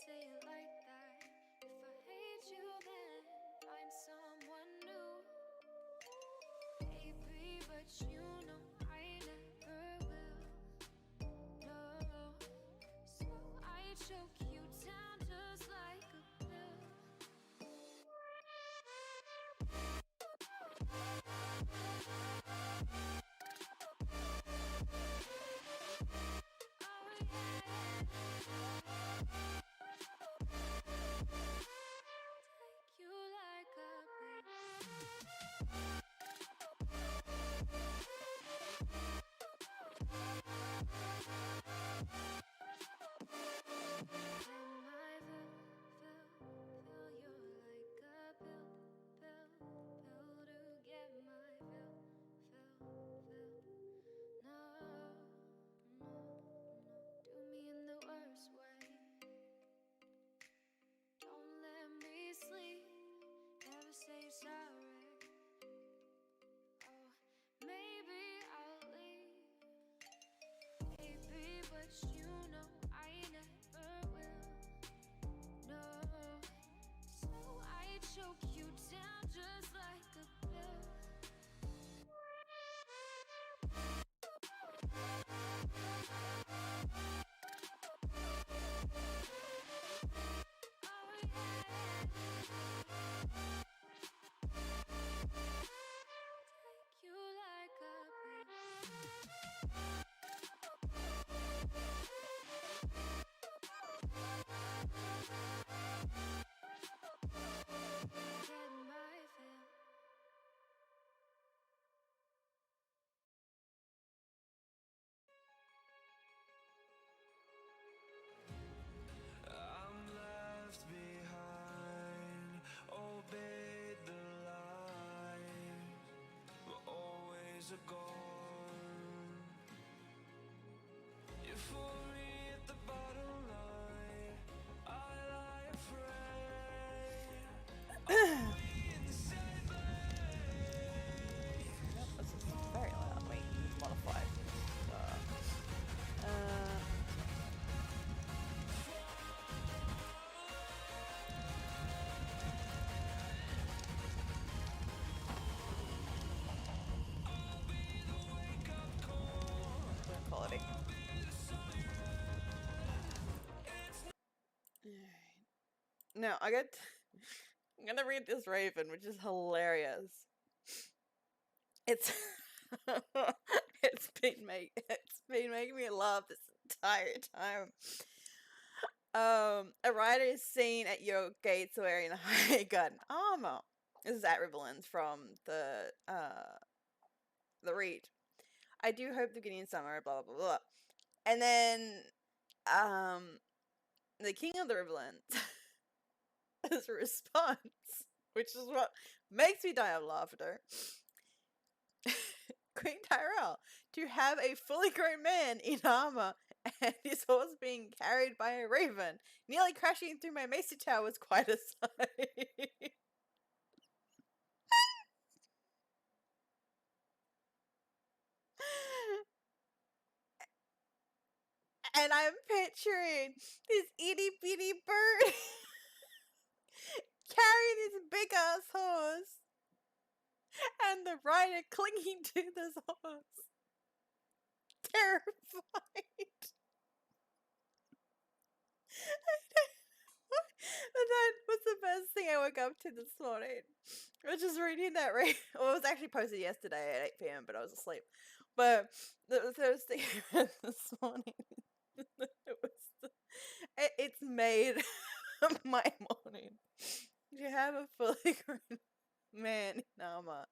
say it like that. If I hate you, then find someone new. Baby, but you know I never will. No, so I choke you down just like a pill. Take you like a pill. Say sorry. Oh, maybe I'll leave. Baby, but you know I never will. No, so I choke you down just like a pill. Oh yeah. Take you like a pill. Get my fill. I'm left behind, obeyed the line, but always a gone. You're for me at the bottom line, I lie afraid. Are we in the same lane? This is very loud. Wait, modify. Quality. Now I'm gonna read this Raven, which is hilarious. It's it's been making me laugh this entire time. A rider is seen at your gates wearing high gun armor. This is at Riverlands from the read. I do hope the beginning of summer, blah blah blah blah. And then the King of the Riverlands as a response, which is what makes me die of laughter. Queen Tyrell, to have a fully grown man in armor and his horse being carried by a raven, nearly crashing through my Mesa Tower was quite a sight. And I'm picturing this itty bitty bird carrying this big ass horse, and the rider clinging to this horse, terrified. And that was the best thing I woke up to this morning. I was just reading that well, it was actually posted yesterday at 8 p.m, but I was asleep. But the first thing I read this morning, it's made my morning. You have a fully grown man in armor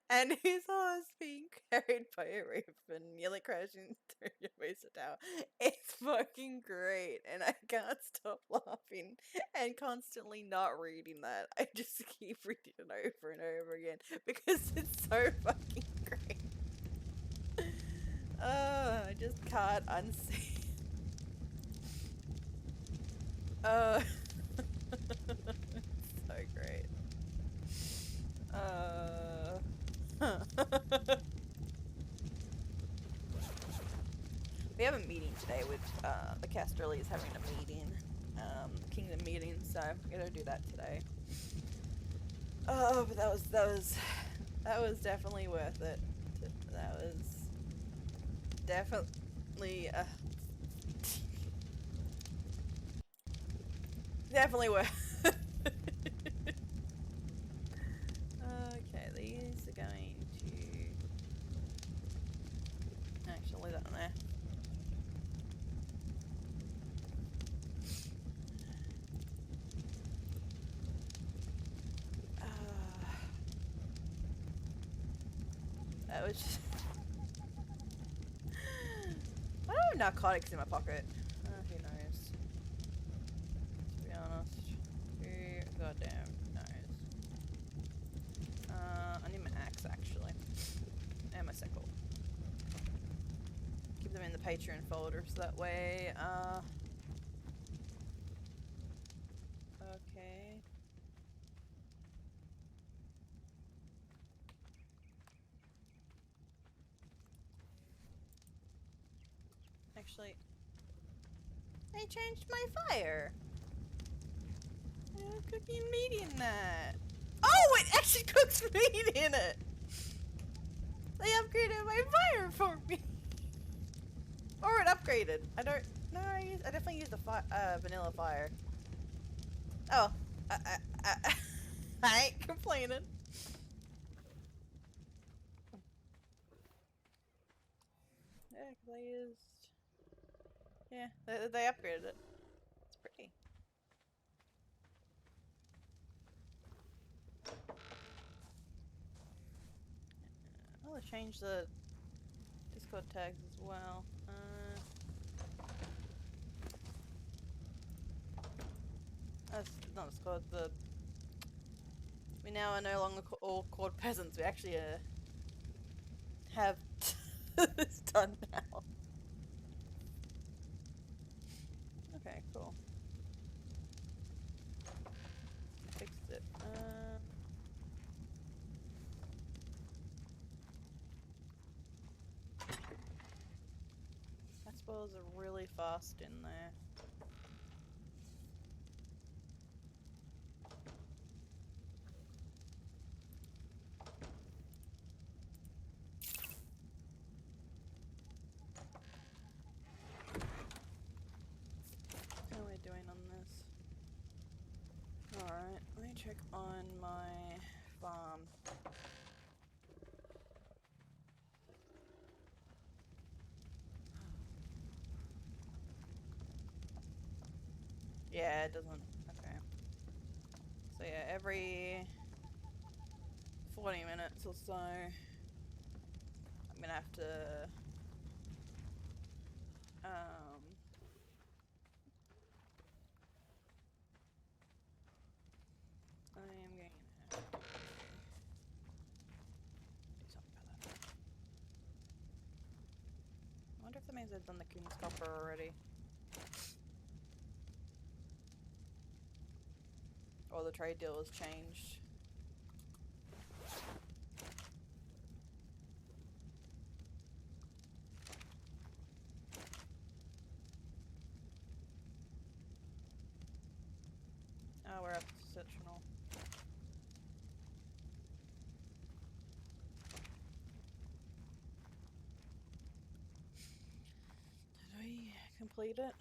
and his horse being carried by a raven, nearly crashing through your Mesa Tower. It's fucking great, and I can't stop laughing and constantly not reading that. I just keep reading it over and over again because it's so fucking great. I just can't unsee. It's so great. We have a meeting today with the Casterly is having a meeting. King the meeting, so I'm gonna do that today. Oh, but that was definitely worth it. That was definitely definitely worth. Okay, these are going to actually leave that on there. That was just I don't have narcotics in my pocket. Who knows? To be honest. Who goddamn knows? I need my axe actually. And my sickle. Keep them in the Patreon folder so that way, okay. Actually, I changed my fire. Cooking meat in that. Oh, it actually cooks meat in it. They upgraded my fire for me. Or it upgraded. I don't. No, I definitely used the vanilla fire. Oh, I ain't complaining. Yeah, 'cause I used. Yeah, they upgraded it. It's pretty. I'll change the Discord tags as well. That's not Discord. We now are no longer all called peasants. We actually have this done now. Okay, cool. Fixed it. I suppose are really fast in there. How are we doing on this? Alright, let me check on my farm. Yeah, it doesn't. Okay. So yeah, every 40 minutes or so, I'm gonna have to I am going to have to do something about that. I wonder if that means I've done the Coon's Copper already. Or the trade deal has changed. Oh, we're up to sectional. Did we complete it?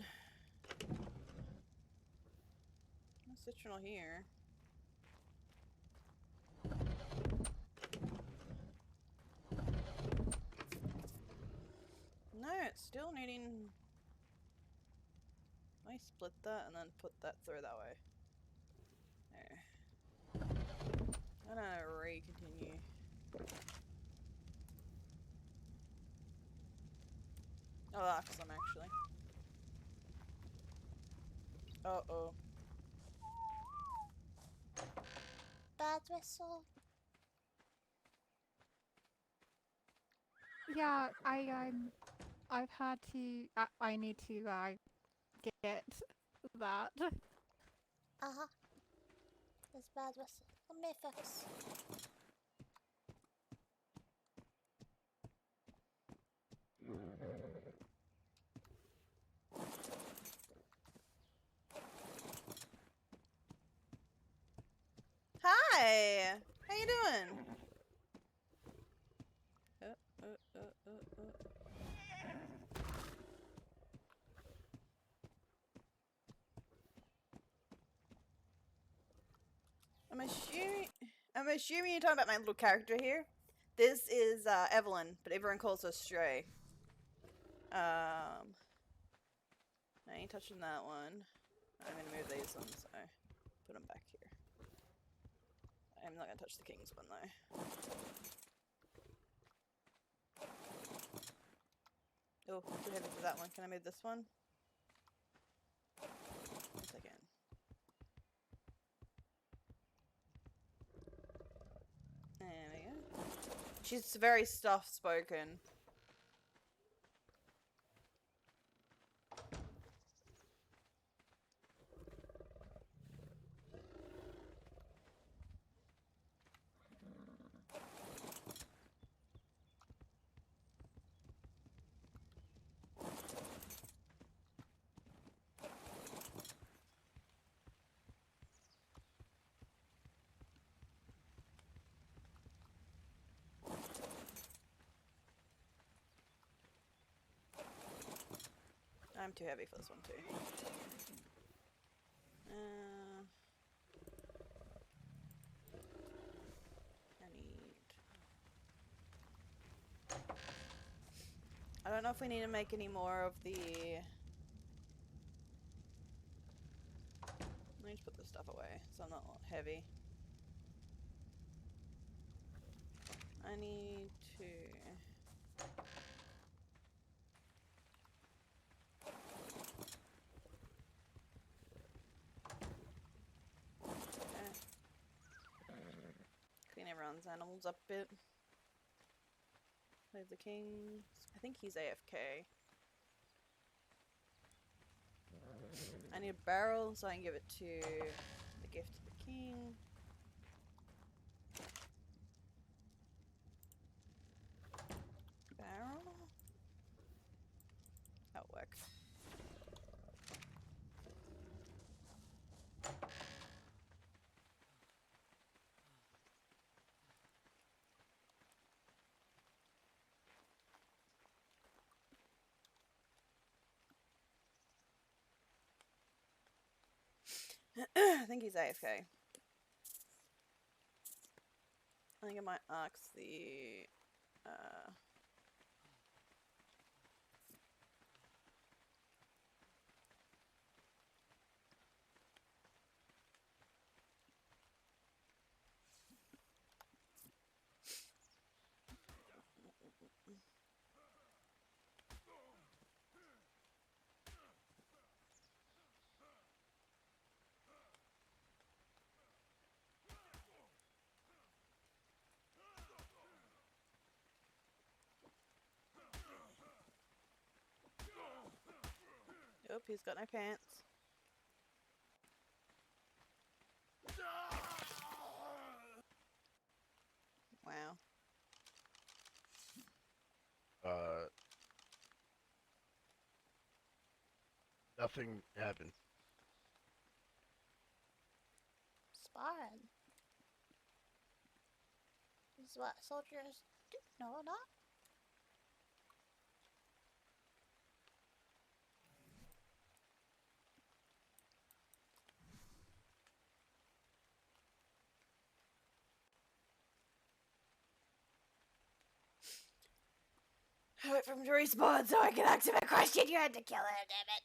No sectional here. No, it's still needing... Let me split that and then put that through that way. There. I'm gonna re-continue. Oh, that's some actually. Uh-oh. Bad whistle. Yeah, I've had to. I need to get that. Uh-huh. There's bad whistle. Let me fix. Hi! How you doing? I'm assuming you're talking about my little character here. This is Evelyn, but everyone calls her Stray. I ain't touching that one. I'm gonna move these ones, so put them back here. I'm not gonna touch the king's one though. Oh, too heavy for that one. Can I move this one? Yes, I can. There we go. She's very soft-spoken. I'm too heavy for this one too. I don't know if we need to make any more of the... Let me just put this stuff away so I'm not heavy. I need to... Clean everyone's animals up a bit. Leave the king. I think he's AFK. I need a barrel so I can give it to the gift to the king. Barrel? That'll work. I think he's AFK. I think I might ask the... Oh, he's got no pants. Wow. Nothing happened. Sparring. This is what soldiers do. No, not. I wait for him to respawn so I can ask him a question. You had to kill him, damn it.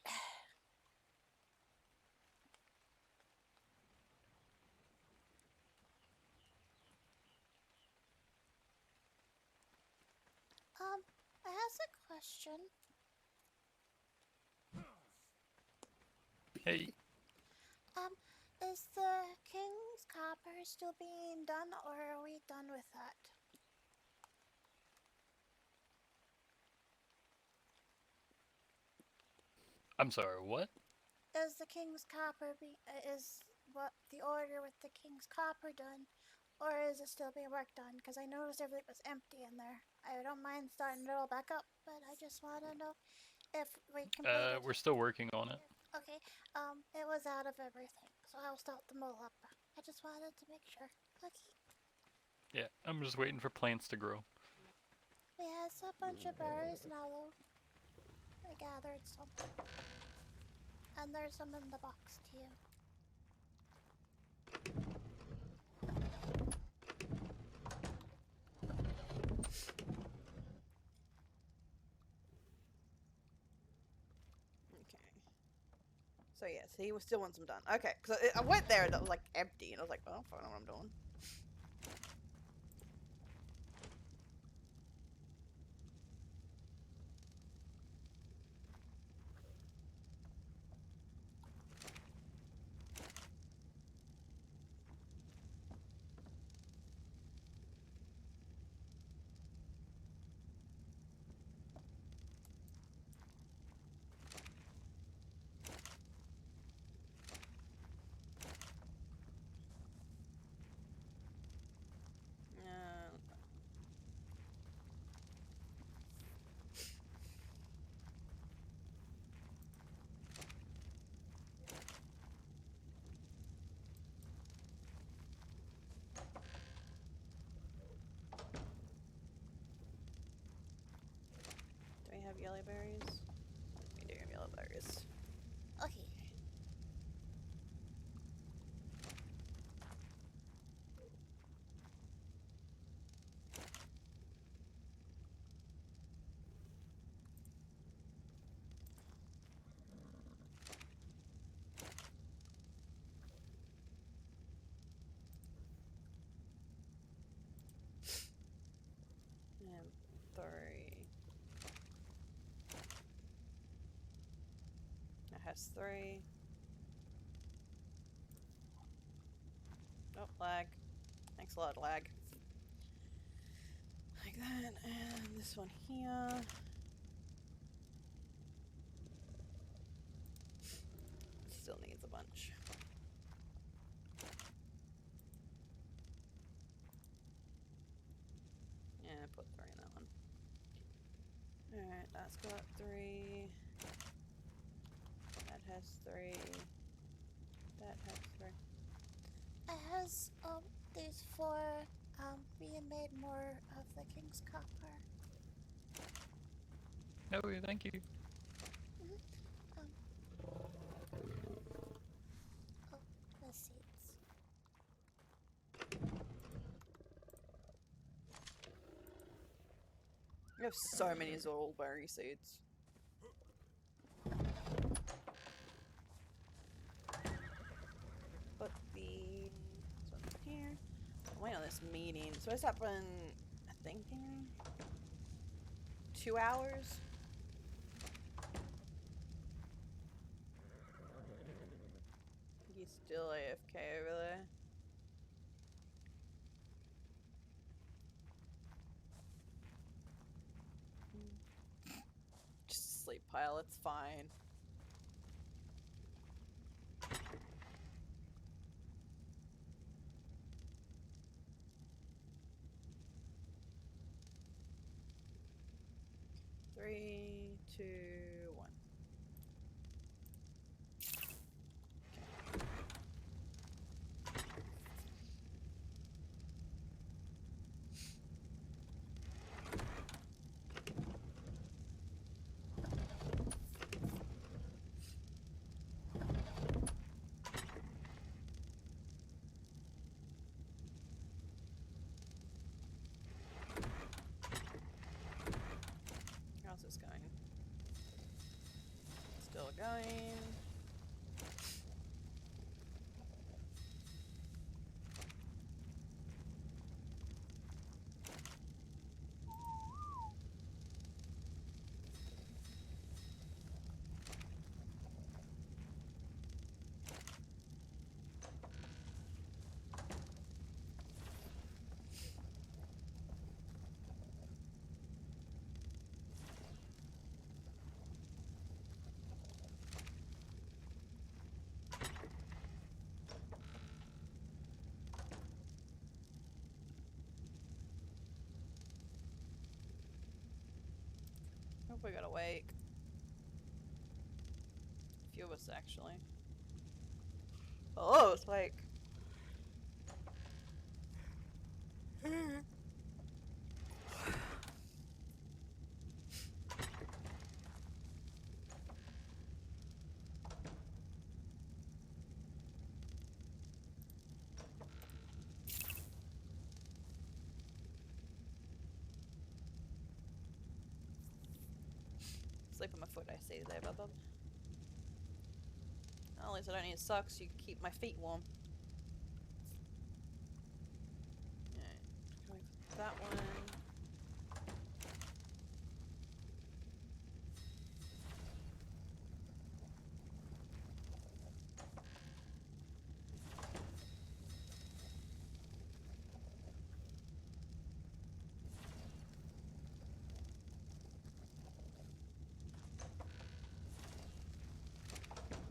I have a question. Hey, Is the King's Copper still being done, or are we done with that? I'm sorry, what? Is the King's Copper is what the order with the King's Copper done, or is it still being worked on? Because I noticed everything was empty in there. I don't mind starting it all back up, but I just want to know if we completed. We're still working on it. Okay. It was out of everything, so I'll start them all up. I just wanted to make sure. Okay. Yeah, I'm just waiting for plants to grow. We have a bunch of berries now, though. I gathered some. And there's some in the box, too. Okay. So yes, he still wants them done. Okay, because I went there and it was like empty, and I was like, well, I don't know what I'm doing. Do we have yellow berries? We do have yellow berries. Okay. And 3. That has 3. Oh, lag. Thanks a lot, lag. Like that, and this one here. Still needs a bunch. Yeah, put 3 in that one. Alright, that's got 3. That has 3. That has 3. It has, these 4, being made more of the King's Copper. Oh, yeah, thank you. Um, oh, the seeds. We have so many Zorlberry seeds. Put the this one here. I'm waiting on this meeting. So it's up in, I think, 2 hours. He's still AFK over there. Just a sleep pile, it's fine. Three, two, one. How's this going? Still going. Hope we got awake. A few of us actually. Oh, it's like Sleep on my foot, I see there, Bub. At least I don't need socks, you keep my feet warm. Alright, going for that one.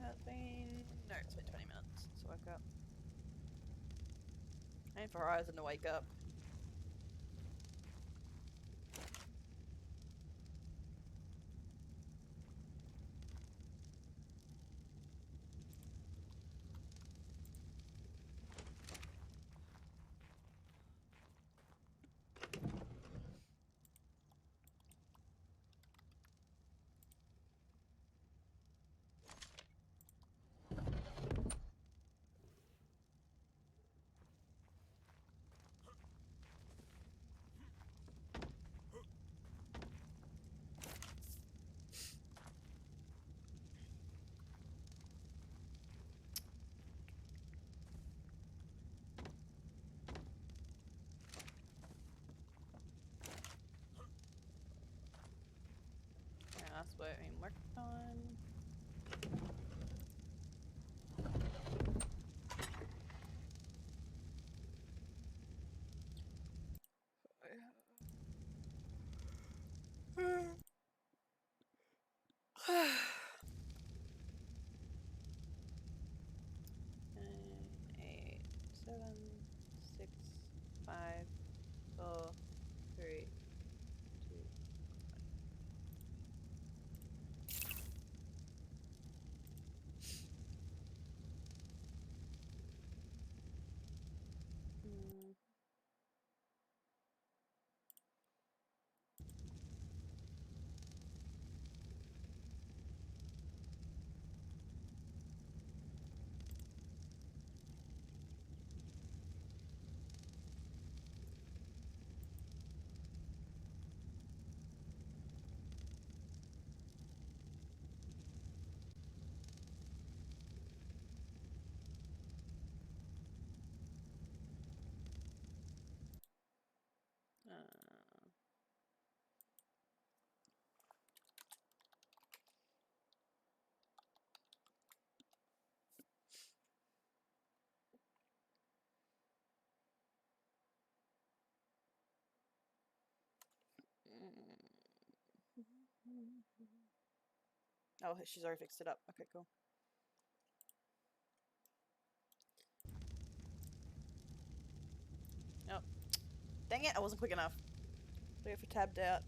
Has been... No, it's been 20 minutes since I woke up. I need for Horizon to wake up. Yeah, that's what I'm working on. Nine, 8, 7, 6, 5, 4, 3, 2. Mm. Oh, she's already fixed it up. Okay, cool. Nope. Dang it, I wasn't quick enough. Wait for tabbed out.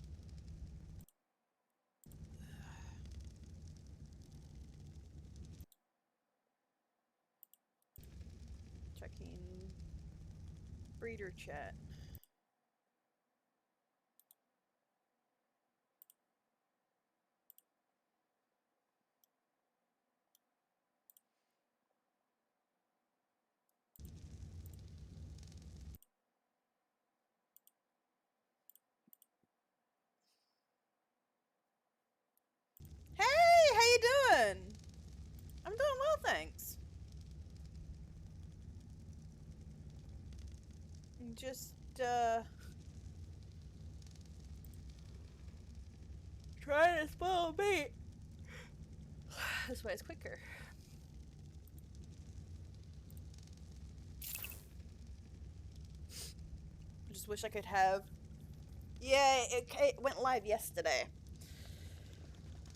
Checking breeder chat. Hey, how you doing? I'm doing well, thanks. I'm just trying to spoil meat. This way is quicker. I just wish I could have. Yeah, it went live yesterday.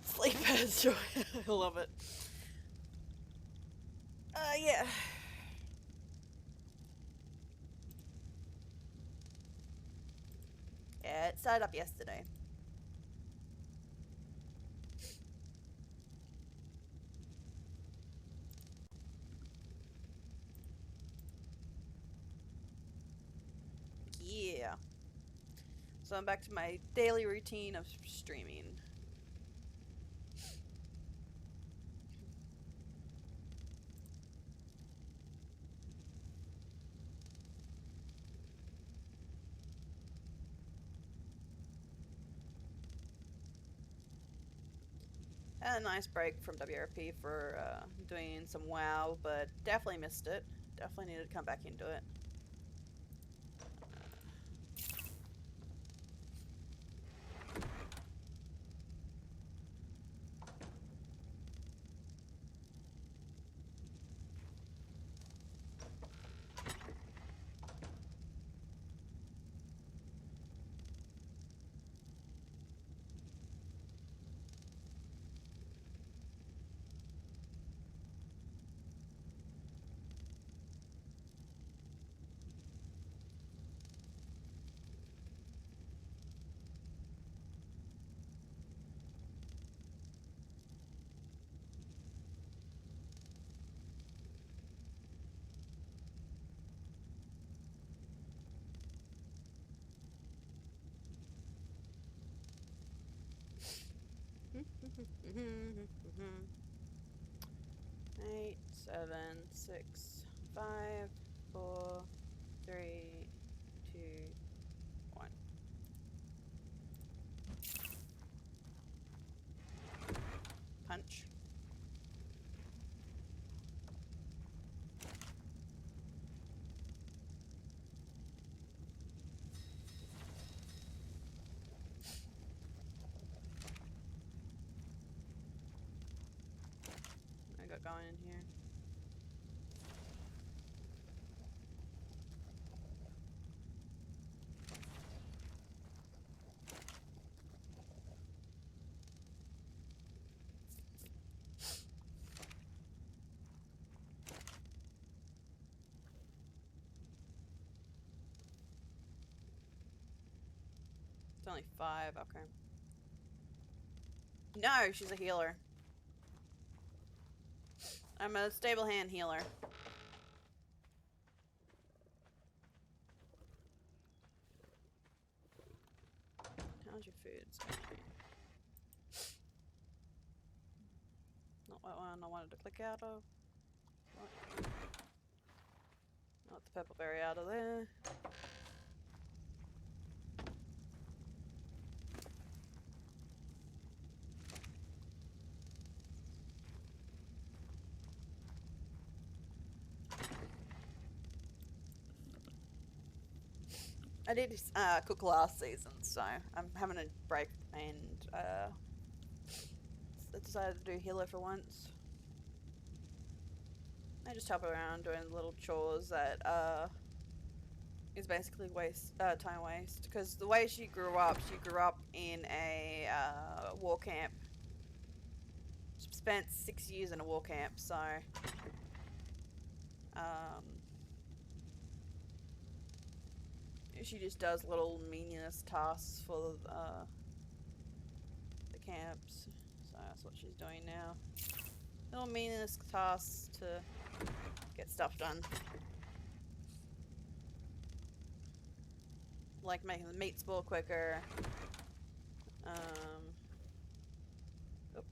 Sleep as joy. I love it. Yeah. Yeah, it started up yesterday. Yeah. So I'm back to my daily routine of streaming. Had a nice break from WRP for doing some WoW, but definitely missed it. Definitely needed to come back into it. Eight, 7, 6, 5, 4, 3, 2, 1. Punch. I got going in here. It's only 5, okay. No, she's a healer. I'm a stable hand healer. How's your food? Not what one I wanted to click out of. What? Not the purple berry out of there. I did cook last season, so I'm having a break and I decided to do healer for once. I just help around doing little chores that is basically time waste. Because the way she grew up in a war camp. She spent 6 years in a war camp, so she just does little meaningless tasks for the camps. So that's what she's doing now. Little meaningless tasks to get stuff done. Like making the meat spoil quicker. Oh,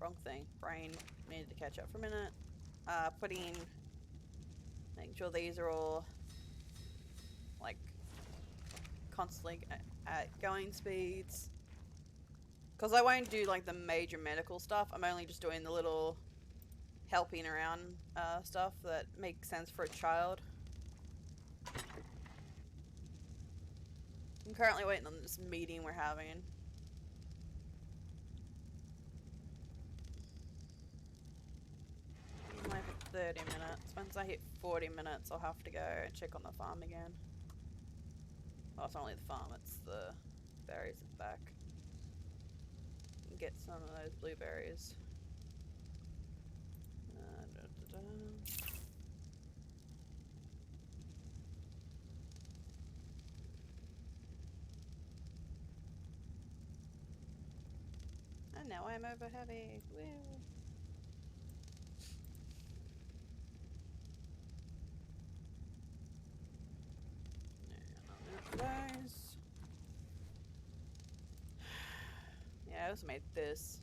wrong thing. Brain needed to catch up for a minute. Making sure these are all like constantly at going speeds. Because I won't do like the major medical stuff. I'm only just doing the little helping around stuff that makes sense for a child. I'm currently waiting on this meeting we're having. I'm like for 30 minutes. Once I hit 40 minutes, I'll have to go and check on the farm again. Well, it's not only the farm, it's the berries at the back. And get some of those blueberries. And now I'm over heavy. Woo! Those. I also made this.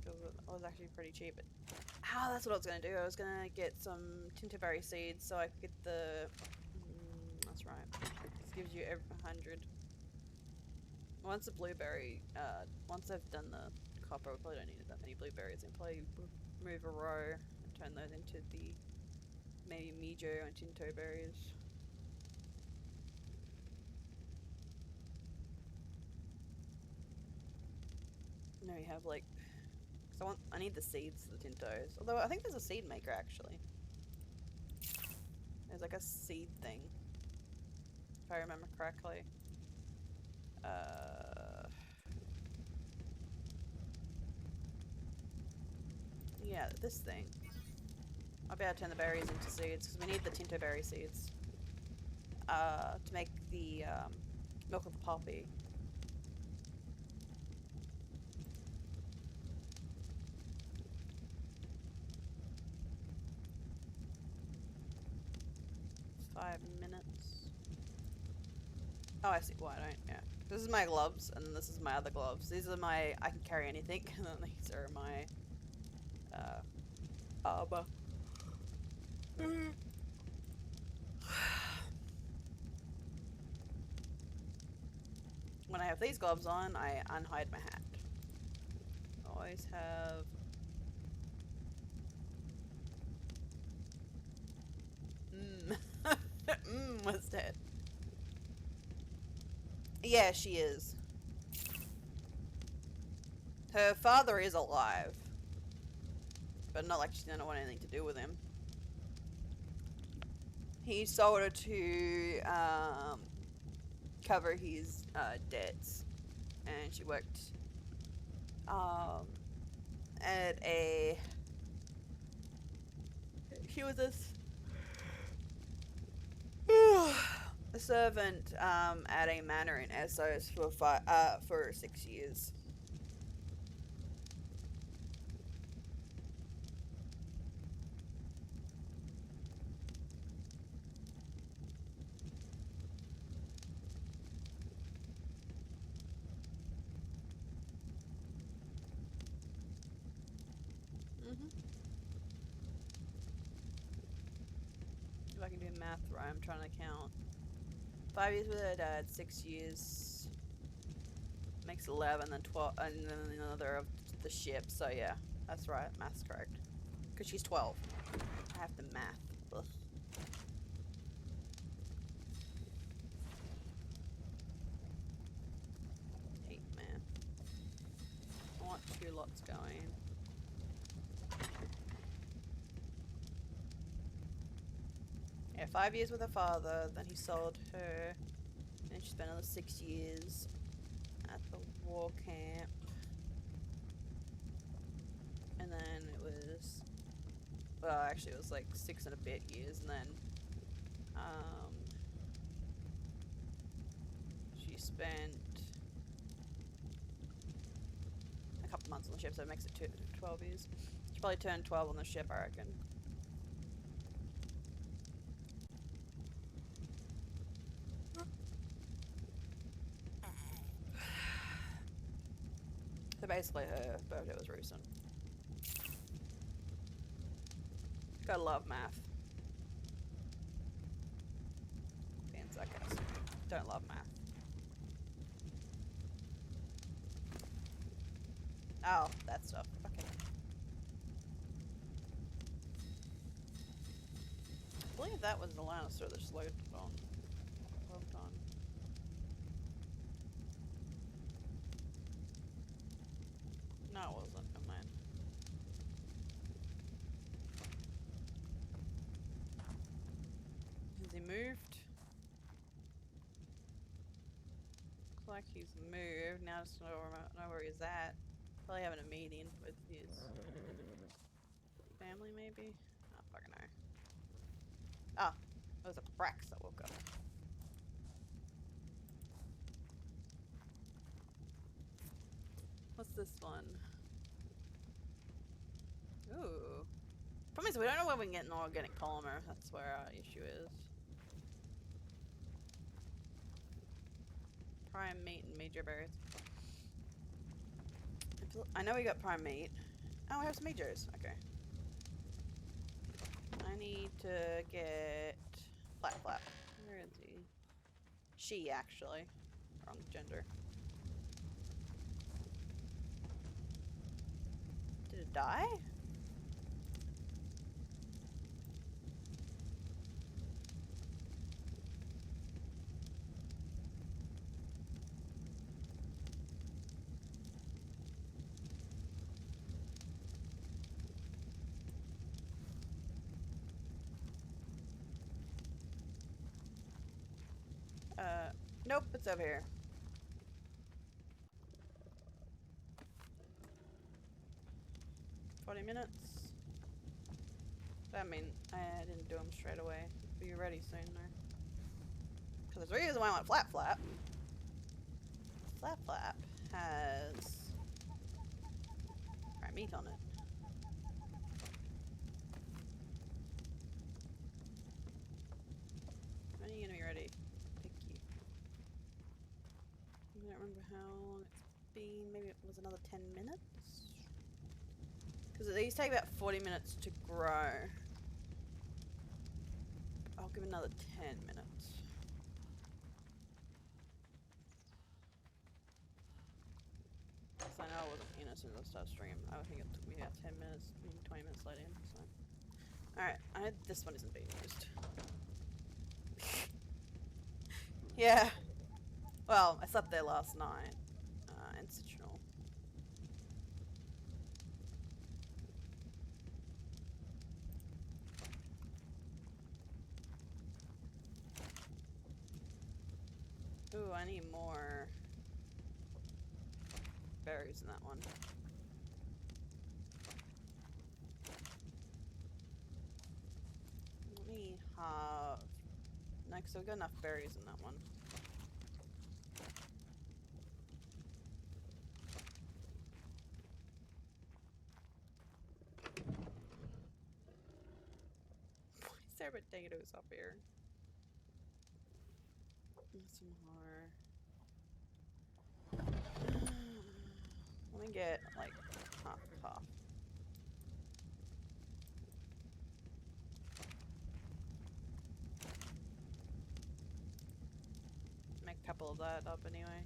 It was actually pretty cheap. That's what I was gonna do. I was gonna get some tinterberry seeds so I could get the. That's right. This gives you 100. Once the blueberry, once I've done the copper, we probably don't need that many blueberries. And probably move a row and turn those into the maybe mijo and tinto berries. No, you have like. Cause I need the seeds for the tintos. Although I think there's a seed maker actually. There's like a seed thing, if I remember correctly. Yeah, this thing. I'll be able to turn the berries into seeds because we need the tinto berry seeds to make the milk of the poppy. Five minutes. Oh, I see. Well, I don't. Yeah. This is my gloves, and then this is my other gloves. These are my I can carry anything, and then these are my armor. When I have these gloves on, I unhide my hat. Always have. Was dead. Yeah, she is. Her father is alive. But not like she didn't want anything to do with him. He sold her to cover his debts. And she worked at a... She was a servant at a manor in Essos for 6 years. If I can do math right, I'm trying to count. 5 years with her dad, 6 years makes 11, then 12, and then another of the ship. So yeah, that's right. Math's correct. Because she's 12. I have to math. Ugh. Hate math. I want 2 lots going. Yeah, 5 years with her father, then he sold her, and she spent another 6 years at the war camp. And then it was, well, actually it was like 6 and a bit years, and then, she spent a couple months on the ship, so it makes it 12 years. She probably turned 12 on the ship, I reckon. So basically her birthday was recent. Gotta love math. Being sarcastic. Don't love math. Oh, that stuff. Okay. I believe that was the Lannister that just loaded on. Logged on. No, it wasn't. Never mind. Has he moved? Looks like he's moved. Now I just don't know where he's at. Probably having a meeting with his family, maybe? I don't fucking know. Ah, it was a Brax that woke up. What's this one? Ooh. Problem is, we don't know where we can get an organic polymer. That's where our issue is. Prime meat and major berries. I know we got prime meat. Oh, we have some majors. Okay. I need to get Flap Flap. Where is he? She, actually. Wrong gender. Did it die? Nope, it's over here. $40. I mean, I didn't do them straight away. Be ready soon, though. Because there's a reason why I want Flap Flap. Flap Flap has prime meat on it. When are you gonna be ready? Pick you. I don't remember how long it's been. Maybe it was another 10 minutes? Because these take about 40 minutes to grow. I'll give another 10 minutes. Because I know I wasn't in as soon as I started stream. I think it took me about 10 minutes, maybe 20 minutes later. So. Alright, this one isn't being used. Yeah. Well, I slept there last night. Institutional. Ooh, I need more berries in that one. Let me have... No, because I've got enough berries in that one. Why is there potatoes up here? Some more. Let me get like half. Make a couple of that up anyway.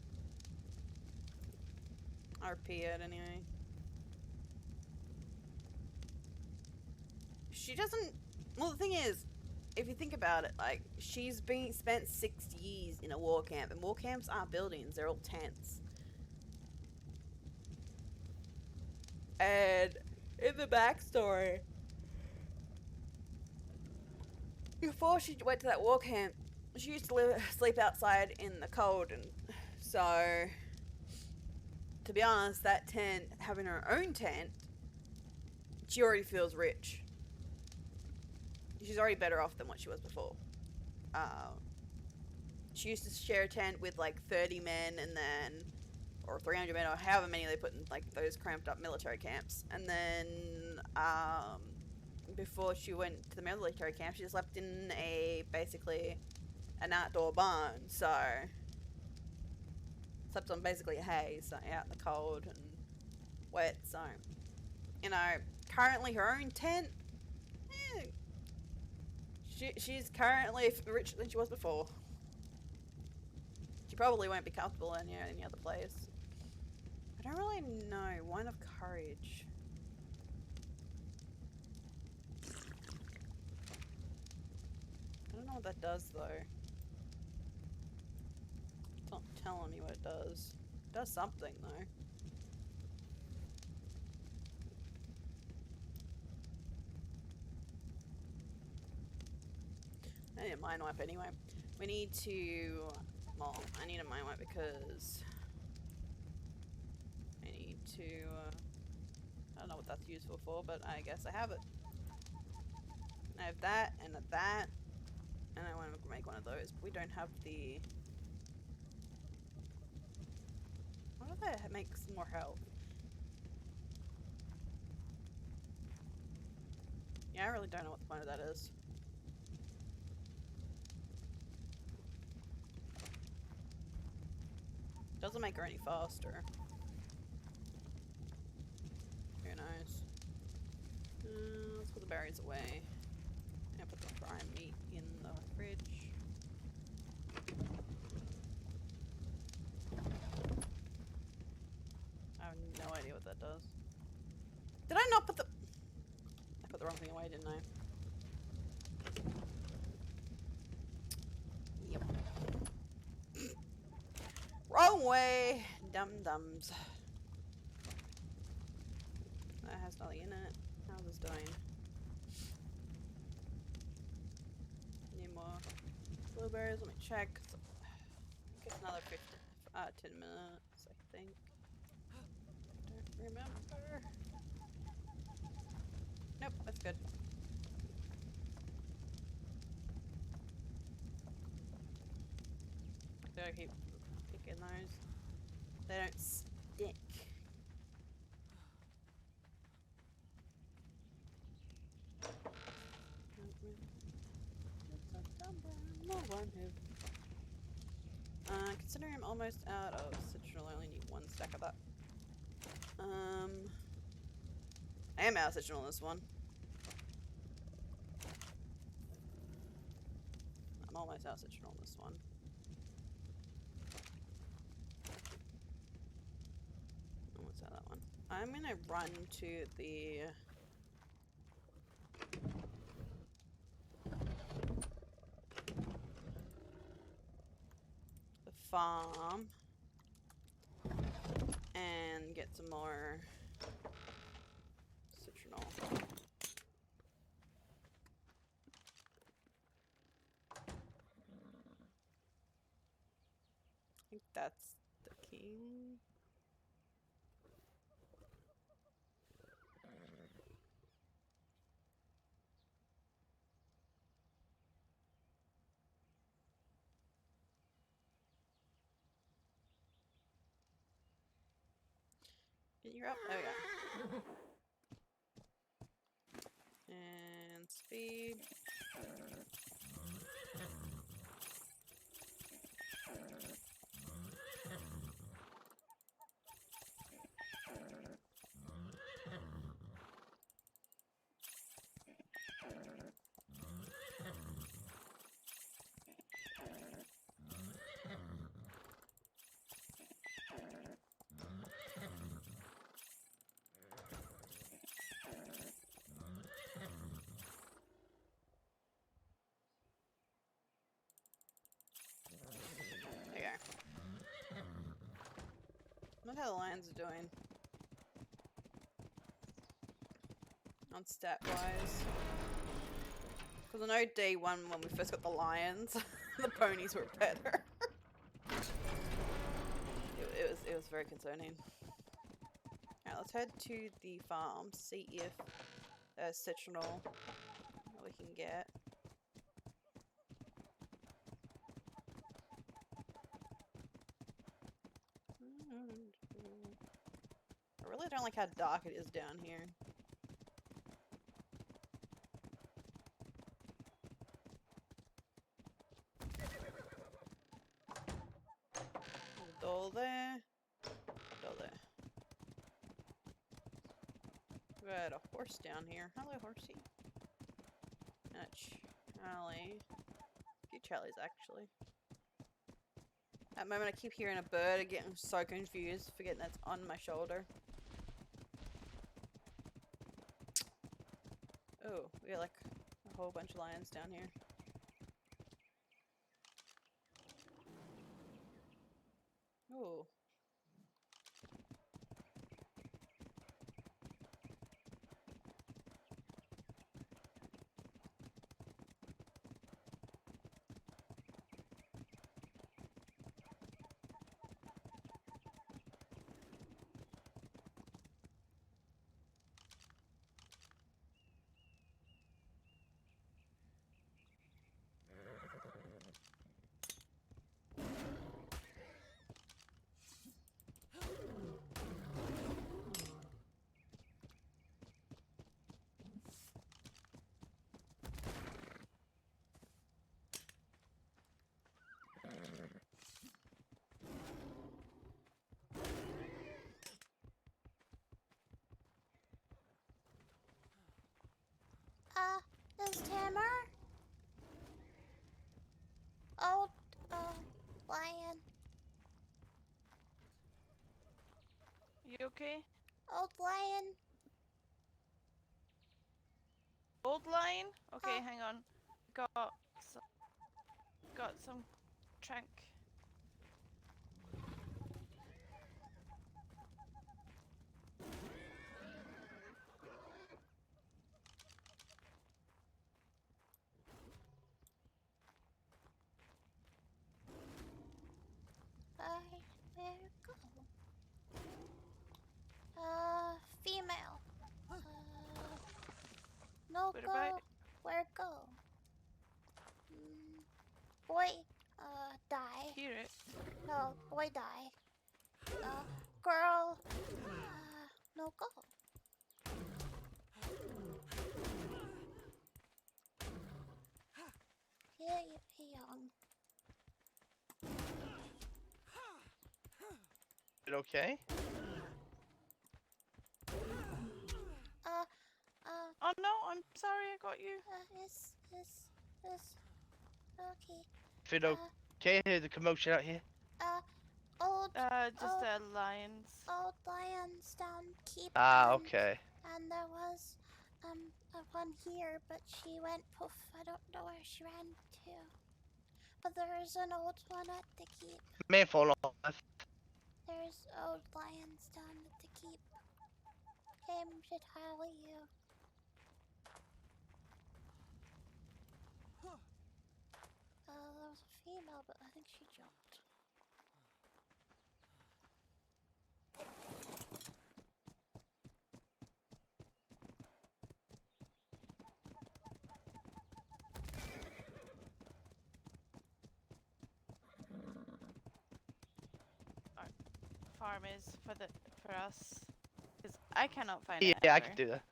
RP it anyway. She doesn't. Well, the thing is, if you think about it, like, she's been spent 6 years in a war camp, and war camps aren't buildings, they're all tents. And in the backstory, before she went to that war camp, she used to sleep outside in the cold, and so, to be honest, that tent, having her own tent, she already feels rich. She's already better off than what she was before. She used to share a tent with like 30 men and then, or 300 men, or however many they put in like those cramped up military camps. And then, before she went to the military camp, she just slept in basically an outdoor barn. So, slept on basically hay, so out in the cold and wet. So, you know, currently her own tent, she's currently richer than she was before. She probably won't be comfortable in any other place. I don't really know. Wine of Courage. I don't know what that does though. It's not telling me what it does. It does something though. I need a mind wipe anyway. We need to... Well, I need a mind wipe because... I need to... I don't know what that's useful for, but I guess I have it. I have that, and that, and I want to make one of those, but we don't have the... What if that makes more health? Yeah, I really don't know what the point of that is. doesn't make her any faster. Who knows? Let's put the berries away. And put the prime meat in the fridge. I have no idea what that does. Did I not put the... I put the wrong thing away, didn't I? Yep. Wrong way! Dum-dums. That has nothing in it. How's this doing? Need more blueberries. Let me check. So, I think it's another 10 minutes, I think. Don't remember. Nope, that's good. Gotta keep picking those. They don't stick. No one who. Considering I'm almost out of citronal, I only need 1 stack of that. I am out of citronal this one. I'm almost out of citronal this one. Almost out of that one. I'm gonna run to the farm and get some more citronal. I think that's the king. You're up. There we go. And speed. There. Look how the lions are doing. On stat wise. Because I know day one when we first got the lions, the ponies were better. it was very concerning. Alright, let's head to the farm, see if there's citronal that we can get. I really don't like how dark it is down here. Door there. Door there. We got a horse down here. Hello, horsey. And a Charlie. A few Charlies, actually. At the moment, I keep hearing a bird. I'm getting so confused, forgetting that's on my shoulder. Oh, we got like a whole bunch of lions down here. Oh. name's Tamar. Old, lion. You okay? Old lion. Old lion? Okay, Oh. hang on. Got some trunk. Where go? Female. No What go. about Where go? Boy, die. hear it? No, boy die. Girl, no go. Yeah, young. It okay? Oh no, I'm sorry I got you. It's okay. If it okay, there's a commotion out here. Old, Just lions. old lions down keep. Ah, okay. And there was, one here, but she went poof. I don't know where she ran to. But there's an old one at the keep. May have fallen off. There's old lions down at the keep. Came to tell you. There was a female, but I think she jumped. Farm is for us. Cause I cannot find Yeah, it I anywhere. can do that.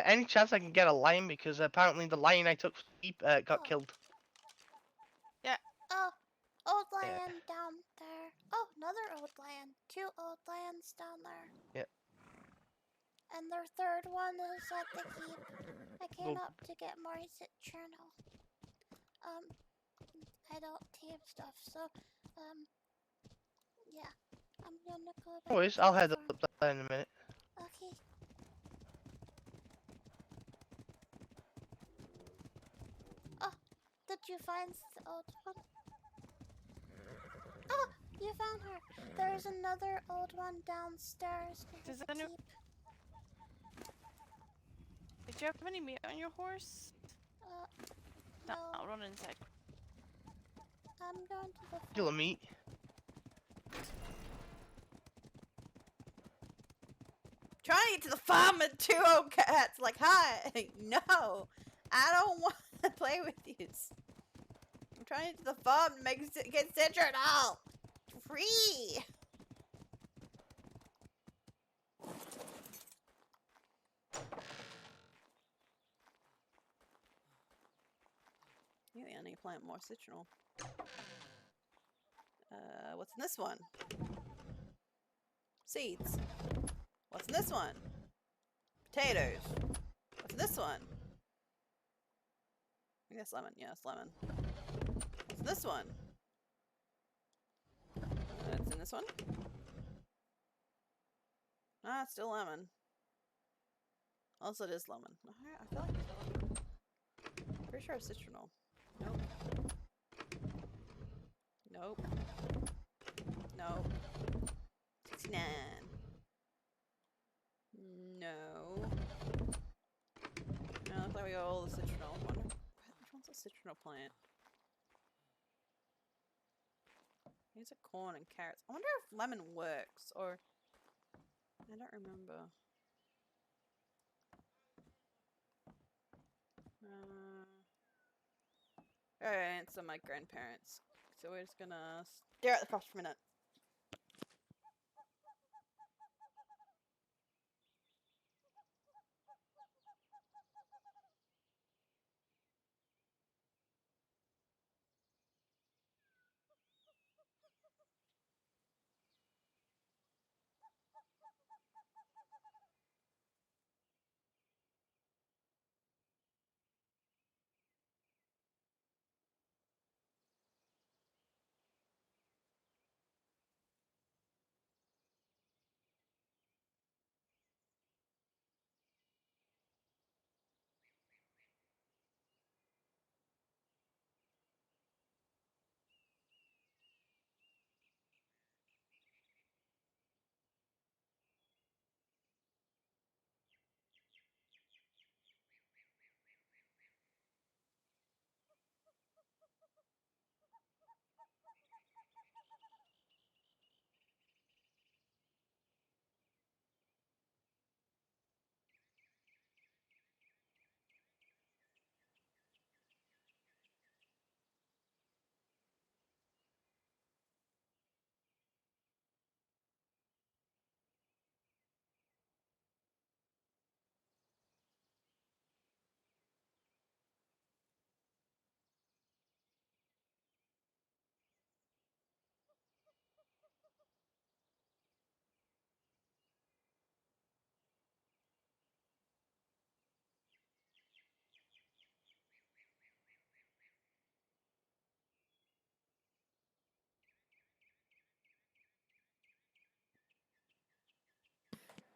Any chance I can get a lion, because apparently the lion I took for sleep got killed. Oh, old lion down there. Oh, another old lion. 2 old lions down there. Yep. And their third one is at the keep. I came Go. up to get more journal. I don't tame stuff, so, yeah. I'm gonna go back. No worries, to I'll the head farm. up there in a minute. Okay. Oh, did you find the old one? Oh, you found her. There's another old one downstairs. Does at the any- keep. Did you have any meat on your horse? No, I'll run inside. I'm going to the Kill a farm. meat. Trying to get to the farm and 2 old cats. Like, hi. No. I don't want to play with you. I'm trying to get to the farm to get Citra and all. Free. Yeah, I need to plant more citronal. What's in this one? Seeds. What's in this one? Potatoes. What's in this one? I think that's lemon. Yeah, it's lemon. What's in this one? It's in this one. Ah, it's still lemon. Also, it is lemon. I feel like it's lemon. Pretty sure it's citronal. Nope. Nope. Nope. 69. No. No, looks like we got all the citronal. I wonder which one's a citronal plant? Here's a corn and carrots. I wonder if lemon works, or I don't remember. Alright, answer my grandparents. So we're just gonna stare at the cross for a minute.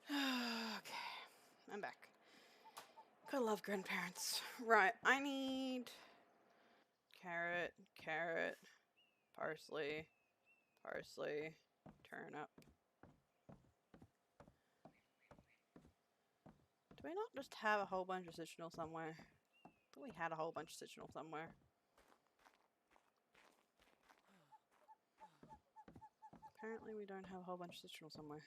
Okay, I'm back. Gotta love grandparents. Right, I need carrot, carrot, parsley, parsley, turnip. Do we not just have a whole bunch of citronal somewhere? I thought we had a whole bunch of citronal somewhere. Apparently we don't have a whole bunch of citronal somewhere.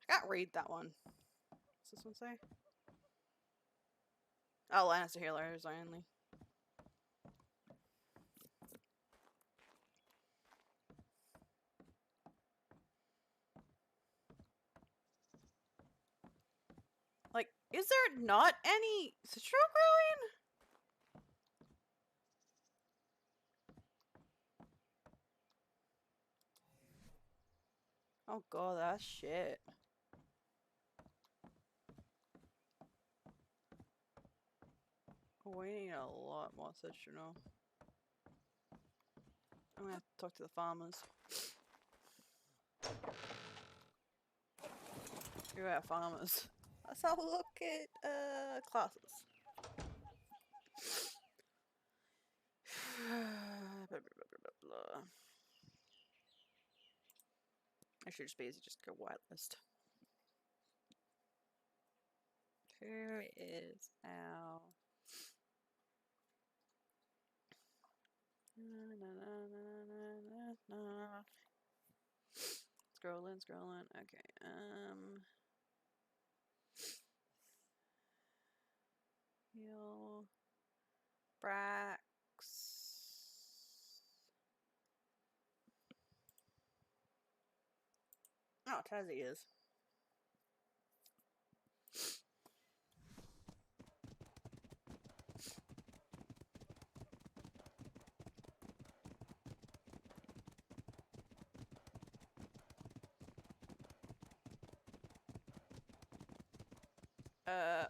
I can't read that one. What's this one say? Oh, Lannister healers only. Like, is there not any citronal growing? Oh god, that's shit. We need a lot more citronal. I'm gonna have to talk to the farmers. Who are our farmers? Let's have a look at classes. Blah, blah, blah, blah, blah. I should just be easy, just go whitelist. Who is our scrolling, scrolling. Okay. Heal Brax. Oh, Tazzy is.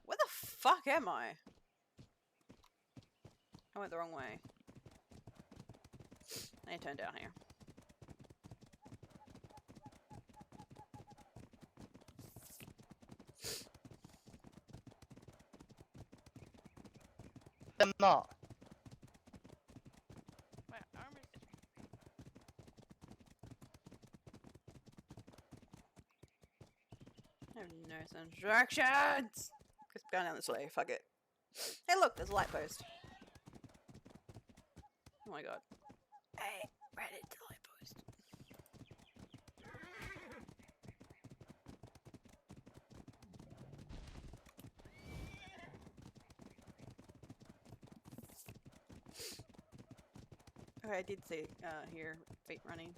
Where the fuck am I? I went the wrong way. I need to turn down here. I'm not. My arm is. I have no instructions! Just going down this way, fuck it. Hey look, there's a light post. Oh my god. Hey, right into the light post. Okay, I did see here, feet running.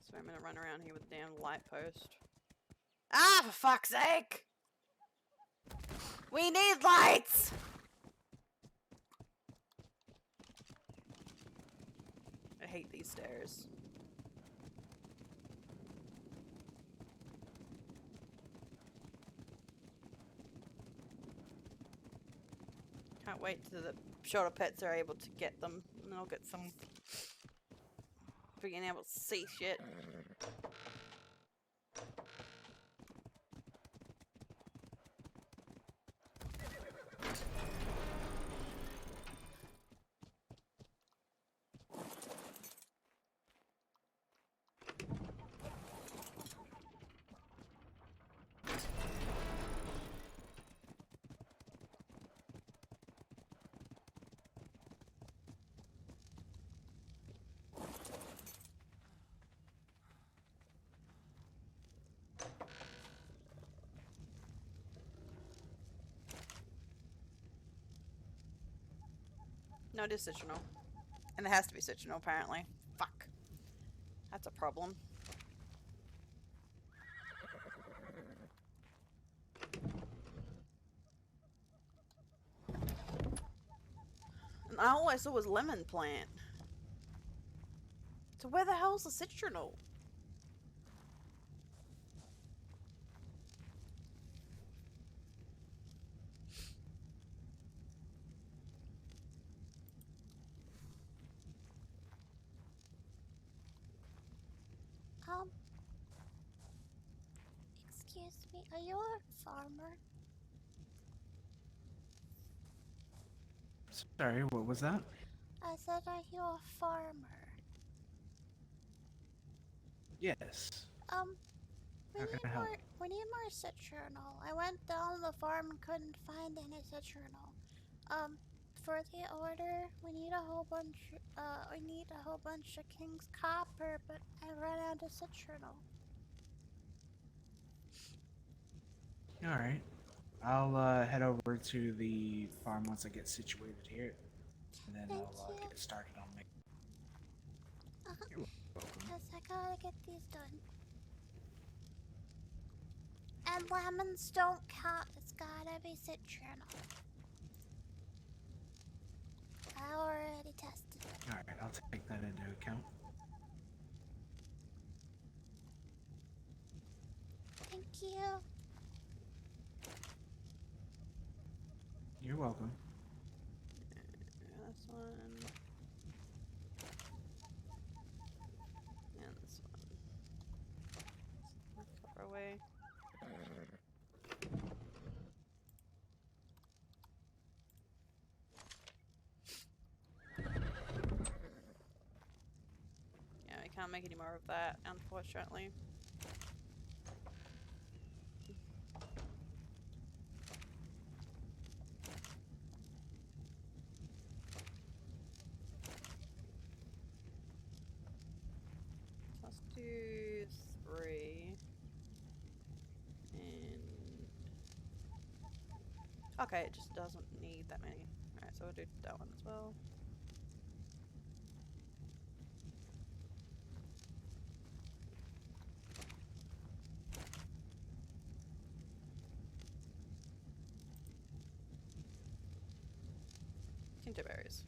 So I'm gonna run around here with the damn light post. Ah, for fuck's sake! We need lights! I hate these stairs. Can't wait till the shorter pets are able to get them, and I'll get some being able to see shit. No, it is citronal. And it has to be citronal, apparently. Fuck. That's a problem. And All I saw was lemon plant. So where the hell's the citronal? Um, excuse me, are you a farmer? Sorry, what was that? I said, are you a farmer? Yes. We How can need I help? more. We need more citronal. I went down the farm and couldn't find any citronal. For the order, we need a whole bunch. We need a whole bunch of King's copper, but I ran out of citronal. All right. I'll head over to the farm once I get situated here, and then Thank I'll you. get started on making. Uh-huh. You're welcome. Yes, I gotta get these done. And lemons don't count. It's gotta be citronal. I already tested it. All right, I'll take that into account. Thank you. You're welcome. This one. And this one. Far away. Yeah, we can't make any more of that, unfortunately. So let's do 3. And okay, it just doesn't need that many. Alright, so we'll do that one as well. Tinterberries.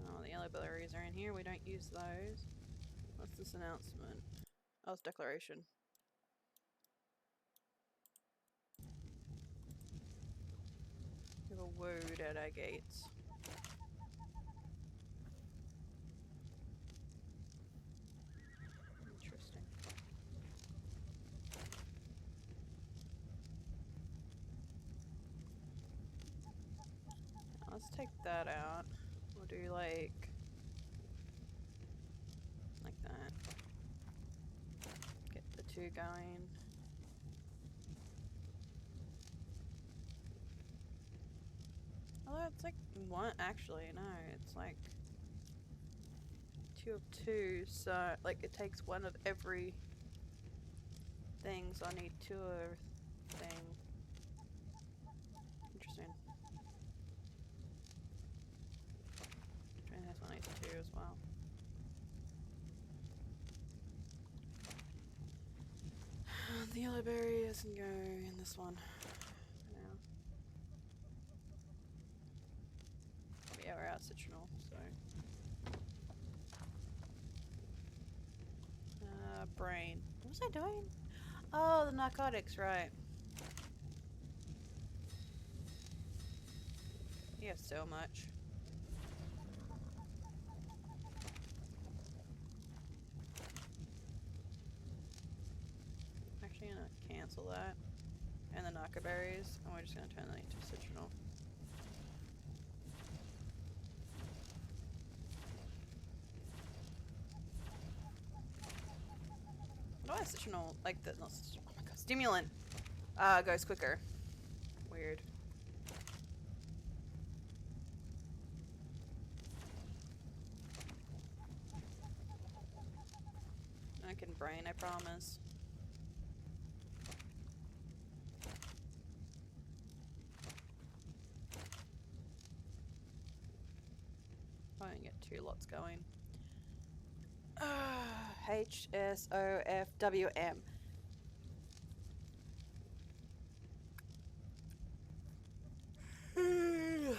Oh, the yellow berries are in here. We don't use those. What's this announcement? Oh, it's declaration. We have a wood at our gates. Interesting. Now let's take that out. We'll do like that. Get the 2 going. Although it's like 1, actually, no, it's like 2 of 2, so like it takes 1 of every thing, so I need 2 of thing. Interesting. And this one needs 2 as well. The yellow berry doesn't go in this one. Yeah. Yeah, we're out citronal, so. Brain. What was I doing? Oh, the narcotics, right. You have so much. Actually, I'm gonna cancel that. And the narco berries, and we're just gonna turn that into citronal. Why is citronal like that? Not oh my god, stimulant goes quicker. Weird. I can brain, I promise. I can get 2 lots going. HSOFWM. Alright,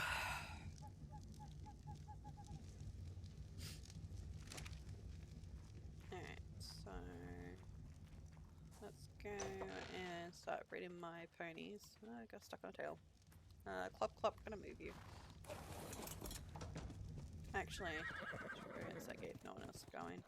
so let's go and start breeding my ponies. Oh, I got stuck on a tail. Clop Clop, gonna move you. Actually, true, it's okay if no one else is going.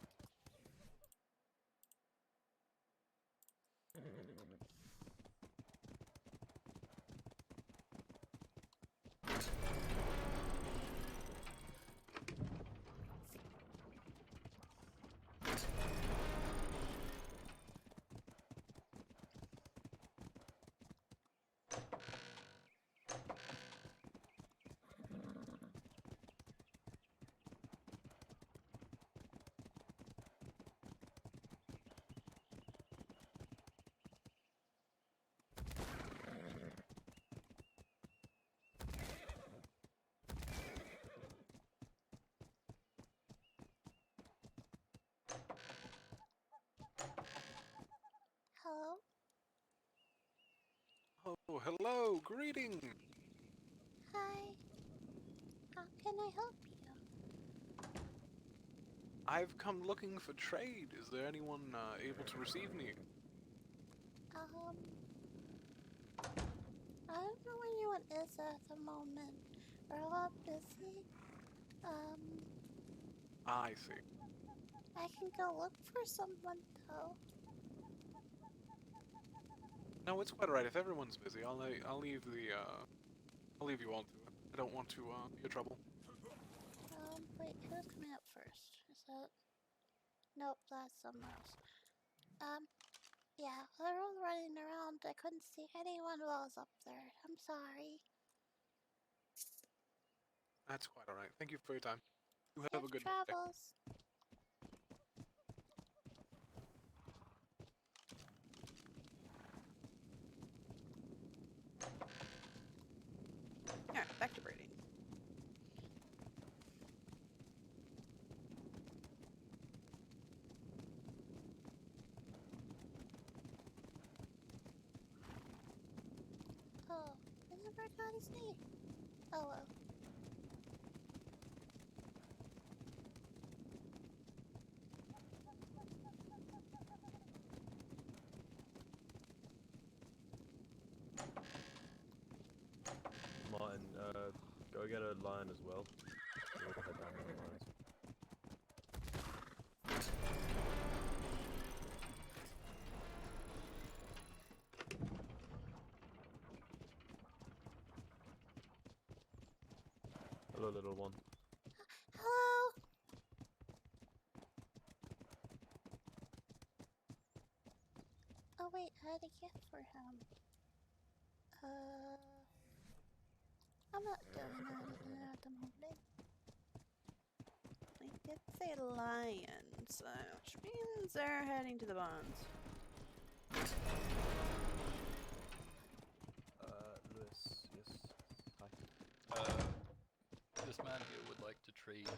Hello? Oh, hello, greeting. Hi. How can I help you? I've come looking for trade. Is there anyone able to receive me? I don't know where anyone is at the moment. We're a lot busy. I see. I can go look for someone though. No, it's quite alright. If everyone's busy, I'll leave the I'll leave you all to it. I don't want to be a trouble. Wait, who's coming up first? Is that? Nope, that's someone else. Yeah, they're all running around. I couldn't see anyone while I was up there. I'm sorry. That's quite alright. Thank you for your time. You have Safe a good day. travels. Alright, back to breeding. Oh, I never got his name. Oh well. Martin, go get a lion as well. We'll head down to the lions. Hello, little one. Hello. Oh wait, I had a gift for him. I'm not doing anything at the moment. I did say lions, which means they're heading to the barns. Lewis, yes. Hi. This man here would like to trade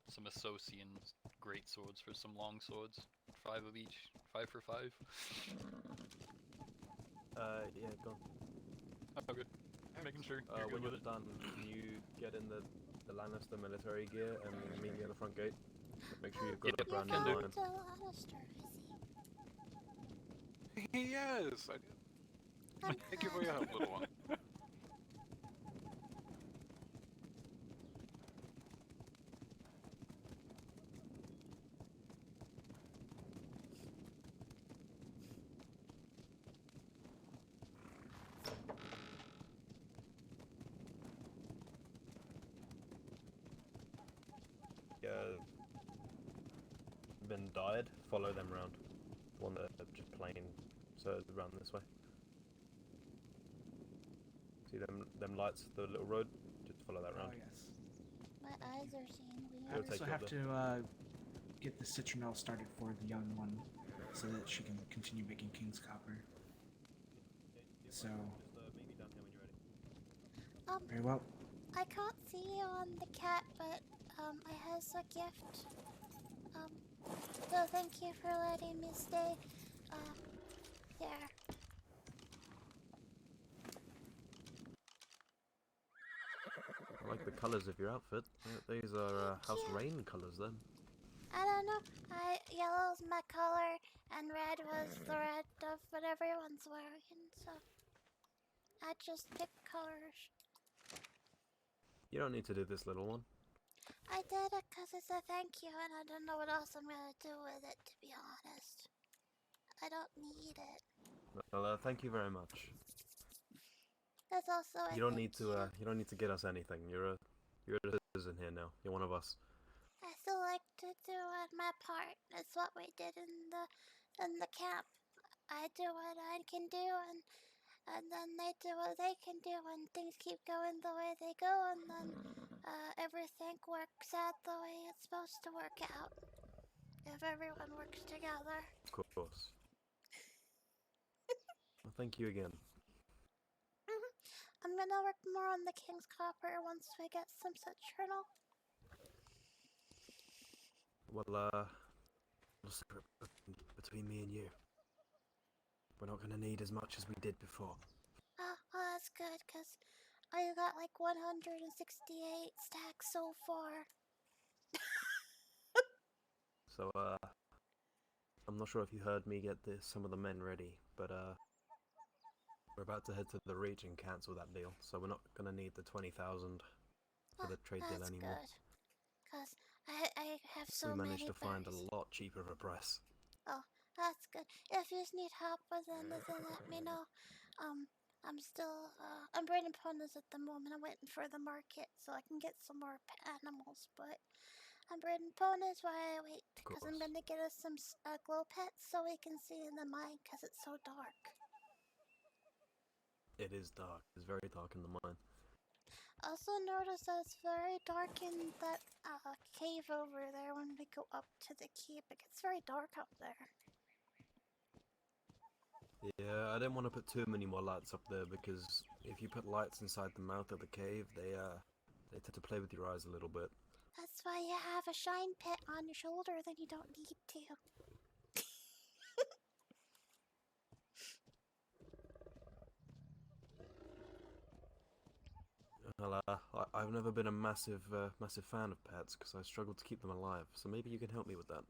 some Associan great swords for some long swords. 5 of each. 5 for 5. Yeah, go on. Oh, good. Making sure you're When good with you're it. done, can you get in the Lannister military gear and meet me at the front gate? Make sure you've got Yep, a brand can new do. lion. To Lannister, I see. Yes, I did. I'm Thank you for your help, little one. Been dyed, follow them round. One that just plain, so around this way. See them lights, the little road? Just follow that round. Oh yes. My eyes are seeing I It'll weird. take also you have up to get the citronelle started for the young one, so that she can continue making king's copper. So Just meet me down here when you're ready. very well. I can't see you on the cat, but I has a gift. So thank you for letting me stay. There. colours of your outfit. These are House Thank you. Rain colours then. I don't know. Yellow's my color, and red was the red of what everyone's wearing. So I just picked colors. You don't need to do this, little one. I did it because it's a thank you, and I don't know what else I'm gonna do with it. To be honest, I don't need it. Well, thank you very much. There's also a You don't thank need to. You don't need to get us anything. You're a citizen here now. You're one of us. I still like to do my part. It's what we did in the camp. I do what I can do, and then they do what they can do, and things keep going the way they go, and then everything works out the way it's supposed to work out. If everyone works together. Of course. Well, thank you again. I'm gonna work more on the King's Copper once we get some such journal. Well, between me and you, we're not gonna need as much as we did before. Oh, that's good, because I got like 168 stacks so far. So, I'm not sure if you heard me get some of the men ready, but, we're about to head to the Reach and cancel that deal, so we're not gonna need the 20,000 for the trade deal anymore. That's good, because I have so we many managed to find berries. a lot cheaper of a price. Oh, that's good. If you just need help with anything, let me know. I'm still, I'm breeding ponies at the moment. I'm waiting for the market so I can get some more animals, but I'm breeding ponies while I wait, because I'm gonna get us some glow pets so we can see in the mine, because it's so dark. It is dark. It's very dark in the mine. Also notice that it's very dark in that cave over there when we go up to the keep. It gets very dark up there. Yeah, I didn't want to put too many more lights up there because if you put lights inside the mouth of the cave, they tend to play with your eyes a little bit. That's why you have a shine pit on your shoulder, then you don't need to. Well, I've never been a massive fan of pets because I struggle to keep them alive. So maybe you can help me with that.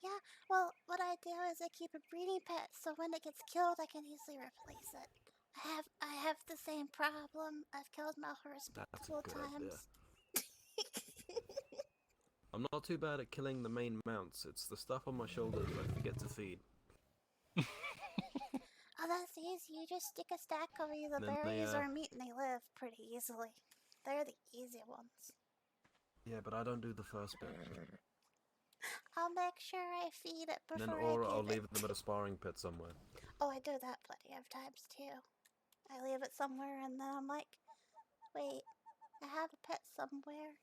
Yeah, well, what I do is I keep a breeding pet, so when it gets killed, I can easily replace it. I have the same problem. I've killed my horse multiple times. I'm not too bad at killing the main mounts. It's the stuff on my shoulders I forget to feed. Oh, that's easy. You just stick a stack of either berries or meat and they live pretty easily. They're the easy ones. Yeah, but I don't do the first bit. I'll make sure I feed it before I'll leave them at a sparring pit somewhere. Oh, I do that plenty of times too. I leave it somewhere and then I'm like, wait, I have a pet somewhere.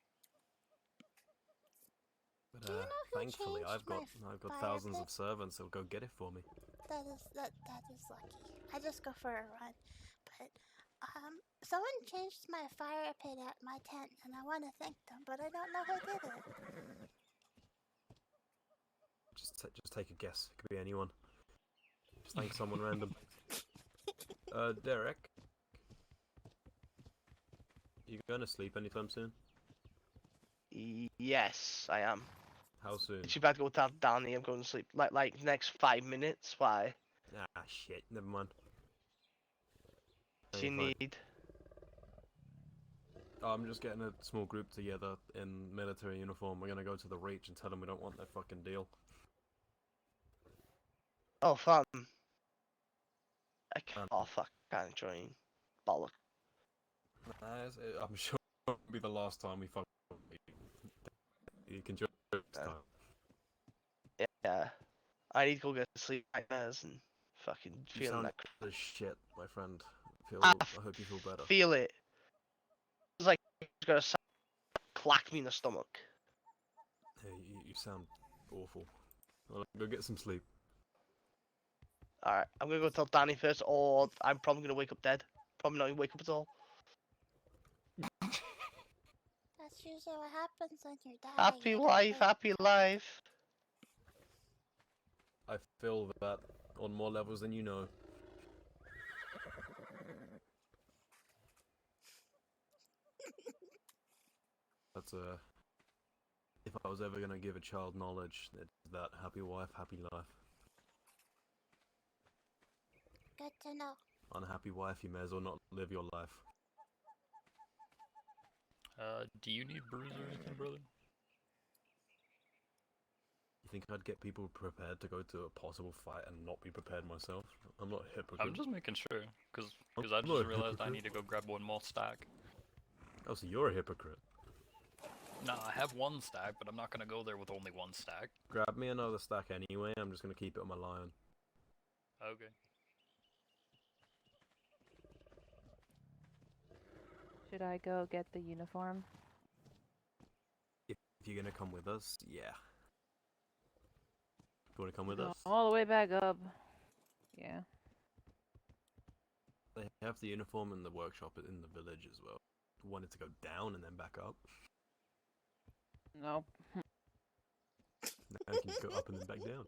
But do you know who thankfully I've got thousands of servants who'll go get it for me. That is lucky. I just go for a run. But someone changed my fire pit at my tent and I want to thank them, but I don't know who did it. Just take a guess. It could be anyone. Just thank someone random. Derek, you going to sleep anytime soon? Yes, I am. How soon? If you about to go down Danny, I'm going to sleep. Like next 5 minutes. Why? Ah, shit. Never mind. Do you need? Oh, I'm just getting a small group together in military uniform. We're gonna go to the Reach and tell them we don't want their fucking deal. Oh, fun. Oh, fuck. Can't join. Bollock. I'm sure it'll be the last time we fuck. You can join this time. Yeah. I need to go get sleep nightmares and fucking You feeling sound that. as shit, my friend. I hope you feel better. Feel it. It's like it's gonna clack me in the stomach. Hey, you sound awful. Well, go get some sleep. Alright, I'm gonna go tell Danny first, or I'm probably gonna wake up dead. Probably not even wake up at all. That's usually what happens when you're dying. Happy life, happy life. I feel that on more levels than you know. That's if I was ever gonna give a child knowledge, it's that happy wife, happy life. Good to know. Unhappy wife, you may as well not live your life. Do you need bruise or anything, brother? You think I'd get people prepared to go to a possible fight and not be prepared myself? I'm not a hypocrite. I'm just making sure, because I I'm not just a realized I hypocrite. need to go grab one more stack. Oh, so you're a hypocrite. Nah, I have one stack, but I'm not gonna go there with only one stack. Grab me another stack anyway, I'm just gonna keep it on my lion. Okay. Should I go get the uniform? If you're gonna come with us, yeah. You wanna come with us? All the way back up. Yeah. They have the uniform in the workshop in the village as well. Wanted to go down and then back up. Nope. Now you can just go up and then back down.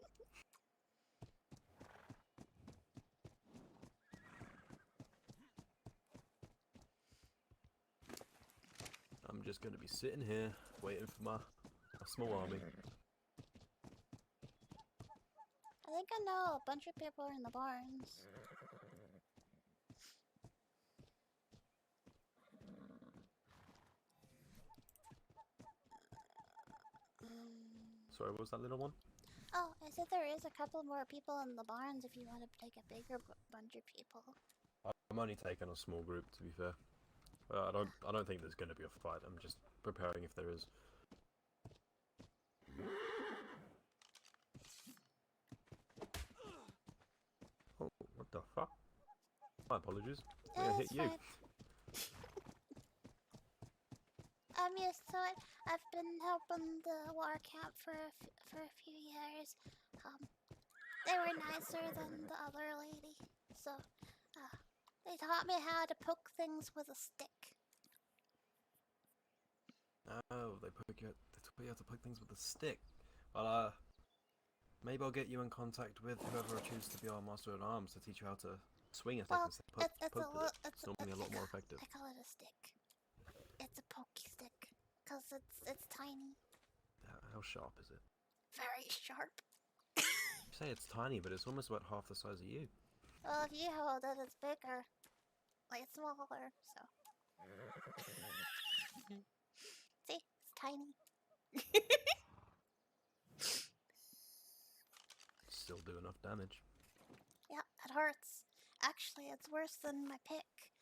I'm just gonna be sitting here, waiting for my small army. I think I know a bunch of people are in the barns. Sorry, what was that little one? Oh, I said there is a couple more people in the barns if you want to take a bigger bunch of people. I'm only taking a small group, to be fair. I don't think there's gonna be a fight. I'm just preparing if there is. Oh, what the fuck? My apologies. I'm gonna hit It's you. fine. I'm used to it. I've been helping the war camp for a few years. They were nicer than the other lady, so they taught me how to poke things with a stick. Oh, they taught you how to poke things with a stick. Well, maybe I'll get you in contact with whoever chooses to be our master at arms to teach you how to swing a stick Well, instead of poke with it. it's It's normally a lot more effective. I call it a stick. It's a pokey stick because it's tiny, How sharp is it? very sharp. You say it's tiny, but it's almost about half the size of you. Well, if you hold it, it's bigger, like smaller. So see, it's tiny. Still do enough damage. Yeah, it hurts. Actually, it's worse than my pick,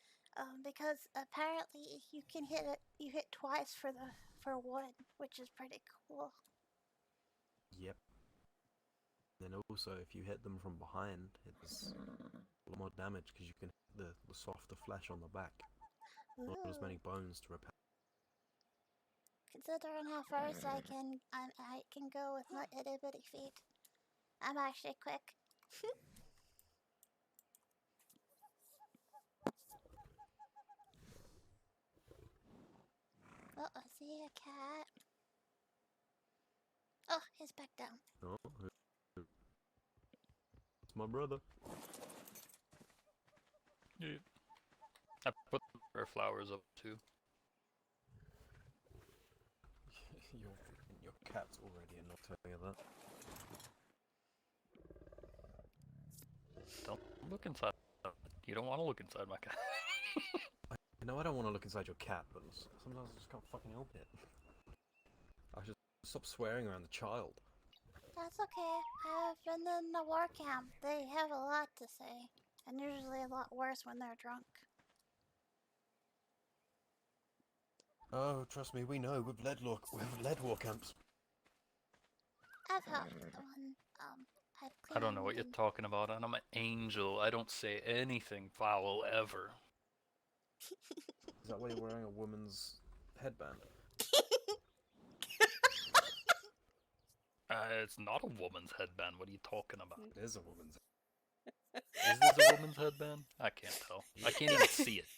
because apparently you can hit it. You hit twice for wood, which is pretty cool. Yep. Then also, if you hit them from behind, it's a lot more damage because you can hit the softer flesh on the back. Not as many bones to repair. Considering how fast I can go with my itty bitty feet, I'm actually quick. Oh, I see a cat. Oh, he's back down. Oh, it's my brother. Yeah. I put our flowers up too. Your cat's already a not telling you that. Don't look inside. You don't want to look inside my cat. I know I don't want to look inside your cat, but sometimes I just can't fucking help it. I should stop swearing around the child. That's okay. I've been in the war camp. They have a lot to say, and usually a lot worse when they're drunk. Oh, trust me, we know. We've led war camps. I've helped one. I've cleaned. I don't know what you're talking about, and I'm an angel. I don't say anything foul ever. Is that why you're wearing a woman's headband? It's not a woman's headband. What are you talking about? It is a woman's. Is this a woman's headband? I can't tell. I can't even see it.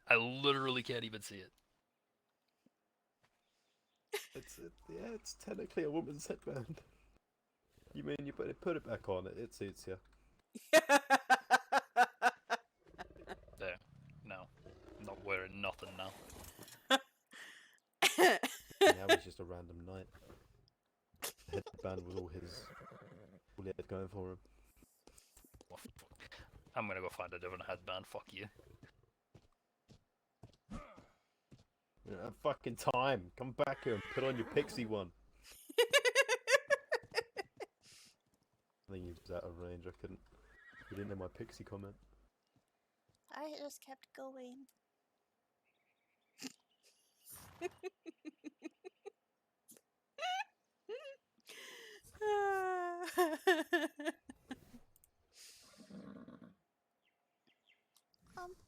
I literally can't even see it. Yeah, it's technically a woman's headband. You mean you put it back on? It suits you. There. No. I'm not wearing nothing now. now he's just a random knight. The headband was all he had going for him. Well, I'm gonna go find a different headband. Fuck you. You don't have fucking time. Come back here and put on your pixie one. I think he was out of range. I couldn't. He didn't know my pixie comment. I just kept going.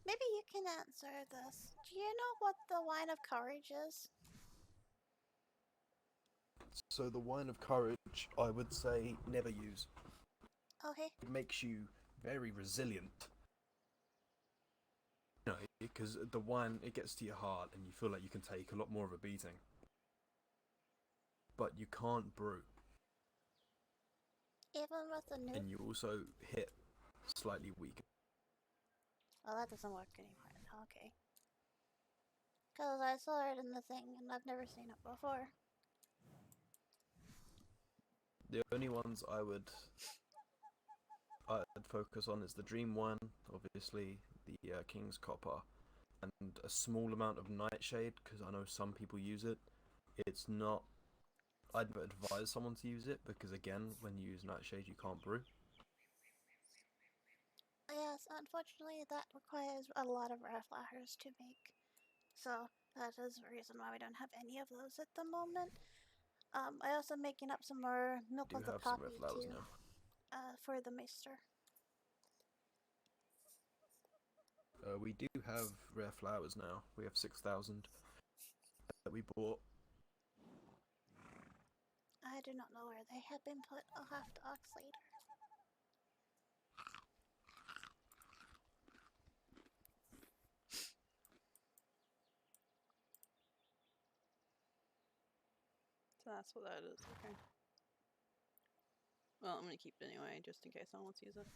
Maybe you can answer this. Do you know what the wine of courage is? So the wine of courage, I would say, never use. Okay. It makes you very resilient. You know, because the wine, it gets to your heart and you feel like you can take a lot more of a beating. But you can't brew. Even with the new. And you also hit slightly weaker. Well, that doesn't work anymore. Okay. Because I saw it in the thing and I've never seen it before. The only ones I'd focus on is the Dream One, obviously, the King's Copper, and a small amount of Nightshade, because I know some people use it. It's not... I'd advise someone to use it, because again, when you use Nightshade, you can't brew. Yes, unfortunately that requires a lot of rare flowers to make. So that is the reason why we don't have any of those at the moment. I also making up some more milk Do of the have some poppy red flowers too. now. For the maester. We do have rare flowers now. We have 6,000 that we bought. I do not know where they have been put. I'll have to ask later. So that's what that is, okay. Well, I'm gonna keep it anyway, just in case someone wants to use it.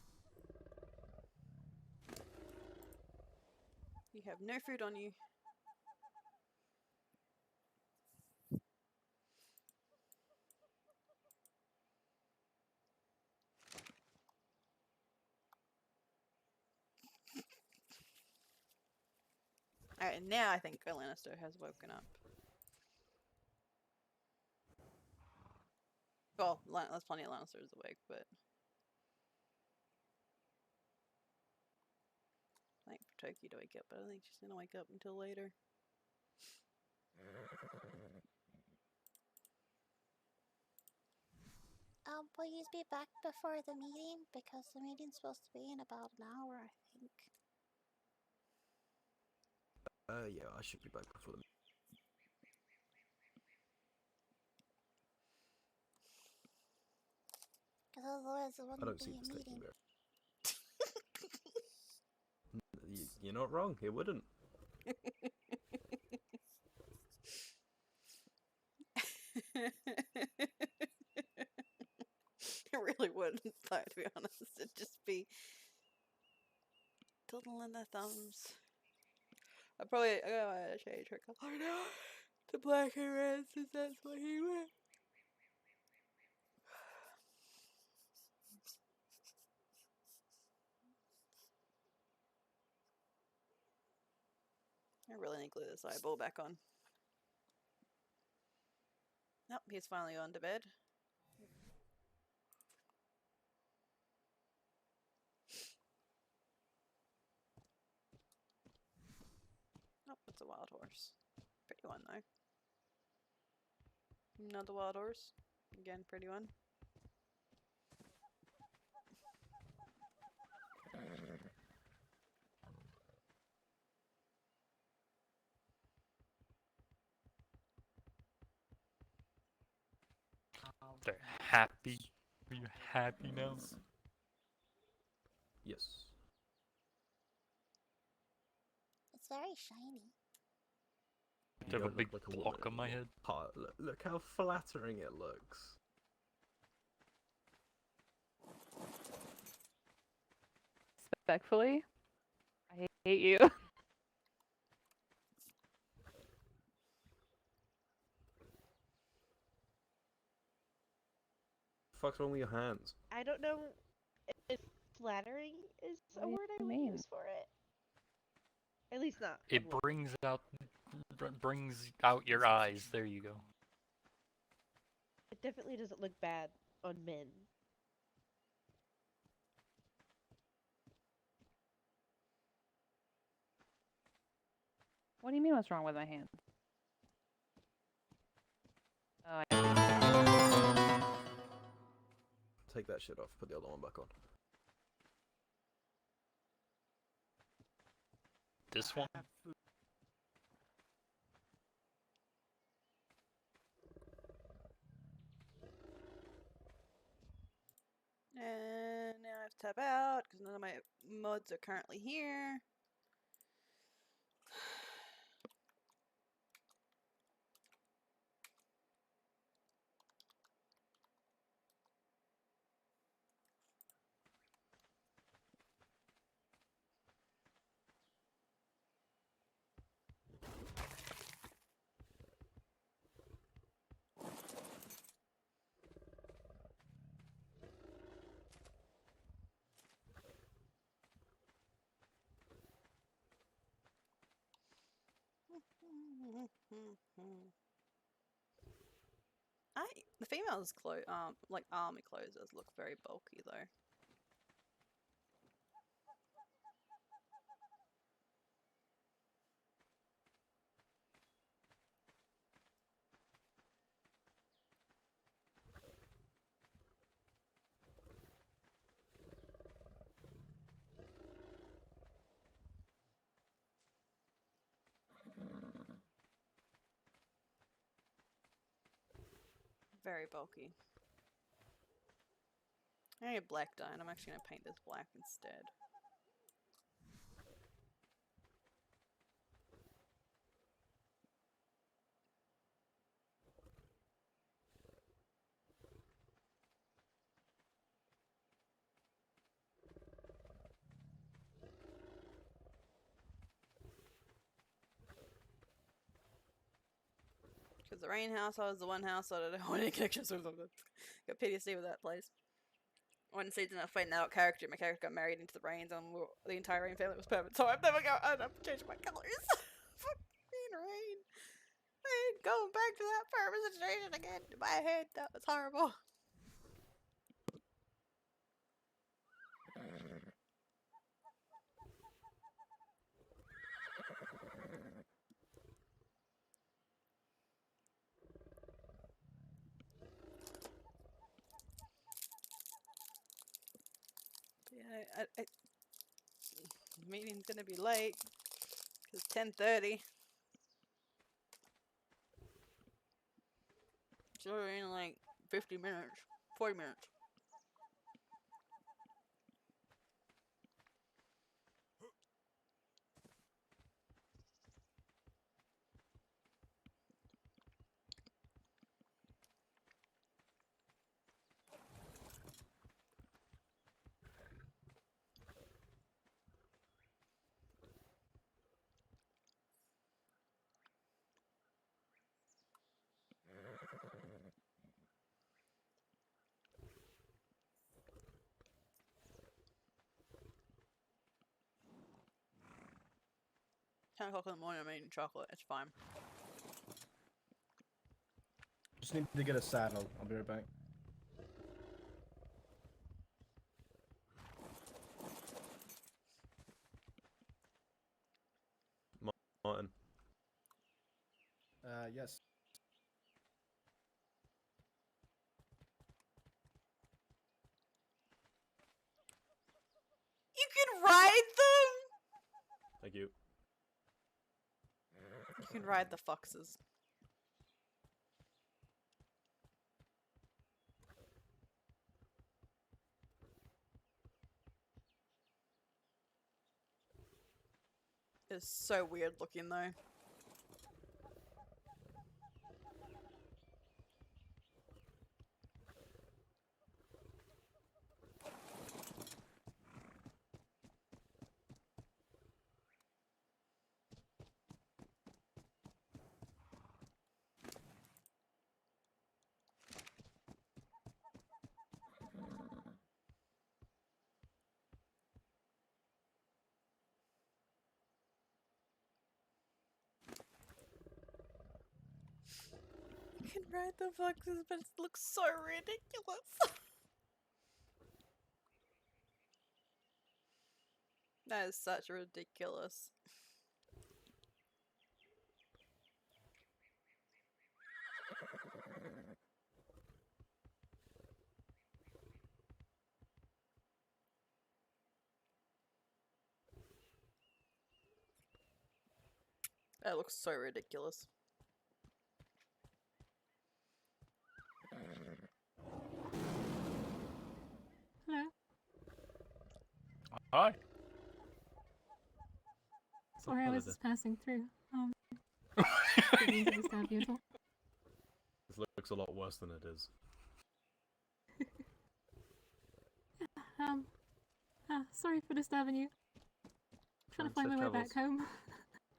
You have no food on you. Alright, now I think Lannister has woken up. Well, there's plenty of Lannisters awake, but... I think for Toki to wake up, but I don't think she's gonna wake up until later. Will you be back before the meeting? Because the meeting's supposed to be in about an hour, I think. Yeah, I should be back before the... Because otherwise it I wouldn't don't be see a this taking meeting. very... You're not wrong, it wouldn't. It really wouldn't, though, to be honest. It'd just be twiddling the thumbs. I'm gonna change her color now to black and red since that's what he went. I really need to glue this eyeball back on. Nope, he's finally gone to bed. Oh, it's a wild horse. Pretty one, though. Another wild horse. Again, pretty one. They're happy. Are you happy now? Yes. It's very shiny. Do you have a don't big look like a woman block on my anymore. head? Look how flattering it looks. Respectfully, I hate you. fuck's wrong with your hands? I don't know if flattering is What a do word I you would mean? use for it. At least not. It on women. brings out your eyes. There you go. It definitely doesn't look bad on men. What do you mean what's wrong with my hand? Oh, I Take that shit off. Put the other one back on. This one? And now I have to tab out because none of my mods are currently here. The females' like army clothes does look very bulky though. Very bulky. I need a black dye and I'm actually going to paint this black instead. Because the rain house, I was the one house that I don't want any connections with. Got PTSD with that place. One season I played an adult character, my character got married into the Rains, and the entire Rain family was permanent, so I'm never going to change my colours. Fuck Rain. I ain't going back to that permanent situation again. In my head, that was horrible. Yeah, the meeting's gonna be late. It's 10:30. So we're in like 50 minutes, 40 minutes. $10 in the morning, I'm eating chocolate. It's fine. Just need to get a saddle. I'll be right back. Martin. Yes. You can ride them? Thank you. You can ride the foxes. It's so weird looking though. can ride the foxes, but it looks so ridiculous. That is such ridiculous. That looks so ridiculous. Hello. Hi. Sorry, I Hello was there. just passing through. Didn't mean to disturb you at all. This looks a lot worse than it is. Sorry for disturbing you. Trying to find my way back home.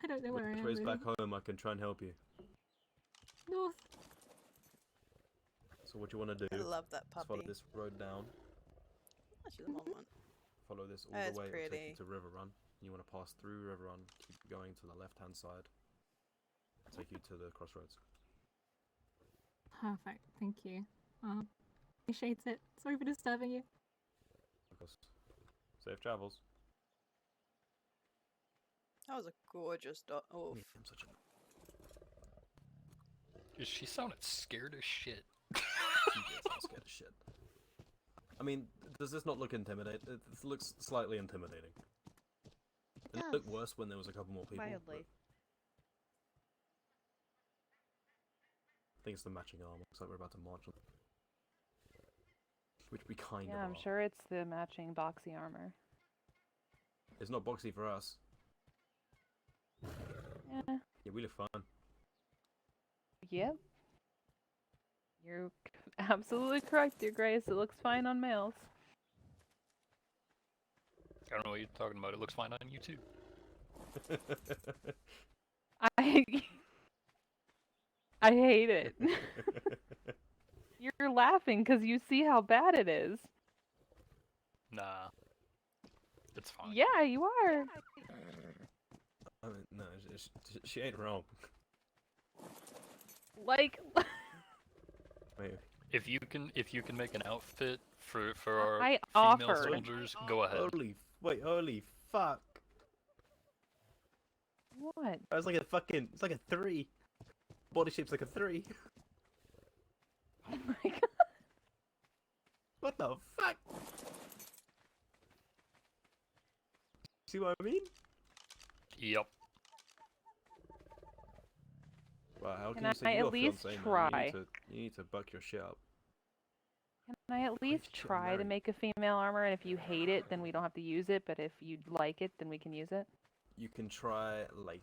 I don't know where I Which am. way's Really. back home? I can try and help you. North. So what you want to do? I love that is follow puppy. this road down. Actually, the one. Follow this all That's the way. It'll take pretty. you to River Run. You want to pass through River Run. Keep going to the left-hand side. Take you to the crossroads. Perfect. Thank you. Appreciate it. Sorry for disturbing you. Of course. Safe travels. That was a gorgeous dog. Oh, I'm such a... She sounded scared as shit. She did sound scared as shit. I mean, does this not look intimidating? It looks slightly intimidating. It looked worse when there was a couple more people. Mildly. I think it's the matching armor. Looks like we're about to march on. Which we kind of Yeah, I'm are. sure it's the matching boxy armor. It's not boxy for us. Yeah. Yeah, we look fine. Yep. You're absolutely correct, Your Grace. It looks fine on males. I don't know what you're talking about. It looks fine on you too. I hate it. You're laughing because you see how bad it is. Nah. It's fine. Yeah, you are. I mean, no, she ain't wrong. Like, Wait, If you can make an outfit for our I female offered. soldiers, go ahead. holy fuck! What? It's like a fucking, it's like a 3. Body shape's like a 3. Oh my god. What the fuck? See what I mean? Yep. Well, how can Can you say I you're at least fiancé, man? try? You need to buck your shit up. Can I at least shit, I'm try to married. make a female armor, and if you hate it, then we don't have to use it, but if you like it, then we can use it? You can try later.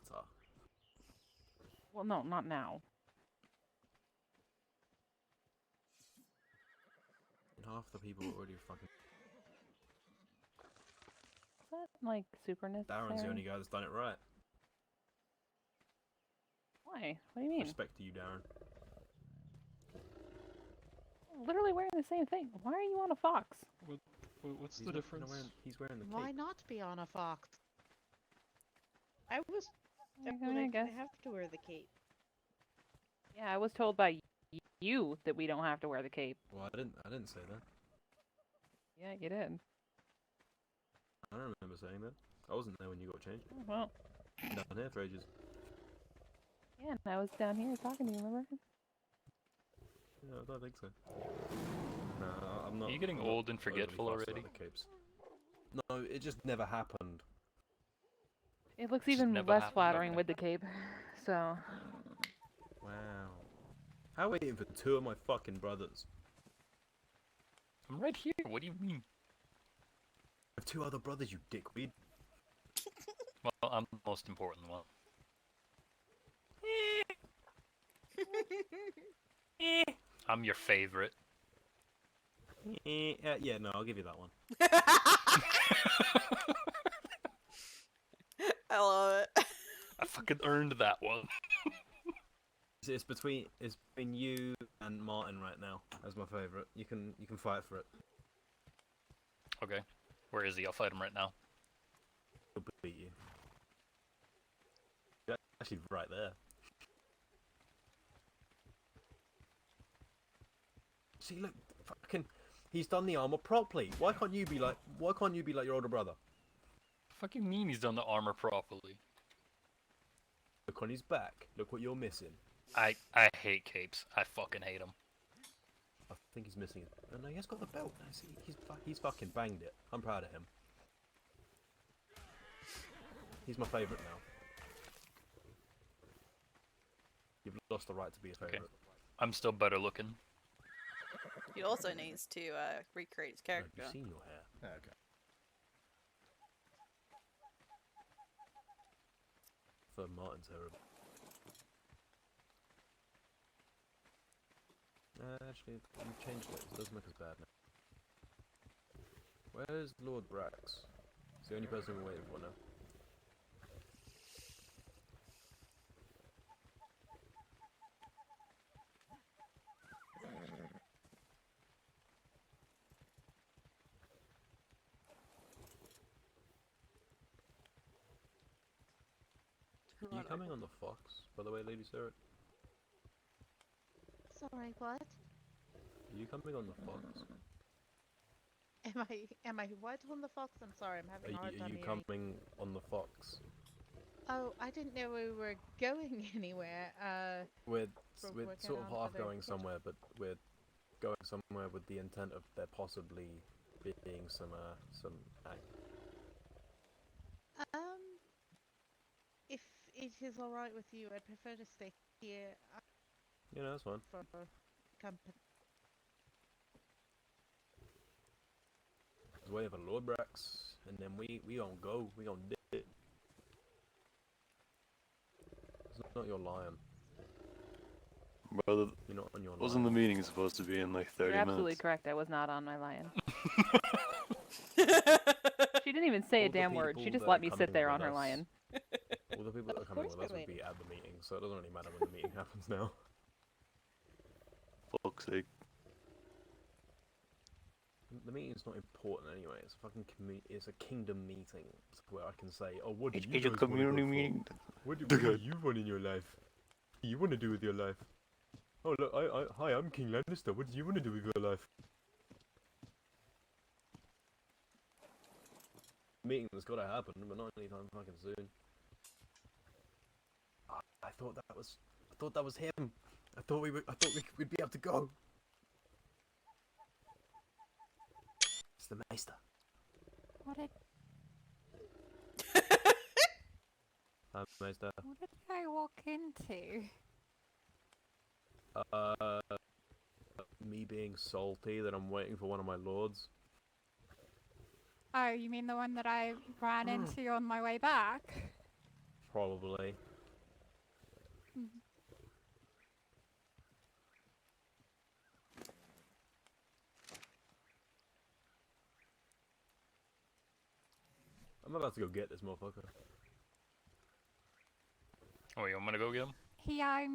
Well, no, not now. And half the people are already fucking... Is that, like, super necessary? Darren's the only guy that's done it right. Why? What do you mean? Respect to you, Darren. I'm literally wearing the same thing. Why are you on a fox? What's He's the not- difference? He's wearing the cape. Why not be on a fox? I was. I told mean, I I guess. didn't have to wear the cape. Yeah, I was told by you that we don't have to wear the cape. Well, I didn't say that. Yeah, you did. I don't remember saying that. I wasn't there when you got changed. Oh, well, Down here for ages. yeah, and I was down here talking to you, remember? Yeah, I don't think so. No, I'm not. Are you getting I'm not old and overly forgetful fussed about already? the capes. No, it just never happened. It looks Just even never less happened, flattering okay. with the cape, so... Wow. I'm waiting for 2 of my fucking brothers. I'm right here. What do you mean? I have 2 other brothers, you dickweed. Well, I'm the most important one. I'm your favorite. Yeah, no, I'll give you that one. I love it. I fucking earned that one. It's between you and Martin right now as my favorite. You can fight for it. Okay. Where is he? I'll fight him right now. He'll beat you. You're actually right there. See, look, fucking, he's done the armor properly. Why can't you be like your older brother? Fucking mean he's done the armor properly. Look on his back. Look what you're missing. I hate capes. I fucking hate them. I think he's missing it. Oh, no, he has got the belt. No, see, he's fucking banged it. I'm proud of him. He's my favourite now. You've lost the right to be a favourite. Okay. I'm still better looking. He also needs to recreate his character. Have you seen your hair? Okay. For Martin's hair. Actually, you changed it. It doesn't look as bad now. Where's Lord Brax? He's the only person we're waiting for now. Are you coming on the Fox, by the way, Lady Sarah? Sorry, what? Are you coming on the Fox? Am I what on the Fox? I'm sorry, I'm having a hard time Are you hearing. coming on the Fox? Oh, I didn't know we were going anywhere. We're working sort of on half other going somewhere, but we're going somewhere with the intent of there possibly being some If it is all right with you, I'd prefer to stay here. You know, that's fine. For company. There's way of a Lord Brax, and then we gonna go, we gonna do it. It's not your lion. Brother, you're not on your wasn't lion. the meeting supposed to be in like 30 You're absolutely minutes? correct. I was not on my lion. She didn't even say a All the damn word. She people just that let are me sit coming there with on her us- lion. All the people that are coming with us would be at the meeting, so it doesn't really matter when the meeting happens now. Fuck's sake. The meeting's not important anyway. It's a fucking it's a kingdom meeting where I can say, "Oh, what do you It's a guys wanna community go for? meeting. What do you want in your life? What do you want to do with your life? Oh, look, hi, I'm King Lannister. What do you want to do with your life?" Meeting that's got to happen, but not anytime fucking soon. I thought that was him. I thought we'd be able to go. It's the Maester. What did Hi, Maester. what did I walk into? Me being salty that I'm waiting for one of my lords. Oh, you mean the one that I ran into on my way back? Probably. Hmm. I'm about to go get this motherfucker. Oh, you want me to go get him? He Yeah.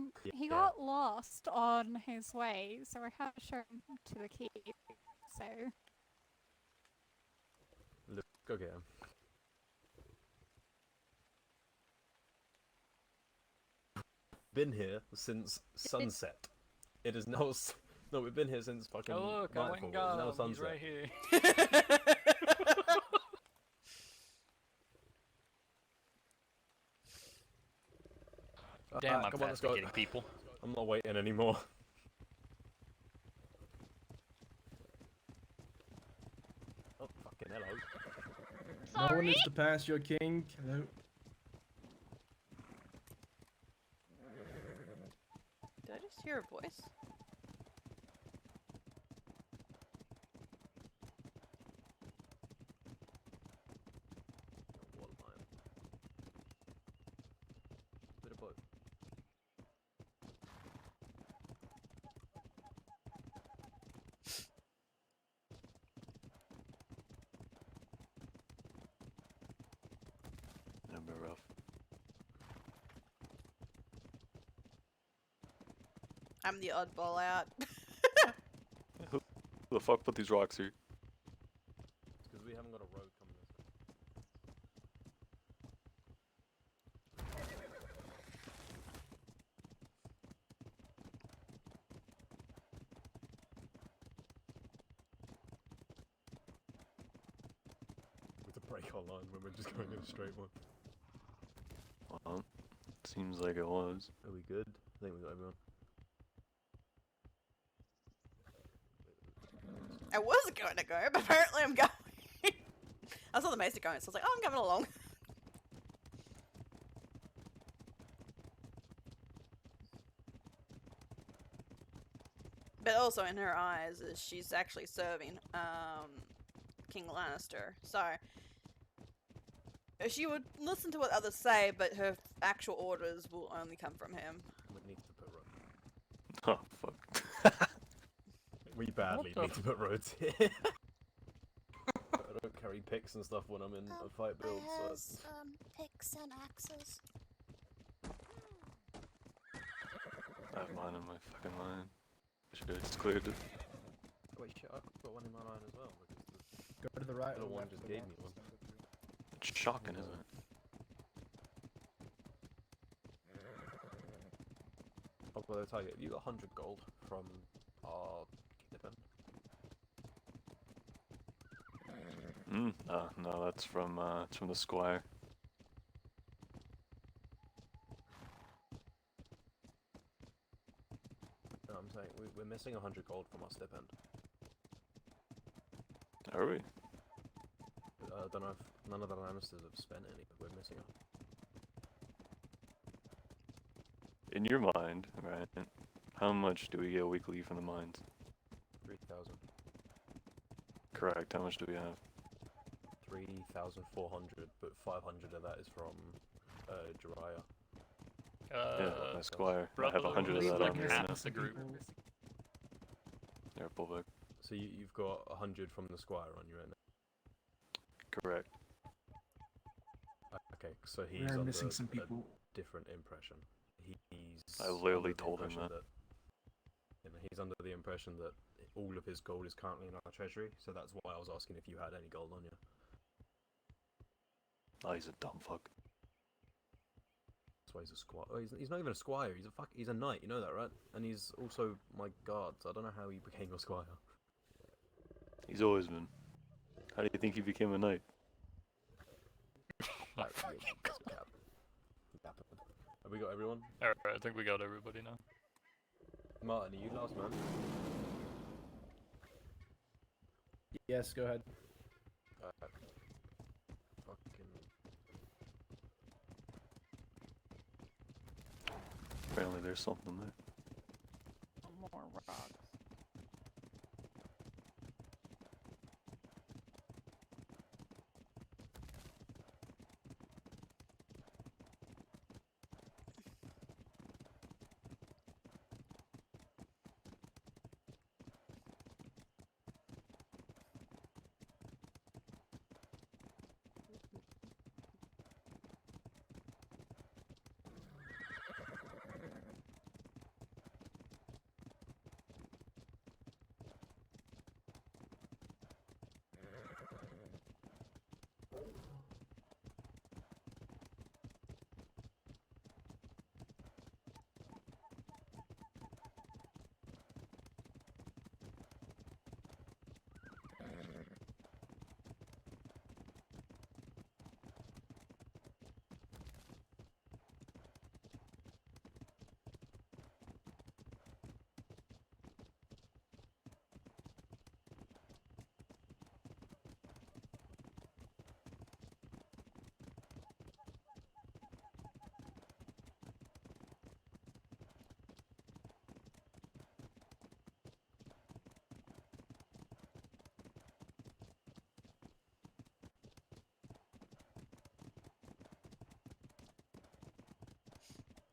got lost on his way, so I had to show him to the keep. So Let's go get him. Been here since sunset. It is now. No, we've been here since fucking. Oh look, I went and got him. He's right here. Damn, I'm come on, let's fast at go. getting people. I'm not waiting anymore. Oh, fucking hello. No one is to pass your king. Hello. Did I just hear a voice? What am I? Bit of both. That'd be rough. I'm the oddball out. Who the fuck put these rocks here? It's because we haven't got a road coming this way. break our line when we're just going in a straight one. Well, seems like it was. Are we good? I think we got everyone. I was going to go, but apparently I'm going. I saw the maester going, so I was like, oh, I'm coming along. But also in her eyes, is she's actually serving King Lannister. So she would listen to what others say, but her actual orders will only come from him. We need to put roads. Oh, fuck. We badly What the need to put roads here. I don't carry picks and stuff when I'm in a fight build, so Has it's... picks and axes. I have mine in my fucking line. Should have just cleared it. Wait, shit, I've got one in my line as well, because Go to the right the or one left just of the gave wall. me one. It's shocking, isn't it? Oh, well, Tiger, you got 100 gold from our kingdom. No, that's from the squire. No, I'm saying we're missing 100 gold from our stipend. Are we? I don't know if none of the Lannisters have spent any, but we're missing In your mind, right? How much do we get weekly from the mines? 3,000. Correct. How much do we have? 3,400, but 500 of that is from Jiraiya. Yeah, my squire. I have 100 of that on me right now. The group. Yeah, pullback. So you've got 100 from the squire on you right now? Correct. Okay, so he's We are under missing some a people. different impression. He's I literally under the told him impression that. You know, he's under the impression that all of his gold is currently in our treasury, so that's why I was asking if you had any gold on you. Oh, he's a dumb fuck. That's why he's a squire. Oh, he's not even a squire. He's a knight. You know that, right? And he's also my guard. So I don't know how he became your squire. He's always been. How do you think he became a knight? Have we got everyone? Alright, I think we got everybody now. Martin, are you last man? Yes, go ahead. Apparently there's something there. More rocks.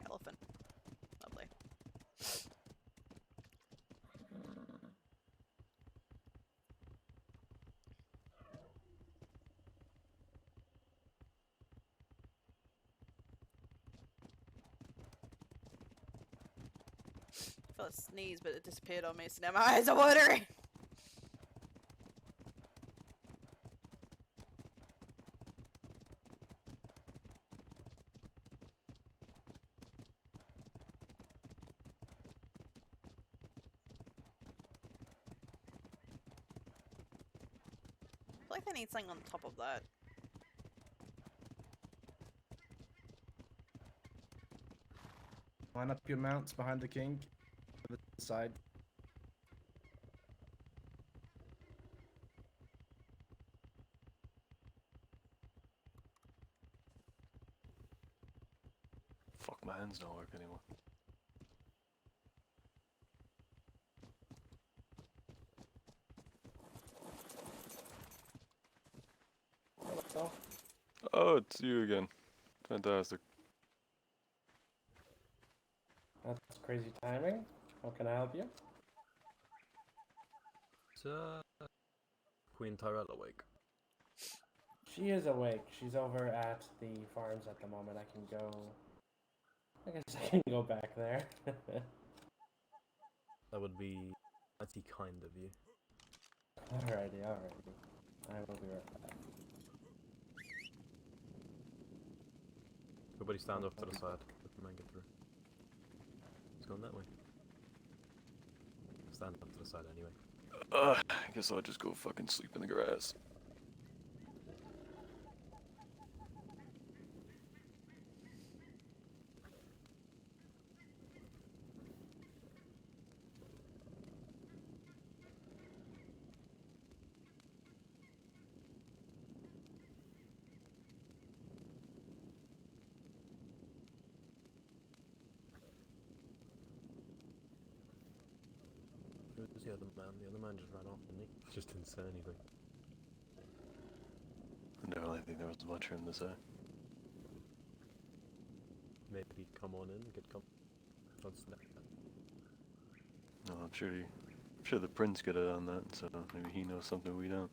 Elephant. Lovely. I felt a sneeze, but it disappeared on me, so now my eyes are watering. I feel like they need something on top of that. Line up your mounts behind the king. To the side. Fuck, my hands don't work anymore. Hello. Oh, it's you again. Fantastic. That's crazy timing. How can I help you? Is Queen Tyrell awake? She is awake. She's over at the farms at the moment. I can go. I guess I can go back there. That would be mighty kind of you. Alrighty. I will be right back. Everybody stand off to the side. Let the man get through. It's going that way. Stand up to the side anyway. I guess I'll just go fucking sleep in the grass. Who's the other man? The other man just ran off, didn't he? Just didn't say anything. I don't really think there was much for him to say. Maybe come on in, get come. No, I'm sure the prince could have done that, so maybe he knows something we don't.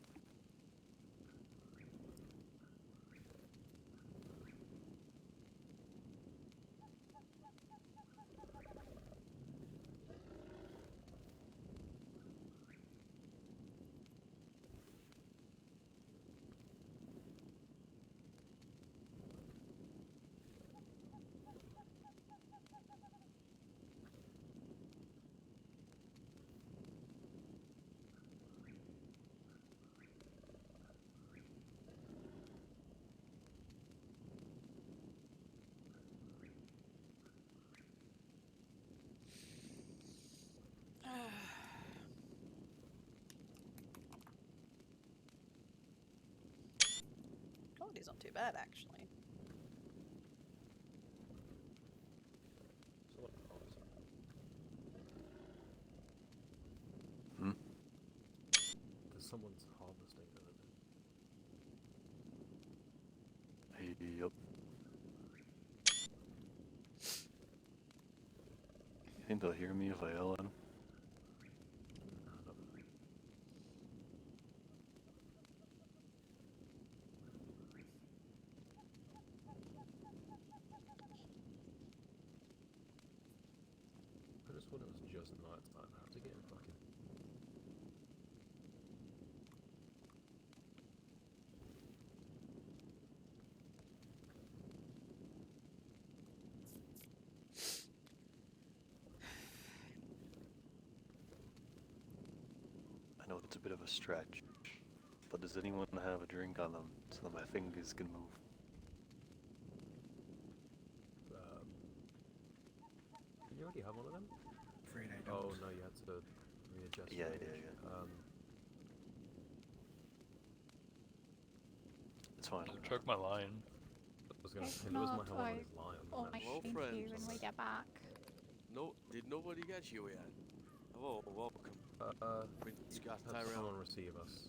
Quality's not too bad, actually. Hmm? There's someone's harvesting over there. Hey, yup. You think they'll hear me if I yell at them? I just thought it was just night time. I have to get in fucking. I know it's a bit of a stretch, but does anyone have a drink on them so that my fingers can move? Did you already have one of them? Afraid I don't. Oh no, you had to readjust. Yeah, your yeah, age. yeah. It's fine. I'll chuck my lion. I was gonna If say, there was my not, helmet on I his lion. will man. change you when we get back. No, did nobody get you yet? Hello, welcome. Prince Had Tyrell. someone receive us.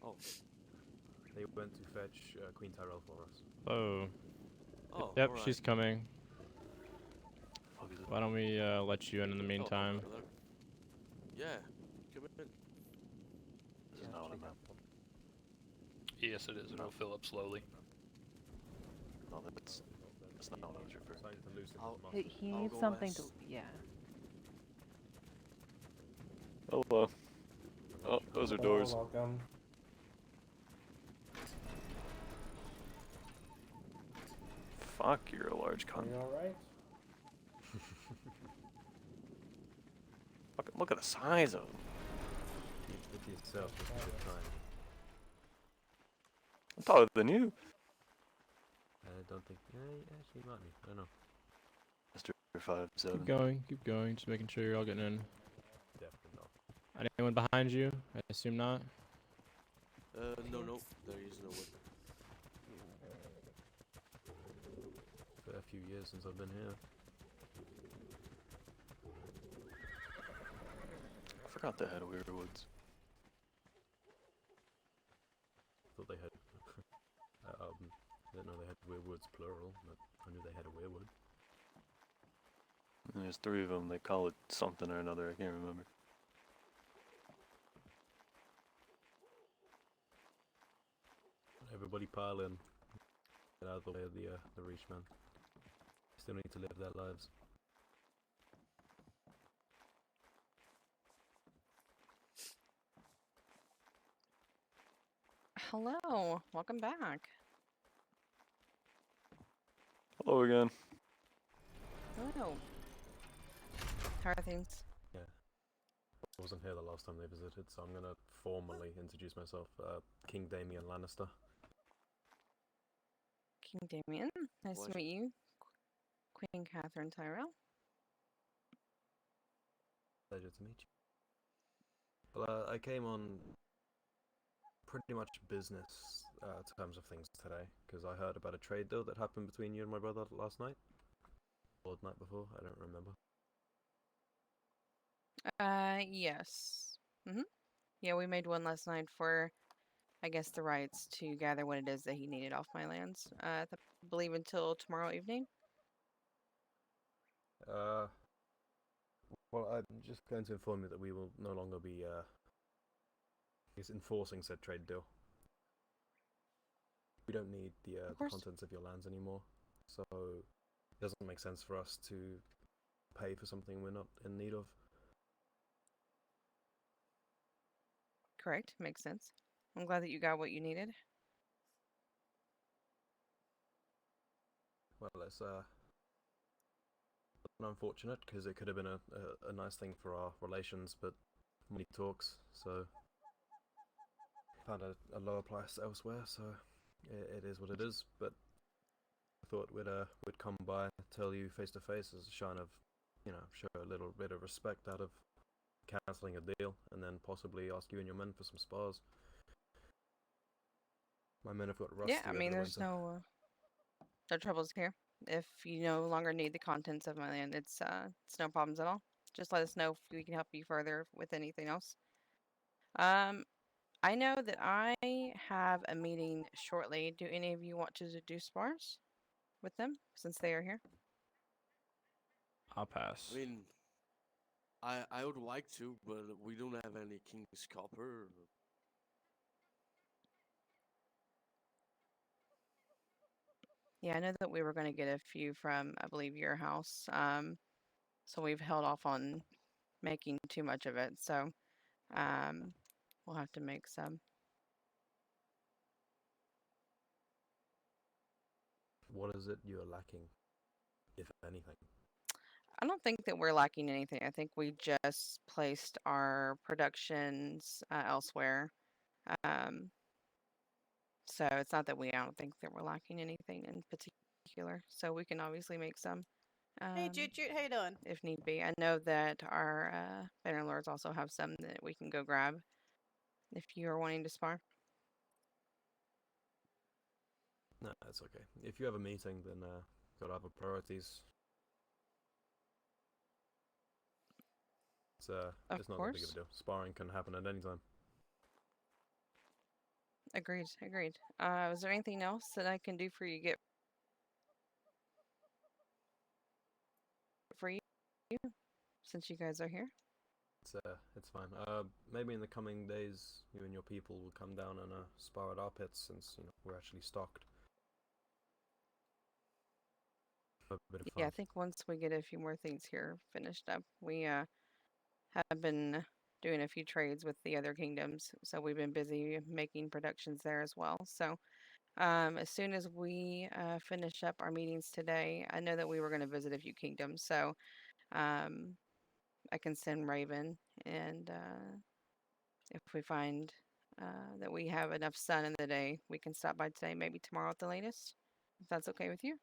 Oh. They went to fetch Queen Tyrell for us. Oh. Oh, Yep, alright. she's coming. Fuck is it? Why don't we let you in the meantime? Oh, yeah, come in. This is not what I meant. Yes, it is. It'll fill up slowly. No, that's not what I was referring to. He needs something to. Yeah. Hello. Oh, those are doors. Welcome. Fuck, you're a large Are cunt. you alright? Fucking look at the size of them. Keep it to yourself just a good time. I'm taller than you. I don't think. Yeah, she might be. I don't know. 5-7. Keep going. Just making sure you're all getting in. Definitely not. Anyone behind you? I assume not. No, there is no one. For a few years since I've been here. I forgot they had weirwoods. Thought they had. I didn't know they had weirwoods plural, but I knew they had a weirwood. And there's 3 of them. They call it something or another. I can't remember. Everybody pile in. Get out of the way of the reach man. Still need to live their lives. Hello, welcome back. Hello again. Hello. How are things? Yeah. I wasn't here the last time they visited, so I'm gonna formally introduce myself. King Damian Lannister. King Damien, nice to Pleasure. meet you. Queen Catherine Tyrell. Pleasure to meet you. Well, I came on pretty much business terms of things today, because I heard about a trade deal that happened between you and my brother last night. Or the night before, I don't remember. Yes. Yeah, we made one last night for, I guess, the rights to gather what it is that he needed off my lands. I believe until tomorrow evening. Well, I'm just going to inform you that we will no longer be enforcing said trade deal. We don't need the contents of your lands anymore, so it doesn't make sense for us to pay for something we're not in need of. Correct, makes sense. I'm glad that you got what you needed. Well, it's unfortunate because it could have been a nice thing for our relations, but money talks, so found a lower price elsewhere, so it is what it is. But I thought we'd come by, tell you face to face as a sign of, show a little bit of respect out of cancelling a deal, and then possibly ask you and your men for some spars. My men have got rusty. Yeah, I mean, there's no troubles here. If you no longer need the contents of my land, it's no problems at all. Just let us know if we can help you further with anything else. I know that I have a meeting shortly. Do any of you want to do spars with them since they are here? I'll pass. I mean, I would like to, but we don't have any King's Copper. Yeah, I know that we were going to get a few from, I believe, your house. So we've held off on making too much of it. So, we'll have to make some. What is it you're lacking, if anything? I don't think that we're lacking anything. I think we just placed our productions elsewhere. Um, so it's not that I don't think that we're lacking anything in particular. So we can obviously make some. Hey, Jute Jute, how you doing? If need be. I know that our banner lords also have some that we can go grab if you are wanting to spar. No, it's okay. If you have a meeting, then got other priorities. It's not that big of a deal. Sparring can happen at any time. Agreed. Is there anything else that I can do for you? For you, since you guys are here? It's fine. Maybe in the coming days, you and your people will come down and spar at our pits, since we're actually stocked. A bit of fun. Yeah, I think once we get a few more things here finished up, we have been doing a few trades with the other kingdoms, so we've been busy making productions there as well. So as soon as we finish up our meetings today, I know that we were going to visit a few kingdoms, so I can send Raven, and if we find that we have enough sun in the day, we can stop by today, maybe tomorrow at the latest, if that's okay with you.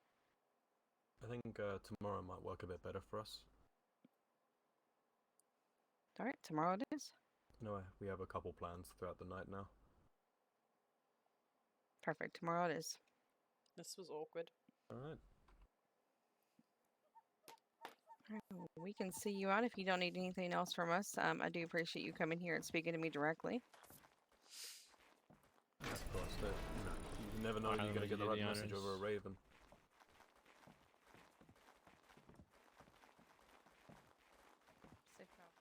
I think tomorrow might work a bit better for us. Alright, tomorrow it is. No, we have a couple plans throughout the night now. Perfect, tomorrow it is. This was awkward. Alright. We can see you out if you don't need anything else from us. I do appreciate you coming here and speaking to me directly. Of course, you never know when you're going to get the right message over a raven.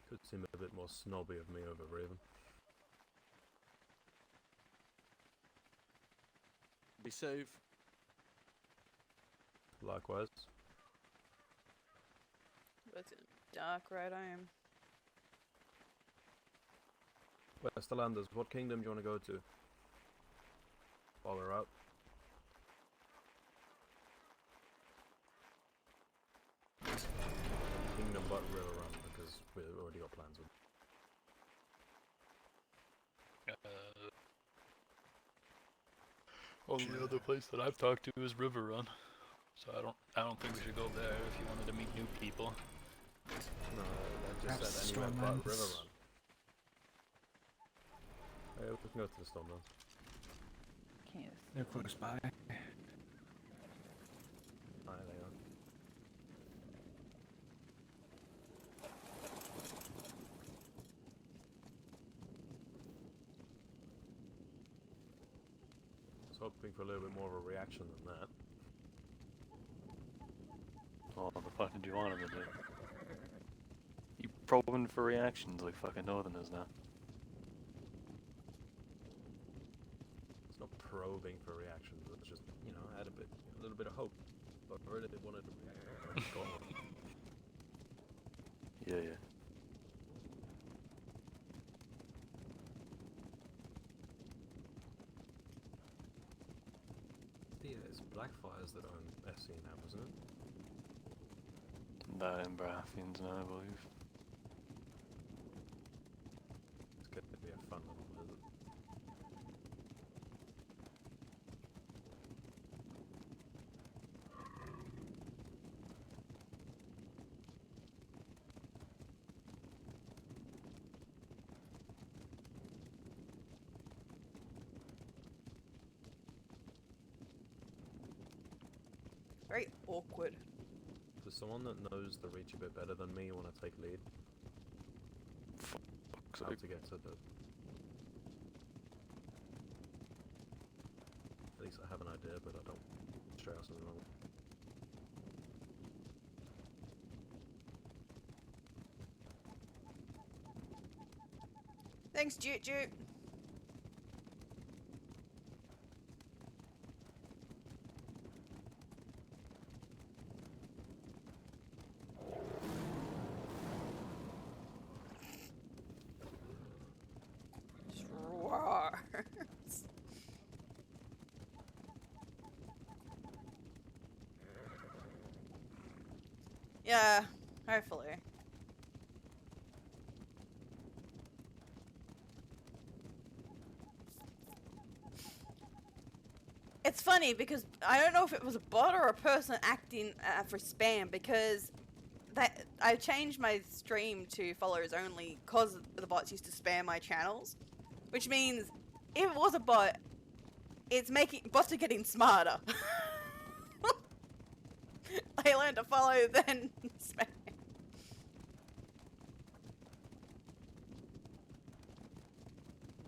Could seem a bit more snobby of me over raven. Be safe. Likewise. It's dark right home. Westerlanders, what kingdom do you want to go to? While we're out. Kingdom but Riverrun, because we've already got plans with Only other place that I've talked to is Riverrun, so I don't think we should go there if you wanted to meet new people. No, I just said anywhere but Riverrun. We can go to the Stormlands. They're close by. Aye, they are. I was hoping for a little bit more of a reaction than that. Oh, the fuck did you want him to do? You probing for reactions like fucking Northerners now. It's not probing for reactions, it's just, you know, add a little bit of hope. But I really wanted to react. Got one. Yeah. It's Blackfires that own SC now, isn't it? That in Baratheons now, I believe. It's going to be a fun little visit. Very awkward. Does someone that knows the reach a bit better than me want to take lead? How to get to the... At least I have an idea, but I don't straight out something wrong. Thanks, Jute Jute. Yeah, hopefully. It's funny because I don't know if it was a bot or a person acting for spam, because I changed my stream to followers only because the bots used to spam my channels, which means if it was a bot, bots are getting smarter. They learn to follow, then spam.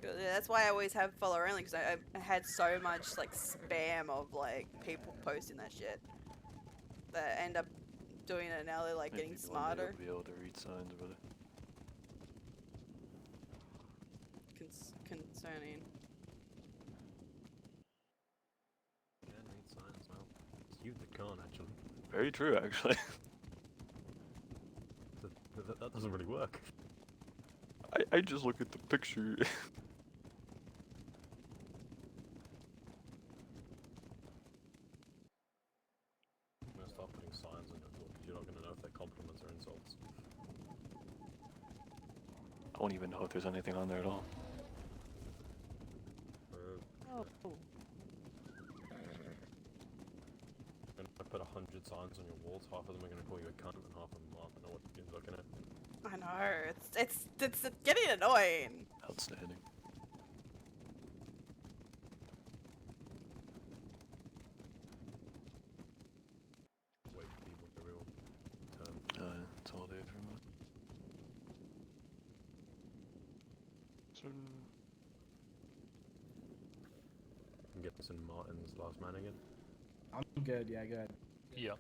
That's why I always have follower only, because I had so much like spam of like people posting that shit that end up doing it. Now they're like getting smarter. Be able to read signs, brother. Concerning. Can read signs now. It's you that can't, actually. Very true, actually. That doesn't really work. I just look at the picture. I'm gonna start putting signs on your door because you're not gonna know if they're compliments or insults. I won't even know if there's anything on there at all. Oh. I'm gonna put 100 signs on your walls. Half of them are going to call you a cunt, and half of them aren't. I know what you're looking at. I know, it's getting annoying. Outstanding. Wait for people to real turn. It's all there for a minute. I'm guessing Martin's last man again. I'm good. Yeah, good. Yeah.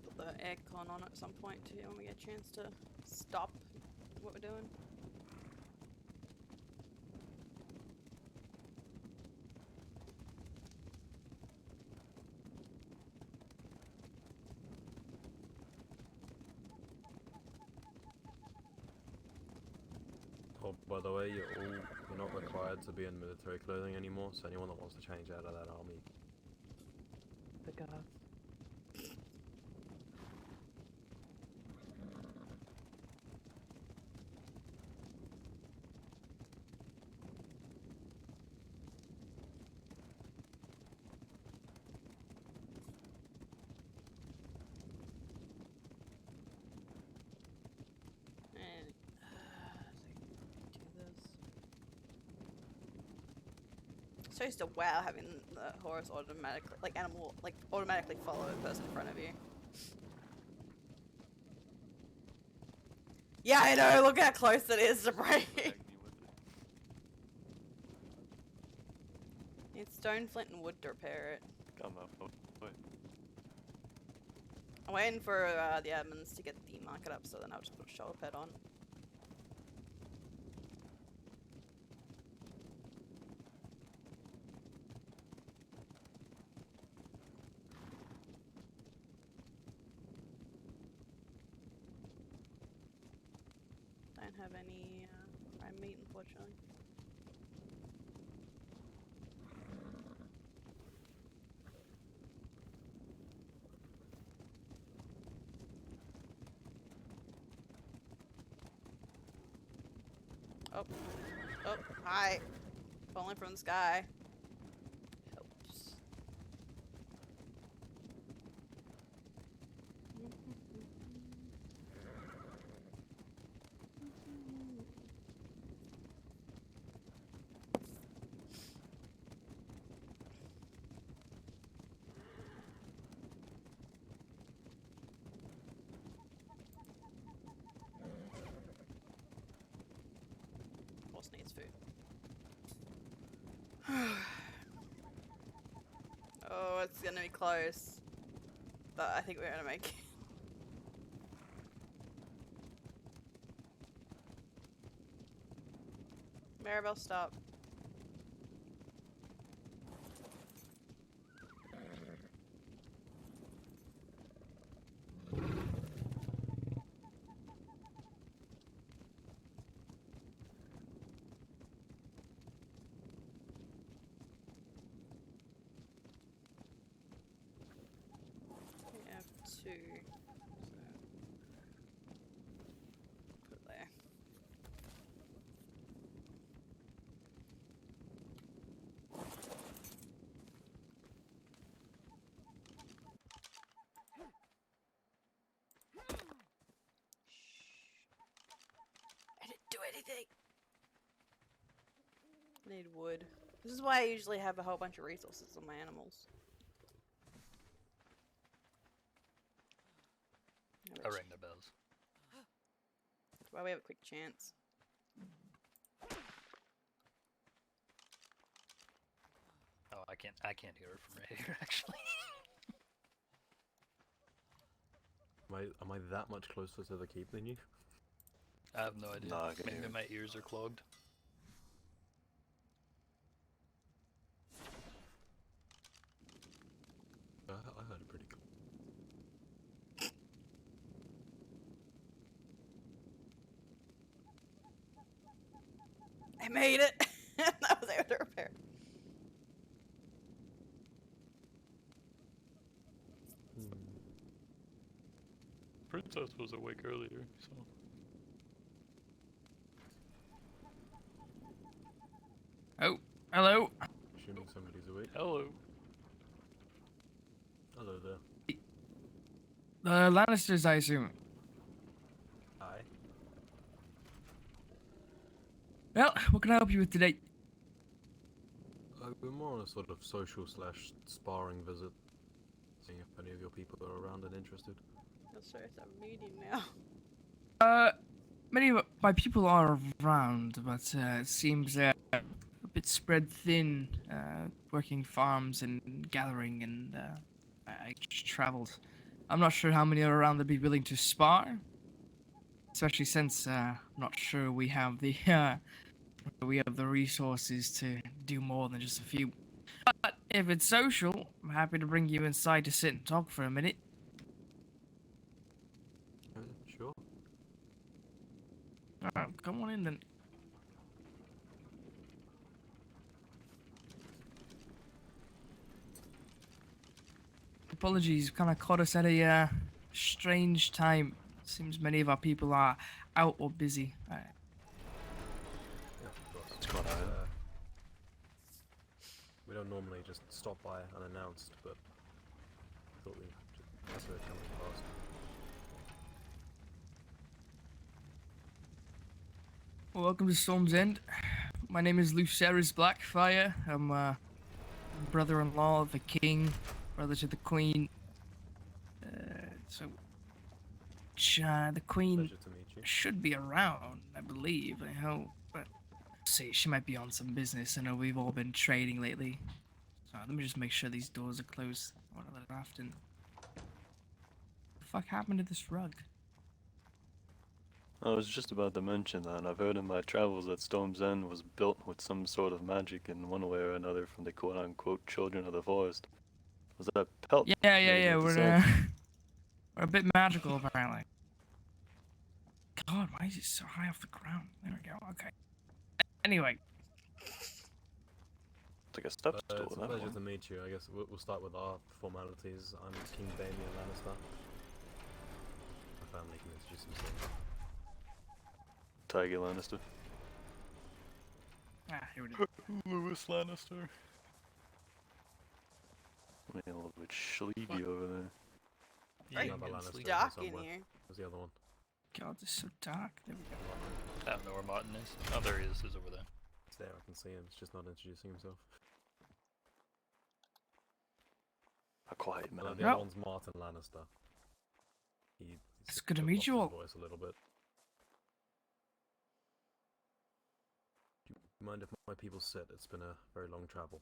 Put the aircon on at some point too when we get a chance to stop what we're doing. Oh, by the way, you're not required to be in military clothing anymore, so anyone that wants to change out of that army. The gods. And do this. So used to wow having the horse automatically, like animal, like automatically follow the person in front of you. Yeah, I know. Look how close it is to break. It's stone, flint, and wood to repair it. Come up. Wait. I'm waiting for the admins to get the market up, so then I'll just put a shoulder pad on. Don't have any prime meat, unfortunately. Oh, oh, hi. Falling from the sky. Helps. Horse needs food. Oh, it's gonna be close. But I think we're gonna make it. Maribel, stop. We have two. So put it there. I didn't do anything. I need wood. This is why I usually have a whole bunch of resources on my animals. I ring the bells. That's why we have a quick chance. Oh, I can't hear it from right here actually. Am I that much closer to the keep than you? I have no idea. No, I can Maybe hear it. my ears are clogged. I heard it pretty cool. I made it! I was able to repair. I was awake earlier, so. Oh, hello. Assuming somebody's awake. Hello. Hello there. The Lannisters, I assume. Aye. Well, what can I help you with today? We're more on a sort of social / sparring visit. Seeing if any of your people are around and interested. You're supposed to have a meeting now. Many of my people are around, but it seems a bit spread thin, working farms and gathering, and I just traveled. I'm not sure how many are around that'd be willing to spar, especially since I'm not sure we have the resources to do more than just a few. But if it's social, I'm happy to bring you inside to sit and talk for a minute. Sure. Alright, come on in then. Apologies, kind of caught us at a strange time. Seems many of our people are out or busy. Yeah, of course. What's going on? We don't normally just stop by unannounced, but thought we'd just coming past. Well, welcome to Storm's End. My name is Lucerys Blackfire. I'm brother-in-law of the king, brother to the queen. The queen Pleasure to meet you. should be around, I believe. I hope, but see, she might be on some business. I know we've all been trading lately. So let me just make sure these doors are closed. I want to let it often. The fuck happened to this rug? I was just about to mention that. I've heard in my travels that Storm's End was built with some sort of magic in one way or another from the quote-unquote children of the forest. Was that pelt? Yeah. We're a bit magical, apparently. God, why is it so high off the ground? There we go. Okay. Anyway. It's like a step stool. It's a pleasure to meet you. I guess we'll start with our formalities. I'm King Damian Lannister. My family can introduce themselves. Tiger Lannister. Here it is. Lewis Lannister. A little bit sleepy over there. Another Lannister It's dark in somewhere. here. Where's the other one? God, it's so dark. There we go. I don't know where Martin is. Oh, there he is. He's over there. It's there, I can see him. He's just not introducing himself. A quiet man. The other one's Martin Lannister. It's good to meet you all. Voice a little bit. Do you mind if my people sit? It's been a very long travel.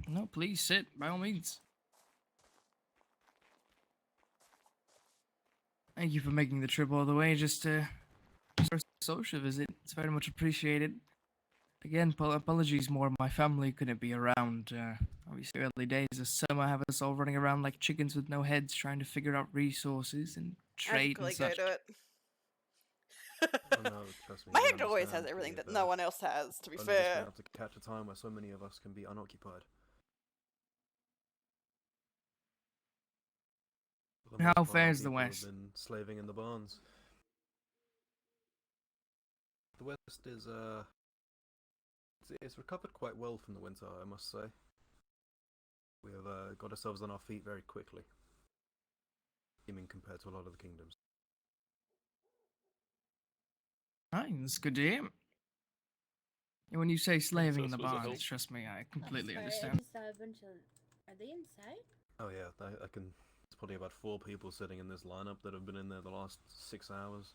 No, please sit, by all means. Thank you for making the trip all the way just for a social visit. It's very much appreciated. Again, apologies more my family couldn't be around. Obviously early days of summer have us all running around like chickens with no heads trying to figure out resources and trade and such. Go to it. Oh, no, trust me, My you head always has understand. everything that We've, no one else has, to be only just been fair. able to catch a time where so many of us can be unoccupied. For the How most part, fares the people have West? been slaving in the barns. The West is it's recovered quite well from the winter, I must say. We have got ourselves on our feet very quickly, even compared to a lot of the kingdoms. Right, that's good to hear. And when you say slaving in the suppose it barns, helps. trust me, I completely Sorry, I understand. just saw a bunch of. Are they inside? Oh yeah, I can. There's probably about 4 people sitting in this lineup that have been in there the last 6 hours.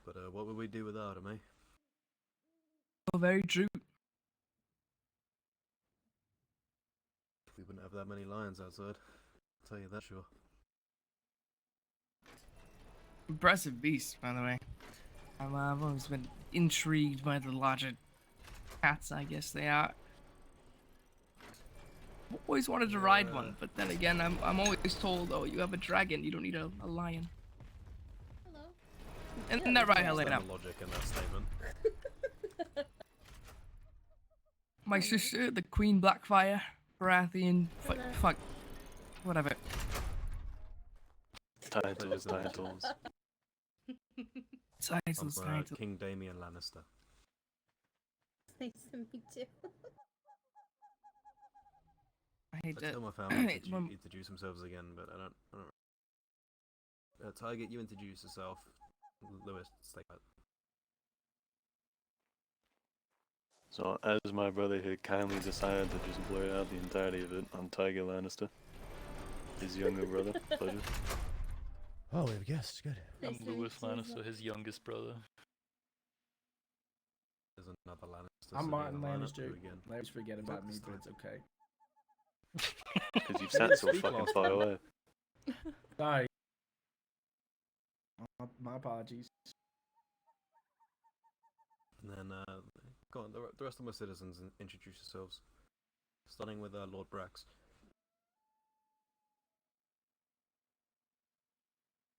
But what would we do without him, eh? Oh, very true. We wouldn't have that many lions outside. I'll tell you that, sure. Impressive beast, by the way. I've always been intrigued by the larger cats, I guess they are. Always wanted to ride one, but then again, I'm always told, oh, you have a dragon, you don't need a lion. Hello. Isn't that right, Helena? There's no logic in that statement. My sister, the Queen Blackfire, Baratheon, fuck. Whatever. Titles. Titles. King Damian Lannister. Nice to meet you. I hate I to. tell my family to introduce themselves again, but I don't. Tiger, you introduce yourself. Lewis, stay quiet. So, as my brother here kindly decided to just blurt out the entirety of it, I'm Tiger Lannister. His younger brother. Pleasure. Oh, we have guests. Good. I'm Lewis Lannister, his youngest brother. There's another Lannister. I'm sitting Martin in the lineup Lannister. too again. Let's forget about me, but it's okay. Because you've sat so fucking far away. Sorry. My apologies. And then, go on, the rest of my citizens introduce yourselves. Starting with Lord Brax.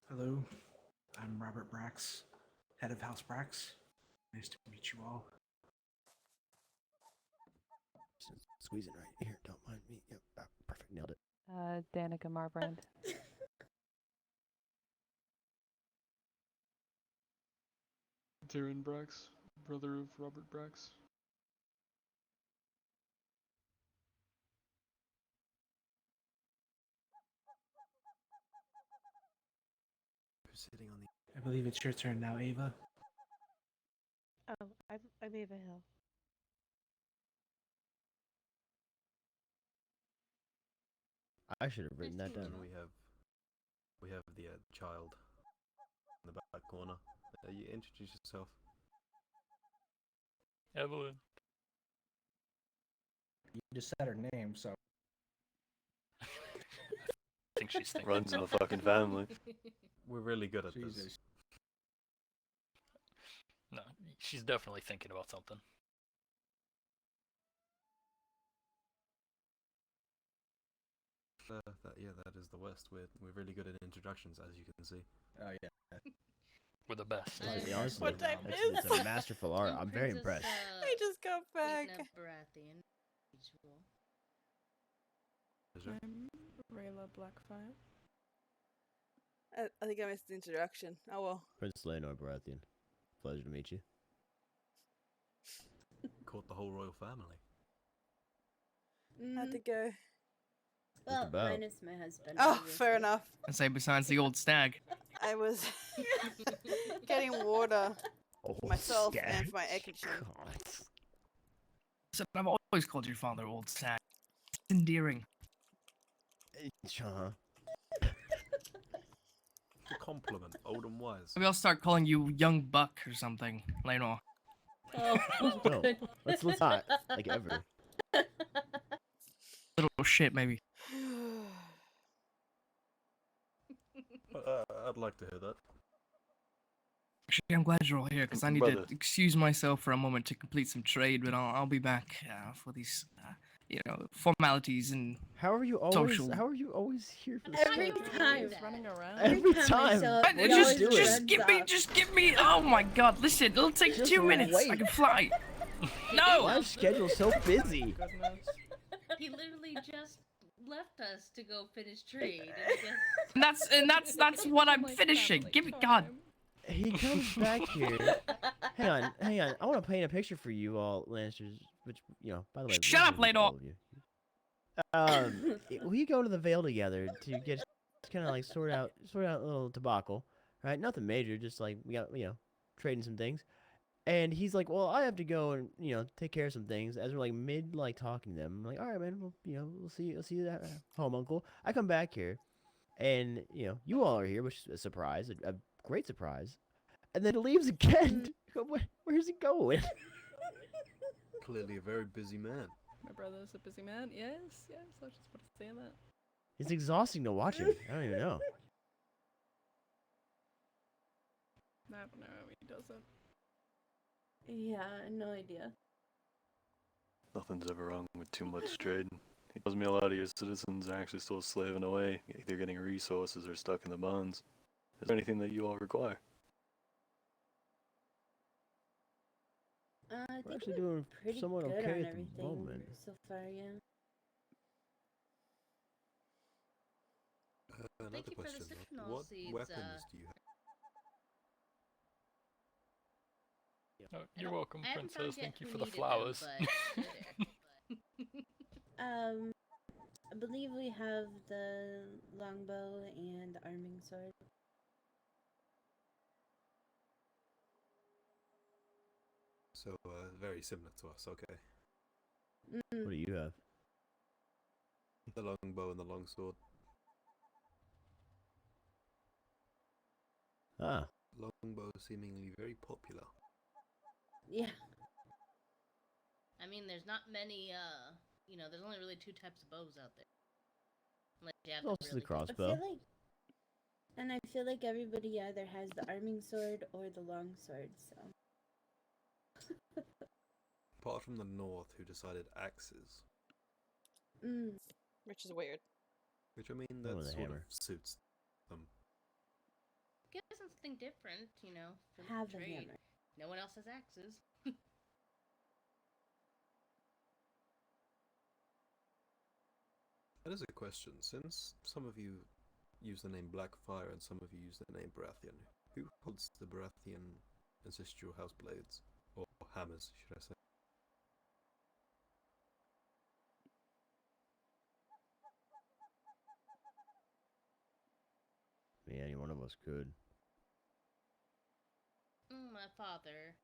Hello, I'm Robert Brax, head of House Brax. Nice to meet you all. Squeeze it right here. Don't mind me. Yep, perfect. Nailed it. Danica Marbrand. Tyrion Brax, brother of Robert Brax. Who's sitting on the... I believe it's your turn now, Ava. Oh, I'm Ava Hill. I should have written that down. And we have the child in the back corner. You introduce yourself. Evelyn. You just said her name, so. I think she's thinking. Runs in the fucking family. We're really good at Jesus. this. No, she's definitely thinking about something. That is the West. We're really good at introductions, as you can see. Oh yeah. We're the best. Honestly, What time it's a masterful art. I'm very impressed. I just got back. Baratheon. Usual. I'm Rayla Blackfire. I think I missed the introduction. Oh well. Prince Leonor Baratheon. Pleasure to meet you. Caught the whole royal family. How'd it go? Well, about. minus my husband. Oh, obviously. fair enough. I say besides the old stag. I was getting water Oh, for myself stag. and for my air conditioning. So I've always called your father old stag. It's endearing. Uh-huh. The compliment, old and wise. Maybe I'll start calling you young buck or something, Lenor. Oh, No, let's not like ever. Little shit, maybe. I'd like to hear that. Actually, I'm glad you're all here because I need Brother. to excuse myself for a moment to complete some trade, but I'll be back for these, formalities and How are you social. always here for the Every stag? time. Running around. Every I time. show up, But he just, always just runs give me, up. just give me. Oh my God! Listen, it'll take Just 2 minutes. I wait. can fly. No. My schedule's so busy. He literally just left us to go finish trade. And I guess... That's what I'm finishing. Give me God. He comes back here. Hang on. I want to paint a picture for you all, Lannisters. Which, by the way. Shut up, all Lenor. of you. We go to the Vale together to get kind of like sort out a little debacle, right? Nothing major, just like we got trading some things. And he's like, well, I have to go and take care of some things. As we're like mid talking to them, I'm like, all right, man, well, we'll see you at home, Uncle. I come back here, and you all are here, which is a surprise, a great surprise. And then it leaves again. Where's he going? Clearly a very busy man. My brother's a busy man. Yes, I just want to say that. It's exhausting to watch him. I don't even know. I don't know, he doesn't. Yeah, no idea. Nothing's ever wrong with too much trade. He tells me a lot of your citizens are actually still slaving away, either getting resources or stuck in the bonds. Is there anything that you all require? I think actually we're doing pretty somewhat good okay on at the everything moment. so far, yeah. Another Thank you for the question. signal What seeds, weapons do you have? Oh, you're welcome, I haven't found princess. yet Thank you who for the needed flowers. them, but they're there. I believe we have the longbow and the arming sword. So, very similar to us, okay. What do you have? The longbow and the longsword. Ah. Longbow seemingly very popular. Yeah. I mean, there's not many, you know, there's only really two types of bows out there. Unless you have Also the the really crossbow. I feel like everybody either has the arming sword or the long sword, so. Apart from the north, who decided axes. Which is weird. Which, I mean, Or that with a sort of hammer. suits them. Give us something different, you know, for Have the a trade. hammer. No one else has axes. That is a question. Since some of you use the name Blackfire and some of you use the name Baratheon, who holds the Baratheon ancestral house blades? Or hammers, should I say? Yeah, any one of us could. My father.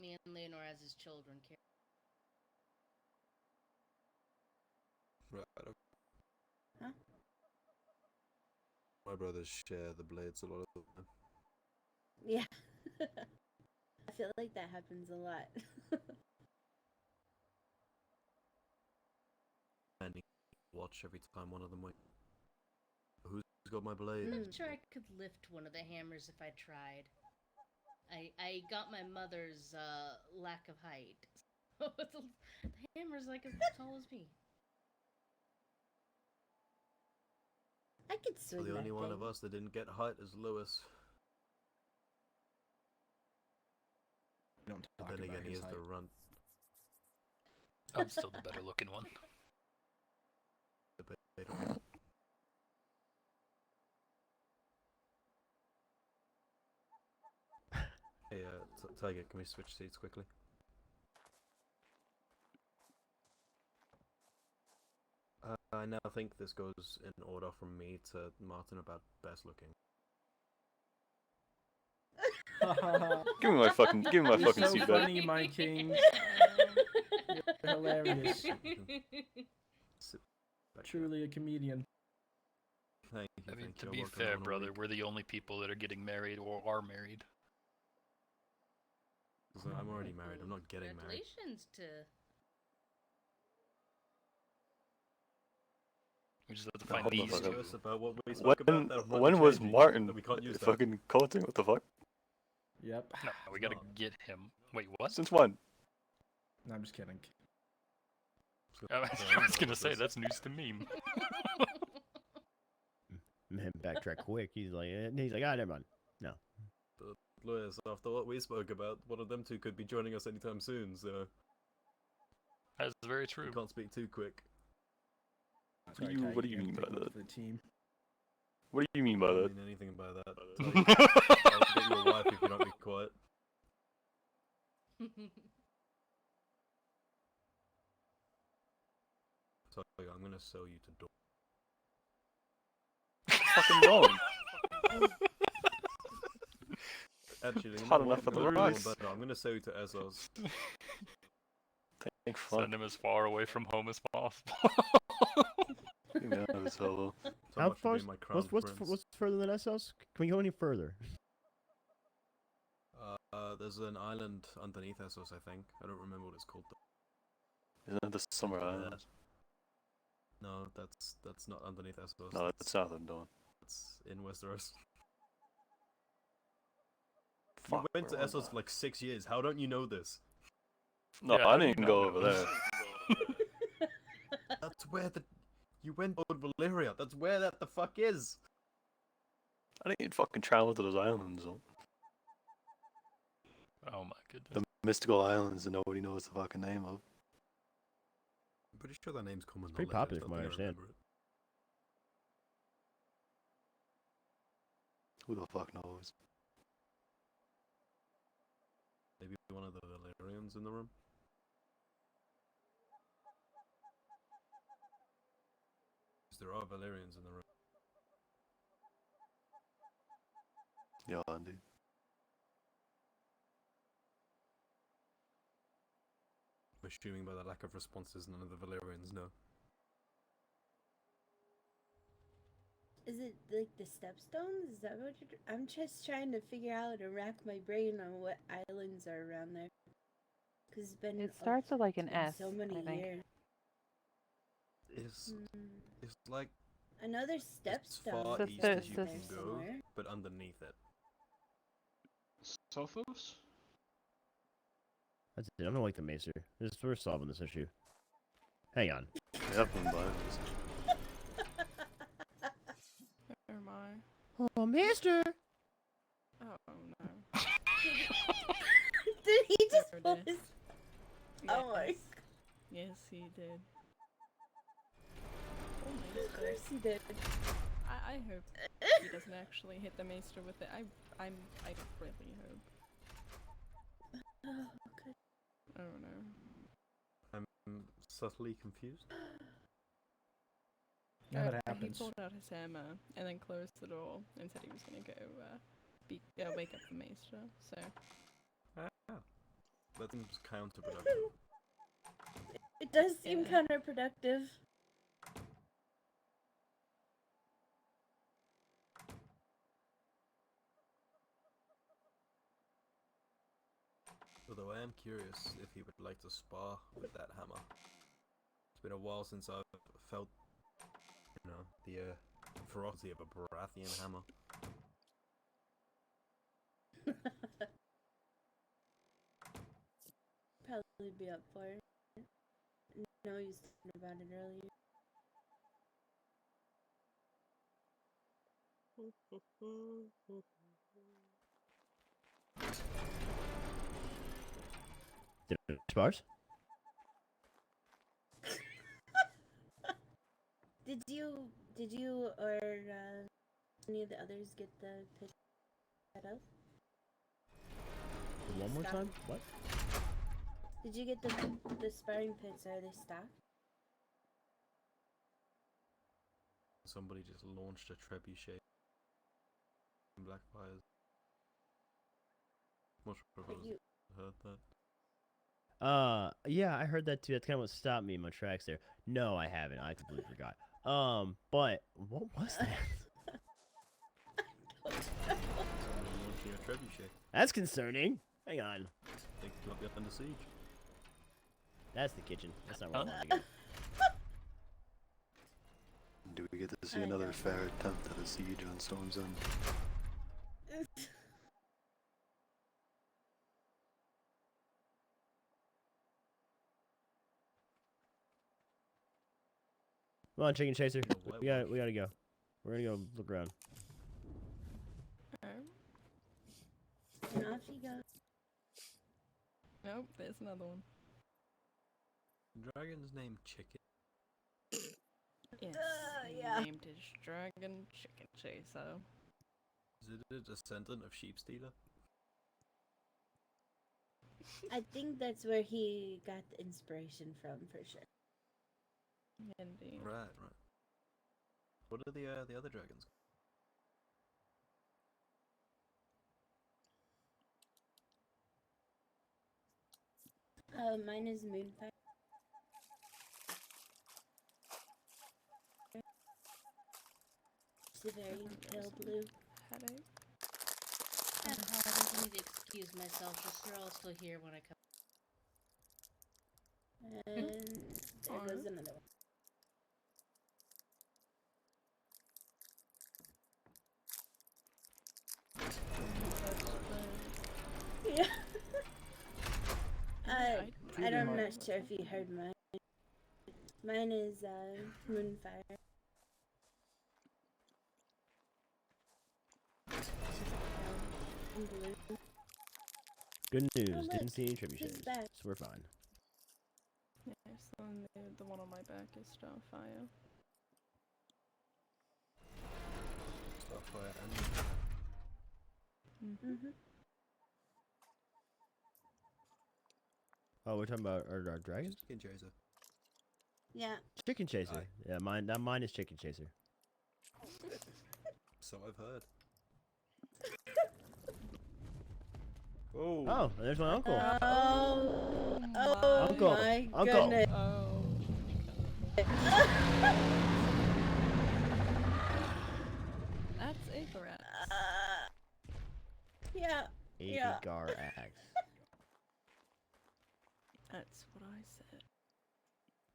Me and Leonor as his children care. Right. Okay. Huh? My brothers share the blades a lot of the time. Yeah. I feel like that happens a lot. And watch every time one of them went. Who's got my blade? I'm not sure I could lift one of the hammers if I tried. I got my mother's lack of height. The hammer's like as tall as me. I could So swing the that only one thing. of us that didn't get height is Lewis. Don't But talk then about again, he his is height. the runt. I'm still the better looking one. Hey, Tiger, can we switch seats quickly? I now think this goes in order from me to Martin about best looking. Give me my fucking You're so seat funny, back. my king. You're hilarious. Truly a comedian. Thank you. I mean, to I'll be work on fair, that one a brother, week. we're the only people that are getting married or are married. 'Cause I'm already married. I'm not getting married. Congratulations to. We just have to Now, find hold the these fuck two. up. About what we spoke about, that might be When was changing, Martin that we can't use that. fucking courting? What the fuck? Yep. No, we gotta get him. Wait, what? Since when? No, I'm just kidding. I was gonna say, that's news to me. Man, backtrack quick. He's like, ah, never mind. No. The lawyers, after what we spoke about, one of them two could be joining us anytime soon, so... That's very true. You can't speak too quick. What do you mean by that? The team. What do you mean by I don't that? mean anything by that. I'll get you a wife if you don't be quiet. So, I'm gonna sell you to Dawn. Fucking wrong. Actually, you Hot know enough what? for the I'm gonna do rice. one better. I'm gonna sell you to Essos. Thank fuck. Send him as far away from home as possible. Yeah, that's hello. So How much for far? being my crown What's prince. further than Essos? Can we go any further? There's an island underneath Essos, I think. I don't remember what it's called though. Isn't that the Summer Island? No, that's not underneath Essos. No, that's south of Dawn. It's in Westeros. Fuck, You went to where was Essos for like 6 years. How don't you know this? No, Yeah, I how do you didn't not go know over this? there. That's where you went to Valyria. That's where that the fuck is. I didn't fucking travel to those islands. Though. Oh my goodness. The mystical islands that nobody knows the fucking name of. pretty sure that name's common It's pretty knowledge. popular from what I understand. remember it. Who the fuck knows? Maybe one of the Valerians in the room? There are Valerians in the room. Yeah, indeed. I'm assuming by the lack of responses, none of the Valerians know. Is it like the stepstones? Is that what you're? I'm just trying to figure out and rack my brain on what islands are around there. Cause it's been It starts with like an been S, so many I think. years. It's like Another as stepstone. far east as you there can go, somewhere. but underneath it. Sophos? That's it. I'm gonna wake the maester. We're solving this issue. Hang on. Yep, I'm buying this. Oh my. Oh, maester! Oh no. Did he just Sure pull did. his? Oh my! Yes. Yes, he did. Oh, Of Maester. course he did. I hope he doesn't actually hit the Maester with it. I really hope. Oh, good. Oh no. I'm subtly confused. Yeah, that He happens. pulled out his hammer and then closed the door and said he was gonna go wake up the Maester. So That seems counterproductive. It does seem Yeah. counterproductive. Although I am curious if he would like to spar with that hammer. It's been a while since I've felt, you know, the ferocity of a Baratheon hammer. Probably be up for it. No, you was talking about it earlier. Spars? Did you or any of the others get the pit set up? One more Stocked? time? What? Did you get the sparring pits? Are they stocked? Somebody just launched a trebuchet in Blackfires. Not sure if You- I heard that. Yeah, I heard that too. That's kind of what stopped me in my tracks there. No, I haven't. I completely forgot. But what was that? Someone launching a trebuchet. That's concerning. Hang on. They might be up under siege. That's the kitchen. That's not where I want to go. Do we get to see I another don't fair attempt at a siege on Storm's End? Come on, chicken chaser. What We gotta go. We're gonna go look around. And off you go. nope, there's another one. Dragon's name Chicken. Yes, he yeah. named his dragon Chicken Chaser. Is it a descendant of Sheep Stealer? I think that's where he got the inspiration from, for sure. Indeed. Right. What are the other dragons? Mine is Moonfire. It's a very pale blue. Headache. I'm having to excuse myself, just they're all still here when I come. And there goes another one. Yeah. I'm not sure if you heard mine. Mine is Moonfire. In blue. Good news. look, Didn't see any he's trebuchets, back. so we're fine. Yeah, so then the one on my back is Starfire. Starfire and Mm-hmm. Oh, we're talking about our dragons? Chicken Chaser. Yeah. Chicken Chaser. Yeah, mine is Chicken Chaser. So I've heard. Oh, there's my uncle. Oh Uncle, my uncle. goodness. That's Agarax. Yeah. Yeah. Agarax. That's what I said.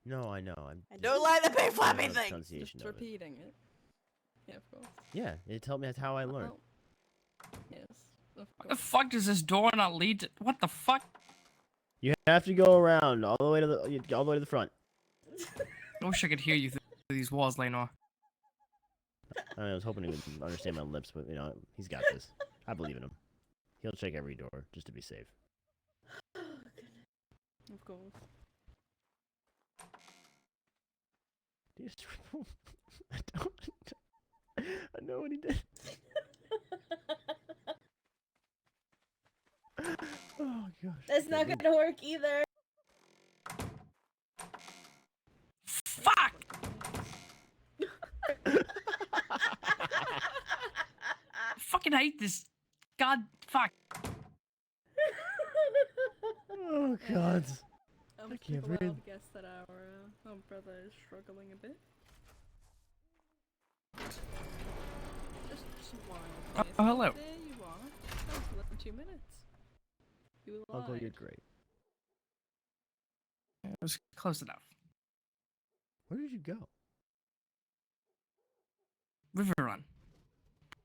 No, I know. I don't like the big flappy thing. Pronunciation Just of it. repeating it. Yeah, of course. Yeah, it told me that's how I learned. Yes, of What the course. fuck does this door not lead to? What the fuck? You have to go around all the way to the front. I wish I could hear you through these walls, Lenore. I was hoping he would understand my lips, but you know, he's got this. I believe in him. He'll check every door just to be safe. Of course. I don't. I know what he did. Oh gosh. That's not gonna work either. Fuck! I fucking hate this. God, fuck. Oh god. I can't took a while breathe. to guess that our brother is struggling a bit. Just a while. Oh, hello. There you are. That was less than 2 minutes. You lied. Uncle, you're great. It was close enough. Where did you go? River Run.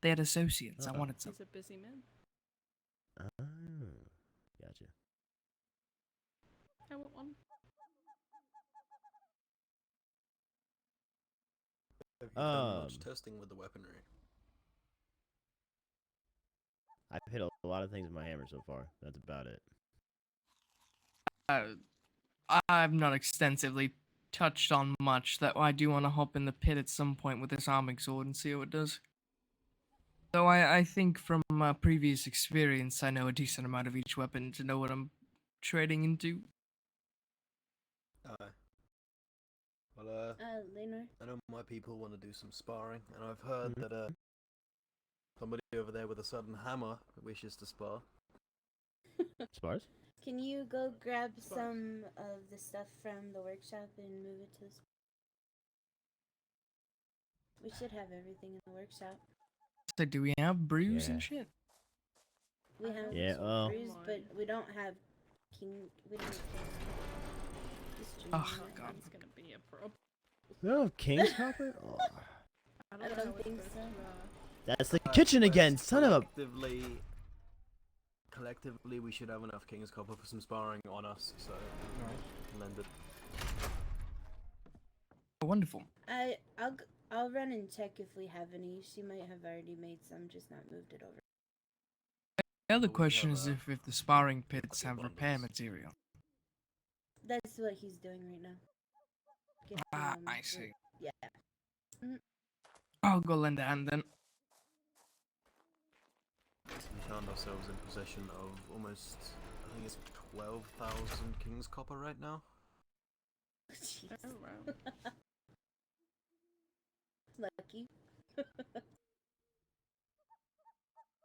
They had associates. I Uh-oh. wanted some. He's a busy man. Oh, gotcha. I want one. Have you done much testing with the weaponry? I've hit a lot of things with my hammer so far. That's about it. I've not extensively touched on much. That I do want to hop in the pit at some point with this arming sword and see how it does. Though I think from previous experience, I know a decent amount of each weapon to know what I'm trading into. Aye. Well, Lenore. I know my people want to do some sparring, and I've heard that somebody over there with a sudden hammer wishes to spar. Spars? Can you go grab some of the stuff from the workshop and move it to the... We should have everything in the workshop. So do we have brews Yeah. and shit? We have Yeah, well- brews, but we don't have king. We don't have king. Just Oh, junior. God. That's gonna be a problem. No, King's Copper? Oh. I I don't know don't how we're think supposed so. to, That's the kitchen again, son of a... Collectively, we should have enough King's Copper for some sparring on us, so lend it. Oh, wonderful. I'll run and check if we have any. She might have already made some, just not moved it over. The other question is if the sparring pits have repair material. That's what he's doing right now. Get Ah, some, I see. Yeah. I'll go lend a hand then. We found ourselves in possession of almost, I think it's 12,000 King's Copper right now. Jeez. Oh, wow. Lucky.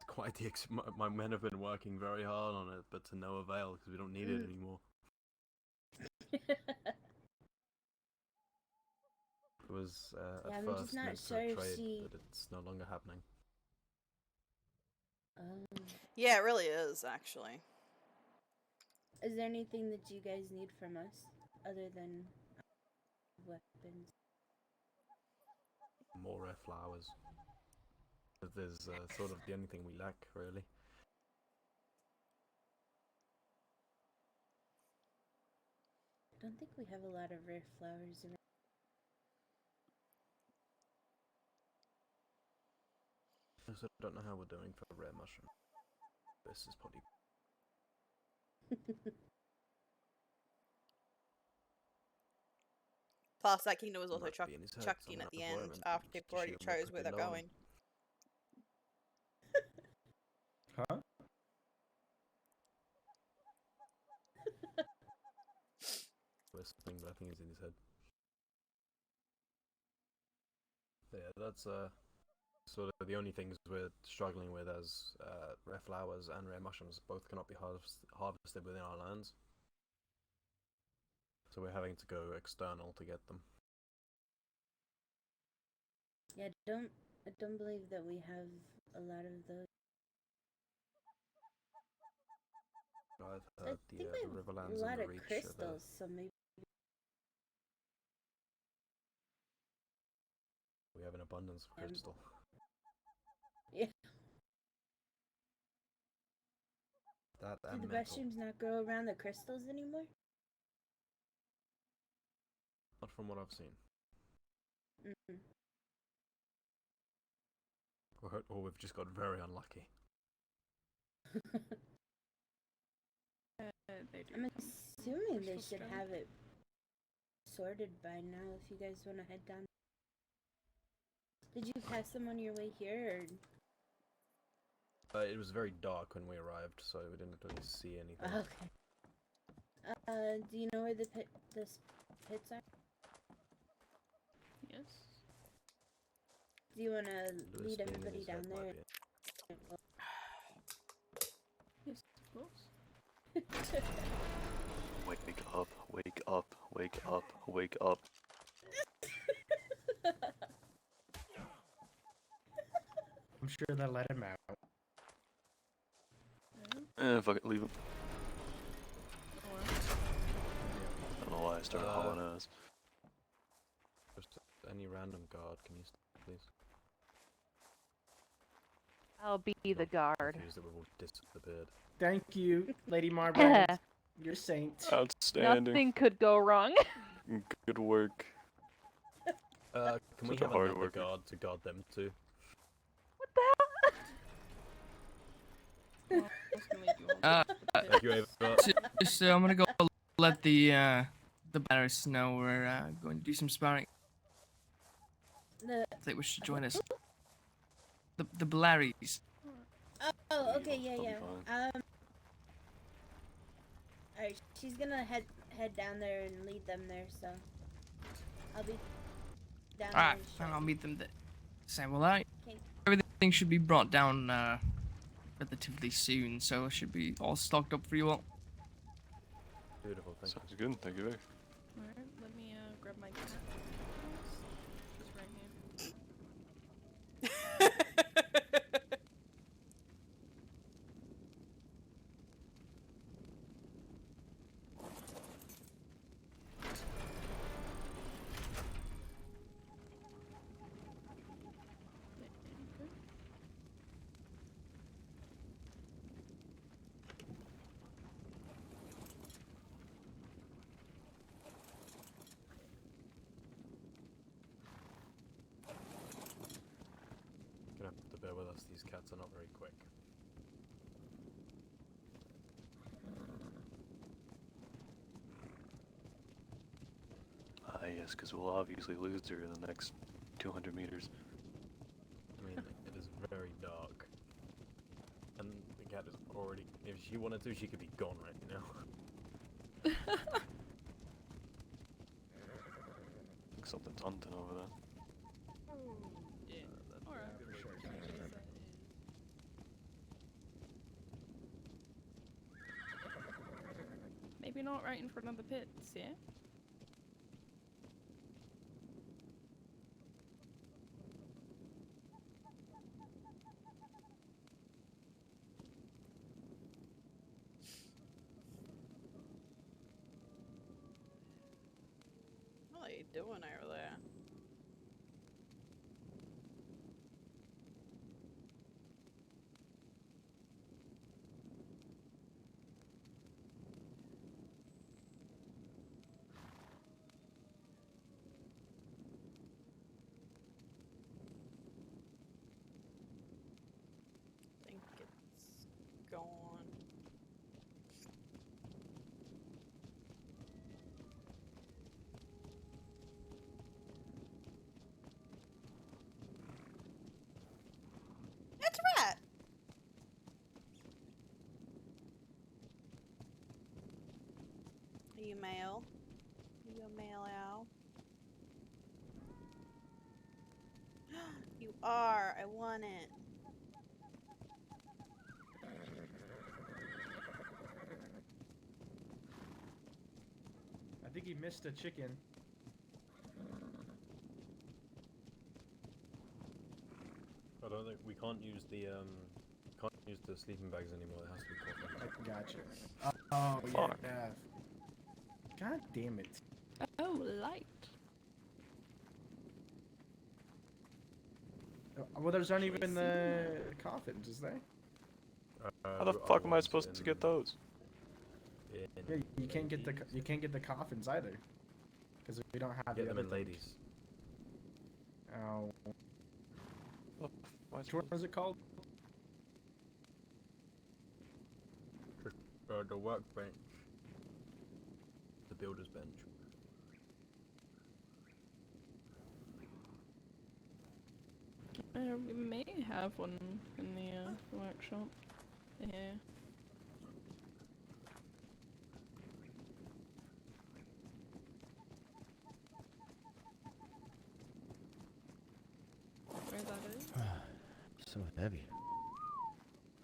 Quite the my men have been working very hard on it, but to no avail because we don't need it anymore. It was Yeah, at I'm first just not meant sure to if trade, she- but it's no longer happening. Yeah, it really is, actually. Is there anything that you guys need from us other than weapons? More rare flowers. But there's sort of the only thing we lack, really. I don't think we have a lot of rare flowers around. I also don't know how we're doing for rare mushroom. This is probably Plus, that kingdom was also Might be in his head chucked in somewhere at the at end moment, after people already just assume chose where they're could be known. going. Huh? Whistling, but I think it's in his head. Yeah, that's sort of the only things we're struggling with as rare flowers and rare mushrooms both cannot be harvested within our lands. So we're having to go external to get them. Yeah, I don't believe that we have a lot of those. I've I heard think we the have Riverlands a and lot the of Reach crystals, so maybe. we have an abundance of crystal. Yeah. That Do and the metal. mushrooms not grow around the crystals anymore? Not from what I've seen. Mm-hmm. Or we've just got very unlucky. They do I'm come assuming they crystal should stone. have it sorted by now if you guys want to head down. Did you pass them on your way here, or? It was very dark when we arrived, so we didn't really see anything. Okay. Do you know where the pits are? Yes. Do you want to Lewis lead being in everybody his down head there? might be Yes, of course. Wake up, wake up, wake up, wake up. I'm sure they'll let him out. Fuck it, leave him. I don't know why I started hauling ass. Just any random guard, can you please? I'll be the guard. Confused that we've all disappeared. Thank you, Lady Marbrand. You're a saint. Outstanding. Nothing could go wrong. Good work. Can we Such a have hard another worker. guard to guard them too? Thank you, Ava. So I'm gonna go let the Barris know we're going to do some sparring. If they wish to join us. The Blaries. Oh, okay, yeah, I'll be yeah. Alright, she's gonna head down there and lead them there, so I'll be down Alright, there. and I'll meet them there. Same, well, alright. Okay. Everything should be brought down relatively soon, so it should be all stocked up for you all. Beautiful, thank Sounds good, thank you very. Alright, let me grab my cat. Just right here. You're gonna have to bear with us, these cats are not very quick. Yes, because we'll obviously lose her in the next 200 meters. I mean, it is very dark. And the cat is already... If she wanted to, she could be gone right now. Something's hunting over there. Yeah. Alright. For sure. Maybe not right in front of the pits, yeah? What are you doing over there? I think it's gone. you male? Are you a male owl? You are. I want it. I think he missed a chicken. I don't think we can't use the sleeping bags anymore. It has to be coffin. I gotcha. Oh Fuck. yeah. God damn it. Oh, light. Well, there's not even coffins, is there? How the fuck am I supposed to get those? Yeah, you can't get the coffins either, because we don't have Get the them other in, things. ladies. Oh. Which one was it called? The workbench. The builder's bench. We may have one in the workshop. Yeah. Where that is? So heavy.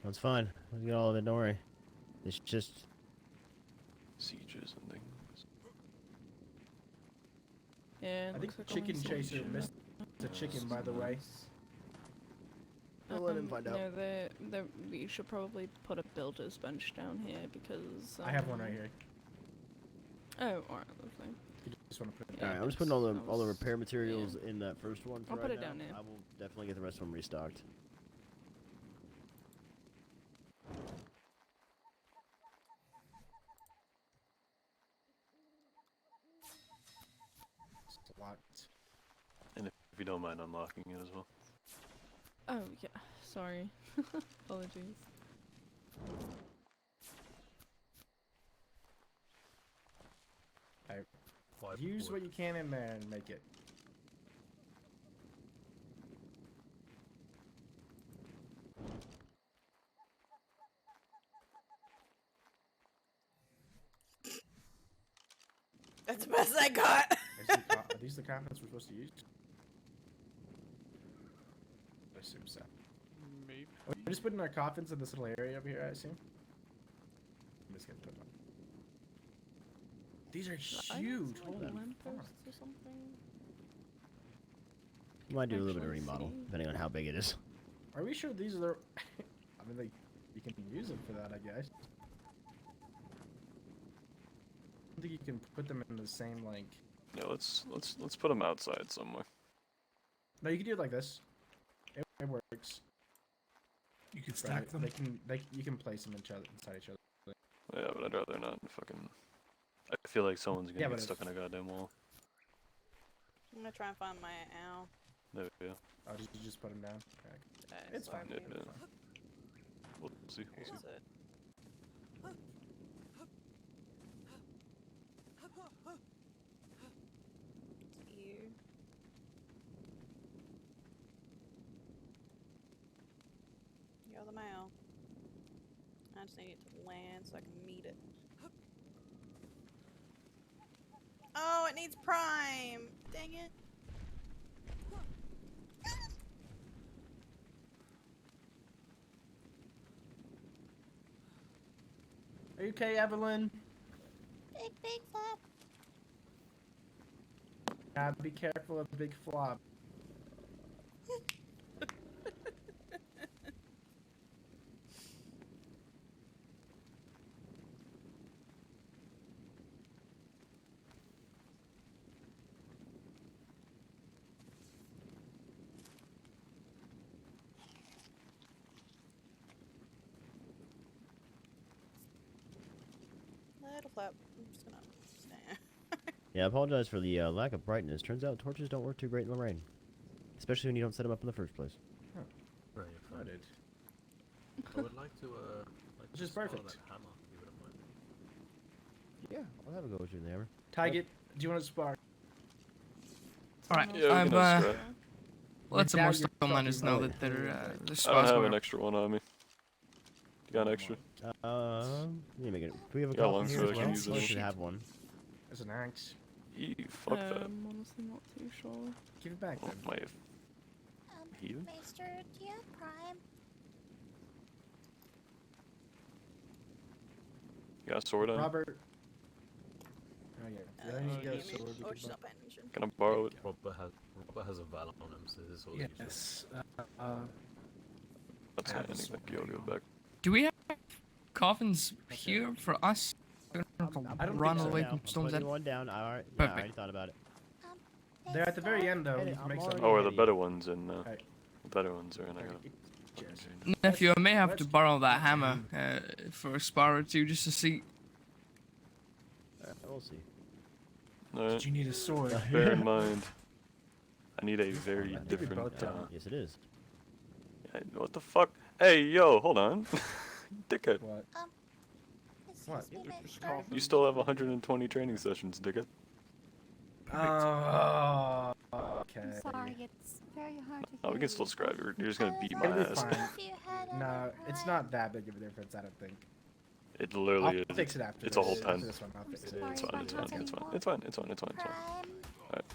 No, it's fine. We get all of it. Don't worry. It's just sieges and things. Yeah. I think looks like Chicken only Chaser some missed the chicken, by the way. I'll let him find out. No, we should probably put a builder's bench down here because. I have one right here. Oh, alright, lovely. You just want to put it Alright, down. I'm just putting all the repair materials in that first one. For I'll right put it now. down here. I will definitely get the rest of them restocked. It's locked. And if you don't mind unlocking it as well. Oh, yeah. Sorry. Apologies. Use what you can in there and make it. That's the best I got. Are these the coffins we're supposed to use? I assume so. Maybe. We're just putting our coffins in this little area over here, I assume. I'm just gonna put them. These are huge. Holy fuck. Or something. You might do a little bit of Actually, remodel, see. depending on how big it is. Are we sure these are? I mean, you can use them for that, I guess. I don't think you can put them in the same like. Yeah, let's put them outside somewhere. No, you can do it like this. It works. You can stack them. You can place them inside each other. Yeah, but I'd rather not fucking. I feel like someone's gonna Yeah, get but stuck in a goddamn wall. I'm gonna try and find my owl. There we go. Oh, did you just put them down? Okay. It's fine. Yeah, It's yeah. fine. We'll see. We'll see. Here's it. It's you. You're the male. I just need it to land so I can meet it. Oh, it needs prime! Dang it. Are you okay, Evelyn? Big flop. Be careful of the big flop. Little flap. I'm just gonna stand. Yeah, I apologize for the lack of brightness. Turns out torches don't work too great in the rain. Especially when you don't set them up in the first place. Right, you're fine. Noted. I would like to Which is spar perfect. that hammer, if you wouldn't mind. Yeah, I'll have a go with you in the hammer. Target, do you want to spar? Alright, Yeah, we I'm can extra. let some more Without your stone miners fucking know light. that their I don't spots have were an extra one on me. You got an extra? You make it. Do we have a Got coffin one here so as I can well? use it. I should have one. There's an axe. You fuck that. Honestly, not too sure. Give it back Oh, then. my. Here? Maester, do you have Prime? You got a sword on? Robert. Oh yeah. Yeah, you got a Damage. sword. you Or can just buy- not paying attention. Can I borrow it? Robert has a valor on him, so this is all useless. Yes. That's I have handy. a sword Thank you. I'll give it back. Do we have coffins here for us? We don't have I to don't run think so. away Now, from I'm Storm's putting End. one down. I already Perfect. thought about it. They're at the very end though. Hey, You can I'm make already- some. Oh, are the Ready. better ones in? Alright. The better ones are in. I got Cheers. Nephew, I may have to borrow that hammer for a spar or two just to see. We'll see. Alright. Did you need a sword? Bear in mind, I need a very I think we different. both do. Yes, it is. What the fuck? Hey, yo, hold on. Dickhead. What? Excuse me, Maester. You still have 120 training sessions, dickhead. Oh. Okay. I'm sorry, it's very hard to Oh, we hear can still you. scribe. You're just gonna beat my It'll be ass. fine. If you had No, it's not that big of a difference. I don't think. It literally I'll is. fix it after It's a whole this. 10. After this one, I'll fix it. It's fine. It's fine. It's fine. It's fine. It's fine. It's fine. It's fine. Alright.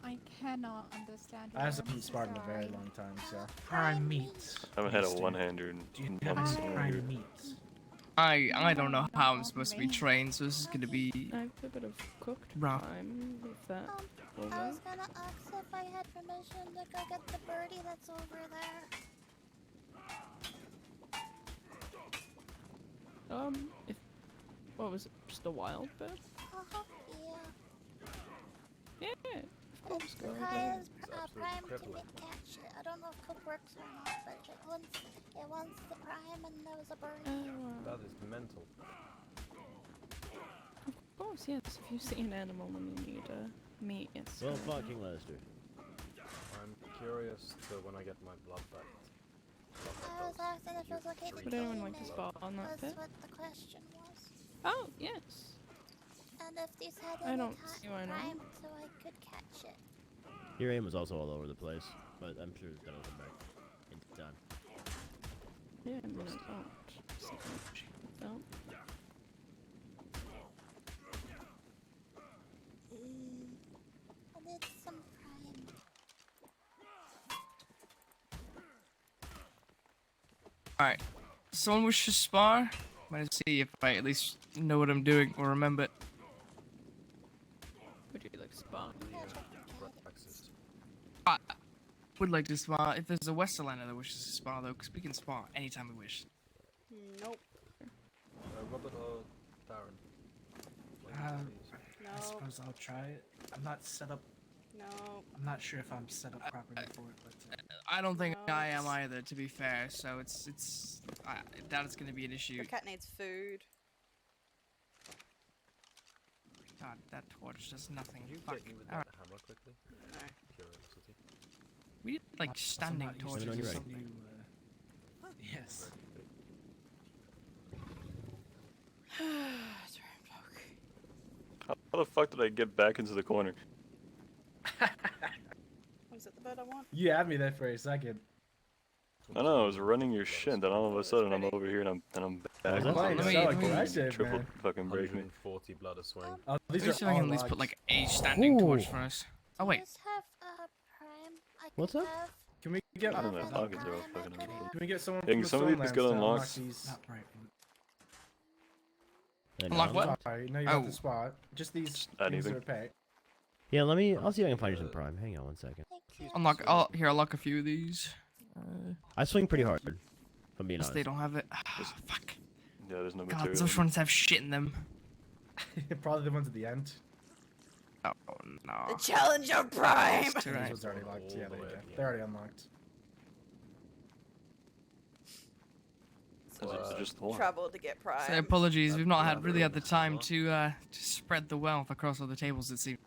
I cannot understand. I haven't sparred in a very long time, so. Prime meat. I haven't had a one-hander in Do you have months. any prime meat? I don't know how I'm supposed to be trained, so this is gonna be I have a bit of cooked rough. prime, if that will I work. was gonna ask if I had permission to go get the birdie that's over there. If what was it? Just a wild bird? Yeah. Yeah. Of course, go It's ahead. high as prime to catch it. I don't know if cook works or not, but it wants the prime and there was a birdie. That is mental. Of course, yes. If you see an animal and you need meat, yes. Well, fucking Lester. I'm curious to when I get my blood back. I was asking if it was okay to Would anyone clean like to it. spot on that That's bit? what the question was. Oh, yes. And if these had I any don't see why not. prime so I could catch it. Your aim was also all over the place, but I'm sure that'll come back in time. Yeah, I mean, I don't see much. No. I need some prime. Alright. Someone wish to spar? I'm gonna see if I at least know what I'm doing or remember it. Would you like spot? I would like to spar if there's a Westerlander that wishes to spar though, because we can spar anytime we wish. Nope. Robert or Darren? I suppose I'll try it. I'm not set up. No. I'm not sure if I'm set up properly for it, but. I don't think I am either, to be fair. So that is gonna be an issue. The cat needs food. God, that torch does nothing. Can you Fuck. get me with Alright. that hammer quickly? No. Curiosity. We need like standing not used torches to or you're ready. something. Yes. How the fuck did I get back into the corner? Was it the bird I want? You had me there for a second. I know I was running your shit, then all of a sudden I'm over here and I'm back. that? Playing so aggressive, Triple man. fucking break me. 140 blood a swing. Oh, these Let me see if are I all can at least put locked. like a standing torch Ooh. for us. Oh wait. Just have prime. I could What's up? have. Can we get? I don't know. Have Pockets any are all prime I fucking could unbelievable. have. Can we get someone Hey, from can the somebody please Stonelands get to unlock unlocked? these? Not right. And, Unlock what? Sorry, no, you Oh. have the spot. Just these things anything. are packed. Yeah, I'll see if I can find you some prime. Hang on one second. Unlock. Here, I'll lock a few of these. I swing pretty hard, if I'm being Unless honest. they don't have it. Fuck. Yeah, there's no God, material. those ones have shit in them. Probably the ones at the end. Oh no. The Challenger Prime! That's too These right. ones are already locked. Yeah, there you go. They're already unlocked. Is it just the one? Trouble to get Prime. So apologies, we've not really had the time to spread the wealth across all the tables. It seems.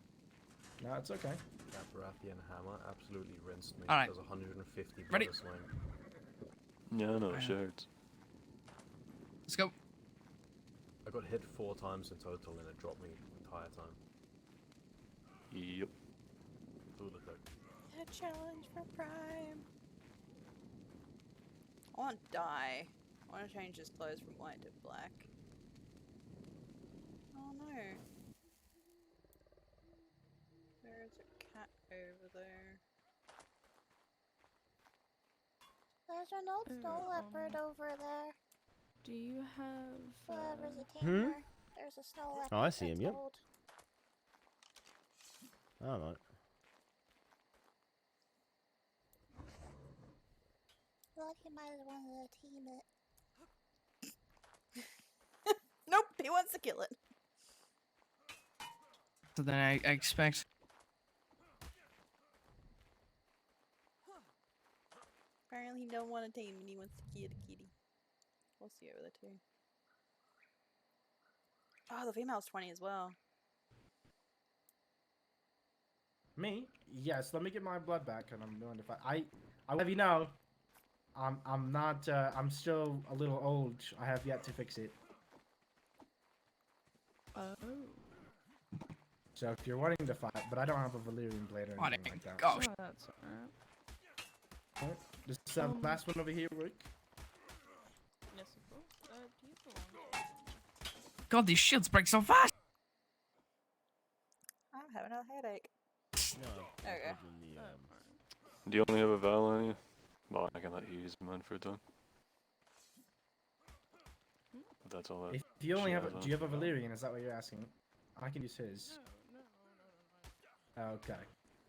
No, it's okay. That Baratheon hammer absolutely rinsed me. Alright. Does 150 blood Ready? a swing. Yeah, I know, it hurts. Let's go. I got hit 4 times in total and it dropped me the entire time. Yep. Ooh, look like. A challenge for Prime. I want die. I want to change his clothes from white to black. Oh no. There's a cat over there. There's an old snow leopard over there. Do you have? Whoever's a Hmm? tamer. There's a snow leopard. Oh, I see him. that's Yep. old. I don't know. Thought he might have wanted to team it. Nope, he wants to kill it. So then I expect. Apparently he don't want to tame and he wants to kill the kitty. We'll see over there too. Oh, the female's 20 as well. Me? Yes. Let me get my blood back, and I'm going to fight. I will have you know, I'm not. I'm still a little old. I have yet to fix it. Oh. So if you're wanting to fight, but I don't have a Valyrian blade or anything like that. Gosh. Oh, that's alright. Alright, does last one over here work? Yes, of course. Do you belong? God, these shields break so fast. I'm having a headache. No. Okay. Do you only have a Val on you? Well, I can let you use mine for a time. But that's all that. If you only she have, has do you have a on. Valyrian? Is that what you're asking? I can use his. Okay.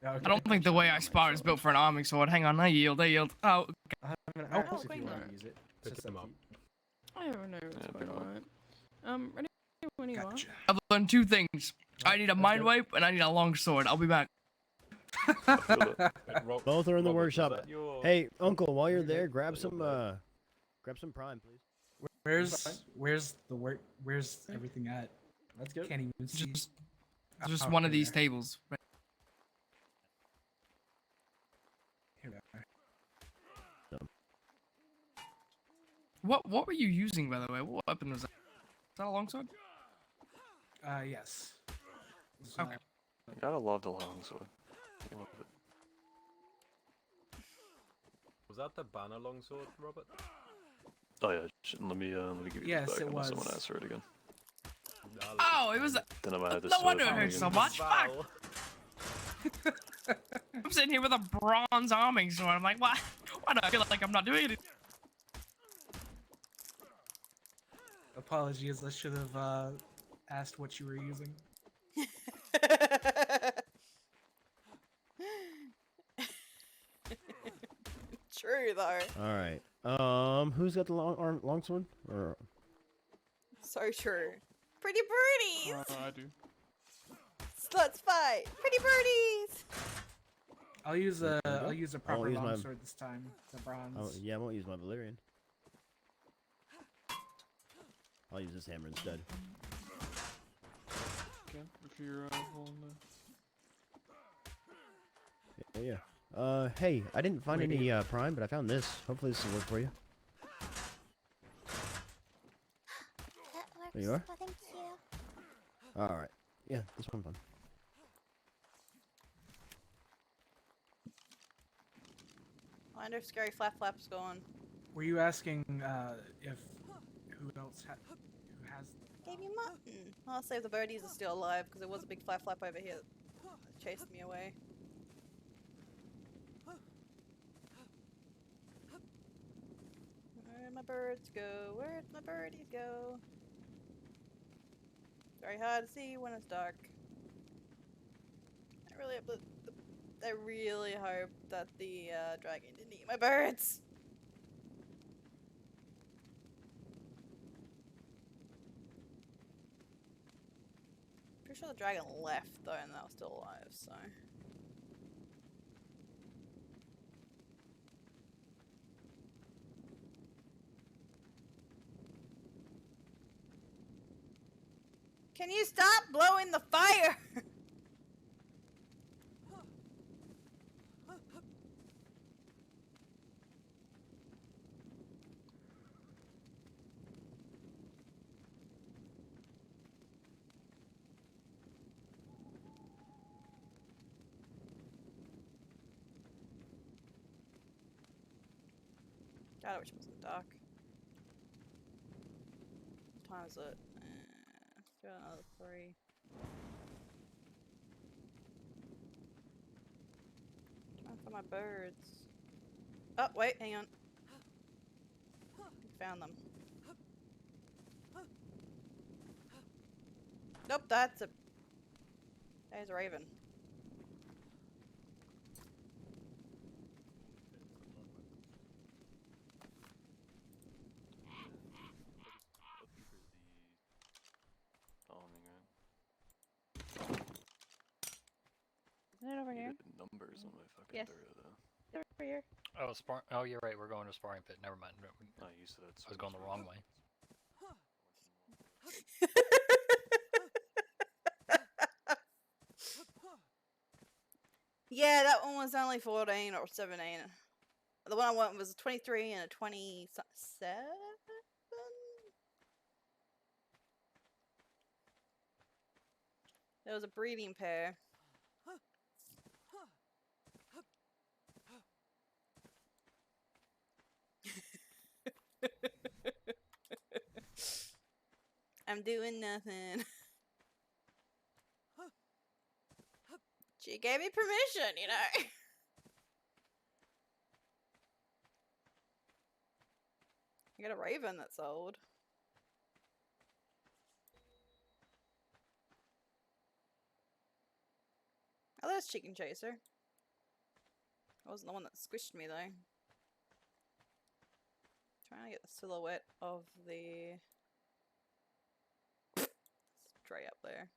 I don't think the way I spar is built for an arming sword. Hang on, I yield. Oh, okay. I have an Oh, axe if queen you want nut. to use it. Pick It's just them up up. to you. I don't know what's pick going 'em up. on. Ready when you Gotcha. I've learned two things. I need a mind wipe and I need a long sword. I'll be back. Both are in the Robert, was workshop. that your- Hey, Uncle, while you're there, grab some prime, please. Where's the work? Where's everything at? Let's go. Can't even see. Just Oh, one of here these they are. tables. Right. Here they are. What were you using, by the way? What weapon was that? Is that a longsword? Yes. Okay. You gotta love the longsword. You love it. Was that the banner longsword, Robert? Oh yeah, let me give you Yes, this back it unless was. someone asks for it again. Oh, it was. Then I might have to No sword wonder it from hurts again. so much. Fuck. I'm sitting here with a bronze arming sword. I'm like, why? Why do I feel like I'm not doing it? Apologies. I should have asked what you were using. True though. All right. Who's got the longsword? Or So true. Pretty birdies. I do. Let's fight. Pretty birdies. I'll use There a you go. I'll use a I proper won't use my- longsword this time. The bronze. oh yeah, I won't use my Valyrian. I'll use this hammer instead. Okay, if you're willing to. Yeah. Hey, I didn't find any prime, but I found this. Hopefully this will work for you. That works. There you are. Oh, thank you. All right. Yeah, this one's fun. I wonder if Scary Flap's gone. Were you asking if who else who has? Gave you mutton. I'll save the birdies are still alive because there was a big Flap over here that chased me away. Where'd my birds go? Where'd my birdies go? Very hard to see when it's dark. I really hope that the dragon didn't eat my birds. Pretty sure the dragon left though, and that was still alive. So. Can you stop blowing the fire? God, I wish it wasn't dark. time is it? Let's do another 3. Trying for my birds. Oh, wait, hang on. Found them. Nope, that's a... There's a raven. Calming, right? Isn't it over here? Needed numbers on my fucking Yes. Dura, though. It's over here. Oh, oh, you're right. We're going to sparring pit. Never mind. Oh, you said I was going the wrong way. Yeah, that one was only 14 or 17. The one I went was a 23 and a 27? There was a breeding pair. I'm doing nothing. She gave me permission, you know. I got a raven that's old. Oh, there's Chicken Chaser. That wasn't the one that squished me, though. Trying to get the silhouette of the stray up there.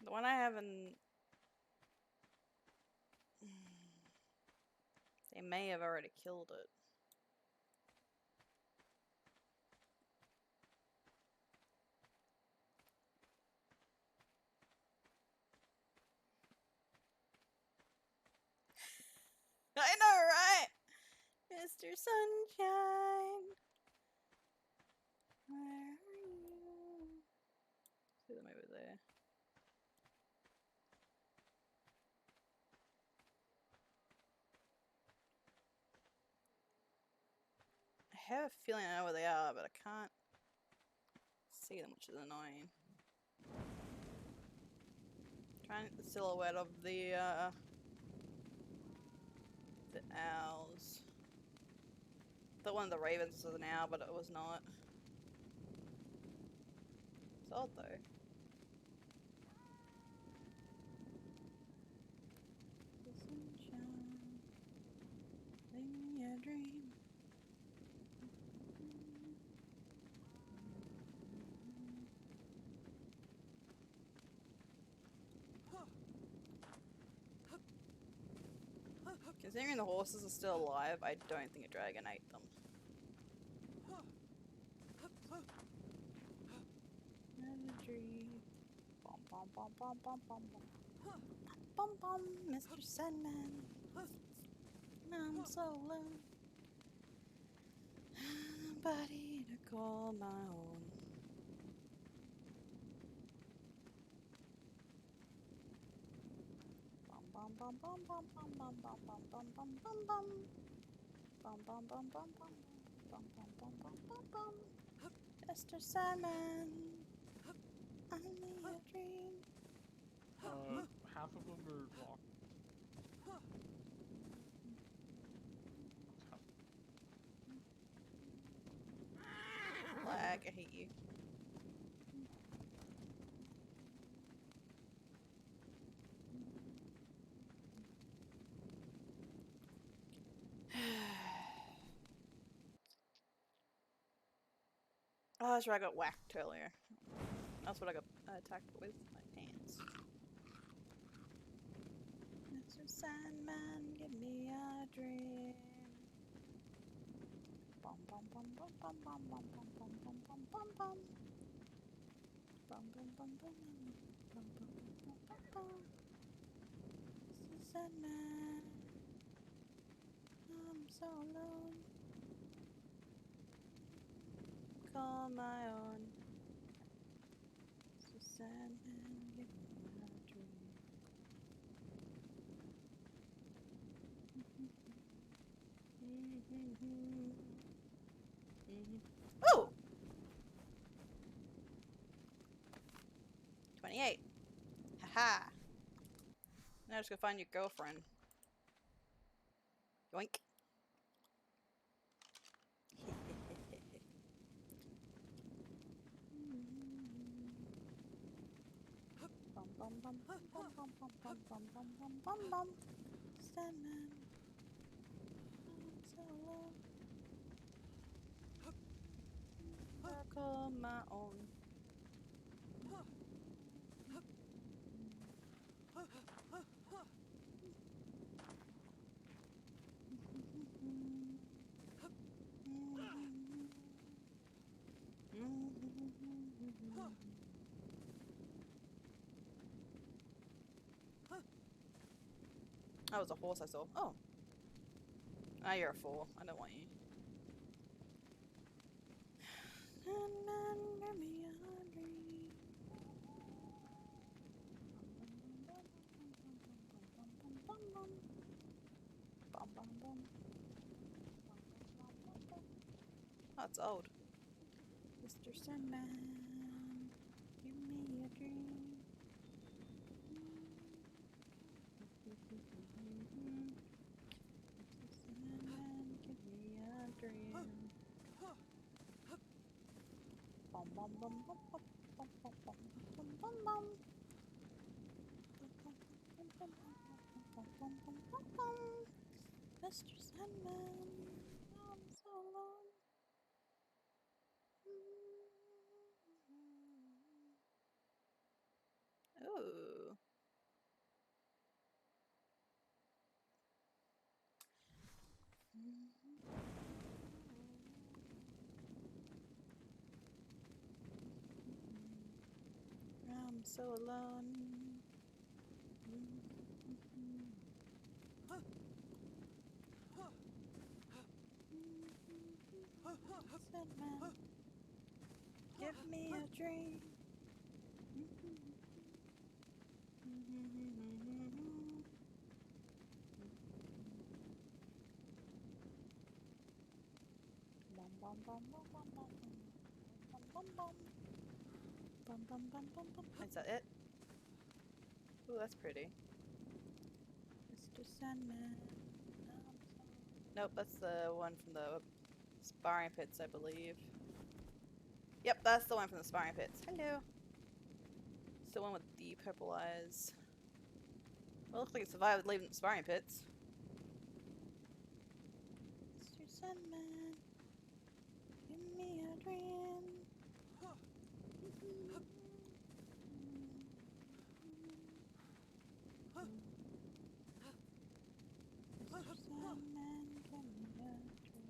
The one I haven't... They may have already killed it. I know, right? Mr. Sunshine. Where are you? See them over there. I have a feeling I know where they are, but I can't see them, which is annoying. Trying to get the silhouette of the owls. Thought one of the ravens was an owl, but it was not. It's odd though. The sunshine, living me a dream. Considering the horses are still alive, I don't think a dragon ate them. Energy. Bum bum bum bum bum bum bum. Bum bum, Mr. Sandman. I'm so alone. Nobody to call my own. Bum bum bum bum bum bum bum bum bum bum bum bum. Bum bum bum bum bum bum bum bum bum bum bum. Mr. Sandman, only a dream. Half of them are locked. Lag, I hate you. Oh, that's where I got whacked earlier. That's what I got attacked with, my pants. Mr. Sandman, give me a dream. Bum bum bum bum bum bum bum bum bum bum bum bum bum. Bum bum bum bum bum bum bum bum bum. Mr. Sandman, I'm so alone. Call my own. Mr. Sandman, give me a dream. Ooh! 28. Haha. Now just go find your girlfriend. Yoink. Bum bum bum bum bum bum bum bum bum bum bum bum bum. Sandman. So long. I call my own. That was a horse I saw. Oh. Ah, you're a fool. I don't want you. Oh, it's old. Mr. Sandman, give me a dream. Mr. Sandman, give me a dream. Bum bum bum bum bum bum bum bum bum bum bum. Mr. Sandman, I'm so alone. Ooh. I'm so alone. Sandman, give me a dream. Bum bum bum bum bum bum bum bum bum bum bum bum bum bum. Is that it? Ooh, that's pretty. Mr. Sandman. Nope, that's the one from the sparring pits, I believe. Yep, that's the one from the sparring pits. Hello. It's the one with the purple eyes. Well, looks like it survived leaving the sparring pits. Mr. Sandman, give me a dream. Mr. Sandman, give me a dream.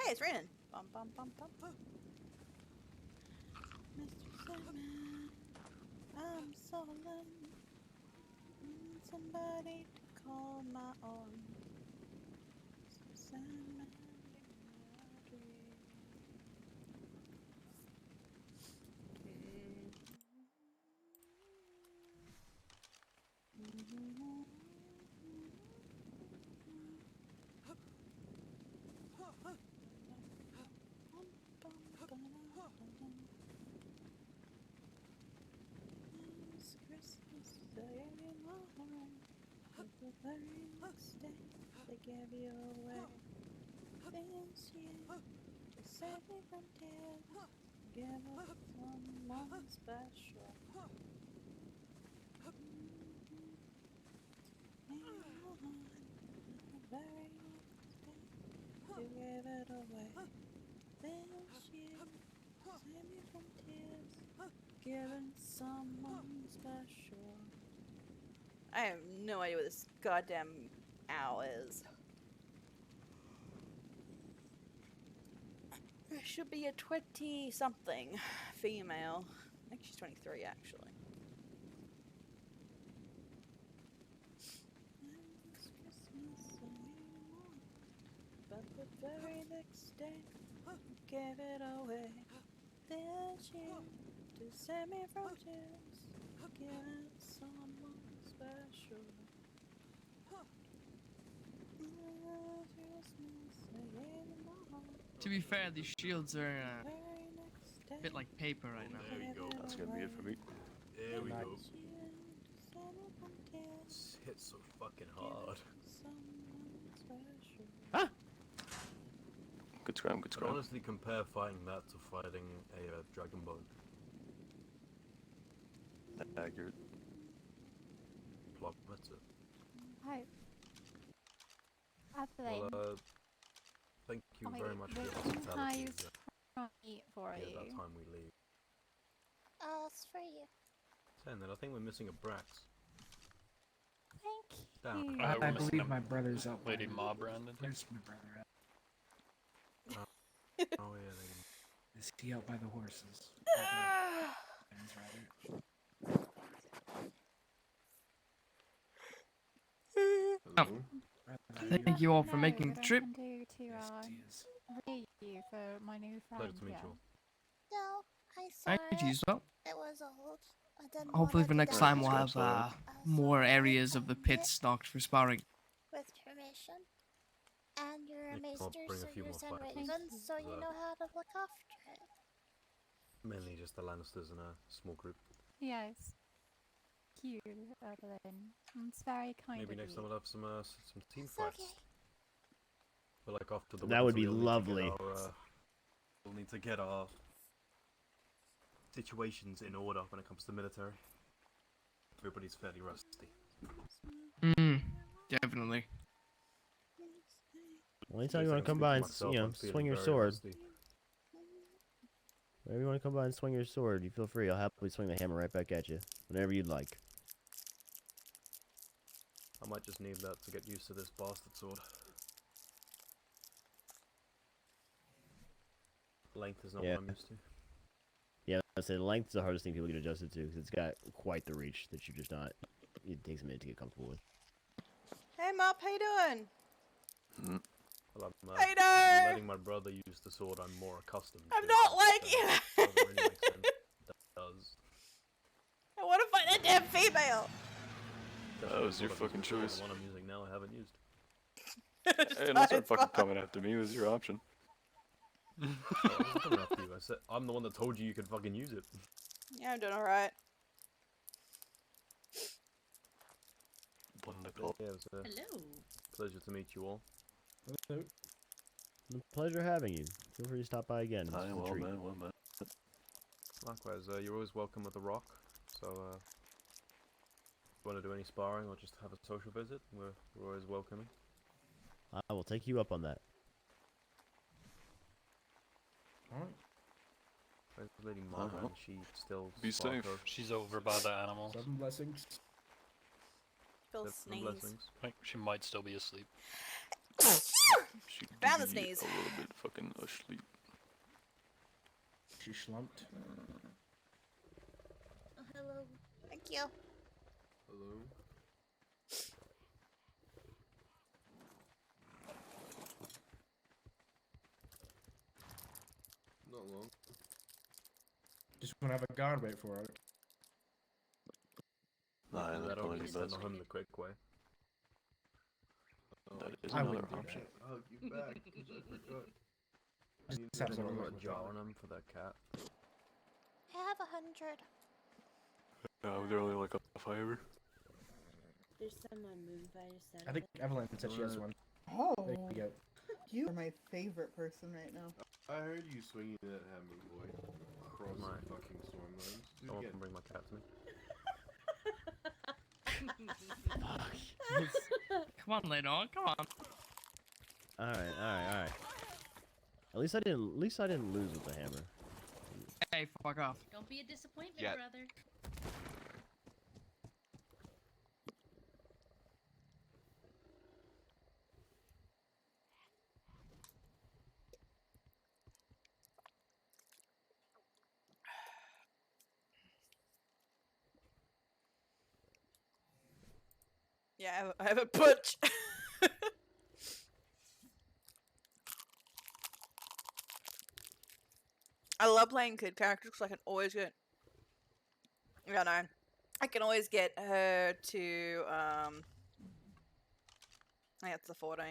Hey, it's raining. Bum bum bum bum. Mr. Sandman, I'm so alone. Need somebody to call my own. Mr. Sandman, give me a dream. It's Christmas Day in my home. But the very next day they gave you away. This year to save me from tears, give us someone special. The very next day you gave it away. This year to save me from tears, giving someone special. I have no idea what this goddamn owl is. It should be a 20-something female. I think she's 23 actually. It's Christmas anymore, but the very next day gave it away. This year to save me from tears, To be fair, these shields are a bit like paper right now. There we go. That's gonna be it for me. There we go. This hits so fucking hard. Ah! Good scram, good I'd scram. honestly compare fighting that to fighting a dragonbone. Accurate. Plot, that's it. Hi. Well, Evelyn. thank you Oh, very much for your Can I hospitality. use meat for Yeah, you? that time we leave. It's for you. Saying that, I think we're missing a Brax. Thank Down. you. I we're missing believe a my brother's out. Lady by- Ma Brandon. Where's my brother at? Oh yeah, they can... Is he out by the horses? Oh. Thank you all for making the That I trip. can do to read you for my new friend. Pleasure to meet yeah. you all. No, I saw Thank you as well. it was old. I didn't Hopefully want for it to next die. time we'll have more areas of the pit stocked for sparring. With permission. And you're a I'll maester, bring a so few you're more Sand fighters. Ravens, so you know how to look after it. Mainly just the Lannisters in a small group. Yes. Cute, Evelyn. It's very kind Maybe of next you. time we'll have some team It's fights. okay. But like after the That would winter, be we'll lovely. We'll need to get our situations in order when it comes to military. Everybody's fairly rusty. Definitely. Well, anytime you want to come by and swing your sword. Whenever you want to come by and swing your sword, you feel free. I'll happily swing the hammer right back at you, whenever you'd like. I might just need that to get used to this bastard sword. Length is not Yeah. what I'm used to. Yeah, I say length is the hardest thing people get adjusted to because it's got quite the reach that you're just not. It takes a minute to get comfortable with. Hey, Mop, how you doing? Well, I'm Hey there! letting my brother use the sword I'm more accustomed I'm to. not like you! Doesn't really make sense. That does. I want to fight that damn female! That was your fucking choice. The one I'm using now I haven't used. Hey, don't start fucking coming after me. It was your option. I wasn't coming after you. I said I'm the one that told you could fucking use it. Yeah, I'm doing alright. Wonderful. Yeah, it was a Hello. pleasure to meet you all. Hello. Pleasure having you. Feel free to stop by again. It's a treat. Well, man. Likewise, you're always welcome at the Rock. So, if you want to do any sparring or just have a social visit, we're always welcoming. I will take you up on that. Alright. Where's Lady Margaret? Uh-huh. Is she still Be spark safe. of She's over by the animals. 7 blessings. Phil seven sneeze. blessings? I think she might still be asleep. She Found the could be sneeze. a little bit fucking asleep. She slumped. Oh, hello. Thank you. Hello. Not long. Just want to have a guard wait for her. Nah, That that'd probably be obviously best. send him the quick way. That is I another wouldn't do option. that. Hug you back, 'cause I forgot. Just You have need someone to look put a with jar that. on him for that cat. I have 100. They're only like a fiber. There's some on Moonfire. I think Evelyn said she has one. Oh, There you go. you are my favorite person right now. I heard you swinging that hammer, boy. Across My the fucking stormlands. Do it Someone again. can bring my cat to me. Come on, Lenore, come on. Alright. At least I didn't lose with the hammer. Hey, fuck off. Don't be a disappointment, Yeah. brother. Yeah, I have a butch. I love playing kid characters because I can always get, you know, I can always get her to, I think it's the 14.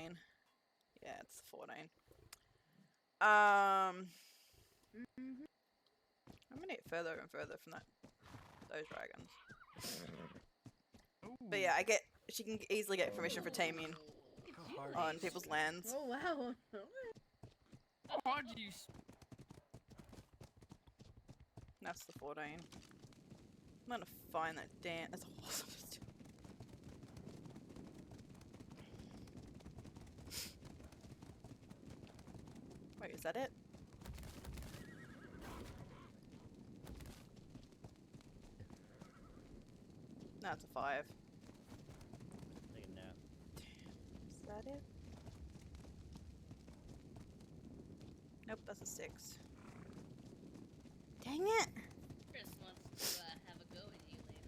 Yeah, it's the 14. I'm gonna get further and further from those dragons. But yeah, she can easily get permission for taming on people's lands. Oh wow. Oh, jeez. That's the 14. I'm gonna find that damn. That's a horse. Wait, is that it? No, it's a 5. Take a nap. Is that it? Nope, that's a 6. Dang it! Chris wants to have a go at you later.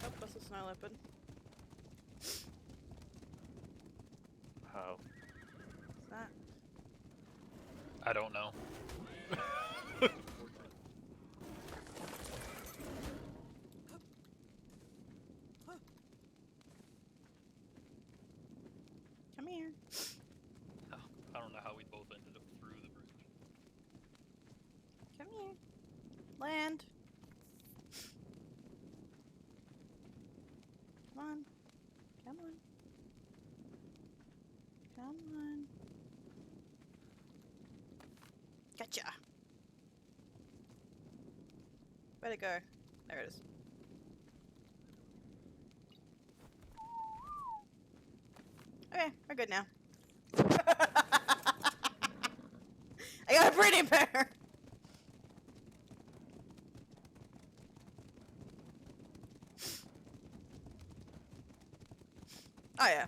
Nope, that's a snow leopard. How? What's that? I don't know. Come here. I don't know how we both ended up through the bridge. Come here. Land. Come on. Come on. Come on. Gotcha. Where'd it go? There it is. Okay, we're good now. I got a breeding pair! Oh yeah.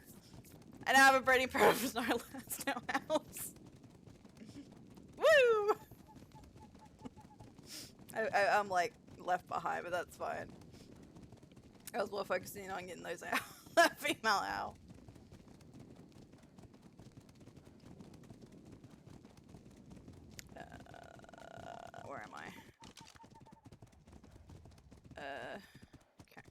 I now have a breeding pair of Snarlands now house. Woo! I'm like left behind, but that's fine. I was more focusing on getting those out. That female owl. Where am I? Okay.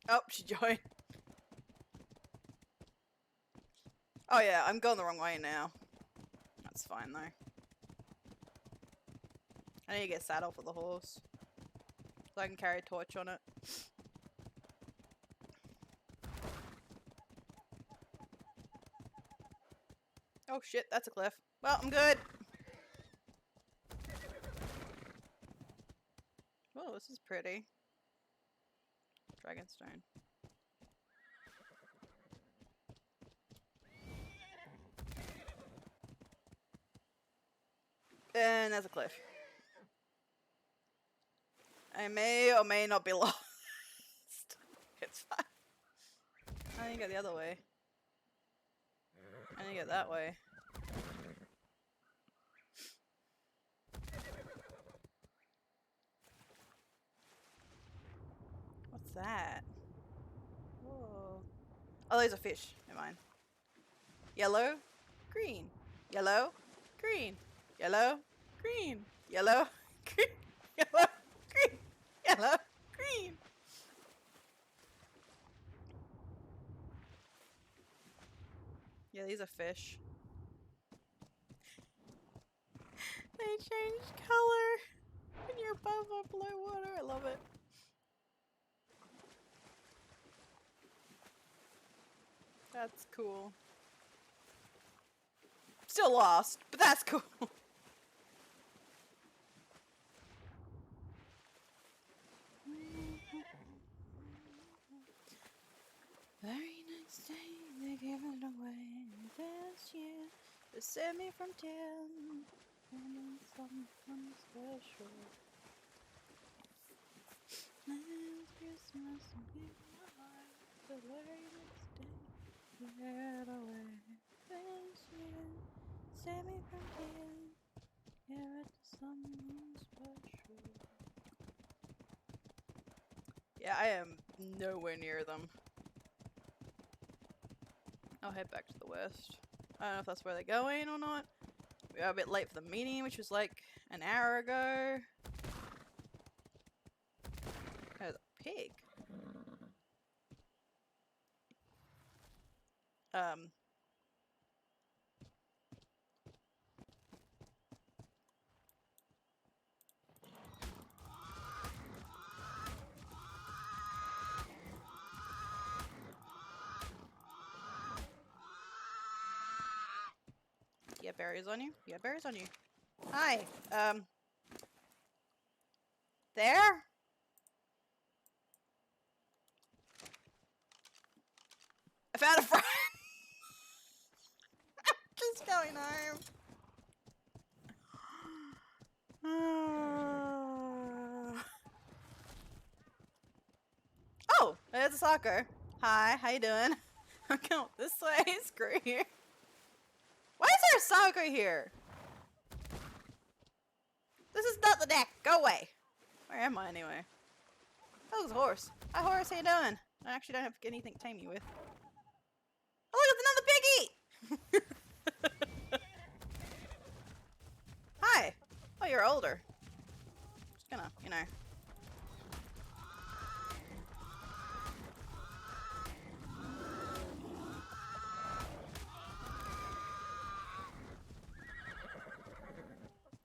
Oh, she joined. Oh yeah, I'm going the wrong way now. That's fine though. I need to get a saddle for the horse. So I can carry a torch on it. Oh shit, that's a cliff. Well, I'm good. Oh, this is pretty. Dragonstone. And there's a cliff. I may or may not be lost. It's fine. I need to go the other way. I need to go that way. What's that? Whoa. Oh, those are fish. Never mind. Yellow, green. Yellow, green. Yellow, green. Yellow, green. Yellow, green. Yellow, green. Yeah, these are fish. They change color when you're above or below water. I love it. That's cool. Still lost, but that's cool. Very next day, they gave it away this year. They saved me from jail. And something special. Last Christmas, in my heart. The very next day, they gave it away this year. Save me from jail. Give it to someone special. Yeah, I am nowhere near them. I'll head back to the west. I don't know if that's where they're going or not. We are a bit late for the meeting, which was like an hour ago. There's a pig. You have berries on you? You have berries on you. Hi. There? I found a friend. Just going home. Oh, there's a soccer. Hi, how you doing? I'm going this way. Screw you. Why is there a soccer here? This is not the deck. Go away. Where am I anyway? Oh, there's a horse. Hi, horse. How you doing? I actually don't have anything to tame you with. Oh, look, it's another piggy! Hi. Oh, you're older. Just gonna, you know.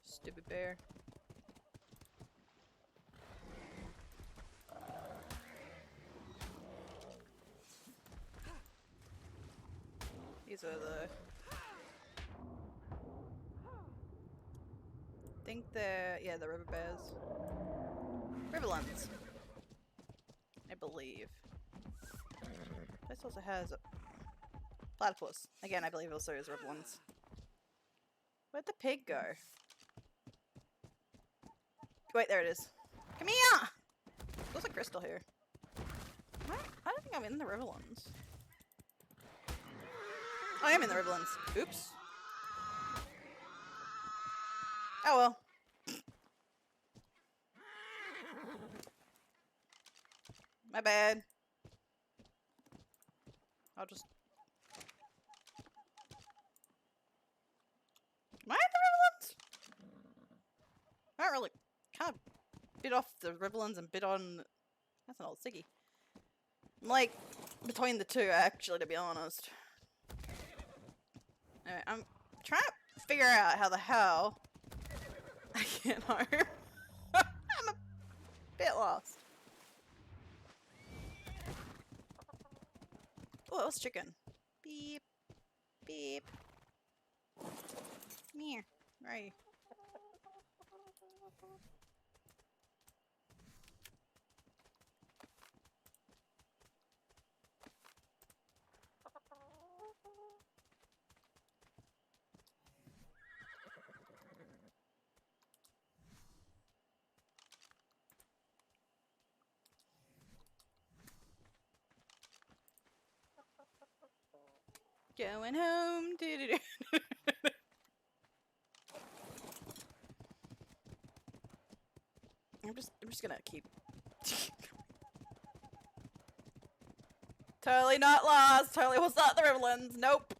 Stupid bear. These are the... I think they're... yeah, the river bears. Riverlands. I believe. This also has... platypus. Again, I believe also is Riverlands. Where'd the pig go? Wait, there it is. Come here! There's a crystal here. I don't think I'm in the Riverlands. Oh, I am in the Riverlands. Oops. Oh well. My bad. I'll just... Am I in the Riverlands? I don't really... kind of bit off the Riverlands and bit on... That's an old ciggy. I'm like, between the two, actually, to be honest. Anyway, I'm trying to figure out how the hell I get home. I'm a bit lost. Oh, that was chicken. Beep. Beep. Come here. Where are you? Going home. I'm just gonna keep. Totally not lost. Totally was not the Riverlands. Nope.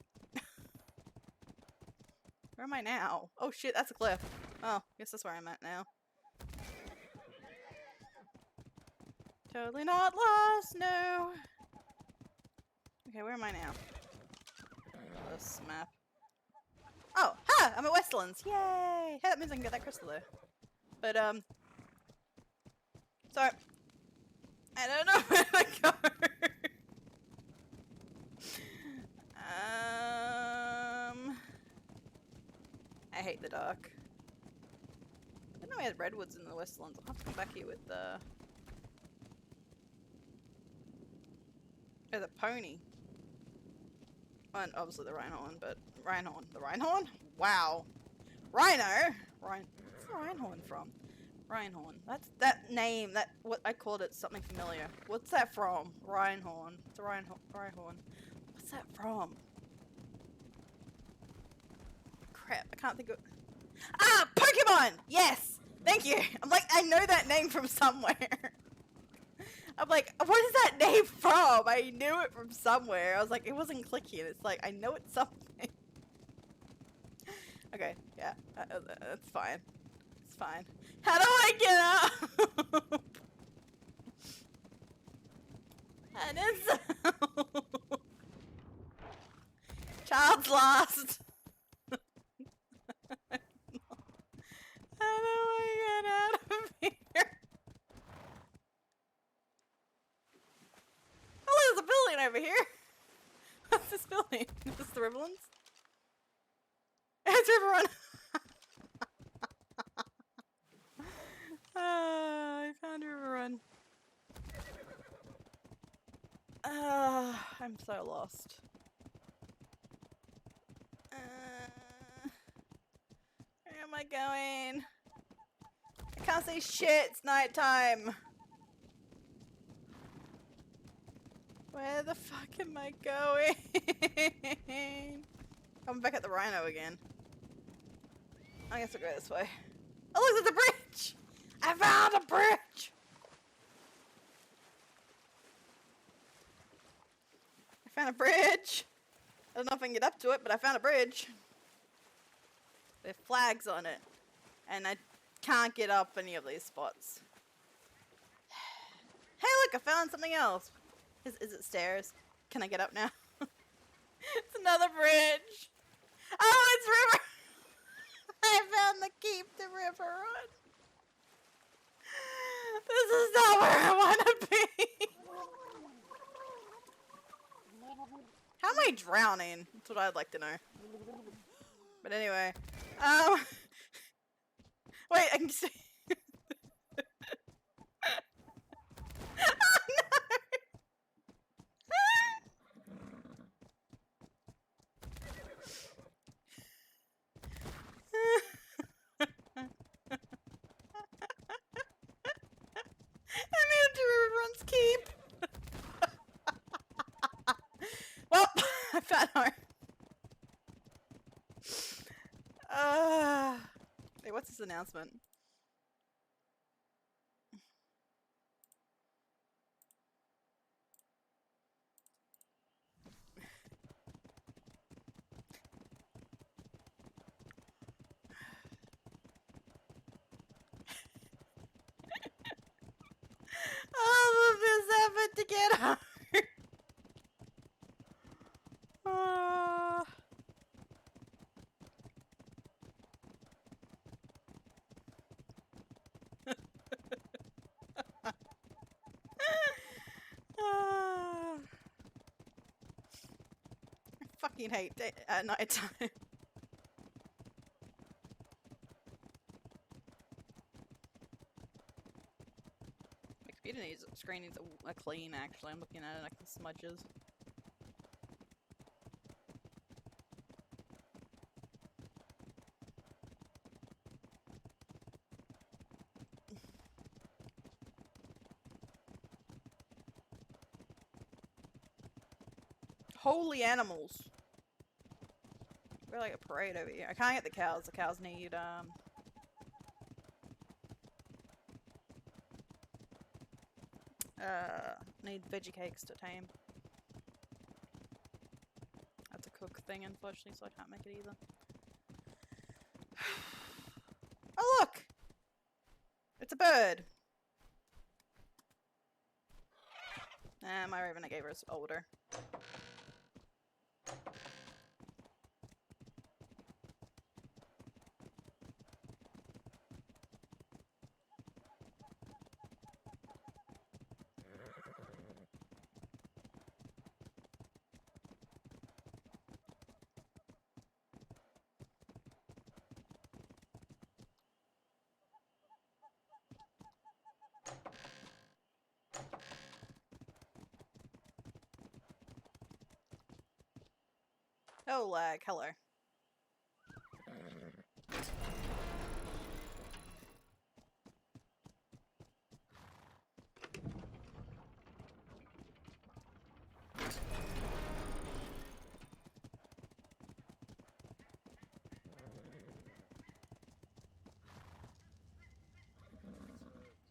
Where am I now? Oh shit, that's a cliff. Oh, guess that's where I'm at now. Totally not lost. No. Okay, where am I now? This map. Oh, ha! I'm at Westerlands. Yay! Hey, that means I can get that crystal there. But so I don't know where to go. I hate the dark. I didn't know we had redwoods in the Westlands. I'll have to come back here with the pony. And obviously the Rhinehorn, but Rhinehorn. The Rhinehorn? Wow. Rhino? Where's the Rhinehorn from? Rhinehorn. That's that name. That what I called it something familiar. What's that from? Rhinehorn. It's a Rhinehorn. What's that from? Crap, I can't think of. Ah, Pokemon. Yes. Thank you. I'm like, I know that name from somewhere. I'm like, what is that name from? I knew it from somewhere. I was like, it wasn't clicking. It's like, I know it's something. Okay, yeah, that's fine. It's fine. How do I get out? And it's child's lost. How do I get out of here? Oh, there's a building over here. What's this building? Is this the Riverlands? It's River Run. I found River Run. I'm so lost. Where am I going? I can't see shit. It's nighttime. Where the fuck am I going? I'm back at the Rhino again. I guess I'll go this way. Oh look, there's a bridge! I found a bridge! I found a bridge! I don't know if I can get up to it, but I found a bridge. There's flags on it. And I can't get up any of these spots. Hey look, I found something else. Is it stairs? Can I get up now? It's another bridge! Oh, it's river! I found the keep to River Run. This is not where I want to be. How am I drowning? That's what I'd like to know. But anyway, wait, I can see. Oh no! I made it to River Run's keep. Well, I found home. Wait, what's this announcement? All of this effort to get home. I fucking hate at night time. My computer screen needs a clean actually. I'm looking at it, I can smudges. Holy animals. We're like a parade over here. I can't get the cows. The cows need need veggie cakes to tame. That's a cook thing unfortunately, so I can't make it either. Oh look! It's a bird! My raven I gave her is older. Oh, lag. Hello. It's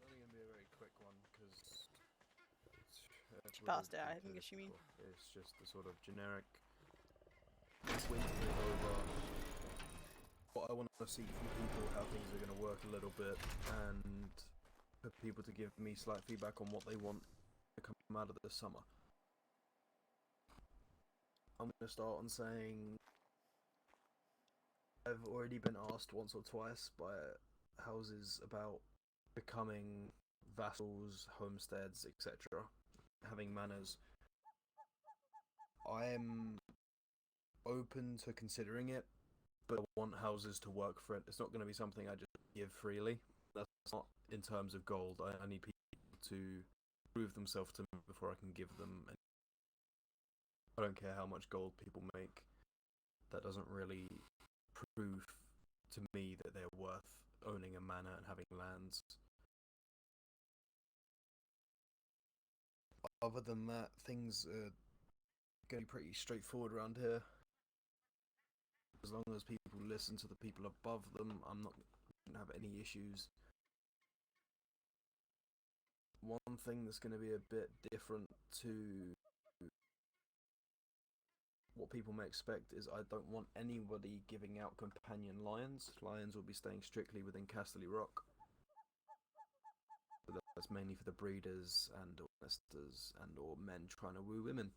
only going to be a very quick one because She passed out, I'm assuming. It's just the sort of generic winter is over. What I want to see from people, how things are going to work a little bit, and for people to give me slight feedback on what they want to come out of this summer. I'm going to start on saying I've already been asked once or twice by houses about becoming vassals, homesteads, etc., having manors. I'm open to considering it, but I want houses to work for it. It's not going to be something I just give freely. That's not in terms of gold. I need people to prove themselves to me before I can give them. I don't care how much gold people make. That doesn't really prove to me that they're worth owning a manor and having lands. Other than that, things are going to be pretty straightforward around here. As long as people listen to the people above them, I'm not going to have any issues. One thing that's going to be a bit different to what people may expect is I don't want anybody giving out companion lions. Lions will be staying strictly within Casterly Rock. But that's mainly for the breeders and or nesters and or men trying to woo women.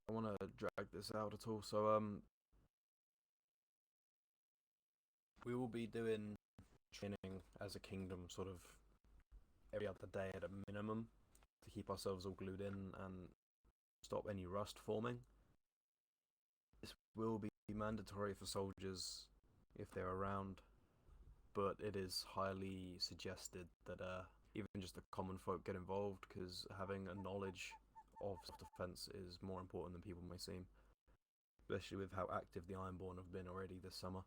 I don't want to drag this out at all, so we will be doing training as a kingdom sort of every other day at a minimum to keep ourselves all glued in and stop any rust forming. This will be mandatory for soldiers if they're around, but it is highly suggested that even just the common folk get involved, because having a knowledge of self-defense is more important than people may seem, especially with how active the Ironborn have been already this summer.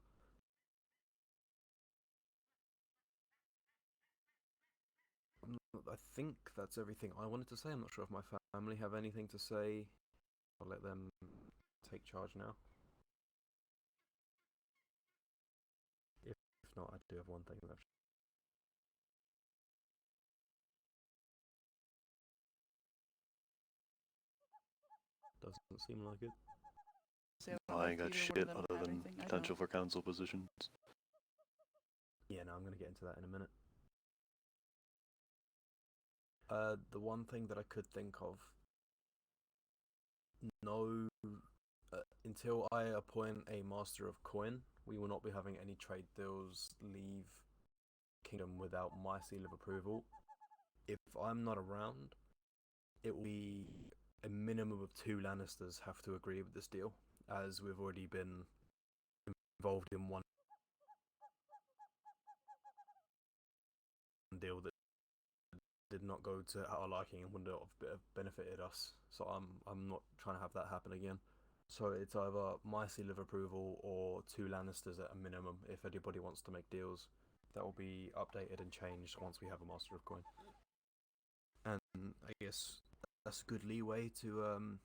I think that's everything I wanted to say. I'm not sure if my family have anything to say. I'll let them take charge now. If not, I do have one thing left. Doesn't seem like it. I ain't got shit other than potential for council positions. Yeah, no, I'm going to get into that in a minute. The one thing that I could think of, until I appoint a Master of Coin, we will not be having any trade deals leave Kingdom without my seal of approval. If I'm not around, it will be a minimum of 2 Lannisters have to agree with this deal, as we've already been involved in one deal that did not go to our liking and wouldn't have benefited us. So I'm not trying to have that happen again. So it's either my seal of approval or 2 Lannisters at a minimum. If anybody wants to make deals, that will be updated and changed once we have a Master of Coin. And I guess that's a good leeway to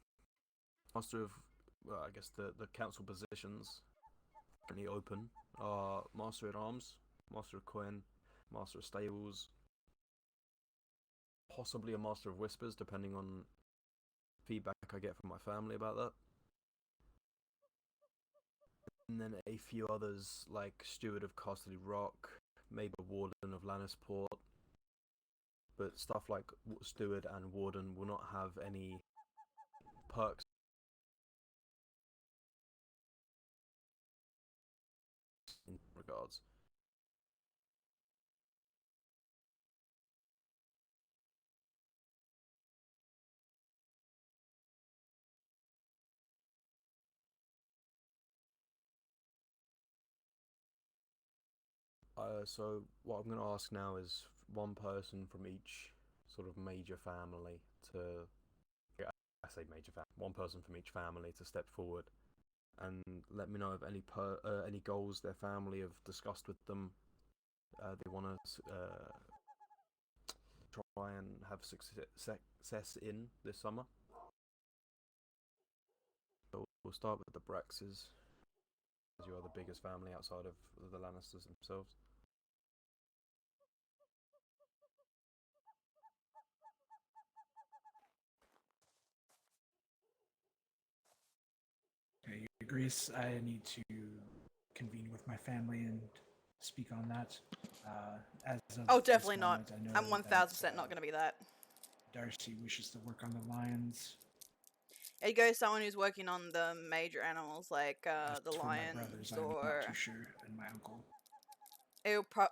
Master of, well, I guess the council positions currently open are Master at Arms, Master of Coin, Master of Stables, possibly a Master of Whispers, depending on feedback I get from my family about that. And then a few others like Steward of Casterly Rock, maybe a Warden of Lannisport. But stuff like Steward and Warden will not have any perks in regards. So what I'm going to ask now is one person from each sort of major family to, yeah, I say major family, one person from each family to step forward and let me know of any goals their family have discussed with them. They want to try and have success in this summer. But we'll start with the Braxes, as you are the biggest family outside of the Lannisters themselves. Okay, Grace, I need to convene with my family and speak on that. As of Oh, this definitely not. moment, I know I'm 1000% not going to be that. Darcy wishes to work on the lions. It goes someone who's working on the major animals like As the for my brothers, lions I'm or. not too sure, and my uncle.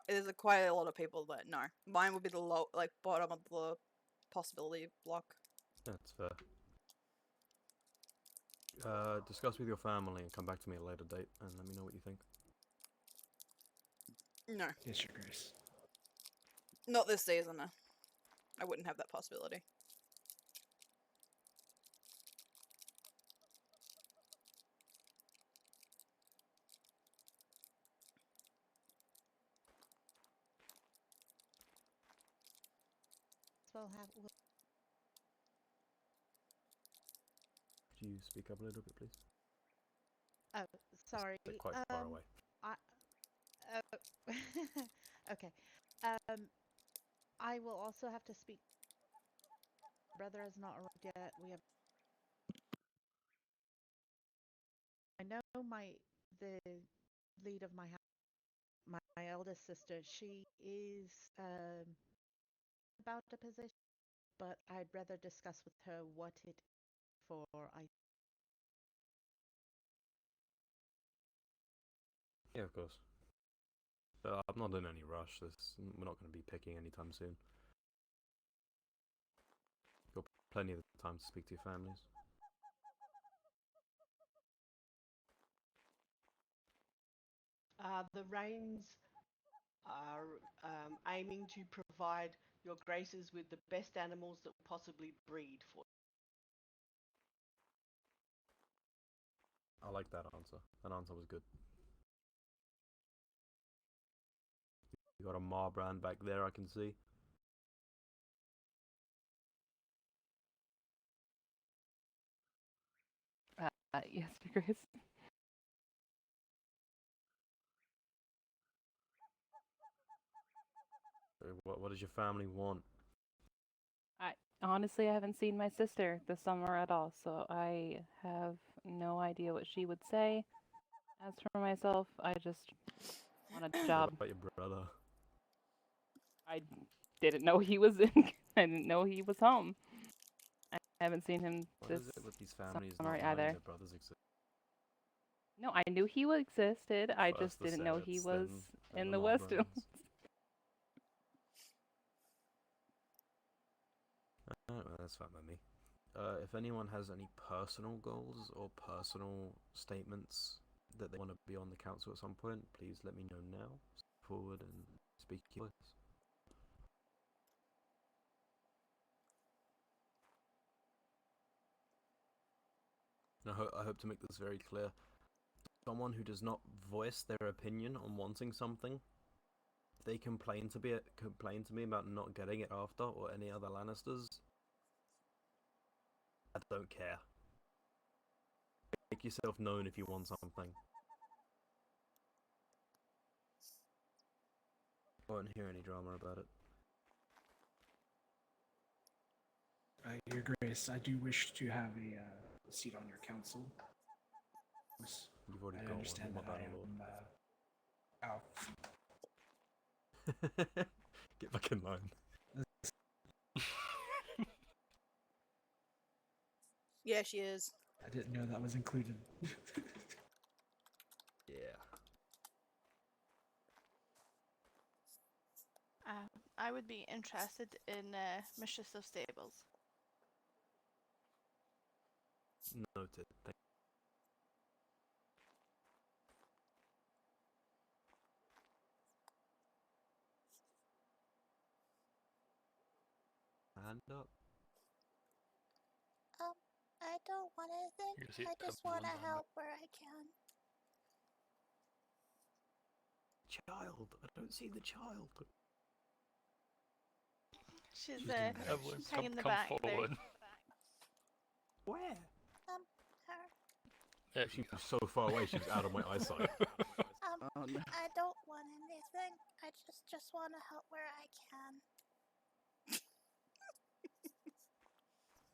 There's quite a lot of people that no. Mine would be the low, like bottom of the possibility block. That's fair. Discuss with your family and come back to me at a later date and let me know what you think. No. Yes, Your Grace. Not this season, no. I wouldn't have that possibility. Well, have. Could you speak up a little bit, please? Oh, sorry. They're quite far away. Okay. I will also have to speak. Brother has not arrived yet. We have. I know the lead of my house, my eldest sister. She is about the position, but I'd rather discuss with her what it is for. Yeah, of course. I'm not in any rush. We're not going to be picking anytime soon. You've got plenty of time to speak to your families. The Rains are aiming to provide your graces with the best animals that possibly breed for. I like that answer. That answer was good. You got a Marbrand back there, I can see. Yes, Grace. What does your family want? Honestly, I haven't seen my sister this summer at all, so I have no idea what she would say. As for myself, I just want a job. What about your brother? I didn't know he was in. I didn't know he was home. I haven't seen him this What is it with these families summer not knowing either. their brothers exist? No, I knew he existed. I First just the didn't know he Serets, was then in the the Western. Marbrands. Alright, well, that's fine by me. If anyone has any personal goals or personal statements that they want to be on the council at some point, please let me know now. Step forward and speak your voice. And I hope to make this very clear. Someone who does not voice their opinion on wanting something, if they complain to me about not getting it after, or any other Lannisters, I don't care. Make yourself known if you want something. I won't hear any drama about it. Your Grace, I do wish to have a seat on your council. You've already I got understand one. that I am Get back in line. Yeah, she is. I didn't know that was included. Yeah. I would be interested in Mistress of Stables. Noted. Thank up? I don't want anything. You see I just want to help where I can. Child, I don't see the child. She's Evelyn, she's hanging in the come back there. forward. Where? Her. There She was so far away, she was out of my eyesight. Oh no. I don't want anything. I just want to help where I can.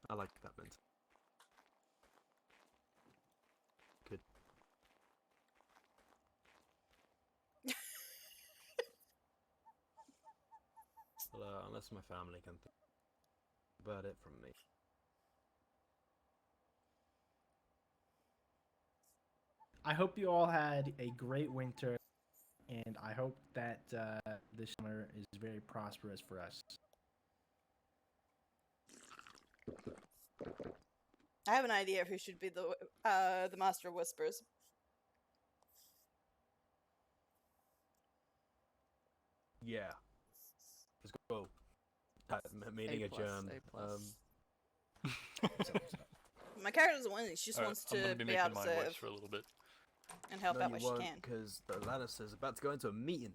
I like that mentality. Good. Well, unless my family can think about it from me. I hope you all had a great winter, and I hope that this summer is very prosperous for us. I have an idea of who should be the Master of Whispers. Yeah. Let's go. Meeting adjourned. My character doesn't want it. She just Alright, wants I'm to gonna be be making able mine to work serve for a little bit. and help No, out you where she won't, can. because the Lannister's about to go into a meeting.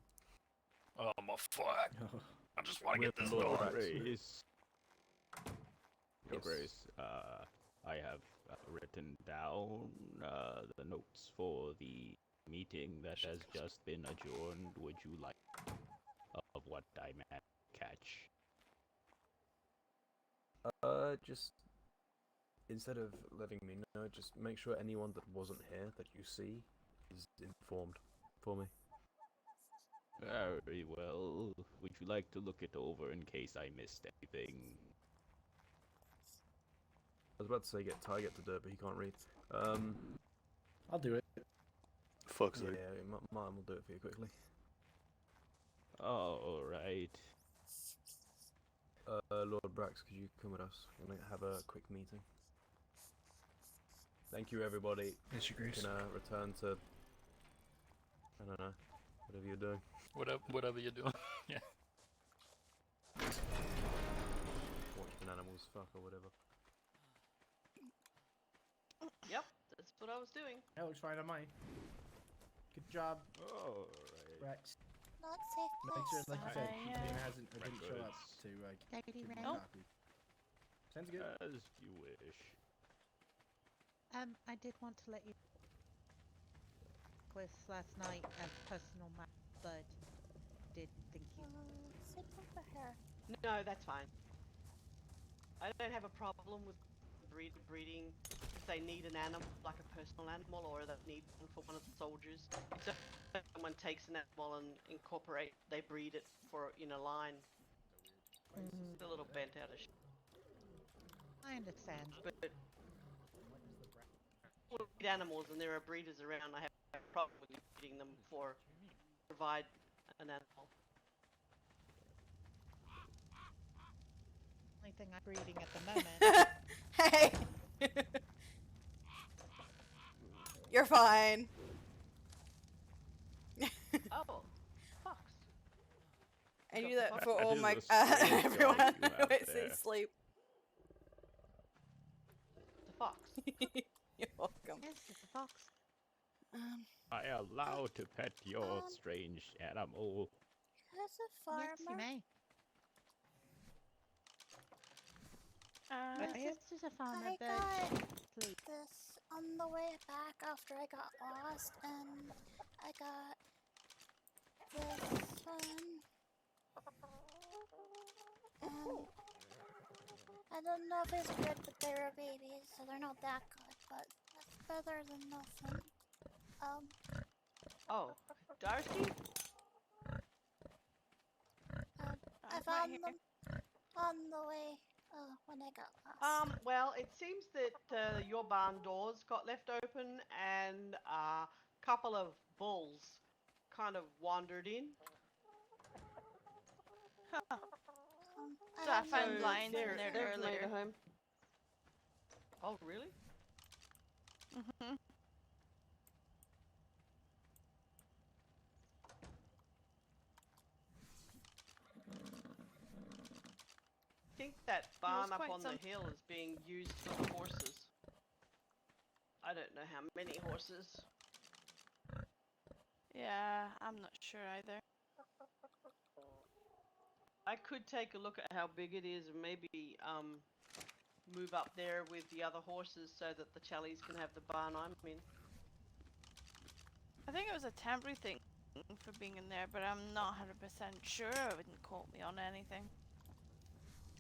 Oh my fuck! I just want to get With this Lord done. Grace. Your Yes. Grace, I have written down the notes for the meeting that has just been adjourned. Would you like of what I might catch? Just instead of letting me know, just make sure anyone that wasn't here that you see is informed for me. Very well. Would you like to look it over in case I missed anything? I was about to say get Target to do it, but he can't read. I'll do it. Fuck's Yeah, sake. mine will do it for you quickly. Alright. Lord Brax, could you come with us? We're gonna have a quick meeting. Thank you, everybody. Yes, Your Grace. Can return to, I don't know, whatever you're doing. Whatever you're doing. Yeah. Watching animals fuck or whatever. Yep, that's what I was doing. That looks fine on mine. Good job, Alright. Rex. Not safe Make place. sure, like you said, yeah. Keaton hasn't or didn't show up Records. to Lady give me Ren. a copy. Sounds good. As you wish. I did want to let you with last night a personal matter, but did think you. Sit over here. No, that's fine. I don't have a problem with breeding if they need an animal, like a personal animal, or they need one for one of the soldiers. So if someone takes an animal and they breed it for in a line. It's a little bent out of shape. I understand. But with animals and there are breeders around, I have a problem with breeding them for provide an animal. Only thing I'm breeding at the moment. Hey! You're fine. Oh, fox. I Got do the that fox. for That all is my a strange everyone dog you who have I see there. sleep. The fox. You're welcome. Yes, it's a fox. I allow to pet your strange animal. As a farmer. Yes, you may. Yes, This is a farmer, I but got please. this on the way back after I got lost, and I got this one. And I don't know if it's good, but they were babies, so they're not that good, but that's better than nothing. Oh, Darcy? I found them on the way when I got lost. Well, it seems that your barn doors got left open and a couple of bulls kind of wandered in. Huh. I So I don't found know. lions in there They've made earlier. a home. Oh, really? Mhm. Think That barn up quite on the hill is being used for the horses. I don't know how many horses. Yeah, I'm not sure either. I could take a look at how big it is and maybe move up there with the other horses so that the Challies can have the barn I'm in. I think it was a temporary thing for being in there, but I'm not 100% sure. I wouldn't quote me on anything.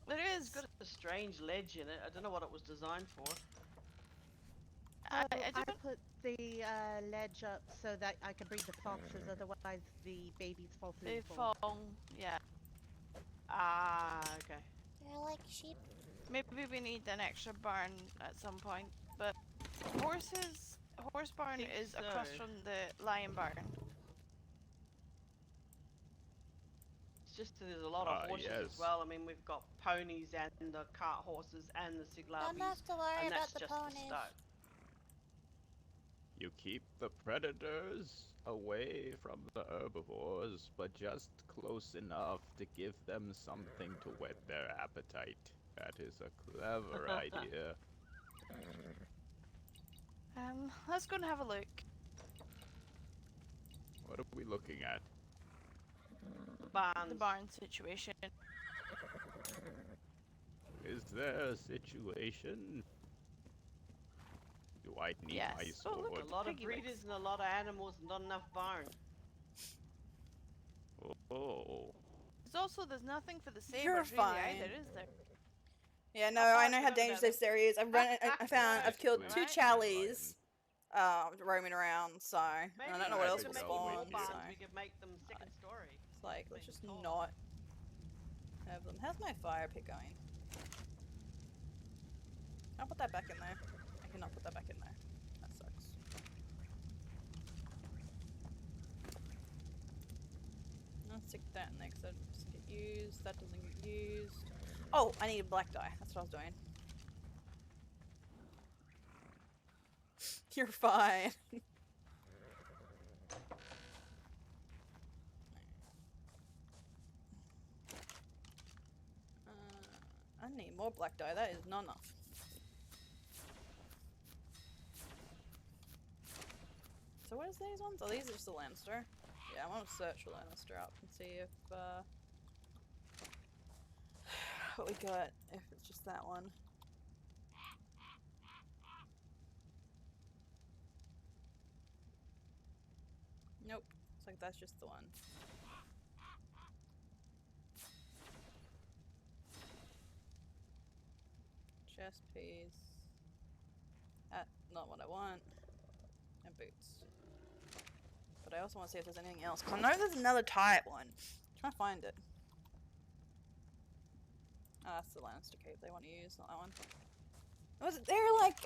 It is. It's got a strange ledge in it. I don't know what it was designed for. Oh, I I don't. put the ledge up so that I could breed the foxes. Otherwise, the babies fall through They the hole. fall. Yeah. Ah, okay. They're like sheep. Maybe we need an extra barn at some point, but horse barn Think is across so. from the lion barn. It's just that there's a lot of horses as Yes. well. I mean, we've got ponies and the cart horses and the Don't siglabis, have to worry and about that's the just ponies. the start. You keep the predators away from the herbivores, but just close enough to give them something to whet their appetite. That is a clever idea. Let's go and have a look. What are we looking at? The barn situation. Is there a situation? Do I need Yes. my Oh, sword? look, A lot of piggy breeders wigs. and a lot of animals, and not enough barn. Oh. There's nothing for the sabers You're really fine. either, is there? Yeah, no, I know how dangerous this area is. I've killed Actually, two my Challies, roaming around, so I Maybe don't know what else instead will of making more spawn, barns, so we could make them second story. it's like, let's just not have them. How's my fire pit going? I'll put that back in there. I cannot put that back in there. That sucks. Let's stick that in there because that doesn't get used. That doesn't get used. Oh, I need a black dye. That's what I was doing. You're fine. I need more black dye. That is not enough. So what is these ones? Oh, these are just the Lannister. Yeah, I want to search for Lannister up and see if what we got. If it's just that one. Nope. Looks like that's just the one. Chest piece. Not what I want. And boots. But I also want to see if there's anything else. 'Cause I know there's another type one. I'm trying to find it. Oh, that's the Lannister cape they want to use, not that one. Was it there like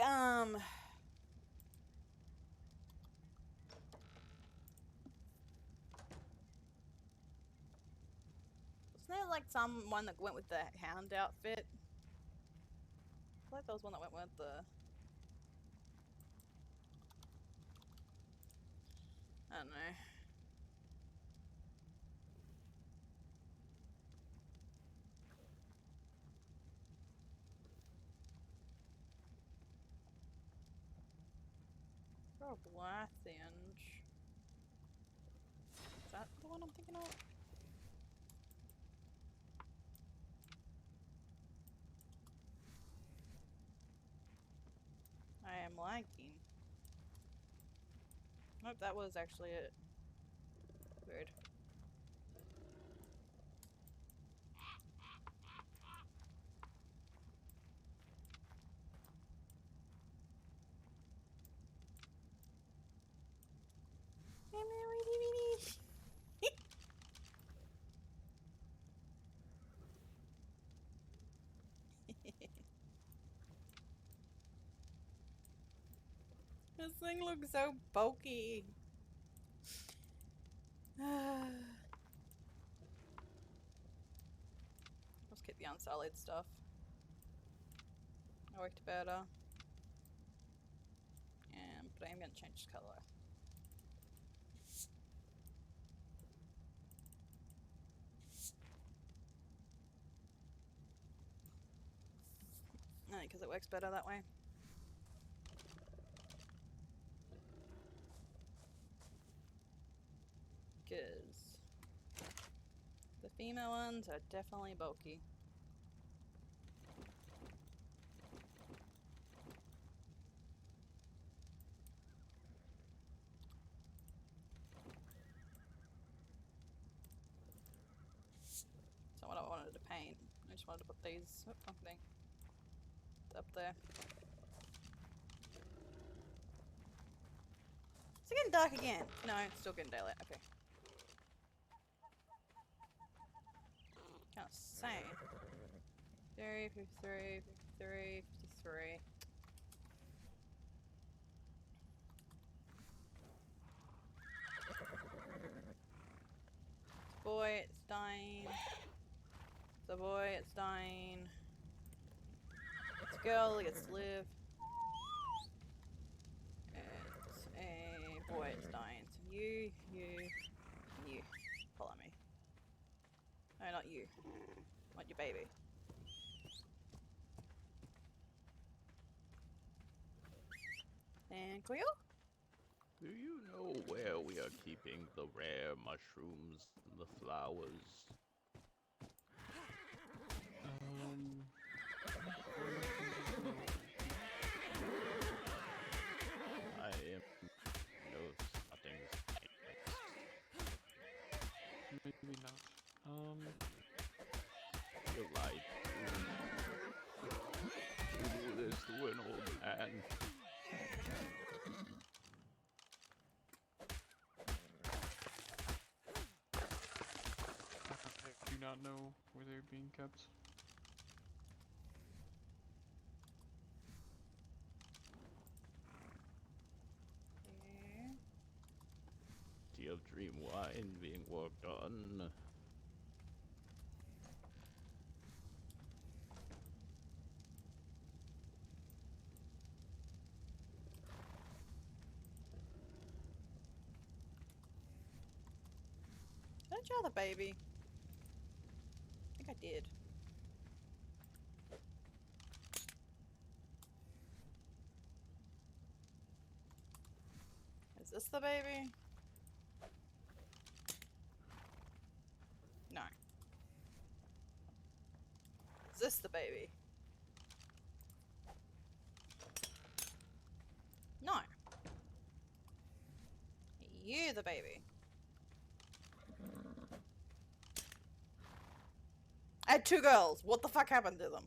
wasn't there like one that went with the hound outfit? I feel like there was one that went with the I don't know. Oh, Blathiange. Is that the one I'm thinking of? I am lagging. Nope, that was actually it. Weird. This thing looks so bulky. Let's keep the unsullied stuff. That worked better. But I am going to change its colour. because it works better that way. Because the female ones are definitely bulky. So what I wanted to paint, I just wanted to put these thing up there. Is it getting dark again? No, it's still getting daylight. Okay. Can't say. 53, 53, 53, 53. It's a boy, it's dying. It's a boy, it's dying. It's a girl, it gets to live. It's a boy, it's dying. So you, and you. Follow me. No, not you. I want your baby. And Quill? Do you know where we are keeping the rare mushrooms and the flowers? I am something's Maybe not. You lied to do this to an old man. I do not know where they're being kept. Tea of dream wine being worked on. Did I draw the baby? I think I did. Is this the baby? No. Is this the baby? No. You the baby. I had two girls. What the fuck happened to them?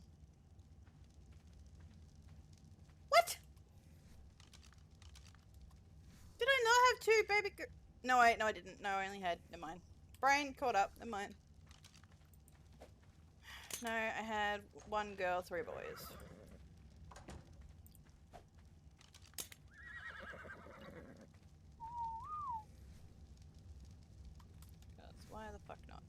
What? Did I not have two baby girls? No, wait, no I didn't. No, I only had, never mind. Brain caught up, never mind. No, I had one girl, three boys. Because why the fuck not?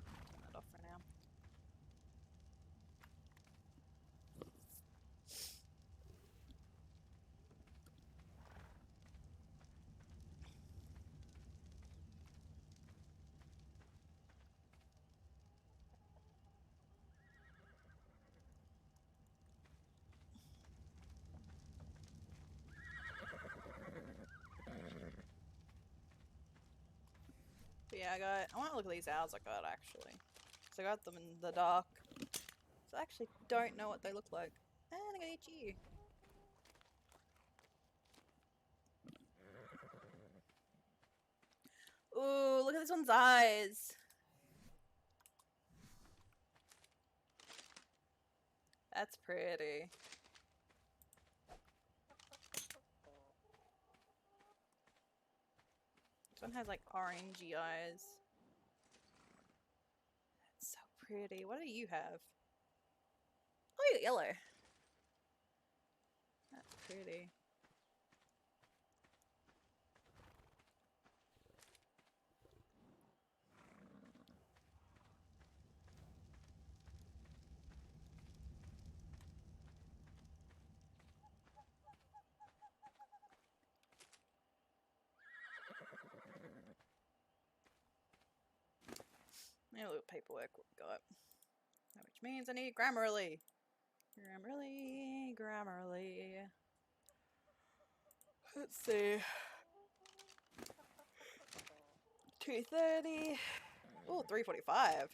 Turn that off for now. But yeah, I want to look at these owls I got actually. So I got them in the dark. So I actually don't know what they look like. And I'm gonna eat you. Ooh, look at this one's eyes. That's pretty. This one has like orangey eyes. That's so pretty. What do you have? Oh, you got yellow. That's pretty. A little paperwork what we got. Which means I need Grammarly. Grammarly. Let's see. 230. Oh, 345.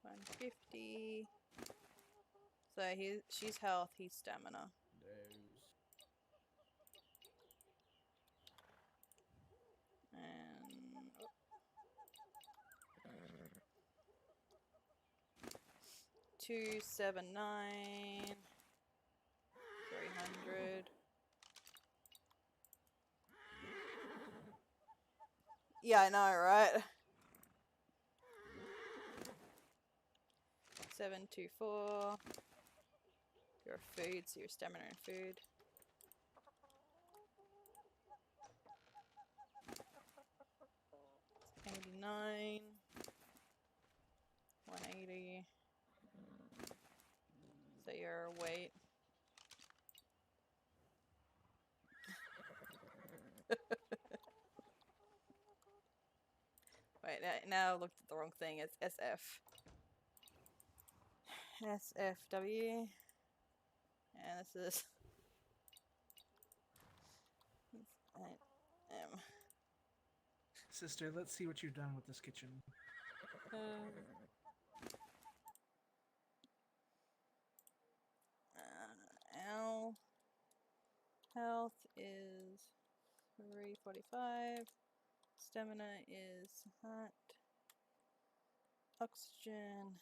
150. So she's health, he's stamina. And 279. 300. Yeah, I know, right? 724. Your food, so your stamina and food. 89. 180. So your weight. Wait, now I looked at the wrong thing. It's SF. SFW. And this is... Sister, let's see what you've done with this kitchen. L. Health is 345. Stamina is hot. Oxygen.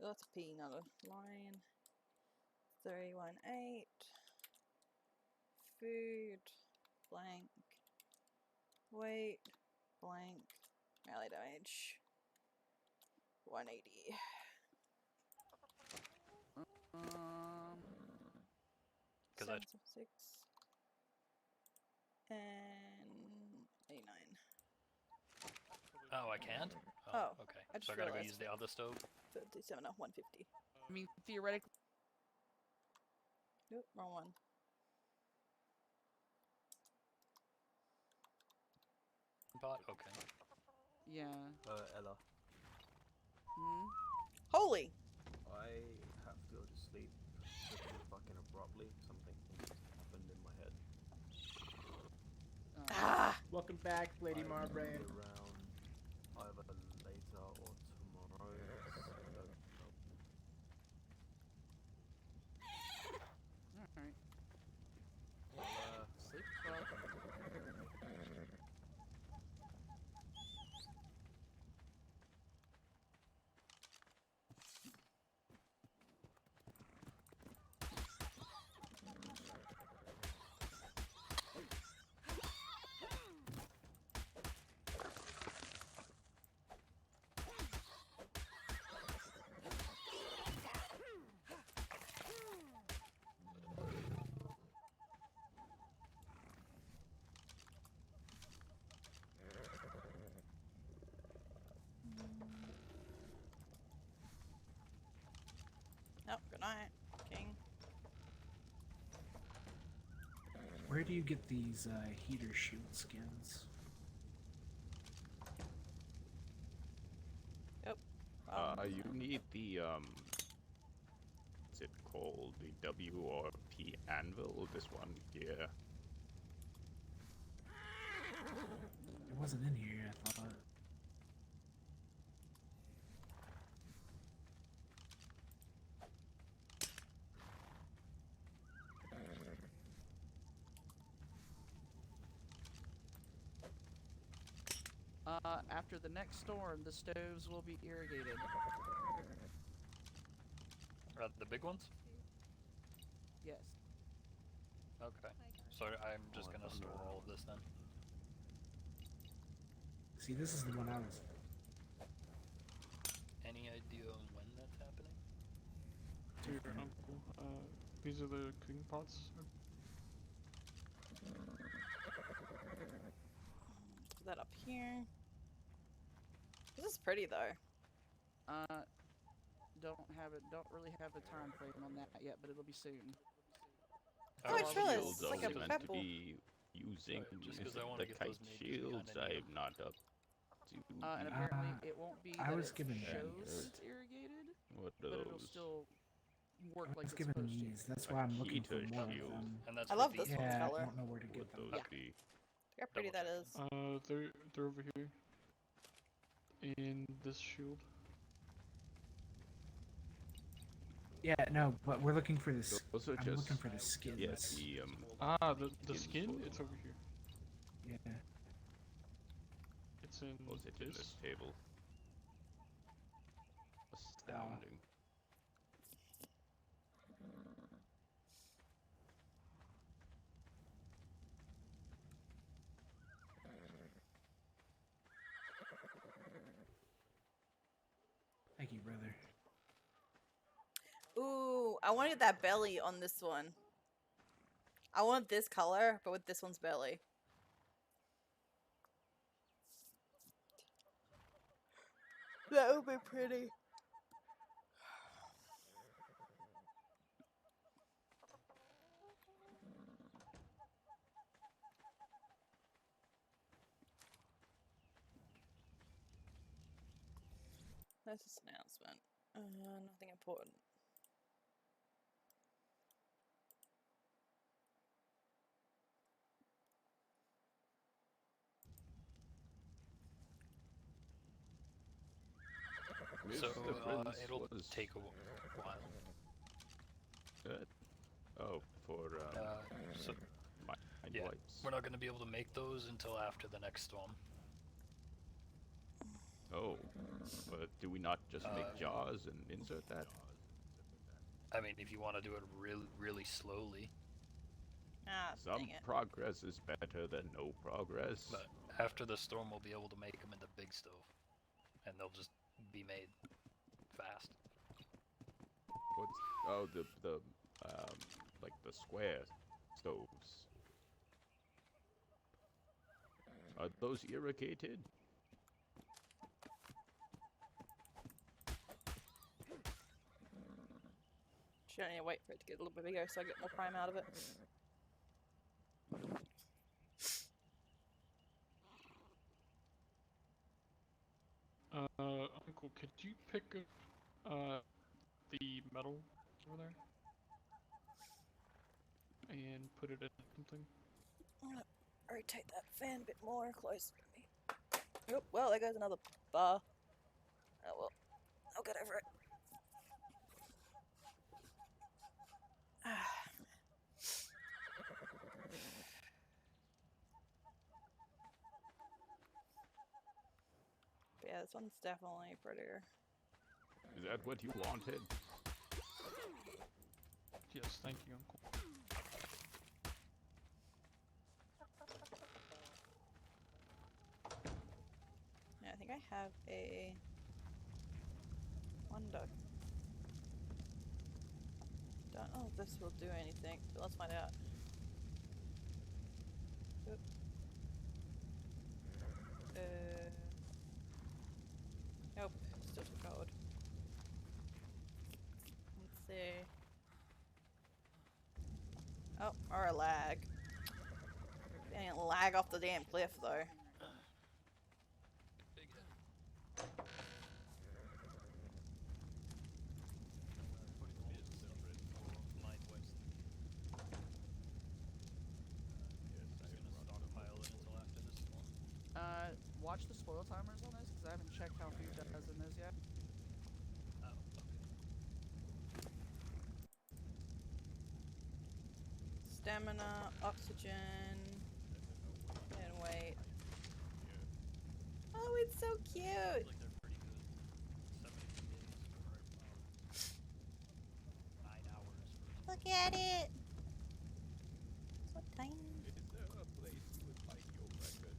That's a P, not a line. 318. Food. Blank. Weight. Blank. Melee damage. 180. Because I 6 and 89. Oh, I can't? Oh, okay. I just So I gotta go realized use the other stove? 57, no, 150. I mean, theoretically. Nope, wrong one. Pot? Okay. Yeah. Ella. Holy! I have to go to sleep pretty fucking abruptly. Something just happened in my head. Welcome back, Lady I will Marbrand. be around either later or tomorrow. I don't know. Alright. Well, sleep well. Oh, good night, King. Where do you get these heater shield skins? Yep. You need the what's it called? The WRP anvil. This one here. It wasn't in here, I thought. After the next storm, the stoves will be irrigated. The big ones? Yes. Okay. So I'm just gonna store all of this then. See, this is the one I was. Any idea on when that's happening? To your uncle. These are the cooking pots. Put that up here. This is pretty though. Don't really have a time frame on that yet, but it'll be soon. Oh, I just realized Shields it's like are a meant purple. to be using Just 'cause I wanna the get kite those mages, we shields, kinda need 'em. I'm not up to. And apparently it won't be I that was it given shows these. it's irrigated, What but are it'll those? still work I like was it's given supposed these. to. That's why I'm looking for Akita more of shield. them. And that's I for love these this one's Yeah, color. I don't know where to Would get them. those Yeah. be? Look how pretty that is. They're over here. In this shield. Yeah, no, but we're looking for this. Those are I'm just looking for the skins. The skin. for It's them. over here. Yeah. It's in Was it in this table? Astounding. Thank you, brother. Ooh, I wanted that belly on this one. I want this color, but with this one's belly. That would be pretty. That's just an announcement. Nothing important. So, Mr. Prince it'll was take a while. Good. Oh, for So, mind yeah, wipes. we're not gonna be able to make those until after the next storm. Oh, but do we not just make jaws and insert that? I mean, if you want to do it really slowly. Ah, Some dang it. progress is better than no progress. But after the storm, we'll be able to make them in the big stove, and they'll just be made fast. What's the like the square stoves? Are those irrigated? Should I need to wait for it to get a little bit bigger so I get more prime out of it? Uncle, could you pick up the metal over there and put it in something? I'm gonna rotate that fan a bit more closer to me. Oh, well, there goes another bar. Oh well, I'll get over it. But yeah, this one's definitely prettier. Is that what you wanted? Yes, thank you, Uncle. Yeah, I think I have a one duck. Don't know if this will do anything, but let's find out. Oop. Nope, still too cold. Let's see. Oh, or a lag. Dang, lag off the damn cliff though. Watch the spoil timers on this, because I haven't checked how food does in this yet. Stamina, oxygen, and weight. Oh, it's so cute! Look at it! So tiny. Is there a place you would like your records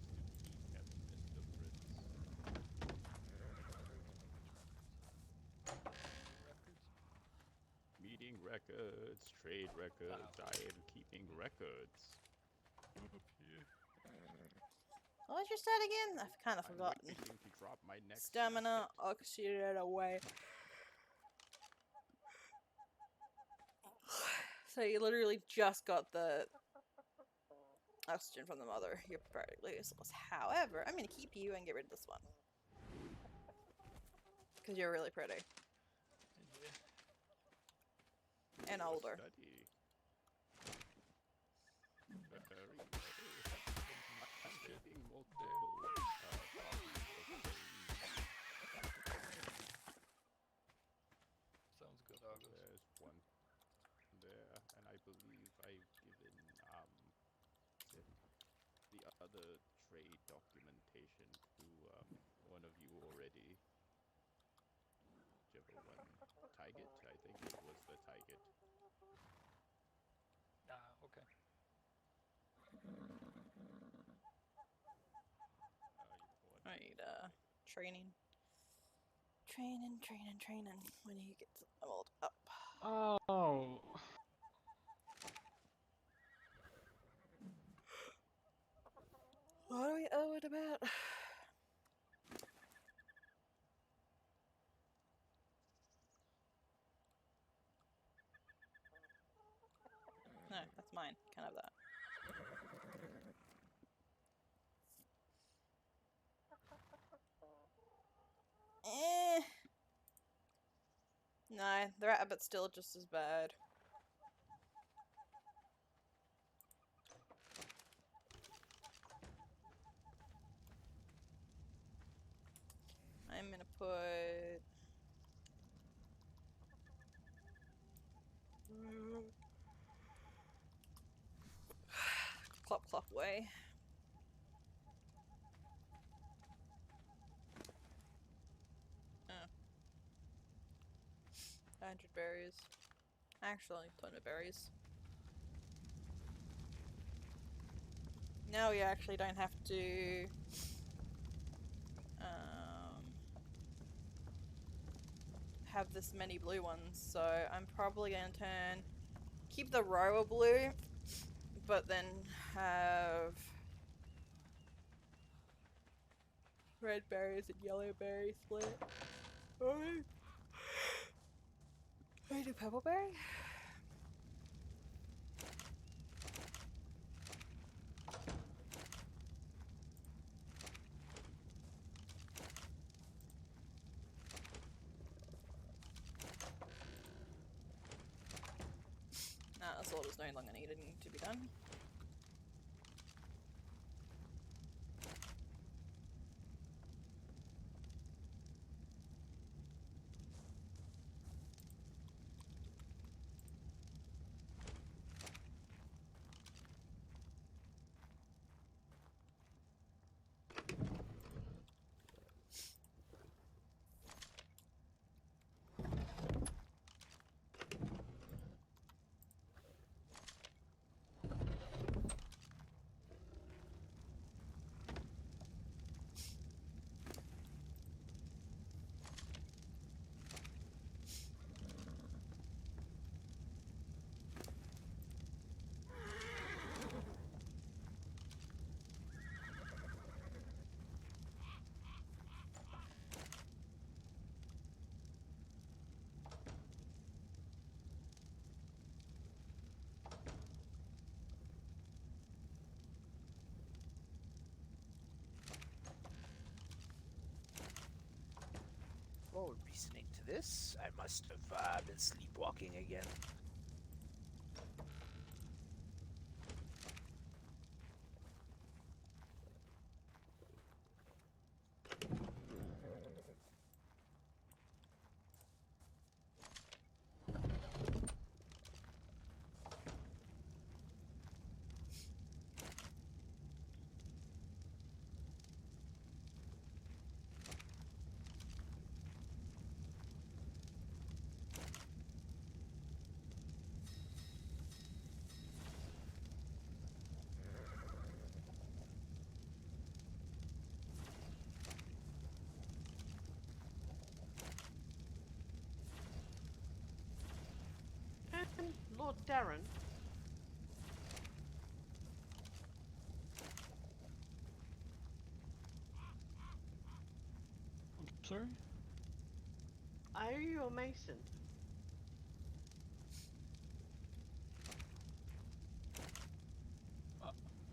to be kept, Mr. Prince? Meeting records, trade records, I am keeping records. What was your stat again? I've kind of forgotten. Waiting to drop my next Stamina, oxygen, away. So you literally just got the oxygen from the mother. You're practically useless. However, I'm gonna keep you and get rid of this one. Because you're really pretty. And older. Study. Very well. I'm taking multiple Sounds good, Argos. There's one there, and I believe I've given the other trade documentation to one of you already. Whichever one. Tyget? I think it was the Tyget. Ah, okay. I need training. Training when he gets leveled up. Oh. What do we owe it about? No, that's mine. Can't have that. Eh. No, the rabbit's still just as bad. I'm gonna put... Clop clop away. Oh. 100 berries. Actually, ton of berries. Now we actually don't have to... have this many blue ones, so I'm probably gonna keep the row of blue, but then have red berries and yellow berries split. Alright. Can I do purple berry? Nah, this order's no longer needed to be done. Well, reasoning to this, I must have been sleepwalking again. And Lord Darren. I'm sorry? Are you a mason?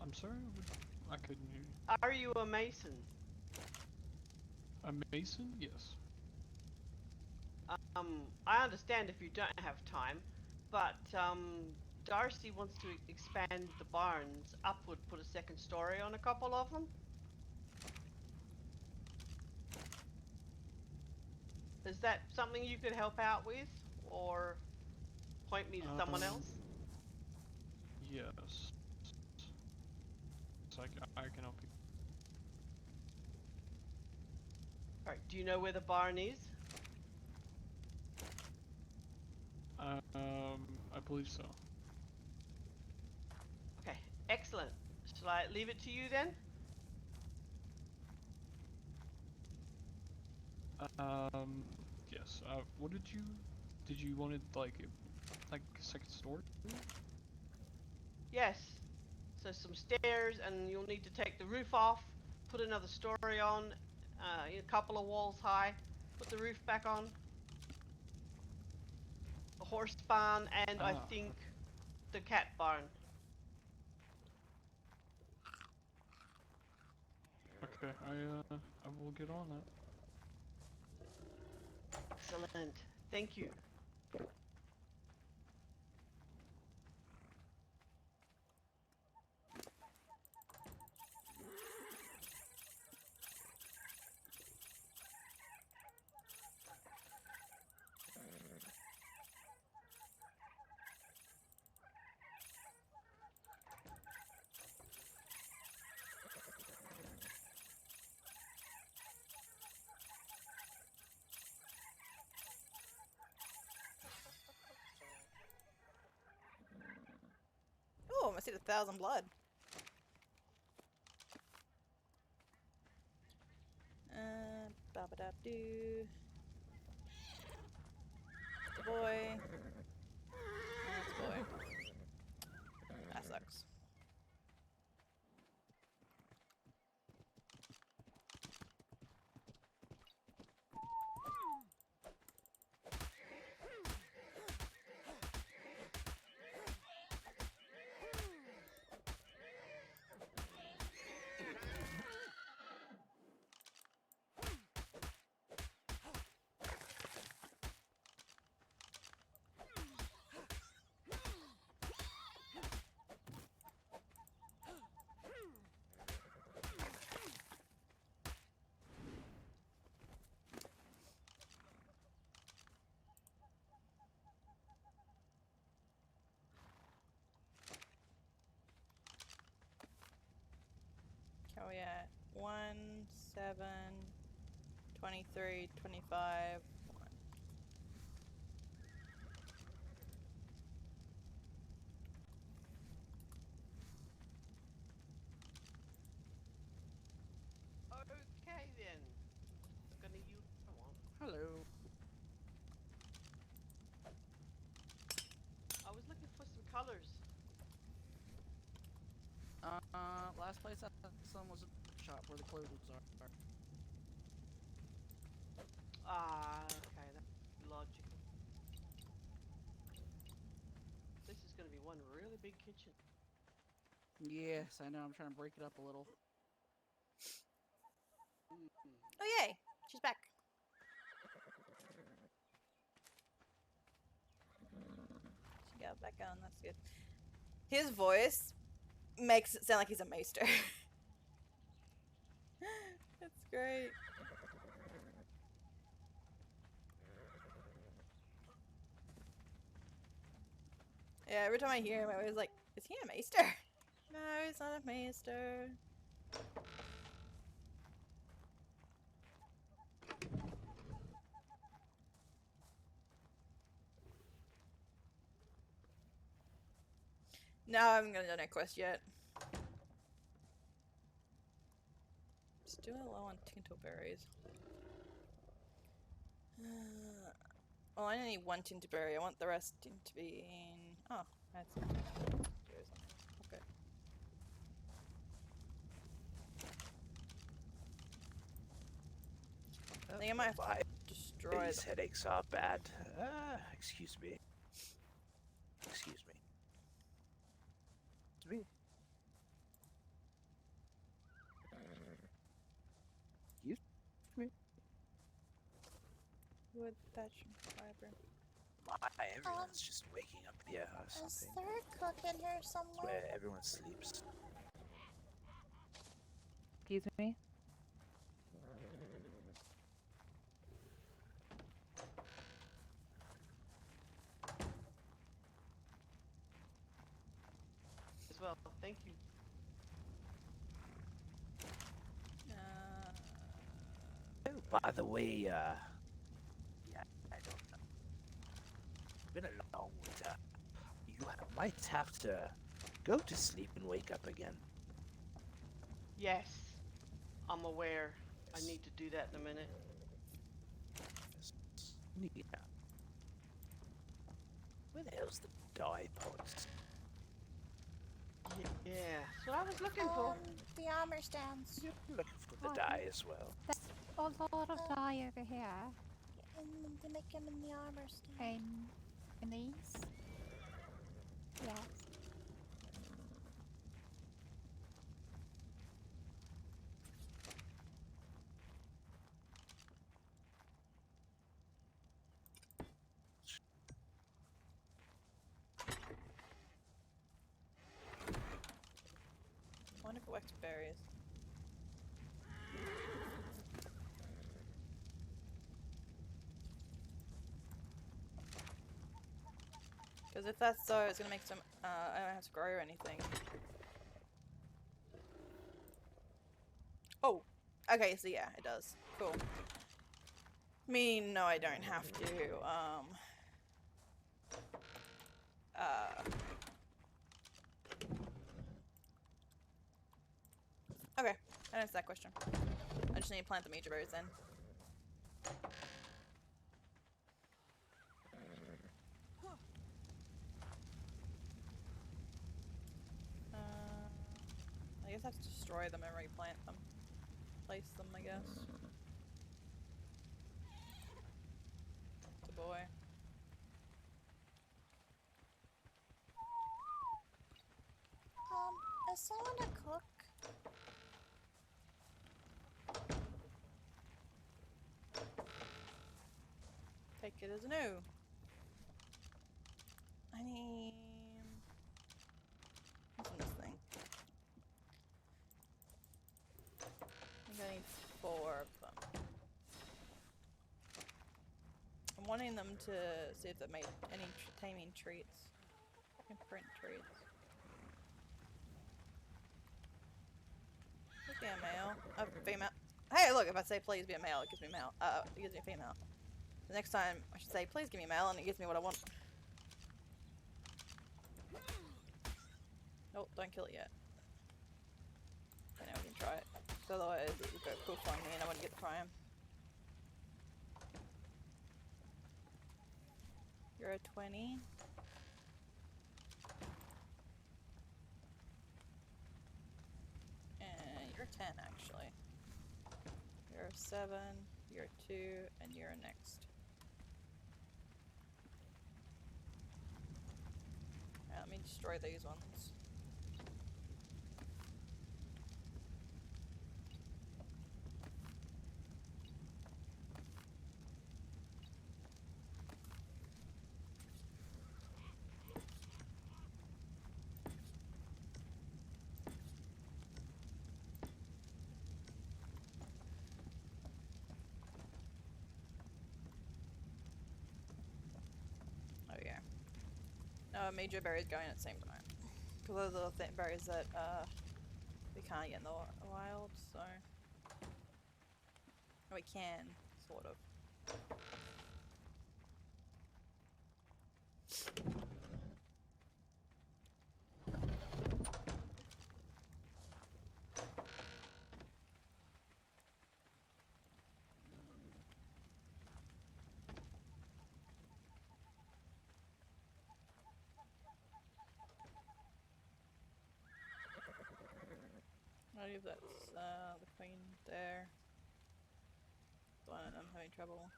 I'm I'm sorry, I couldn't hear you. Are you a mason? A mason? Yes. I understand if you don't have time, but Darcy wants to expand the barns upward, put a second story on a couple of them. Is that something you could help out with, or point me to someone else? Yes. So I can help you. Alright, do you know where the barn is? I believe so. Okay, excellent. Shall I leave it to you then? Yes. What did you want it like a second story? Yes. So some stairs, and you'll need to take the roof off, put another story on, a couple of walls high, put the roof back on, a horse barn, and I think the cat barn. Okay, I will get on that. Excellent. Thank you. Oh, I see 1,000 blood. Ba-ba-da-doo. That's the boy. That's the boy. That sucks. Are we at 1, 7, 23, 25, 1. Okay then. Gonna use that one. Hello. I was looking for some colors. Last place I saw some was a shop where the clothes are. Ah, okay, that's logical. This is gonna be one really big kitchen. Yes, I know. I'm trying to break it up a little. Oh, yay! She's back. She got back on. That's good. His voice makes it sound like he's a maester. That's great. Yeah, every time I hear him, I always like, is he a maester? No, he's not a maester. No, I haven't gonna done a quest yet. Still low on Tintoberries. Well, I only need one Tintoberry. I want the rest to be in. Oh, that's okay. I think I might have to destroy These headaches are bad. Excuse me. Excuse me. Excuse me. with thatch and fiber? Everyone's just waking up here or Is something. there a cook in here It's somewhere? where everyone sleeps. Excuse me? As well, thank you. Oh, by the way, yeah, I don't know. It's been a long winter. Might have to go to sleep and wake up again. Yes, I'm aware. I need to do that in a minute. Yeah. Where the hell's the dye pods? Yeah, that's what I was looking for. The armor stands. You're looking for the dye as well. There's a lot of dye over here. And they make them in the armor stand. In these? Yes. I wonder if it works berries. Because if that's so, it's gonna make some. I don't have to grow or anything. Oh, okay. So yeah, it does. Cool. No, I don't have to. Okay, I answered that question. I just need to plant the major berries then. I guess I have to destroy them and replant them. Place them, I guess. Good boy. Is someone a cook? Take it as a no. I need... what's in this thing? I think I need 4 of them. I'm wanting them to see if they made any taming treats. I can print treats. Let's be a male. A female. Hey, look, if I say please be a male, it gives me male. It gives me a female. The next time I should say please give me a male and it gives me what I want. Nope, don't kill it yet. Okay, now we can try it. So otherwise it will go poof on me and I wouldn't get the prime. You're a 20. And you're a 10 actually. You're a 7, you're a 2, and you're a next. Alright, let me destroy these ones. Oh yeah. Major berries going at the same time. Because those are the berries that we can't get in the wild, so... we can, sort of. I believe that's the queen there. The one I'm having trouble.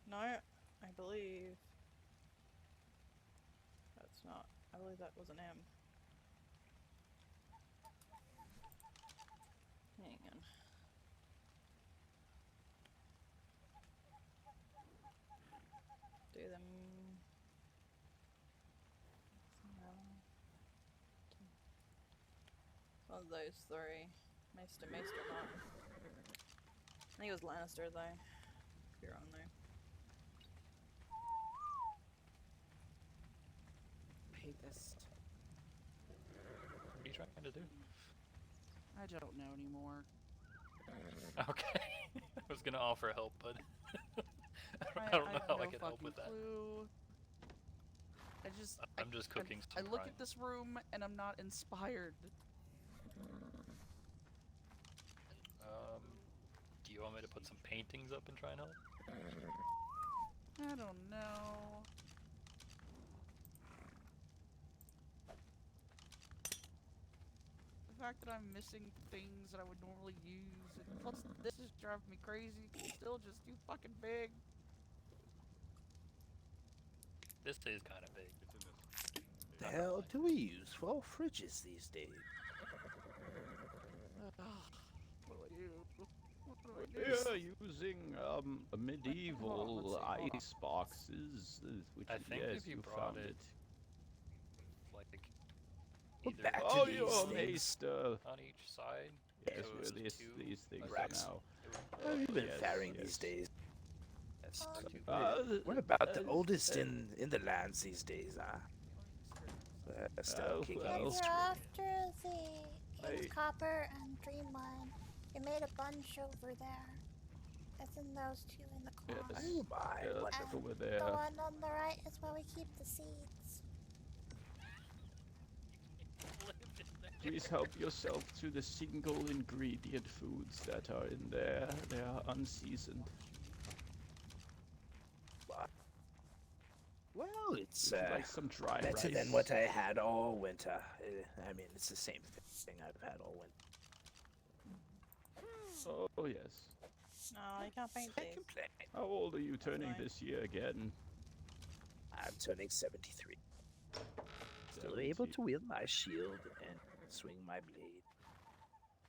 No, I believe that's not. I believe that was an M. Hang on. Do them. One of those three. Maester, not. I think it was Lannister though. Could be wrong though. Papist. What are you trying to do? I don't know anymore. Okay. I was gonna offer help, but I don't know how I can help with that. Clue. I'm just cooking I some look crime. at this room and I'm not inspired. Do you want me to put some paintings up and try and help? I don't know. The fact that I'm missing things that I would normally use, and plus this is driving me crazy. It's still just too fucking big. This is kind of big. The hell do we use for fridges these days? What do I do? What do I do? We're using medieval ice boxes, which I think yes, if you found brought it. Like We're either back to Oh, these you're things. Maester. on each side. Yes, so where it's these things Racks. are now. How have you been yes, faring yes. these days? That's two. We're about the oldest in the lands these days, still kicking well. If you're after the King's I- Copper and Dreamland, you made a bunch over there. It's in those two in the closet. Yes. Oh my, Yes, wonderful. over The there. one on the right is where we keep the seeds. Please help yourself to the single ingredient foods that are in there. They are unseasoned. Well, it's Would you like some dry better rice? than what I had all winter. I mean, it's the same thing I've had all winter. Oh yes. No, you can't paint Can't these. complain. How old are you turning fine. this year again? I'm turning 73. Still able to wield my shield and swing my blade.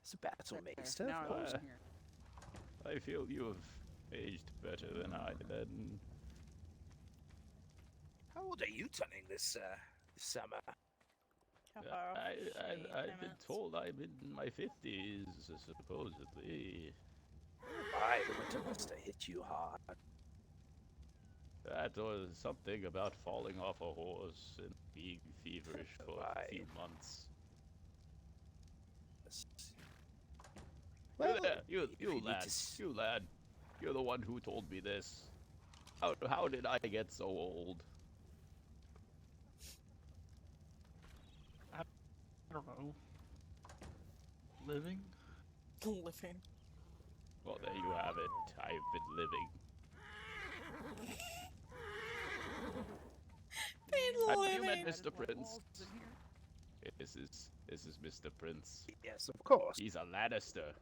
It's a battle maester, Now of course. I'm here. I feel you have aged better than I then. How old are you turning this summer? How far off is she? I've 10 been minutes? told I'm in my 50s, supposedly. My, the winter must have hit you hard. That was something about falling off a horse and being feverish for a few months. Well, you need lad, to you lad, you're the one who told me this. How did I get so old? I don't know. Living? Living. Well, there you have it. I've been living. Have you met Mr. Prince? This is Mr. Prince. Yes, of course. He's a Lannister.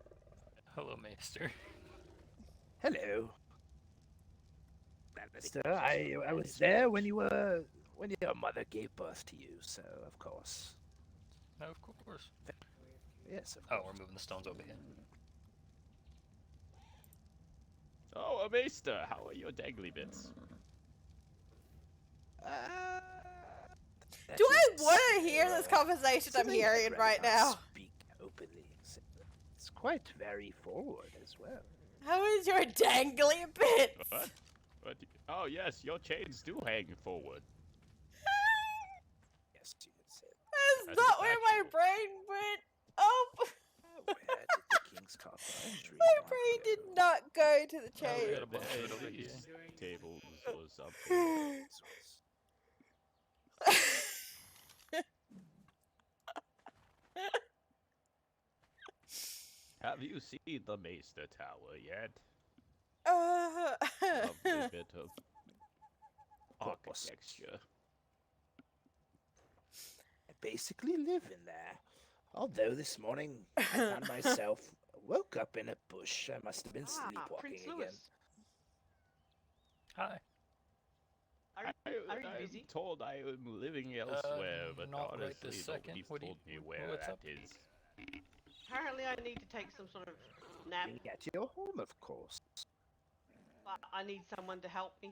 Hello, Maester. Hello. Lannister, I was there when your mother gave birth to you, so of course. No, of course. Yes, of Oh, course. we're moving the stones over here. Oh, Maester, how are your dangly bits? Do I want to hear this conversation I'm Something I'd hearing rather right not now? Speak openly. It's quite very forward as well. How is your dangly bit? What? What? Oh, yes, your chains do hang forward. Yes, you could say. That's not where my brain went. Oh, Where did the King's Copper and my brain did not go to the Oh, we chain. got a bunch of it over here. Tables or something. Have you seen the Maester Tower yet? Lovely bit of architecture. I basically live in there. Although this morning I found myself woke up in a bush. I must have been sleepwalking Prince again. Louis. Hi. Are you I'm busy? told I am living elsewhere, but not honestly, right this second. nobody's What do you- told me where what's that up? is. Apparently, I need to take some sort of nap, Be at your home, of course. but I need someone to help me.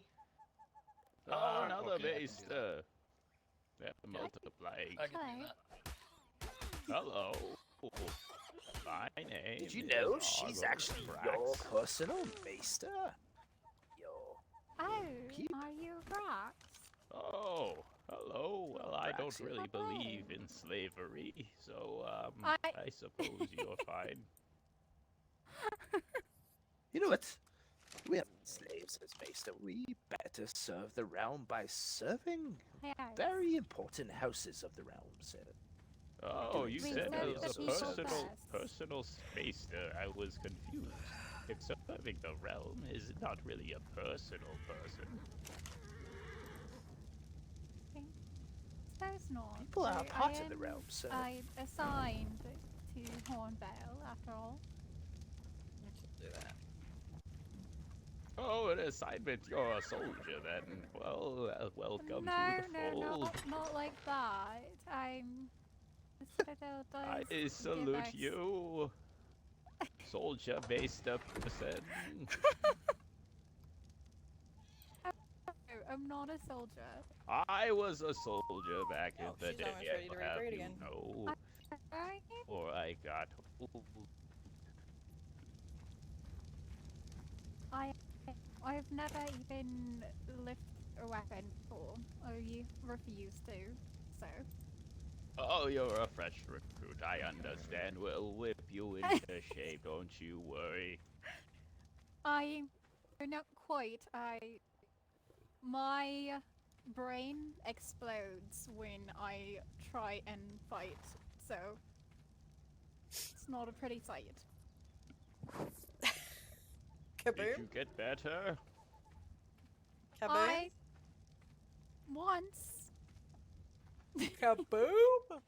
Oh, another okay, I can do that. Maester. They're multiplying. I can do that. Hello. My name Did you is know she's Argo actually Brax. your personal maester? Your Oh, are you Rox? Oh, hello. Well, I don't Brax here. really believe in slavery, so I- I suppose you're fine. You know what? We have slaves as maester. We better serve the realm by serving Yes. very important houses of the realm, sir. Oh, you said serve as the a people personal maester. I was confused. If serving the realm is not really a personal person. Suppose not. People are I part of the am, realm, sir. I assigned to Hornvale, after all. Do that. Oh, an assignment. You're a soldier then. Well, welcome No, to the no, fold. not like that. I'm. The Citadel does I give salute us- you. Soldier based person. No, I'm not a soldier. I was a soldier back in Oh, the she's day, almost ready to I'll have regrade you again. know. Or I got old. I've never even lifted a weapon before, or you refuse to, so. Oh, you're a fresh recruit, I understand. We'll whip you into shape, don't you worry. Not quite. My brain explodes when I try and fight, so it's not a pretty sight. Did you get better? Kaboom? Once. Kaboom?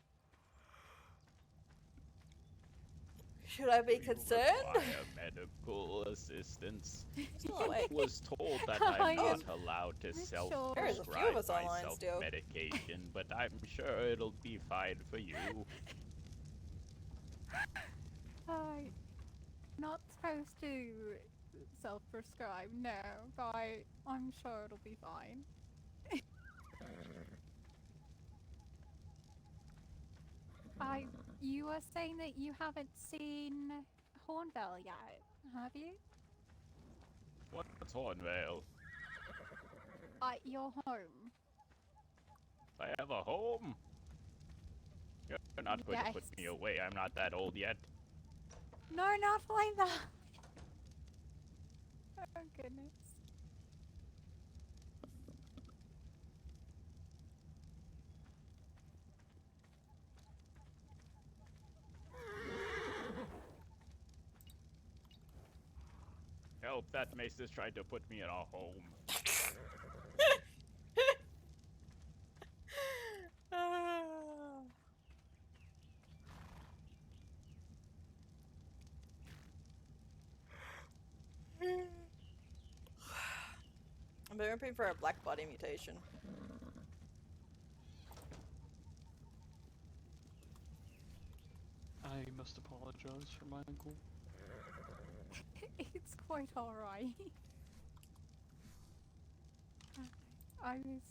Should I be concerned? Require medical assistance. Still I awake. was told that I I'm not am allowed to sure. There's a few of self-prescribe us online myself still. medication, but I'm sure it'll be fine for you. I'm not supposed to self-prescribe, no, but I'm sure it'll be fine. You were saying that you haven't seen Hornvale yet, have you? What's Hornvale? Your home. I have a home? You're not going to put me away. I'm not that old yet. No, not like that. Oh goodness. Help, that mace is trying to put me in a home. I'm hoping for a black body mutation. I must apologize for my uncle. It's quite alright. I was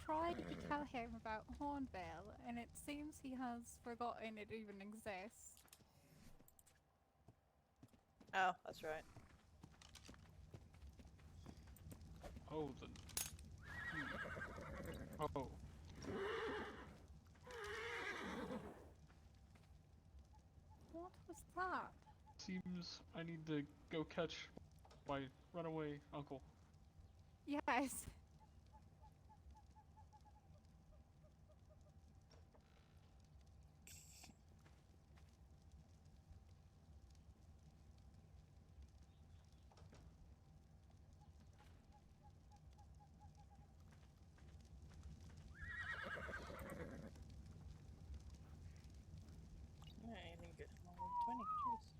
trying to tell him about Hornvale, and it seems he has forgotten it even exists. Oh, that's right. Oh, Oh. What was that? Seems I need to go catch my runaway uncle. Yes. Yeah, I didn't get 20. Jeez.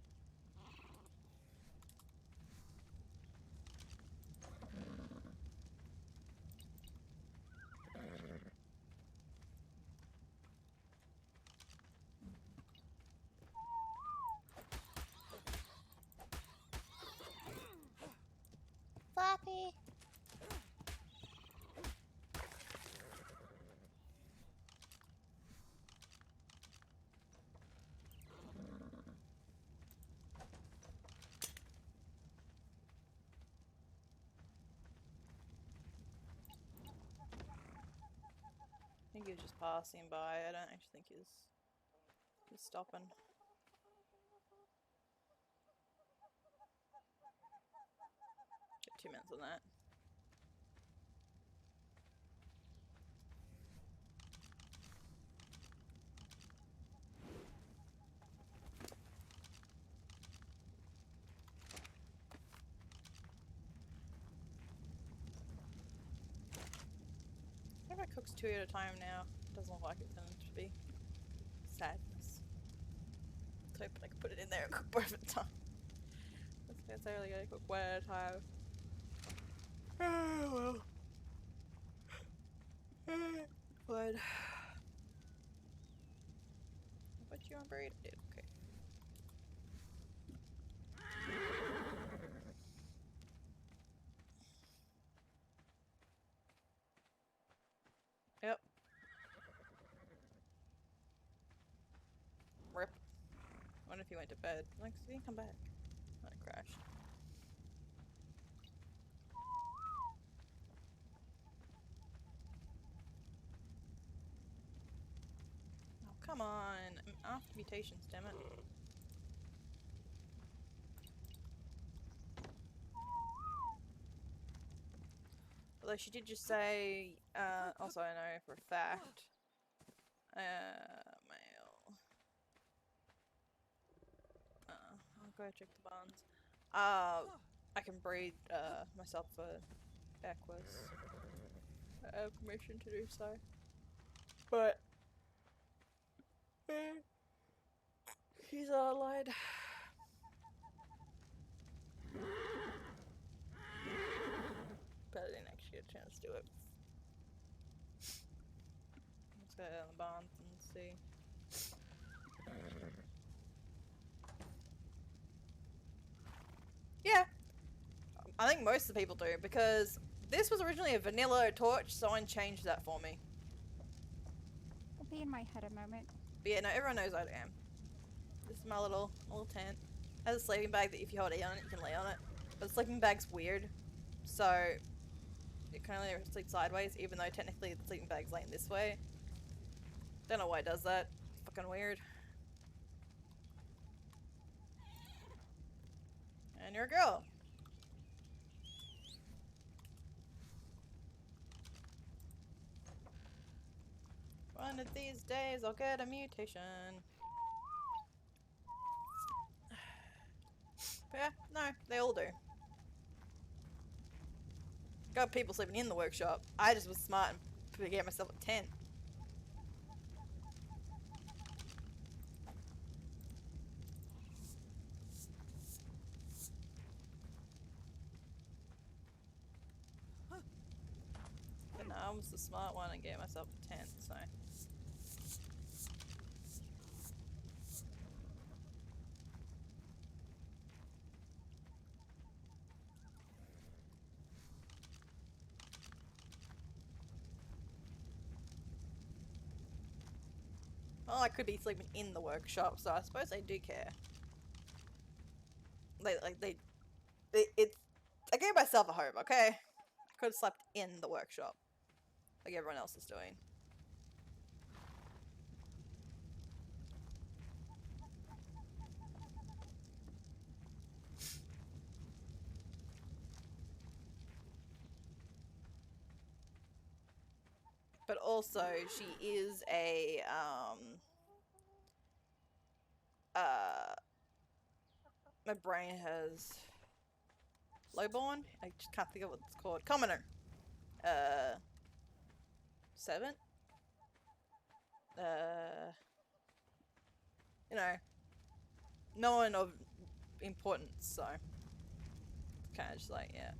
think he was just passing by. I don't actually think he's stopping. Get 2 minutes on that. Everyone cooks 2 at a time now. Doesn't look like it's going to be. Sadness. I was hoping I could put it in there and cook both at a time. I was gonna say really gotta cook one at a time. Oh well. Fine. What you on braid? I did, okay. Yep. Rip. I wonder if he went to bed. Like, he didn't come back. Oh, it crashed. Oh, come on. I'm after mutations, damn it. Although she did just say, also I know for a fact, male. I'll go check the barns. I can breed, myself for Equus. I have permission to do so. But, she's lied. But I didn't actually get a chance to do it. Let's go down the barns and see. Yeah, I think most of the people do, because this was originally a vanilla torch, someone changed that for me. I'll be in my head a moment. But yeah, no, everyone knows I am. This is my little tent. It has a sleeping bag that if you hold E on it, you can lay on it. But the sleeping bag's weird, so it can only sleep sideways, even though technically the sleeping bag's laying this way. Don't know why it does that. It's fucking weird. And you're a girl. One of these days I'll get a mutation. But yeah, no, they all do. Got people sleeping in the workshop. I just was smart and get myself a tent. But no, I was the smart one and get myself a tent, so. Well, I could be sleeping in the workshop, so I suppose they do care. It's. I gave myself a home, okay? I could have slept in the workshop, like everyone else is doing. But also, she is a, my brain has lowborn? I just can't think of what it's called. Commoner. 7? You know, no one of importance, so it's kind of just like, yeah.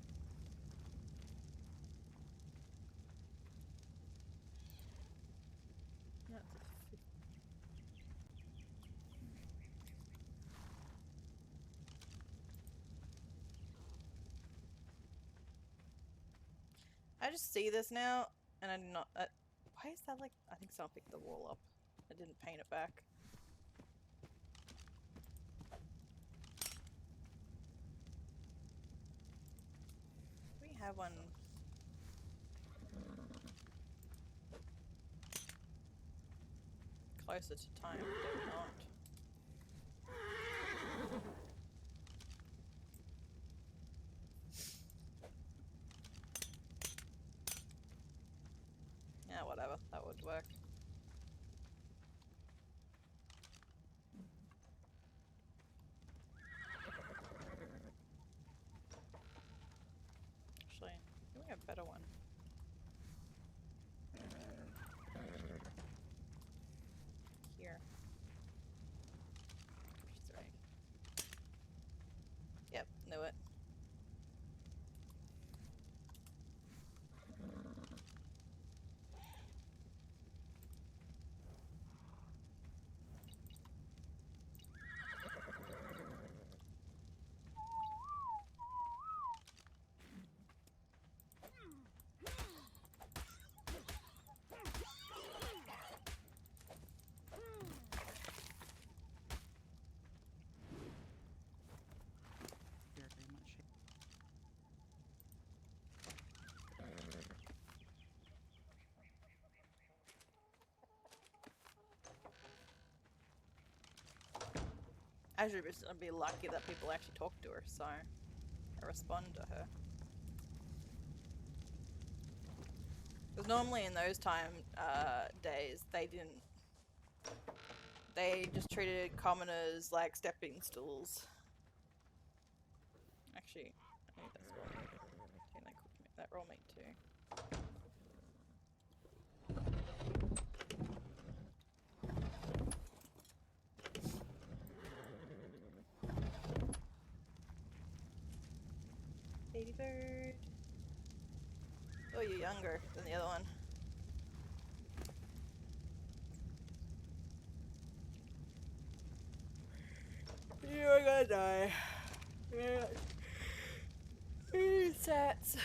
I just see this now, and I do not. Why is that like? I think someone picked the wall up. I didn't paint it back. We have one. closer to time, do we not? Yeah, whatever. That would work. Actually, give me a better one. Here. 3. Yep, knew it. Very much. Azure is gonna be lucky that people actually talk to her, so I respond to her. Because normally in those days, they didn't. They just treated commoners like stepping stools. Actually, I think that's raw meat. I think they cooked that raw meat too. Ladybird. Oh, you're younger than the other one. You're gonna die. Yeah. Stats.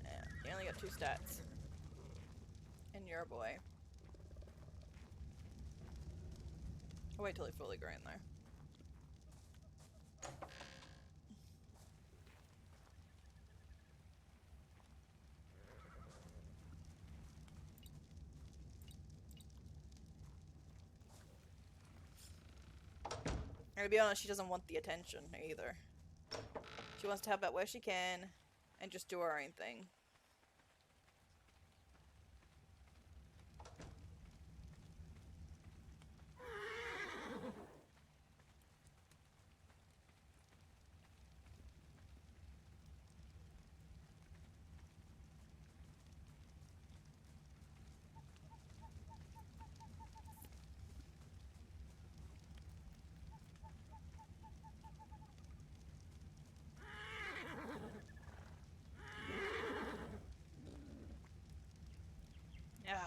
Yeah, you only got 2 stats. And you're a boy. I'll wait till you're fully grown though. And to be honest, she doesn't want the attention either. She wants to help out where she can and just do her own thing. Yeah.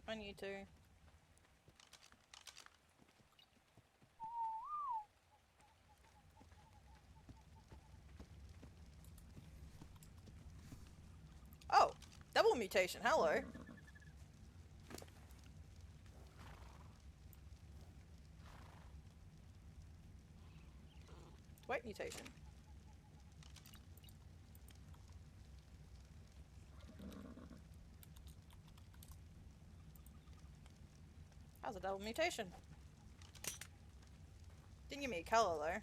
On you too. Oh, double mutation. Hello. Weight mutation. How's a double mutation? Didn't give me a color though.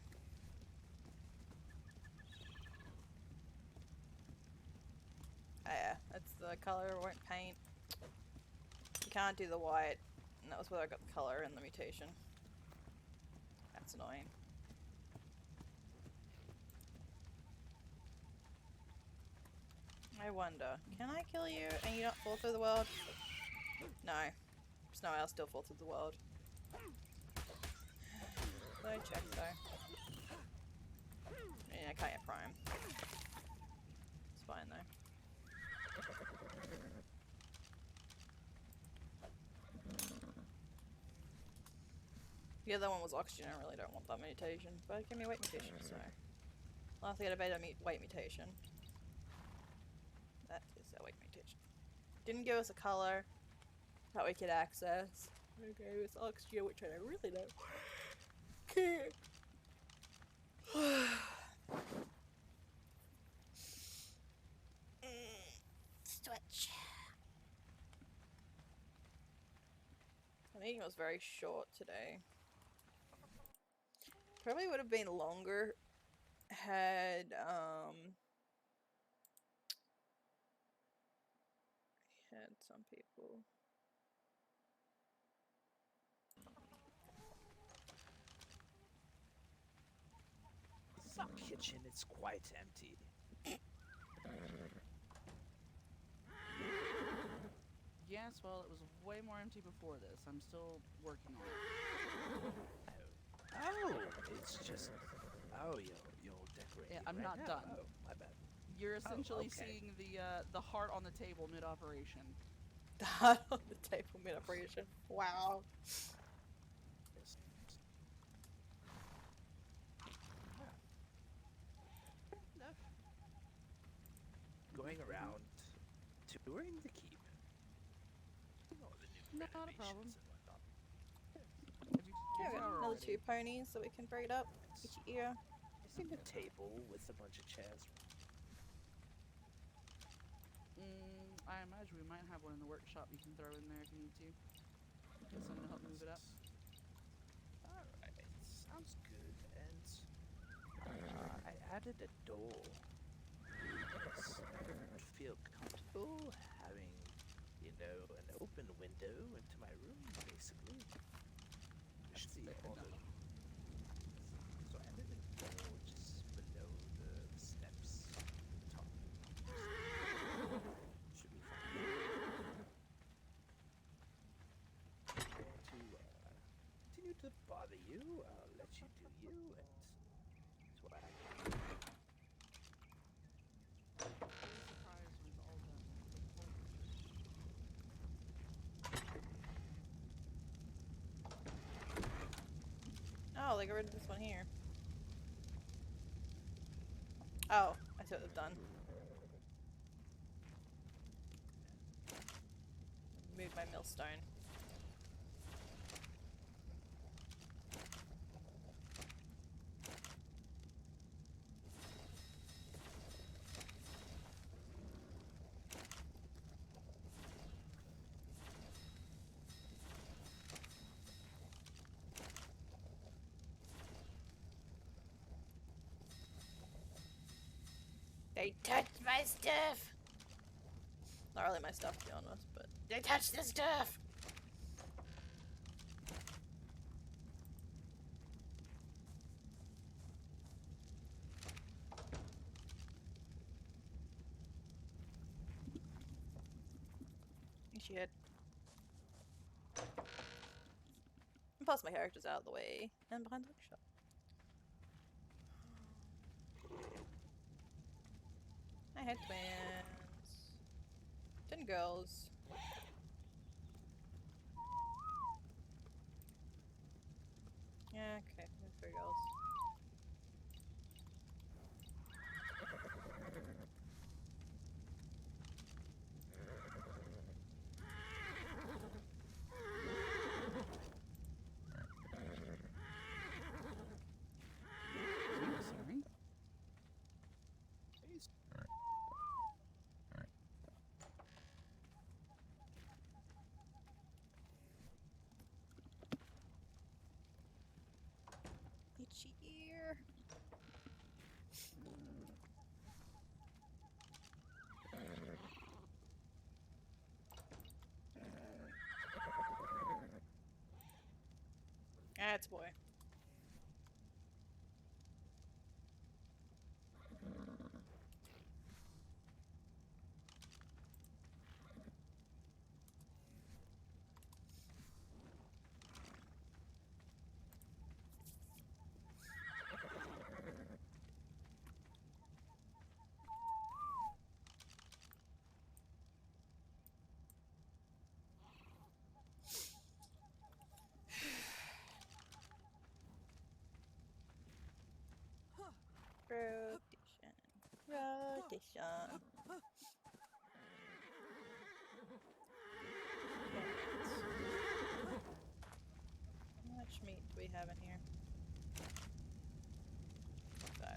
Oh, yeah, that's the color, it won't paint. You can't do the white, and that was where I got the color and the mutation. That's annoying. I wonder, can I kill you and you not fall through the world? No. There's no way I'll still fall through the world. So check though. Yeah, I can't get prime. It's fine though. The other one was oxygen, I really don't want that mutation, but it gave me weight mutation, so I'll have to get a better weight mutation. That is a weight mutation. Didn't give us a color that we could access. It gave us oxygen, which I really don't care. meeting was very short today. Probably would have been longer had some people. The kitchen is quite empty. Yes, well, it was way more empty before this. I'm still working on it. Oh, it's just. Oh, you'll decorate. Yeah, it I'm right not now. done. Oh, my bad. You're essentially okay. seeing the heart on the table mid-operation. The heart on the table mid-operation. Wow. Going around, touring the keep. All the new Not a problem. renovations and whatnot. Have you Yeah, we got flower another already? 2 ponies that we can breed up each year. I seen a table with a bunch of chairs. I imagine we might have one in the workshop you can throw in there if you need to. Get someone to help move it up. Alright, sounds good. And I added a door. Yes, I don't feel comfortable having, an open window into my room, basically. Just see all the. So I added a door just below the steps at the top. Should be fine. To continue to bother you, I'll let you do you, and that's what I have. Surprised with all the Oh, they got rid of this one here. Oh, I see what they've done. Move my millstone. They touched my stuff. Not really my stuff, to be honest, but They touched the stuff. shit. And plus, my character's out of the way and behind the bookshop. I had twins. 10 girls. Yeah, okay, 3 girls. Sorry. Itchy ear. That's boy. Rotation. Rotation. How much meat do we have in here? 5.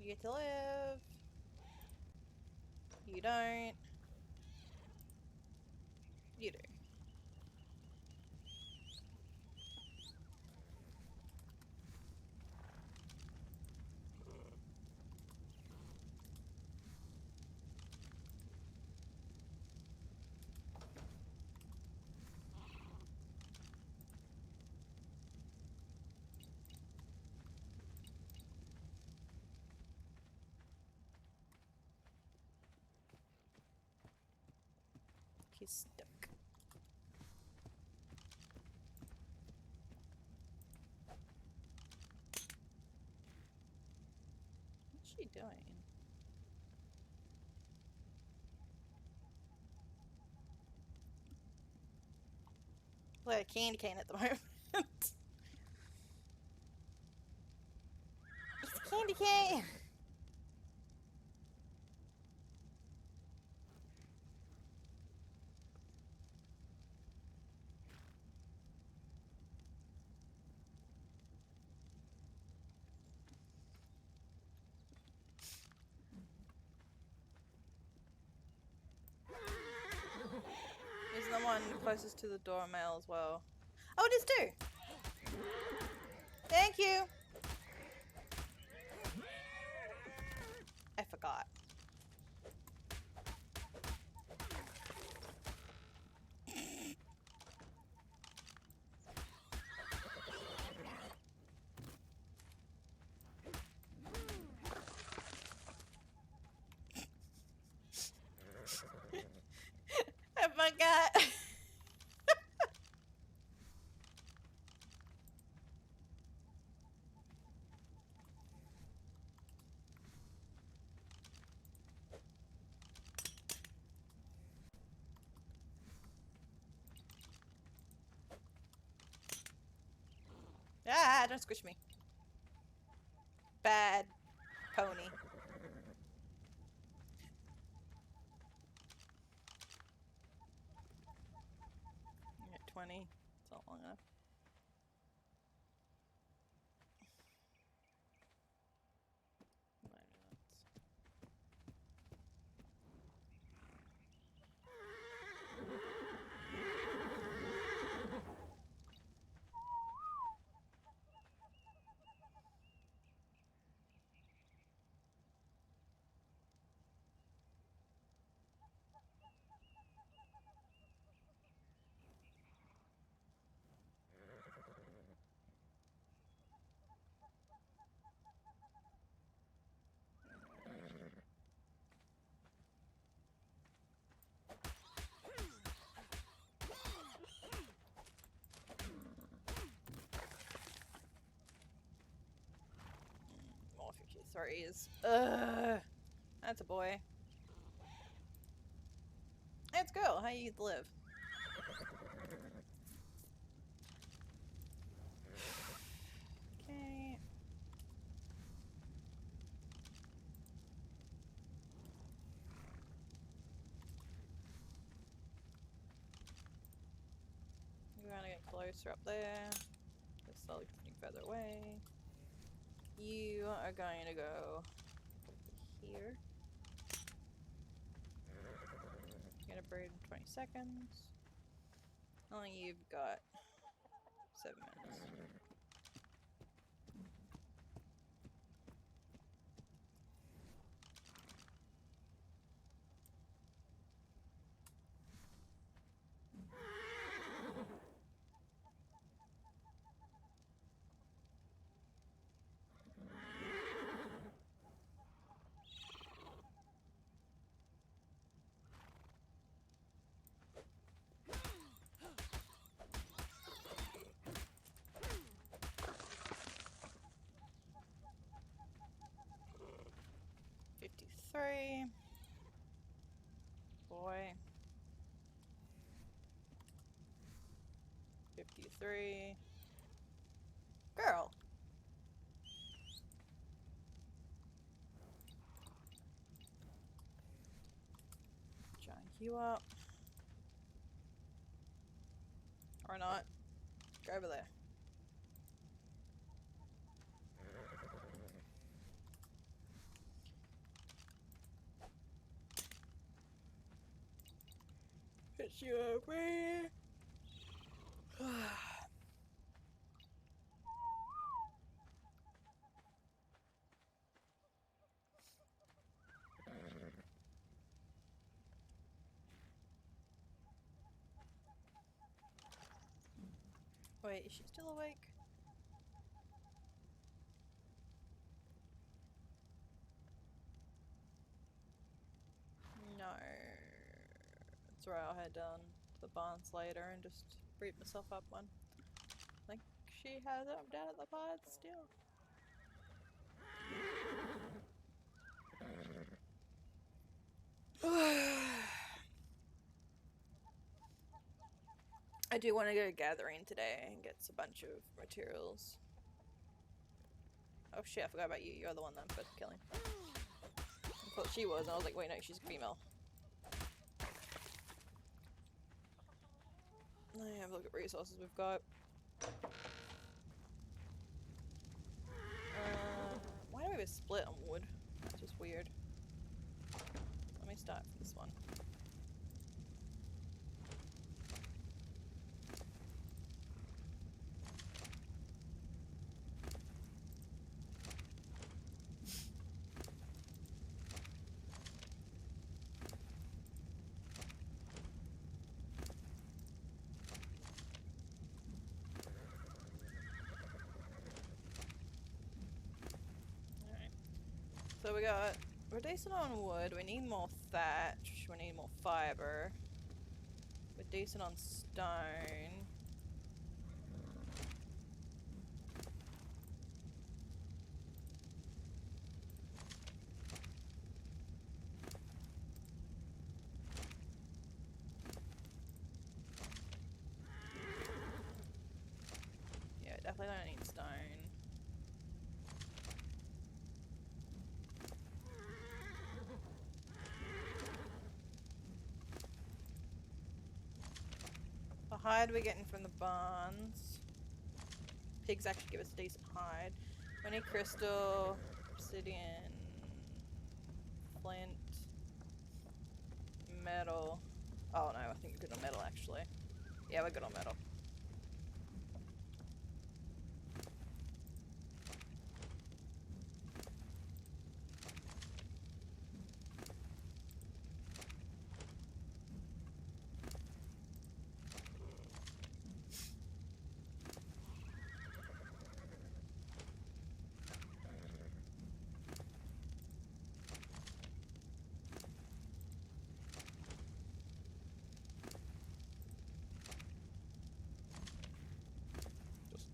You get to live. You don't. You do. He's stuck. What's she doing? Like a candy cane at the moment. It's a candy cane! He's the one closest to the doormail as well. Oh, it is too! Thank you! I forgot. I forgot. Ah, don't squish me. Bad pony. I'm at 20. It's not long enough. Morphic threes. Ugh. That's a boy. Hey, it's a girl. How you live? Okay. You're gonna get closer up there. Just slowly drifting further away. You are going to go here. You're gonna breed in 20 seconds. Only you've got 7 minutes. Three. Boy. 53. Girl. Junk you up. Or not. Go over there. get you over here. Wait, is she still awake? No. That's right, I'll head down to the barns later and just breed myself up one. I think she has it. I'm down at the barn still. I do want to go gathering today and get a bunch of materials. Oh shit, I forgot about you. You're the one that I'm supposed to be killing. I thought she was, and I was like, wait, no, she's a female. Let me have a look at resources we've got. Why do we have a split on wood? That's just weird. Let me start from this one. So we're decent on wood, we need more thatch, we need more fiber. We're decent on stone. Yeah, definitely don't need stone. The hide we're getting from the barns. Pigs actually give us a decent hide. We need crystal, obsidian, flint, metal. Oh no, I think we're good on metal actually. Yeah, we're good on metal.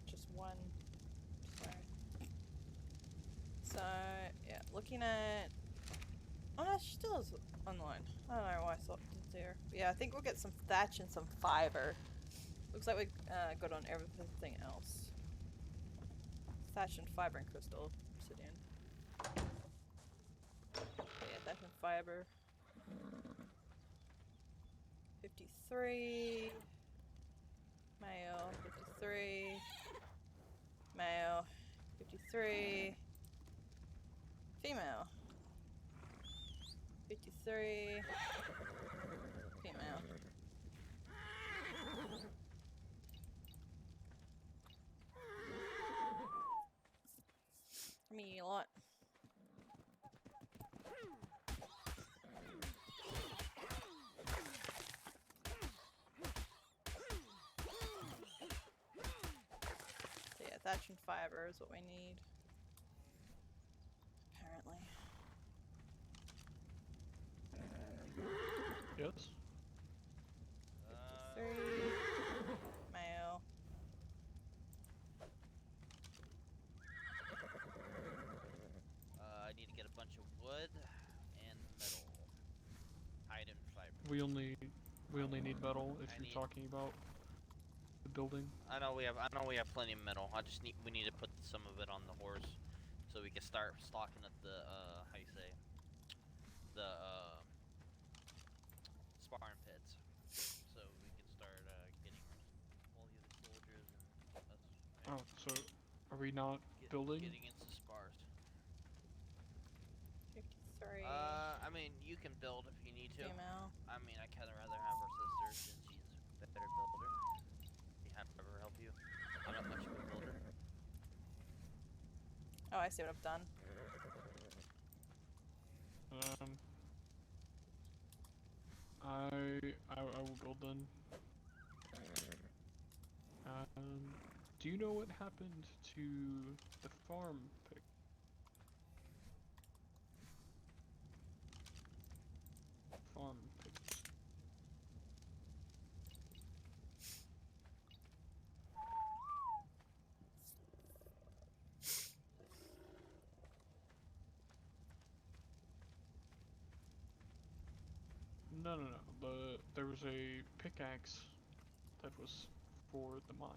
Just one. So yeah, looking at. Oh no, she still is online. I don't know why I thought it was there. But yeah, I think we'll get some thatch and some fiber. Looks like we got on everything else. Thatch and fiber and crystal obsidian. Yeah, thatch and fiber. 53. Male. 53. Male. 53. Female. 53. Female. I mean, a lot. So yeah, thatch and fiber is what we need. Apparently. Yes? 53. Male. I need to get a bunch of wood and metal. Hide and fiber. We only need metal if you're talking about the building. I know we have plenty of metal. We need to put some of it on the horse so we can start stocking at the how you say the sparring pits. So we can start getting all the other soldiers and us. Oh, so are we not building? Getting into spars. 53. I mean, you can build if you need to. Female. I mean, I kind of rather have our sister since she's a better builder. Be happy to ever help you. I'm not much of a builder. Oh, I see what I've done. I will build then. Do you know what happened to the farm pick? Farm pick. No. There was a pickaxe that was for the mine.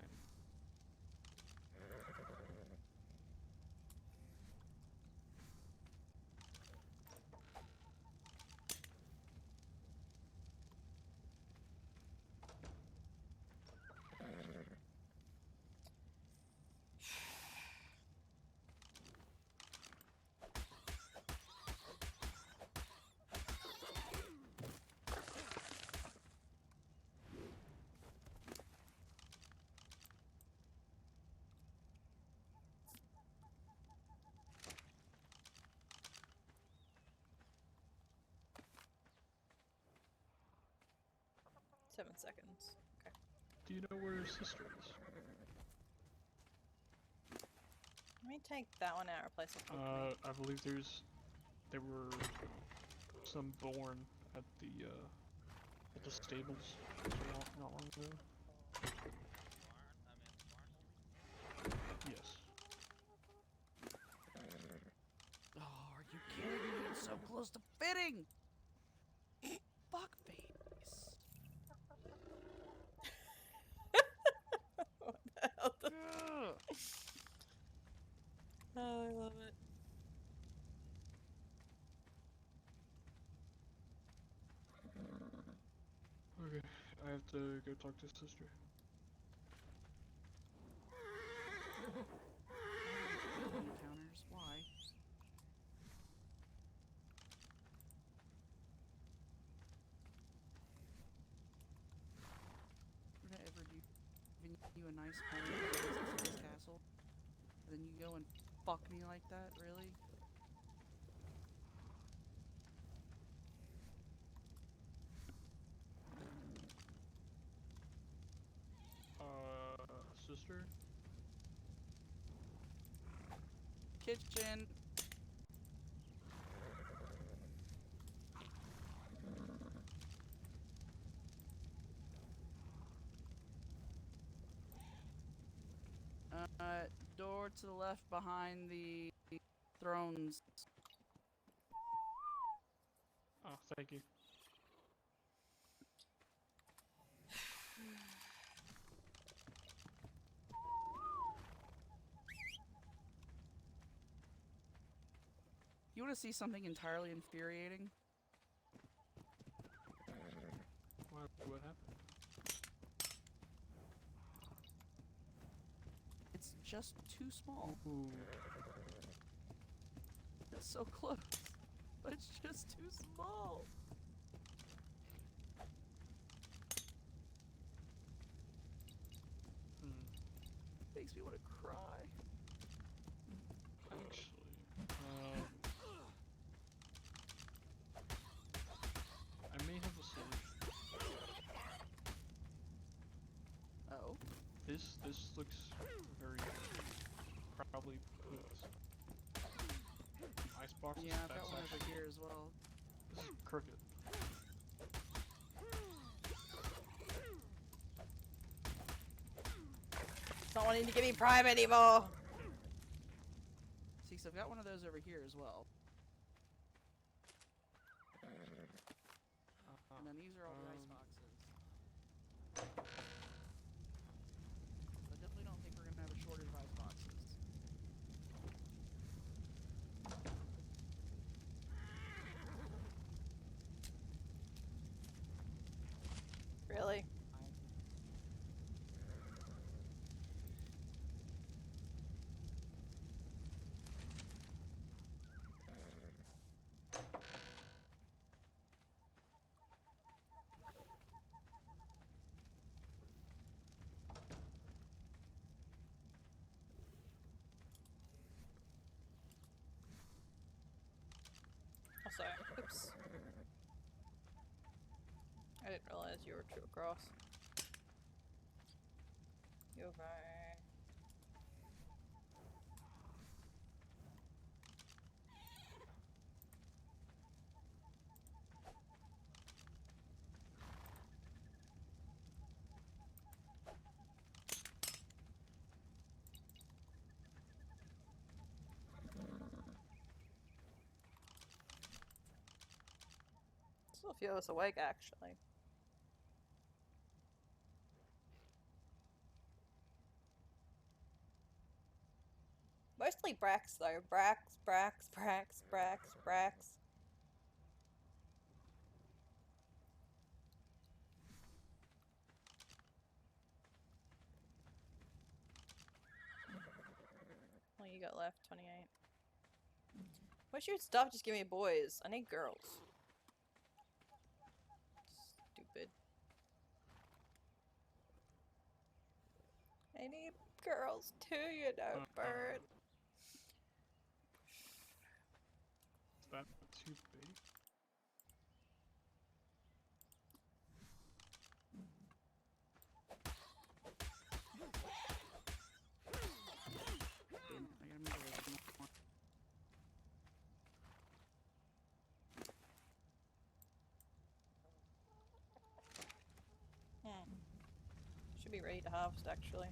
Seven seconds. Okay. Do you know where your sister is? Let me take that one out and replace it with me. I believe there were some born at the stables not long ago. Yes. Oh, are you kidding me? It's so close to fitting! Fuck face. What the hell? Oh, I love it. Okay, I have to go talk to sister. Encounters? Why? Would I ever give you a nice home in this castle? And then you go and fuck me like that? Really? Sister? Kitchen. Door to the left behind the thrones. Oh, thank you. You want to see something entirely infuriating? What happened? It's just too small. Ooh. It's so close, but it's just too small. Makes me want to cry. Actually, I may have a solution. Oh. This looks very probably pooped. Icebox. Yeah, I've got one over here as well. This is crooked. Not wanting to give me prime anymore. See, so I've got one of those over here as well. And then these are all the ice boxes. I definitely don't think we're gonna have a shortage of ice boxes. Really? also. Oops. I didn't realize you were too across. You're right. Still a few of us awake, actually. Mostly Brax, though. Brax. What you got left? 28. Wish you'd stop just giving me boys. I need girls. Stupid. I need girls too, you know, bird. Is that too big? Should be ready to harvest, actually.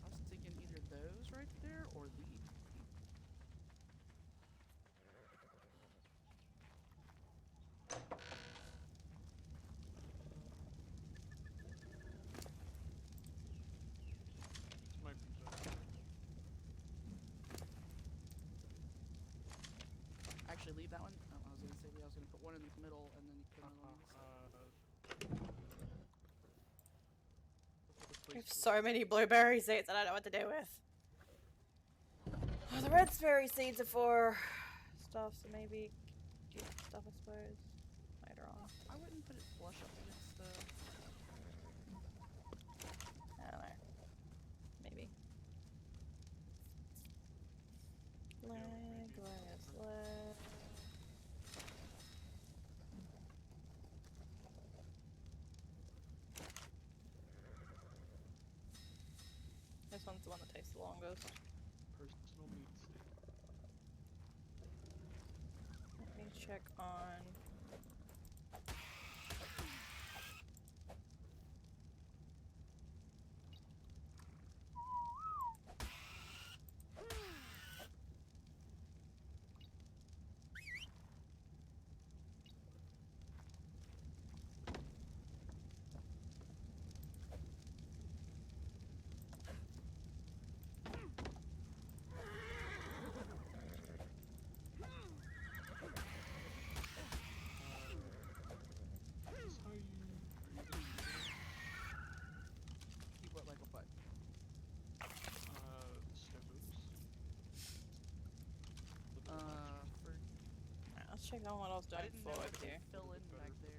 I was thinking either those right there or these. This might be better. Actually, leave that one. Oh, I was gonna say I was gonna put one in the middle and then you put another one on this side. I have so many blueberry seeds I don't know what to do with. Oh, the raspberry seeds are for stuff, so maybe do stuff, I suppose, later on. I wouldn't put it flush up against the. I don't know. Maybe. Leg. This one's the one that takes the longest. Personal meat stick. Let me check on. Keep what like what? For. Let's check on what I was doing I didn't before know over if here. they fill in back there.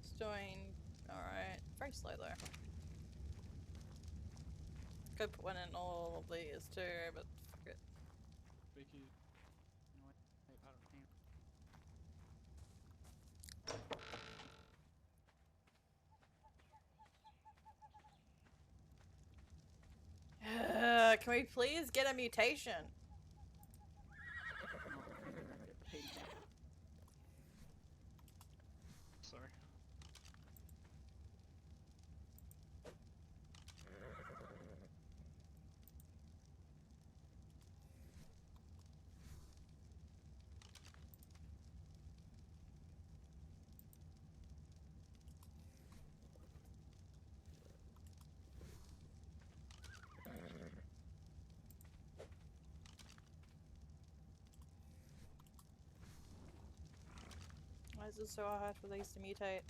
It's doing alright. Very slow though. Could put one in all of these too, but fuck it. Make it. You know what? I don't know. Can we please get a mutation? Sorry. Why is it so hard for these to mutate?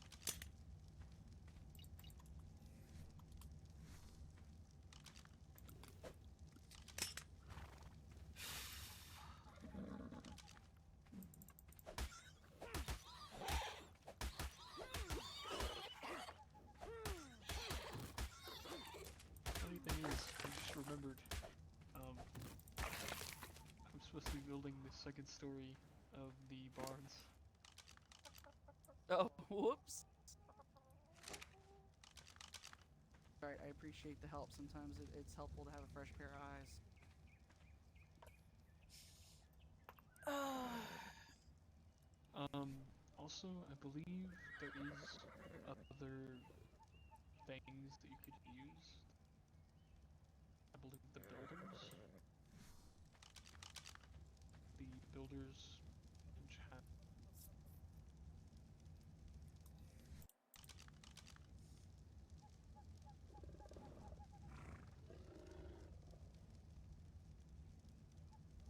building the second story of the barns. Oh, whoops. Alright, I appreciate the help. Sometimes it's helpful to have a fresh pair of eyes. Also, I believe there is other things that you could use. I believe the builders bench have.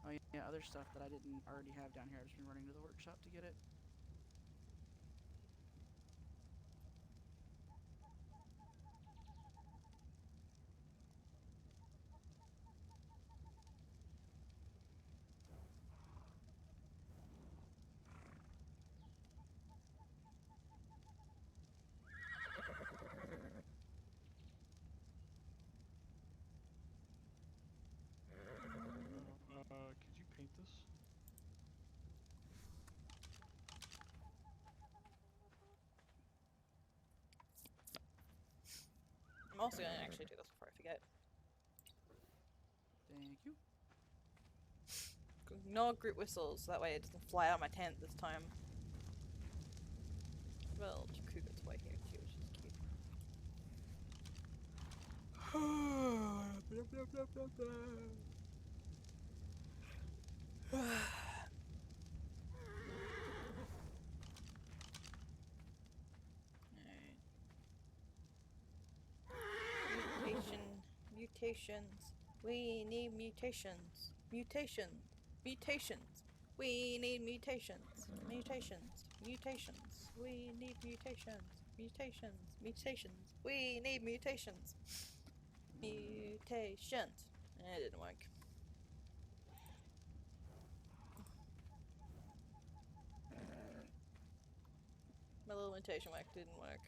Oh yeah, other stuff that I didn't already have down here. I've just been running to the workshop to get it. Could you paint this? I'm also gonna actually do this before I forget. Thank you. No group whistles, that way it doesn't fly out my tent this time. Well, Cougar's way here too, which is cute. Mutations. We need mutations. Mutations. Mutations. We need mutations. Mutations. Mutations. We need mutations. Mutations. Mutations. We need mutations. Mutations. It didn't work. My little mutation work didn't work.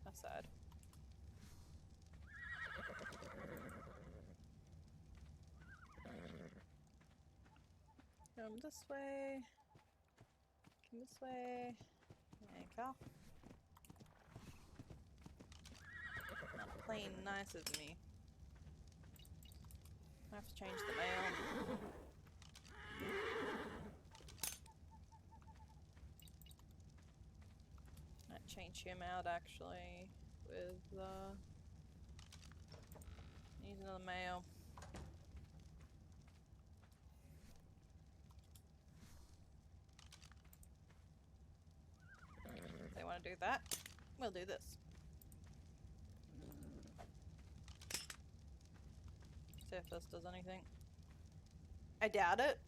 That's sad. Come this way. Come this way. There you go. Not playing nice with me. I have to change the mail. Might change him out actually with use another mail. If they want to do that, we'll do this. See if this does anything. I doubt it,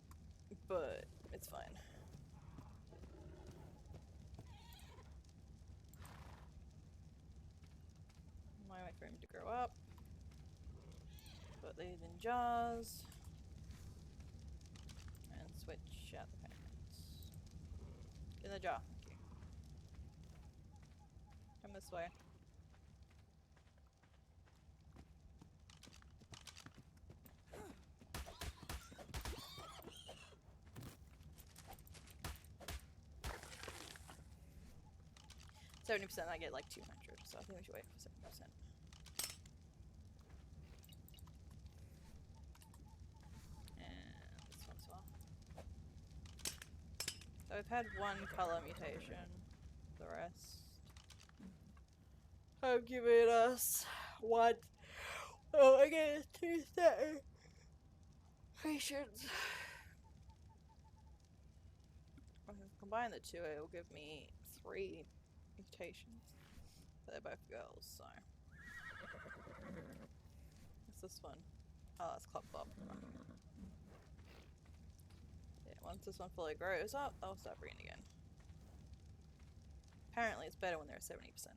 but it's fine. Might wait for him to grow up. Put these in jars. And switch out the packets. In the jar, thank you. Come this way. %, I get like 200, so I think we should wait for 70%. And this one as well. So we've had one color mutation. The rest have given us one. Oh, I guess 2 mutations. If I combine the two, it will give me 3 mutations. But they're both girls, so. What's this one? Oh, that's Club Bob. Yeah, once this one fully grows up, I'll start breeding again. Apparently it's better when they're 70%.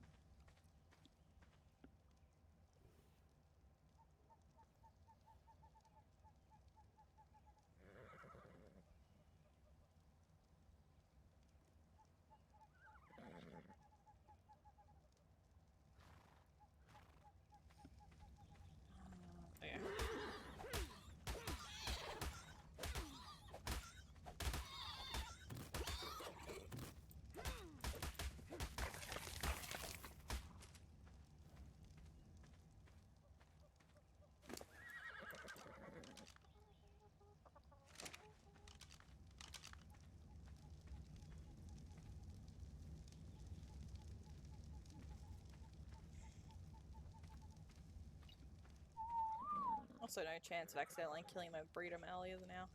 also no chance of accidentally killing my breeder malleus now.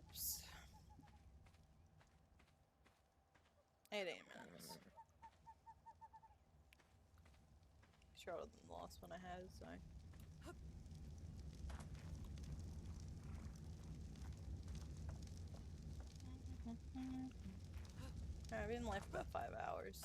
Oops. 18 minutes. Shorter than the last one I had, so. I've been live for about 5 hours.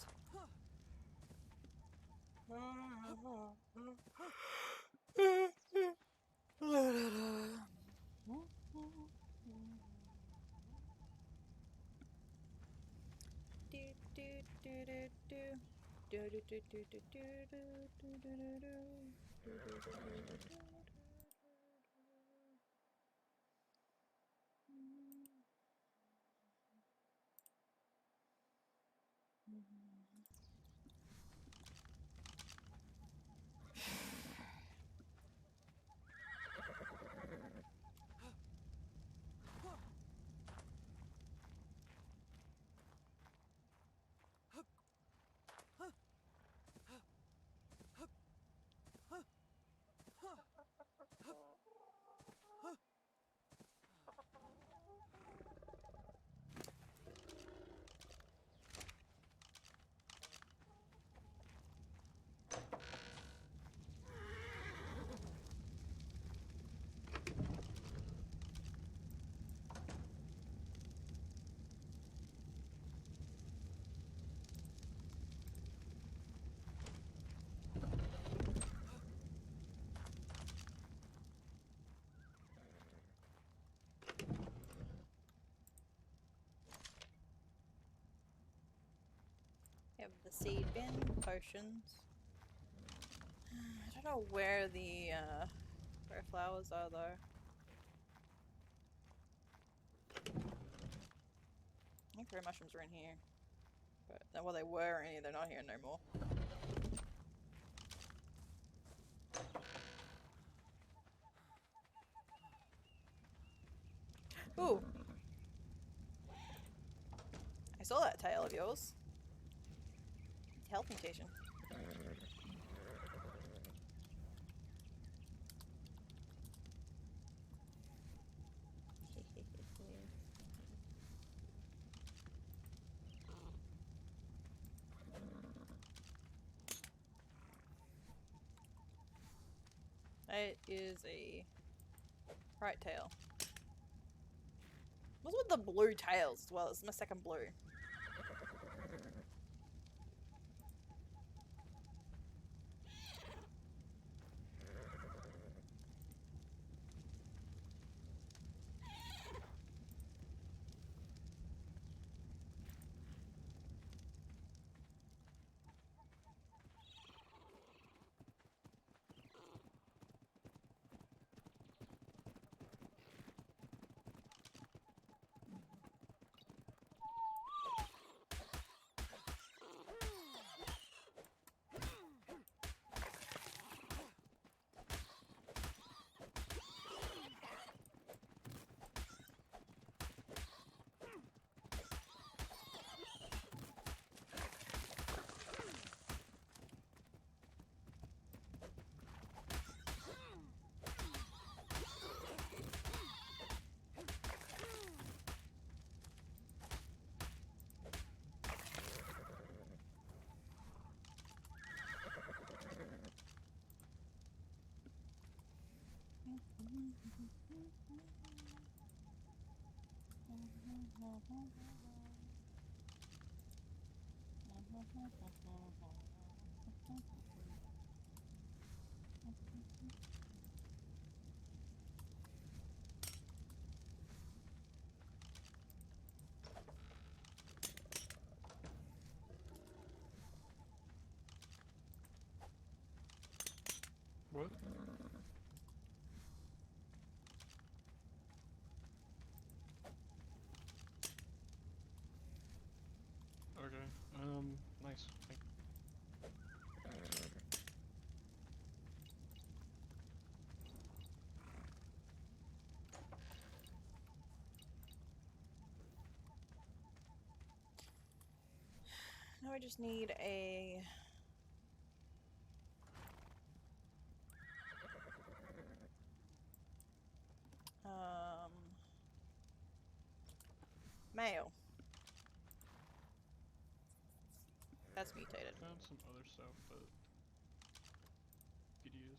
Have the seed bin, potions. I don't know where the rare flowers are though. I think rare mushrooms are in here. But well, they were in here, they're not here no more. Ooh! I saw that tail of yours. Health mutation. It is a right tail. What's with the blue tails as well? It's my second blue. What? Okay. Nice. Thank Now we just need a Male. That's mutated. Found some other stuff that could use.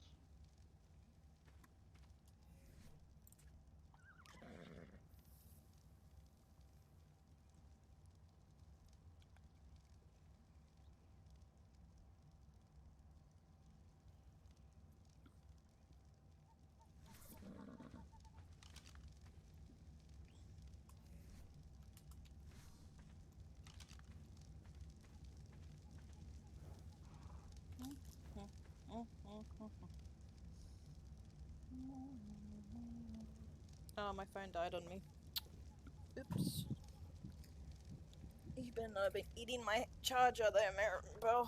Oh, my phone died on me. Oops. You better not have been eating my charger there, Maribel.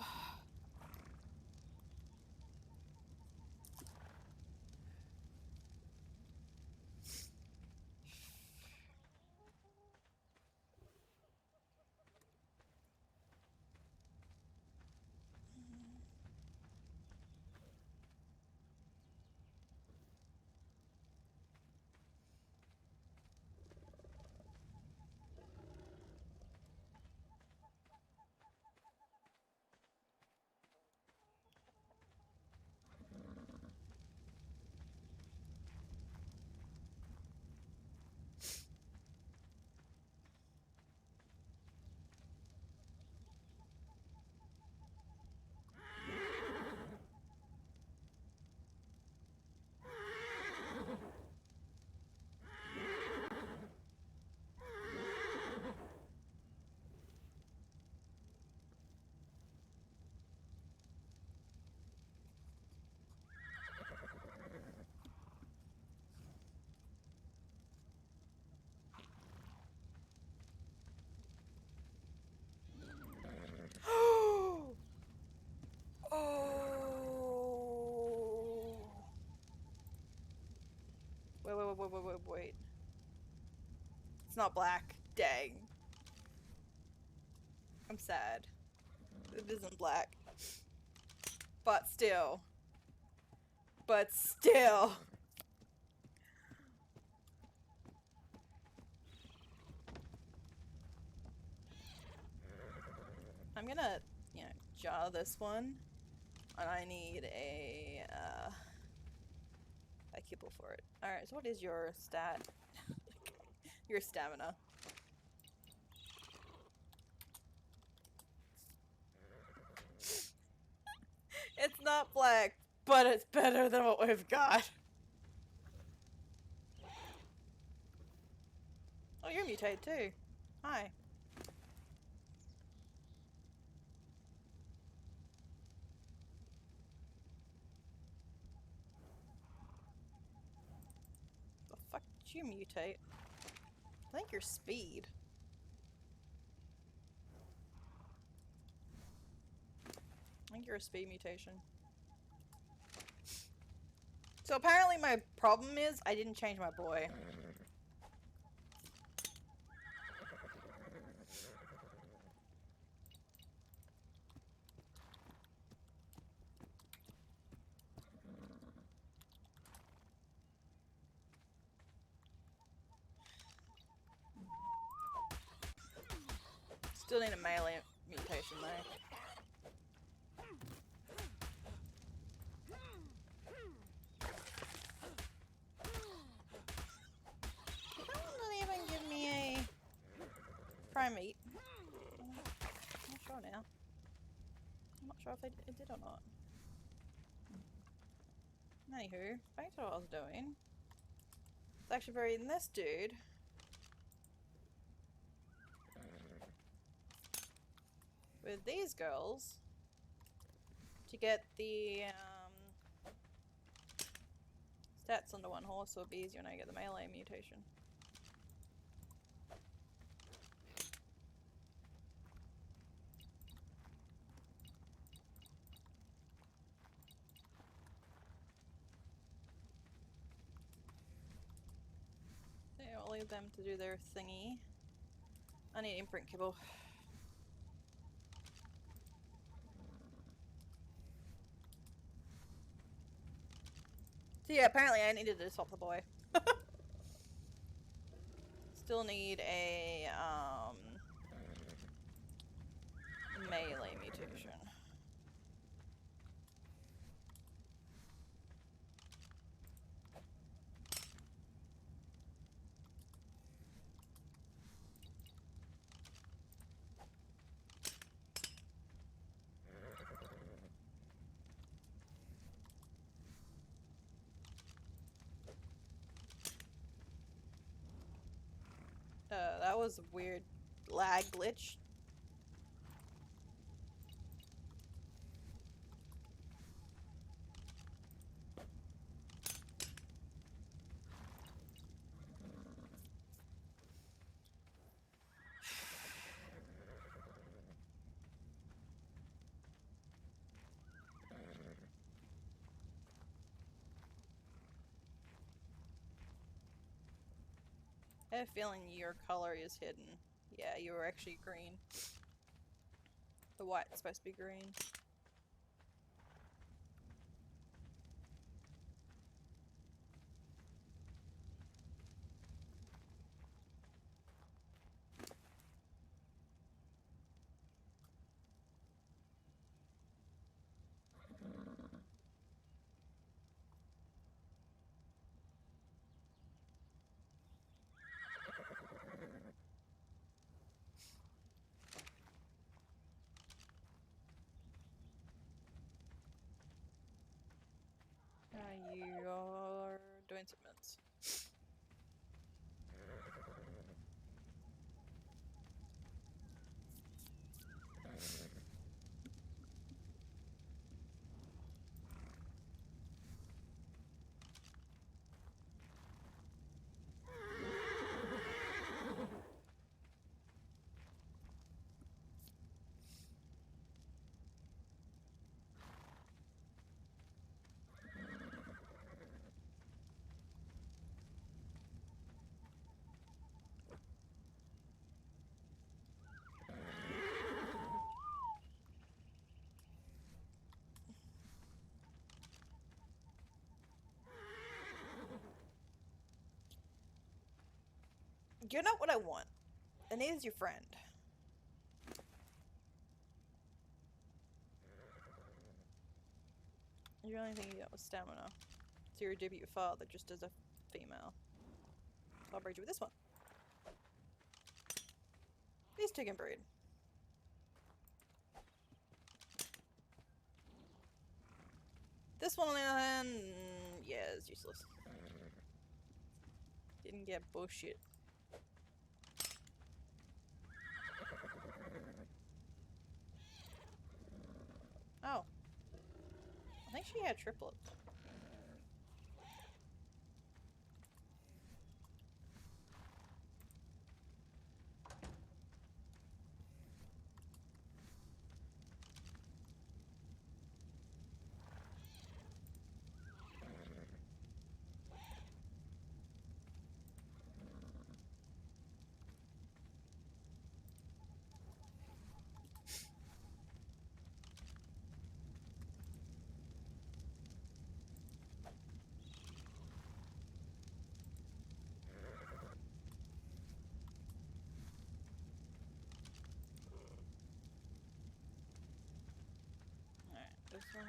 Wait. It's not black. Dang. I'm sad. It isn't black. But still. But still. I'm gonna, jar this one. And I need a kibble for it. Alright, so what is your stat? Your stamina. It's not black, but it's better than what we've got. Oh, you're mutated too. Hi. The fuck did you mutate? I think you're speed. I think you're a speed mutation. So apparently my problem is I didn't change my boy. Still need a melee mutation though. Doesn't even give me a primate. I'm not sure now. I'm not sure if it did or not. Anywho, back to what I was doing. It's actually breeding this dude. With these girls. To get the stats under one horse, so it'll be easier when I get the melee mutation. So yeah, I'll leave them to do their thingy. I need imprint kibble. So yeah, apparently I needed to swap the boy. Still need a melee mutation. That was a weird lag glitch. I have a feeling your color is hidden. Yeah, you were actually green. The white's supposed to be green. You're doing submits. You're not what I want. And neither is your friend. The only thing you got was stamina. So you're a debut father just as a female. So I'll breed you with this one. These two can breed. This one on the other hand, yeah, it's useless. Didn't get bullshit. Oh. I think she had triplets. Alright, this one.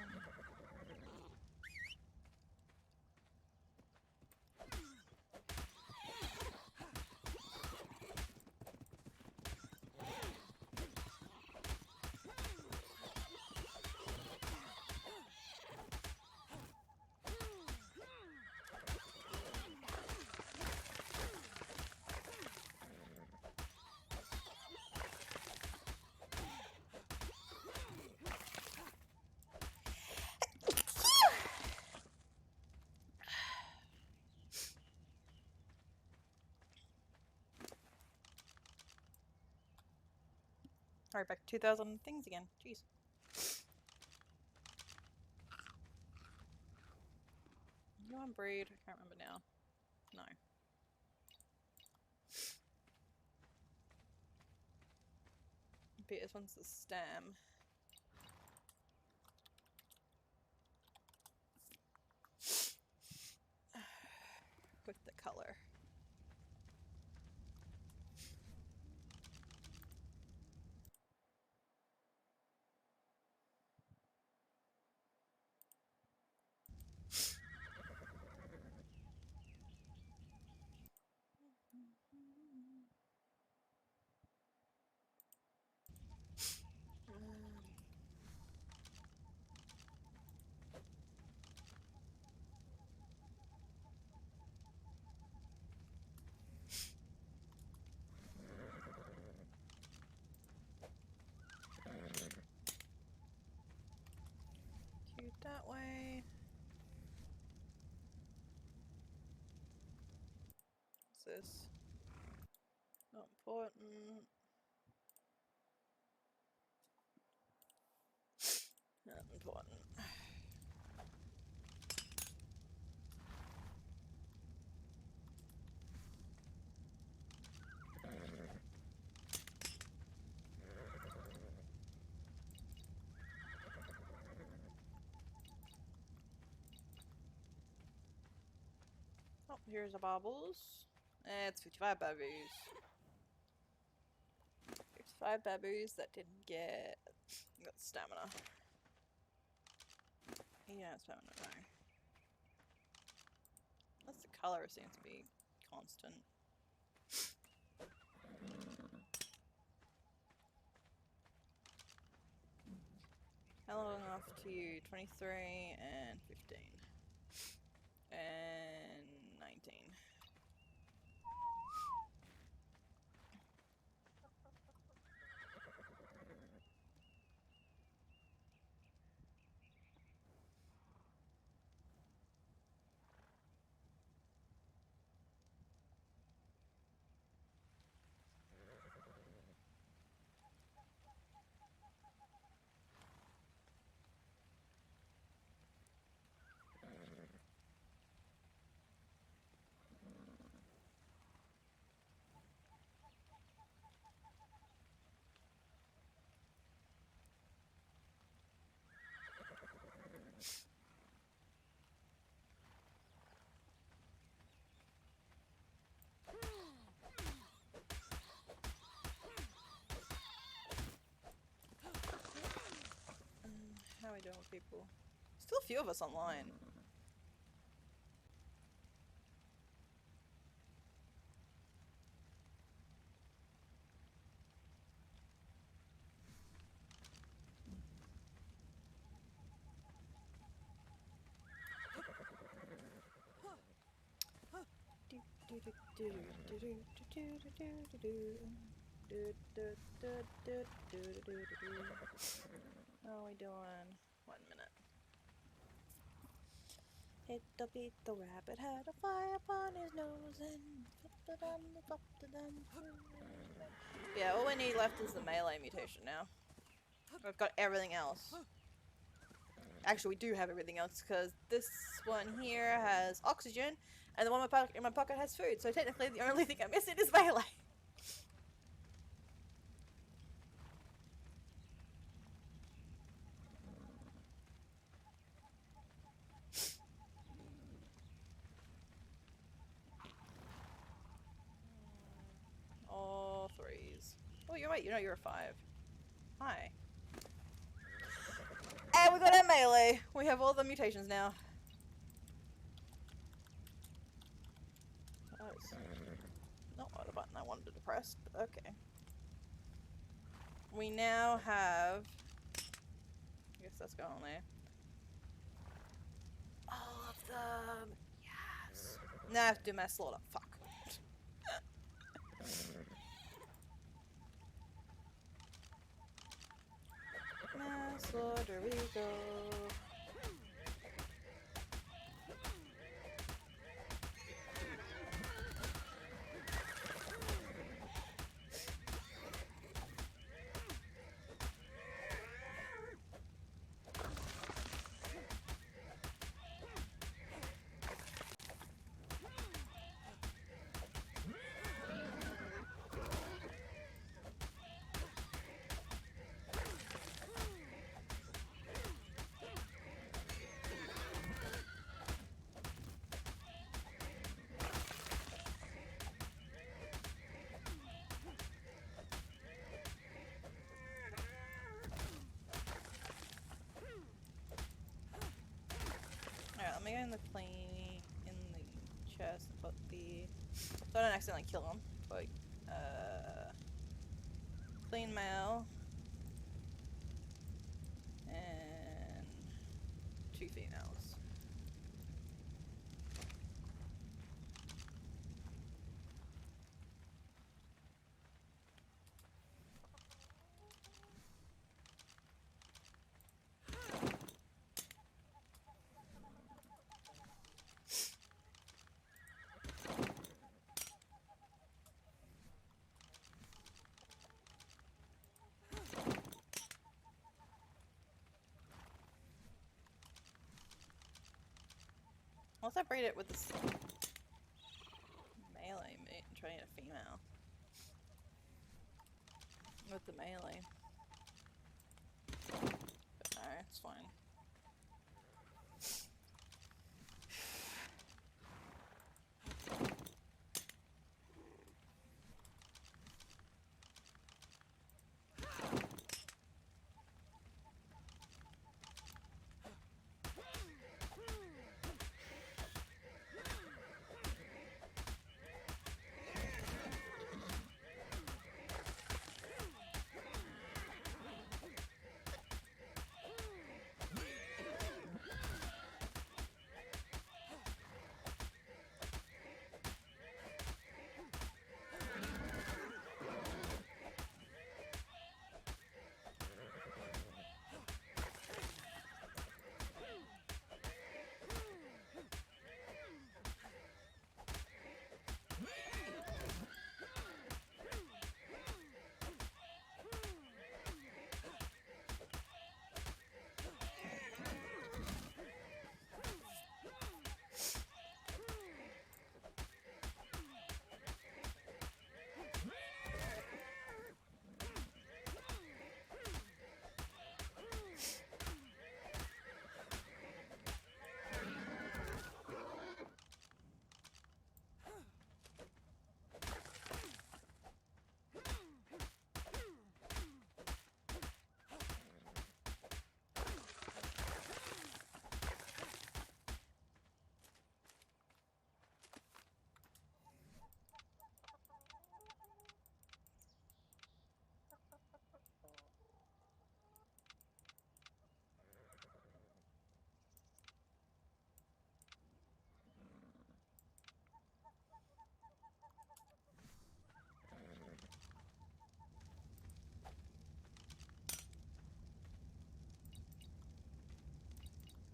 Alright, back to 2,000 things again. Jeez. You on breed? I can't remember now. No. But this one's the stem. With the color. this. Not important. Not important. Oh, here's a baubles. It's 55 baboos. 55 baboos that didn't get got stamina. Yeah, stamina, no. That's the color seems to be constant. How long off to you? 23 and 15. And 19. How are we doing with people? Still a few of us online. How are we doing? 1 minute. Hit the rabbit had a fire upon his nose and yeah, all we need left is the melee mutation now. We've got everything else. Actually, we do have everything else because this one here has oxygen, and the one in my pocket has food. So technically, the only thing I'm missing is melee. All threes. Oh, you're right. You know you're a 5. Hi. And we got our melee. We have all the mutations now. That was not what a button I wanted to press, but okay. We now have. I guess that's going there. All of them. Yes. Now I have to do mass slaughter. Fuck. Mass slaughter we go. Alright, let me go in the plane in the chest and put the so I don't accidentally kill him. But clean mail and 2 females. Unless I breed it with this melee mate and try to get a female. With the melee. But no, it's fine.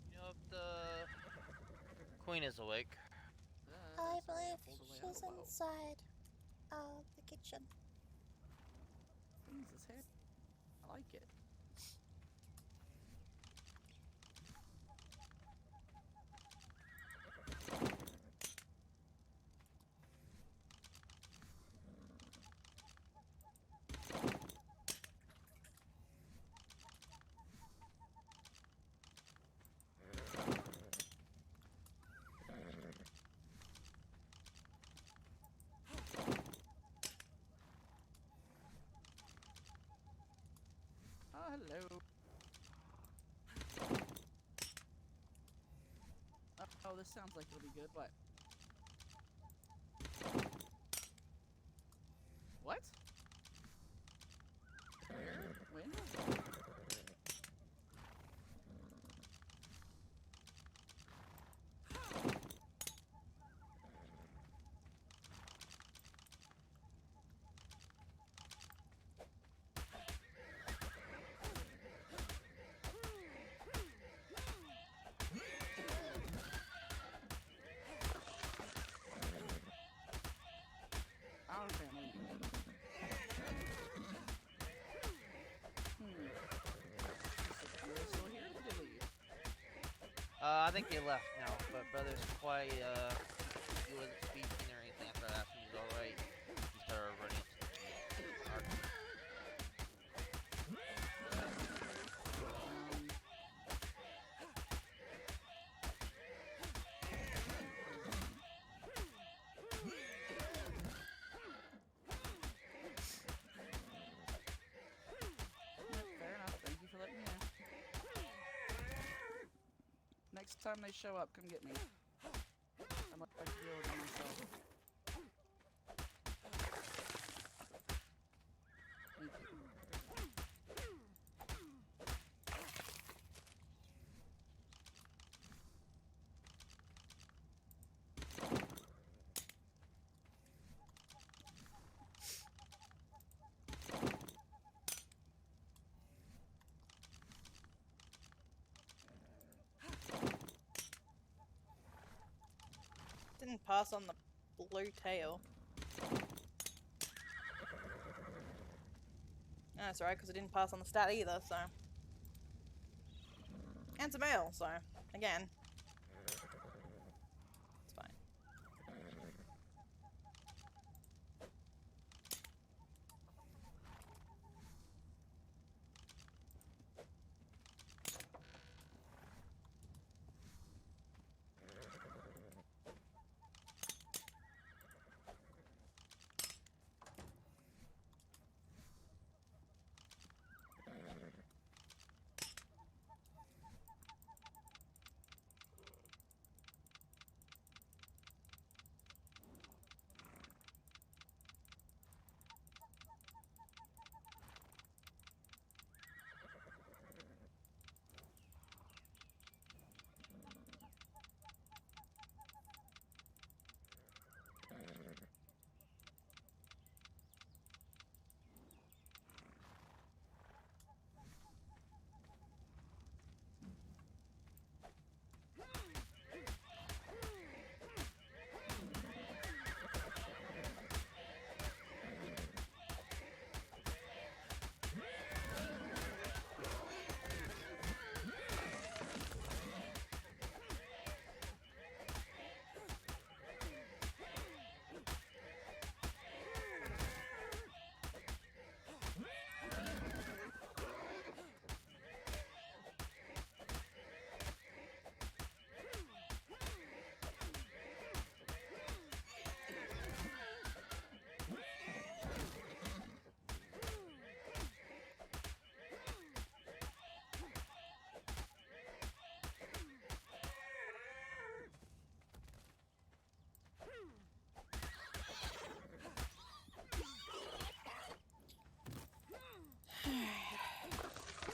You know if the queen is awake. I believe she's inside of the kitchen. Things is happening. I like it. Oh, hello. Oh, this sounds like it'll be good. What? What? Where? When? Our family. You're still here? Did they leave? I think they left now, but brother's quite, he wasn't speaking or anything. I started asking if he's alright. He started running up to the arc. Fair enough. Thank you for letting me know. Next time they show up, come get me. I'd like to deal with them myself. Thank you. Didn't pass on the blue tail. No, that's alright, because I didn't pass on the stat either, so. And it's a male, so, again.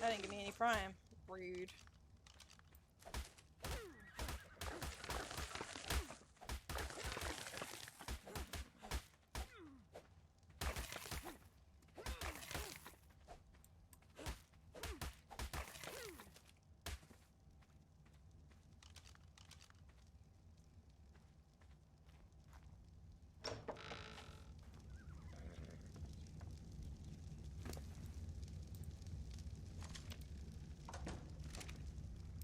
I didn't give me any prime. Rude.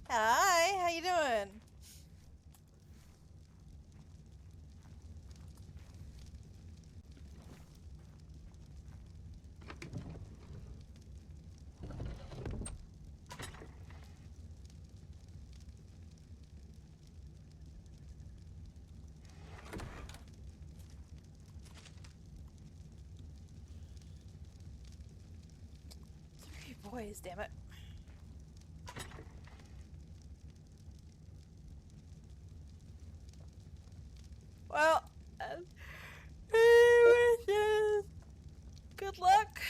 Hi, how you doing? Three boys, damn it. Well, wishes. Good luck.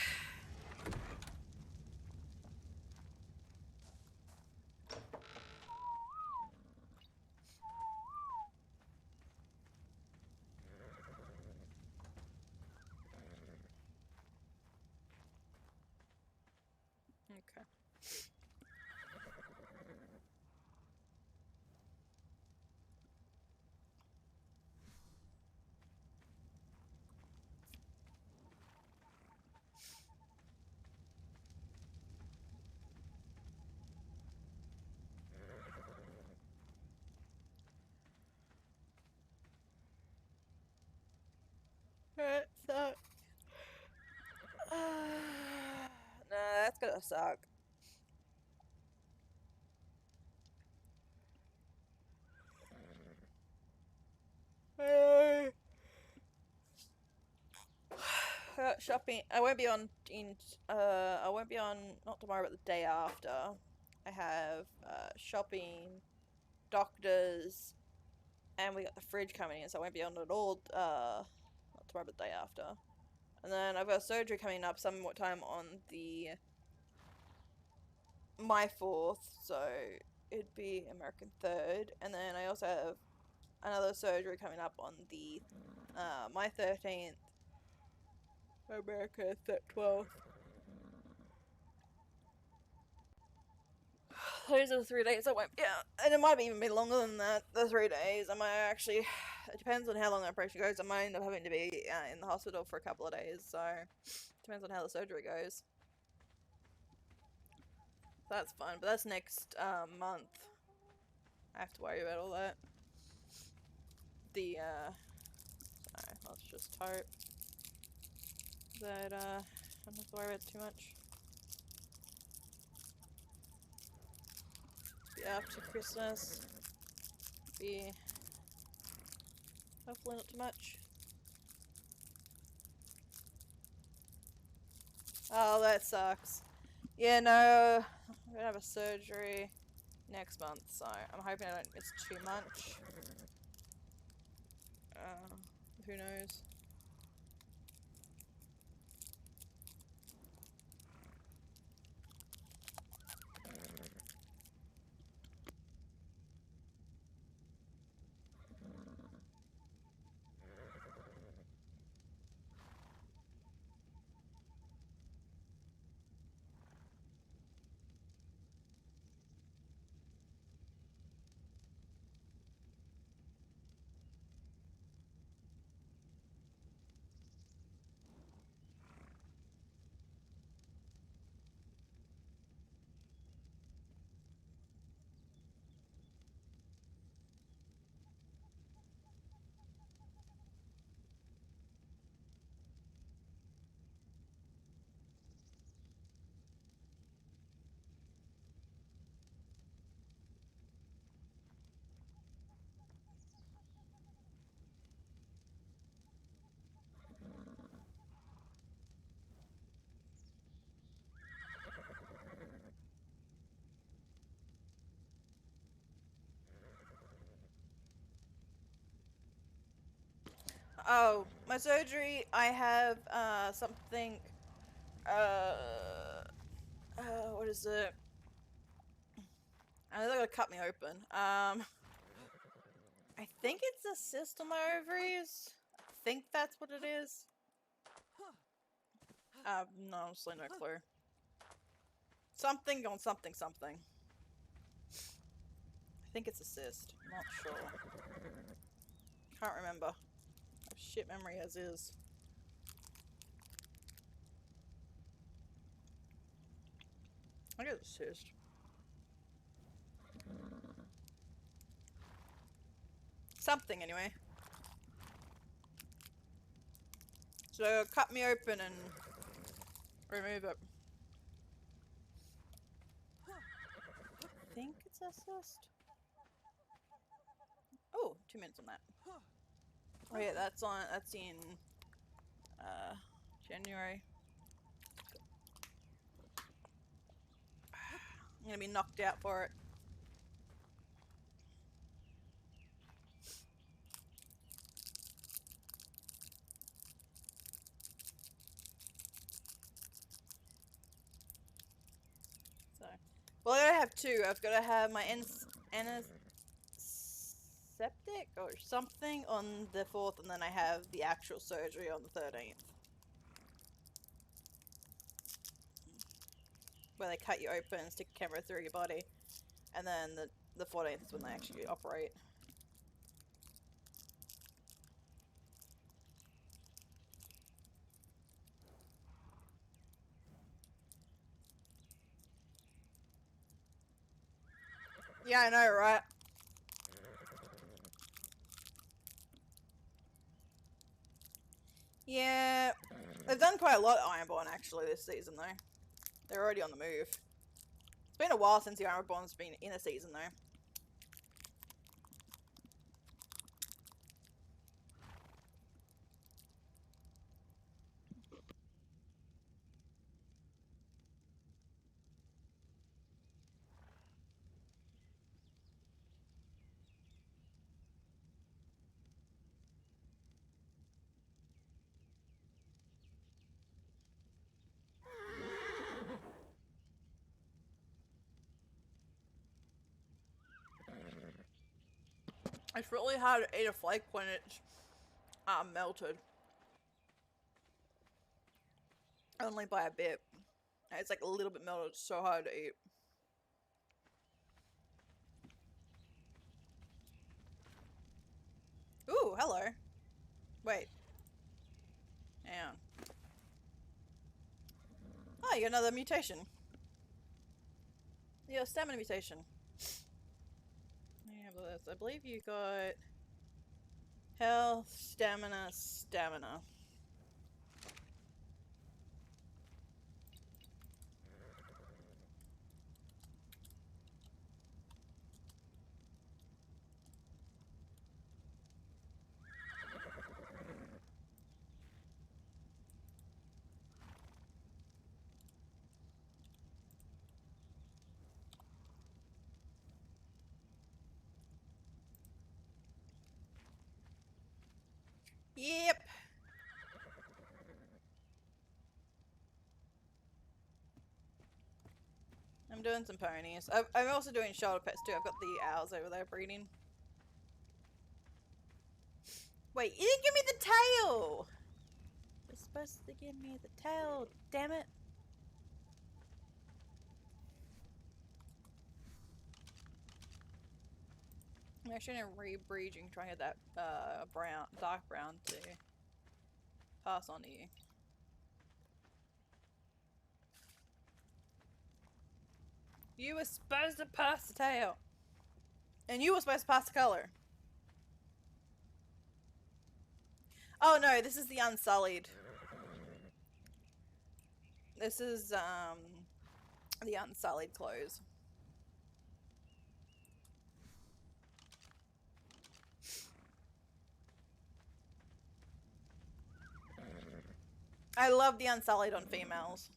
Okay. That sucks. Nah, that's gonna suck. Shopping. I won't be on I won't be on not tomorrow, but the day after. I have shopping, doctors, and we got the fridge coming in, so I won't be on at all. Not tomorrow, but the day after. And then I've got surgery coming up sometime on the my 4th, so it'd be American 3rd. And then I also have another surgery coming up on the my 13th. America 12th. Those are the 3 days I won't. Yeah, and it might even be longer than that. The 3 days. I might actually. It depends on how long the operation goes. I might end up having to be in the hospital for a couple of days. So depends on how the surgery goes. That's fine, but that's next month. I have to worry about all that. The sorry, let's just hope that I don't have to worry about it too much. Be after Christmas. Be hopefully not too much. Oh, that sucks. Yeah, no, I'm gonna have a surgery next month, so I'm hoping I don't miss too much. Who knows? Oh, my surgery, I have something What is it? I know they're gonna cut me open. I think it's a cyst on my ovaries. I think that's what it is. No, honestly, no clue. Something on something something. I think it's a cyst. I'm not sure. Can't remember. I have shit memory as is. I guess it's a cyst. Something anyway. So cut me open and remove it. I think it's a cyst. Oh, 2 minutes on that. Oh yeah, that's in January. I'm gonna be knocked out for it. So, well, I gotta have two. I've gotta have my anesthetic or something on the 4th, and then I have the actual surgery on the 13th. Where they cut you open and stick a camera through your body. And then the 14th is when they actually operate. Yeah, I know, right? Yeah, they've done quite a lot at Ironborn actually this season though. They're already on the move. It's been a while since the Ironborn's been in a season though. It's really hard to eat a flake when it's melted. Only by a bit. It's like a little bit melted, it's so hard to eat. Ooh, hello. Wait. Hang on. Oh, you got another mutation. You got a stamina mutation. Yeah, but I believe you got health, stamina, stamina. Yep. I'm doing some ponies. I'm also doing shoulder pets too. I've got the owls over there breeding. Wait, you didn't give me the tail! You're supposed to give me the tail, damn it. I'm actually gonna re-breeding, trying to get that brown, dark brown to pass on to you. You were supposed to pass the tail. And you were supposed to pass the color. Oh no, this is the Unsullied. This is, the Unsullied clothes. I love the Unsullied on females.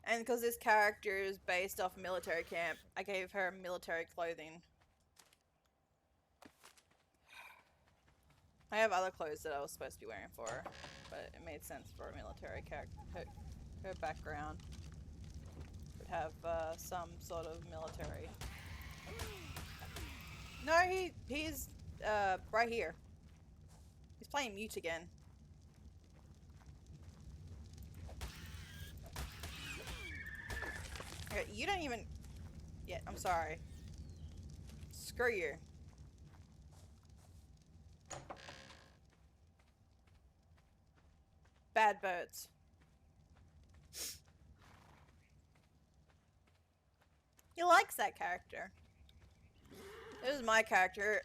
And because this character is based off a military camp, I gave her military clothing. I have other clothes that I was supposed to be wearing for her, but it made sense for a military character, her background. have some sort of military. No, he's right here. He's playing mute again. Okay, you don't even. Yeah, I'm sorry. Screw you. Bad birds. He likes that character. This is my character.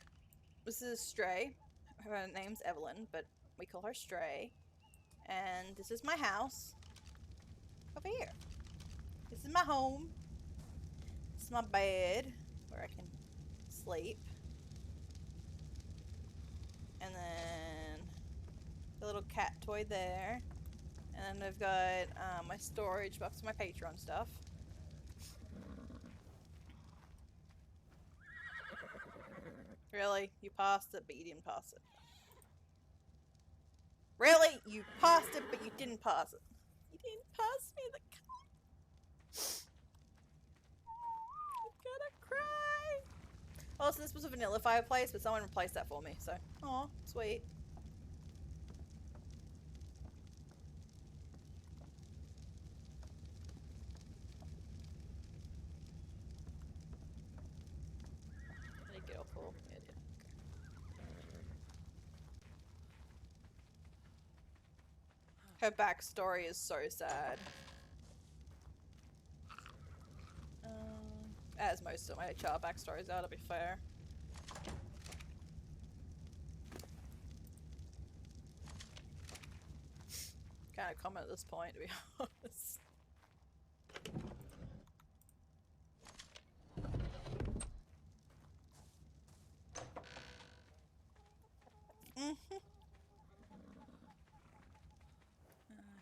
This is Stray. Her name's Evelyn, but we call her Stray. And this is my house. Over here. This is my home. This is my bed where I can sleep. And then the little cat toy there. And then I've got my storage box, my Patreon stuff. Really? You passed it, but you didn't pass it. Really? You passed it, but you didn't pass it. You didn't pass me the card. I'm gonna cry. Also, this was a vanilla fireplace, but someone replaced that for me, so. Aw, sweet. Did it get all full? Yeah, it did. Her backstory is so sad. As most of my HR backstories are, to be fair. Kind of common at this point, to be honest.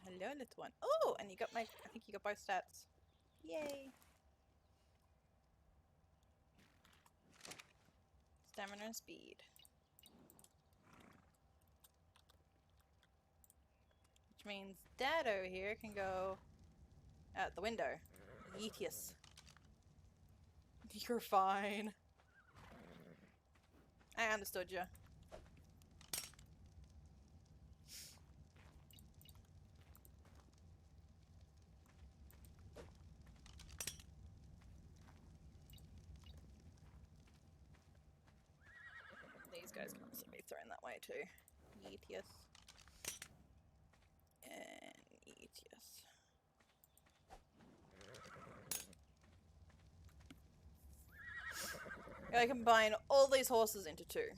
Hello, little one. Oh, and you got my. I think you got both stats. Yay! Stamina and speed. Which means Dad over here can go out the window. Yeetius. You're fine. I understood you. These guys can also be thrown that way too. Yeetius. And Yeetius. I combine all these horses into two.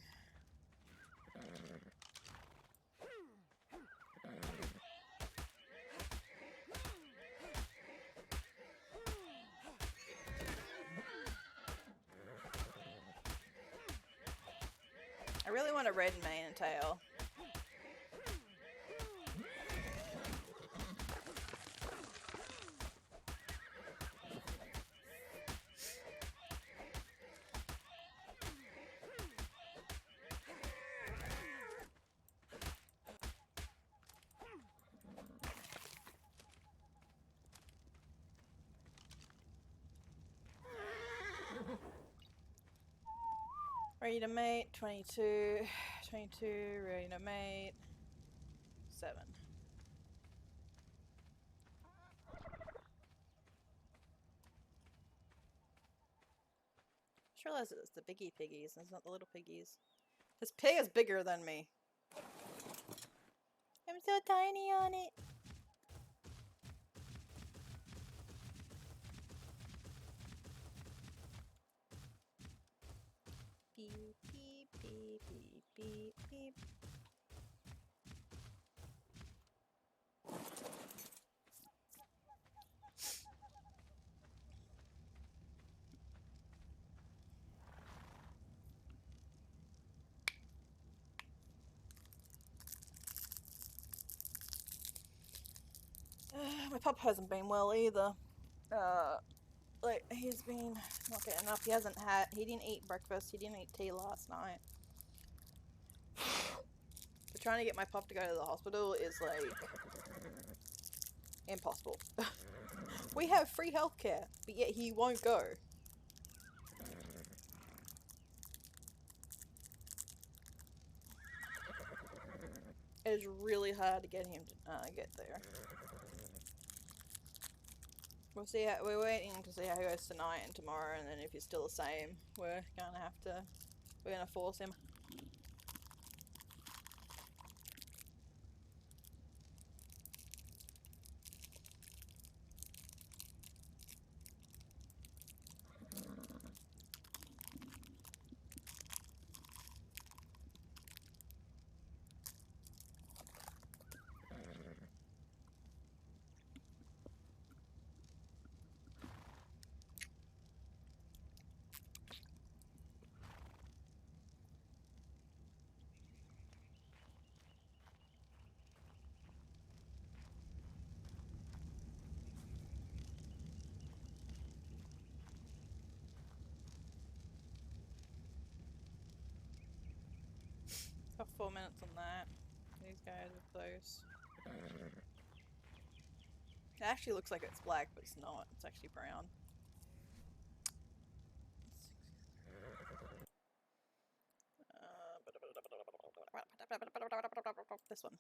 I really want a red mane and tail. Ready to mate, 22, 22, ready to mate, 7. Just realized it's the biggie piggies, it's not the little piggies. This pig is bigger than me. I'm so tiny on it. Beep, beep, beep, beep, beep, beep. My pup hasn't been well either. Like, he's been not getting up. He didn't eat breakfast, he didn't eat tea last night. But trying to get my pup to go to the hospital is like Impossible. We have free healthcare, but yet he won't go. It is really hard to get him to get there. We'll see how, we're waiting to see how he goes tonight and tomorrow, and then if he's still the same, we're gonna force him. Got 4 minutes on that. These guys are close. It actually looks like it's black, but it's not. It's actually brown. This one.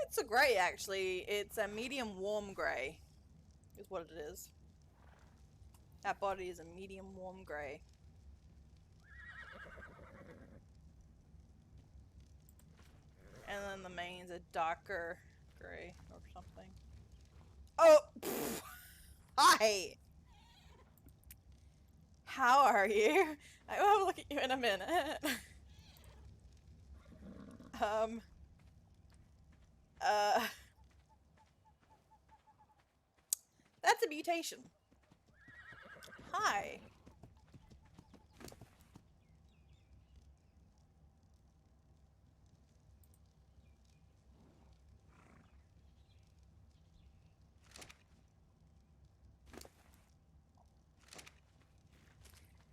It's a grey, actually. It's a medium warm grey, is what it is. That body is a medium warm grey. And then the mane's a darker grey or something. Oh! Pfft. Hi! How are you? I will look at you in a minute. That's a mutation. Hi.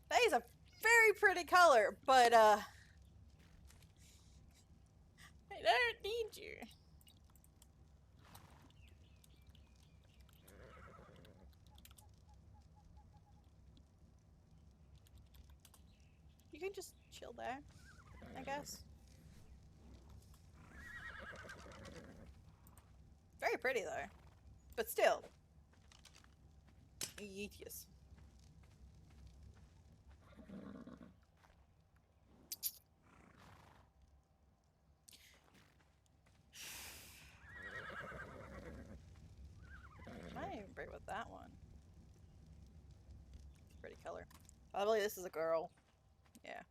That is a very pretty color, but I don't need you. You can just chill there, I guess. Very pretty though, but still. Yeetius. I even break with that one. It's a pretty color. I believe this is a girl. Yeah.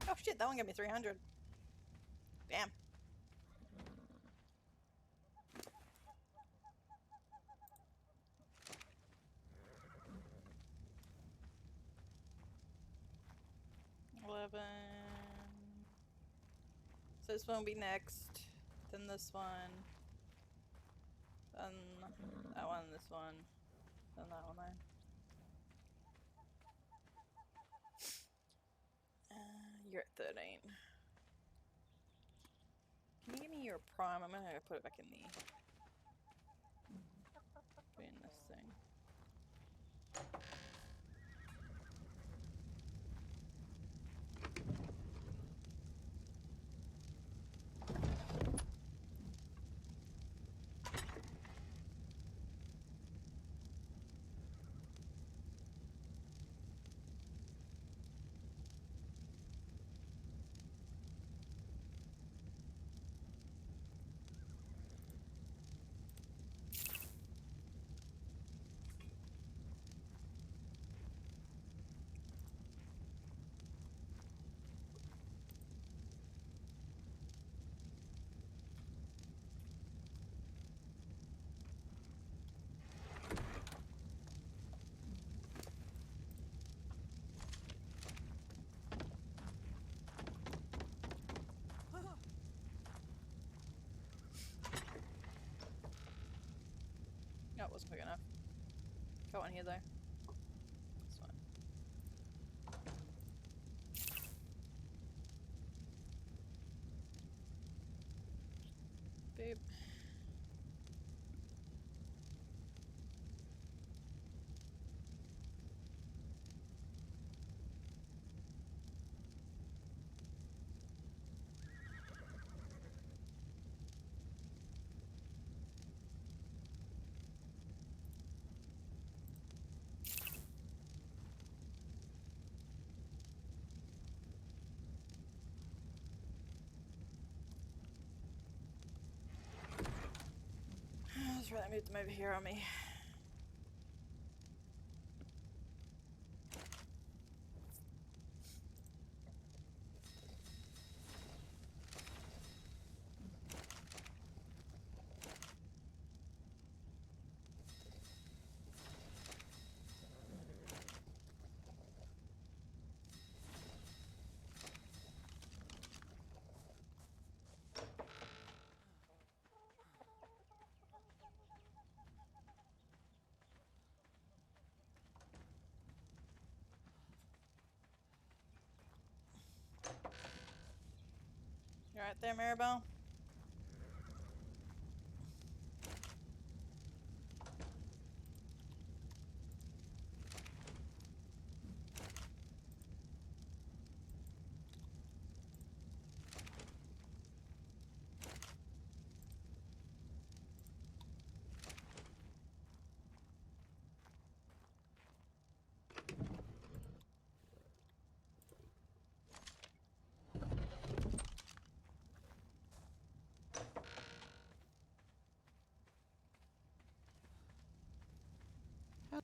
Oh shit, that one gave me 300. Damn. So this one will be next, then this one, then that one, this one, then that one there. You're at 13. Can you give me your prime? I'm gonna put it back in the this thing. wasn't quick enough. Got one here though. This one. Boop. That's right, I moved them over here on me. You right there, Maribel?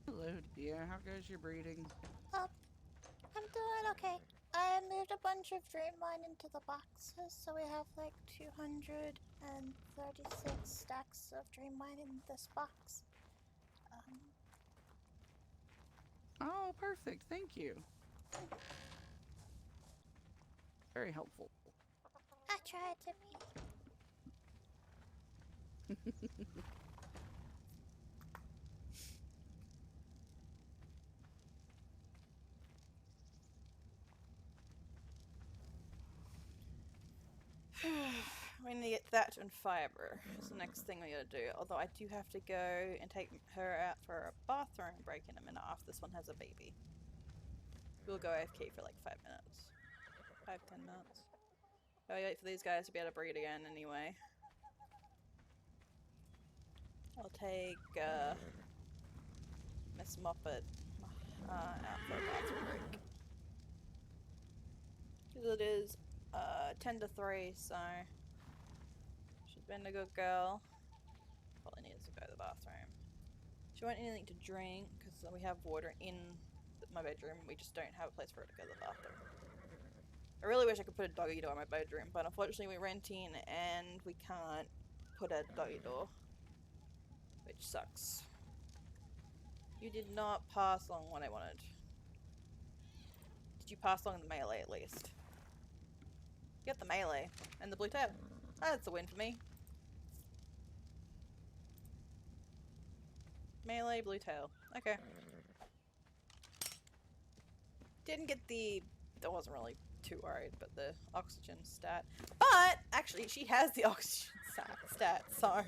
Hello, dear. How goes your breeding? I'm doing okay. I moved a bunch of dream wine into the boxes, so we have like 236 stacks of dream wine in this box. Oh, perfect. Thank you. Very helpful. I tried to be. We need to get that and fiber. That's the next thing we gotta do. Although I do have to go and take her out for a bathroom break in a minute after this one has a baby. We'll go AFK for like 5 minutes. 5-10 minutes. I'll wait for these guys to be able to breed again anyway. I'll take Miss Moppet out for a bathroom break. Because it is 10 to 3, so she's been a good girl. Probably needs to go to the bathroom. She won't need anything to drink because we have water in my bedroom. We just don't have a place for her to go to the bathroom. I really wish I could put a doggy door in my bedroom, but unfortunately we rent in and we can't put a doggy door, which sucks. You did not pass along what I wanted. Did you pass along the melee at least? You got the melee and the blue tab. That's a win for me. Melee, blue tail. Okay. Didn't get the... I wasn't really too worried, but the oxygen stat. But, actually, she has the oxygen stat, so...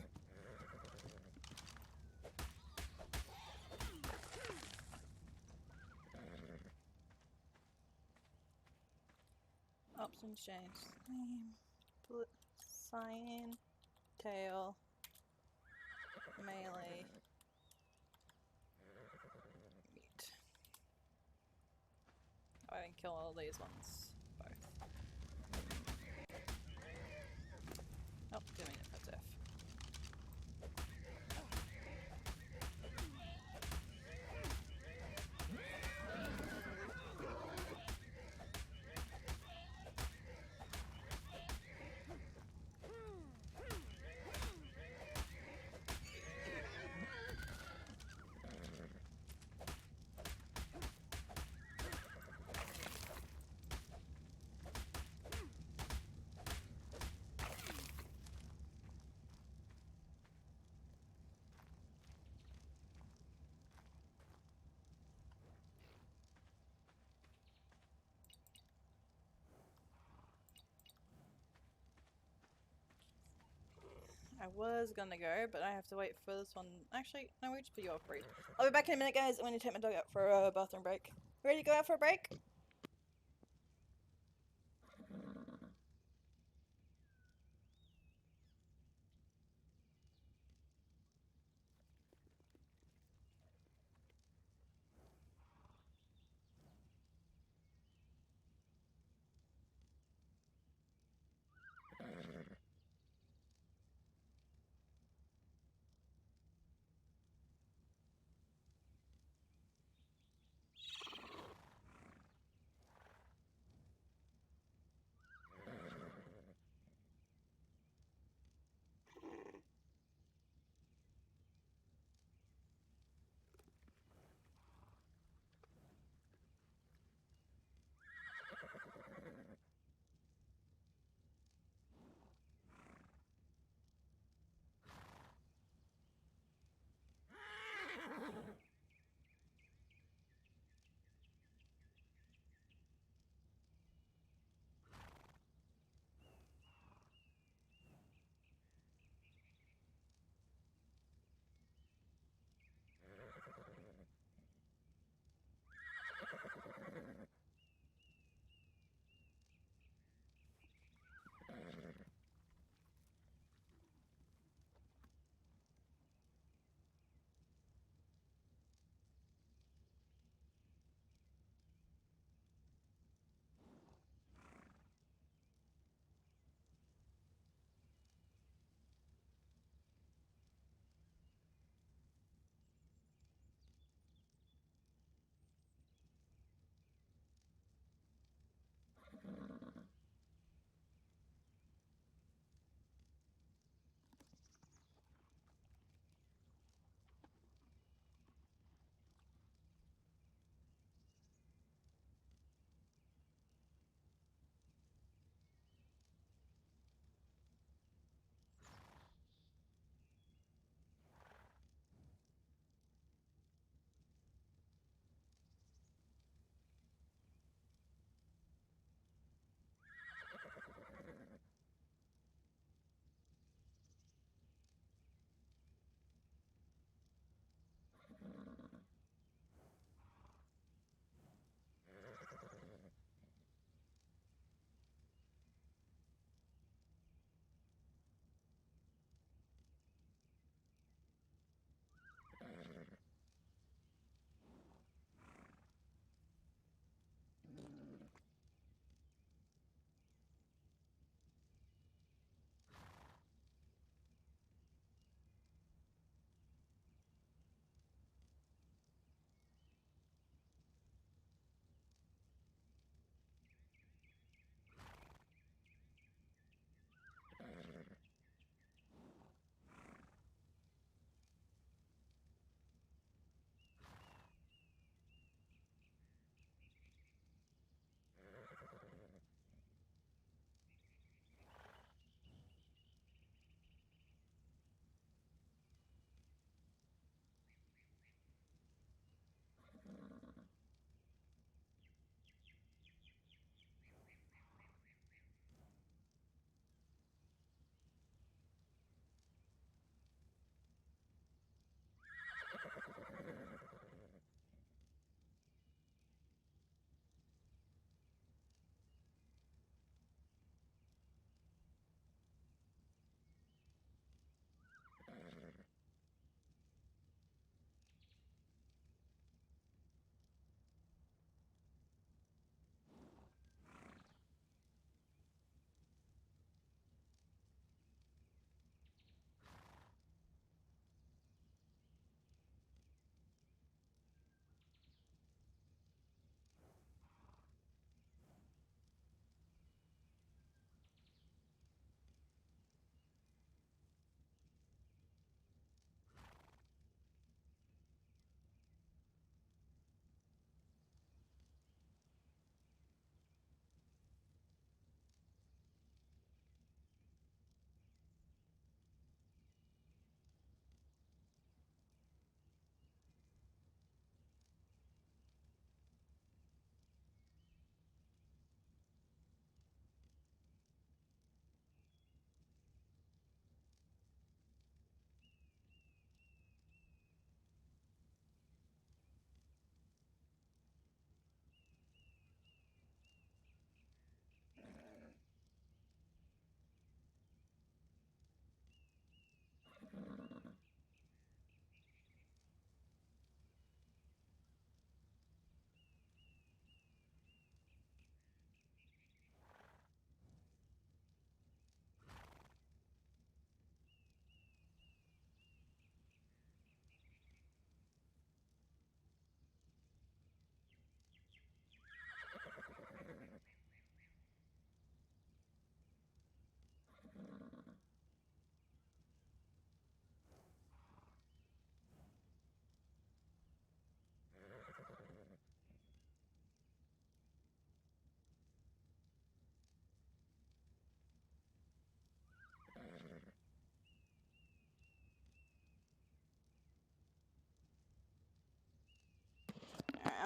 Options change. Cyan, tail, melee, meat. Oh, I didn't kill all these ones. Both. Oh, didn't mean to press F. I was gonna go, but I have to wait for this one. Actually, no, we just put you off break. I'll be back in a minute, guys. I'm gonna take my dog out for a bathroom break. Ready to go out for a break?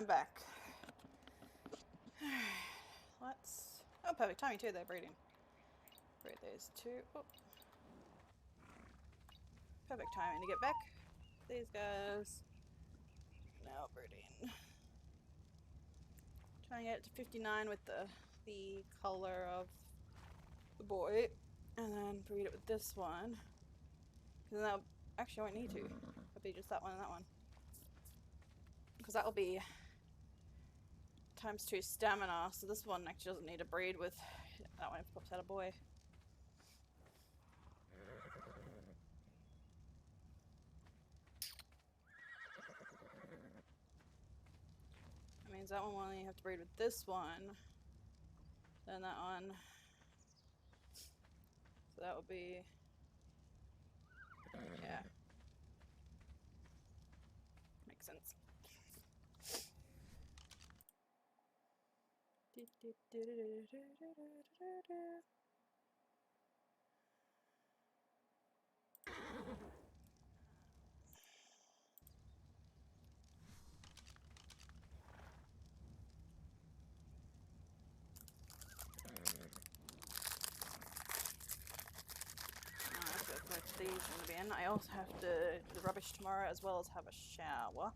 I'm back. Let's. Oh, perfect timing too. They're breeding. Breed these two. Oh. Perfect timing to get back. These guys. Now breeding. Trying to get it to 59 with the color of the boy, and then breed it with this one. Because then actually I won't need to. It'll be just that one and that one. Because that will be ×2 stamina. So this one actually doesn't need to breed with that one if it pops out a boy. That means that one will only have to breed with this one. Then that one. So that will be. Yeah. Makes sense. These in the bin. I also have to do the rubbish tomorrow as well as have a shower.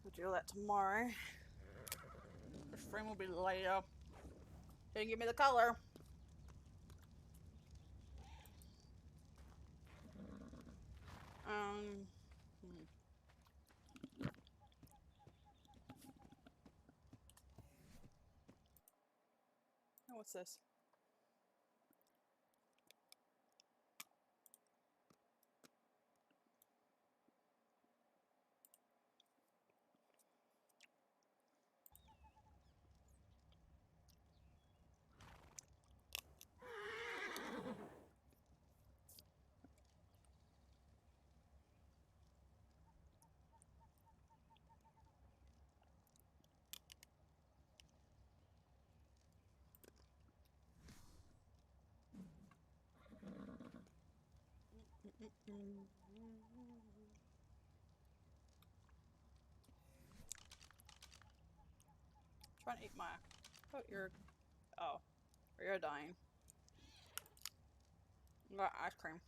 We'll do all that tomorrow. The stream will be later. Didn't give me the color. Oh, what's this? Trying to eat my. Oh, you're. Oh, you're dying. You got ice cream.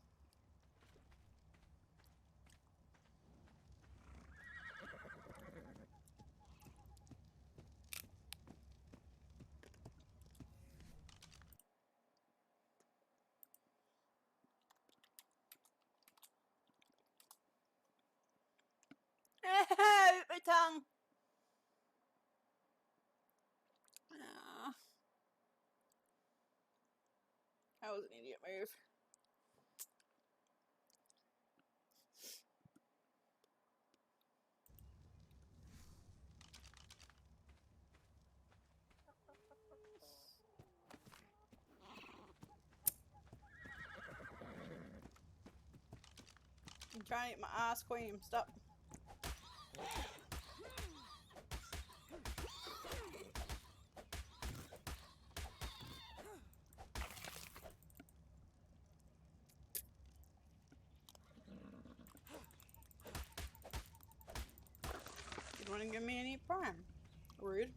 My tongue. That was an idiot move. I'm trying to eat my ice cream. Stop. You want to give me any prime? Rude.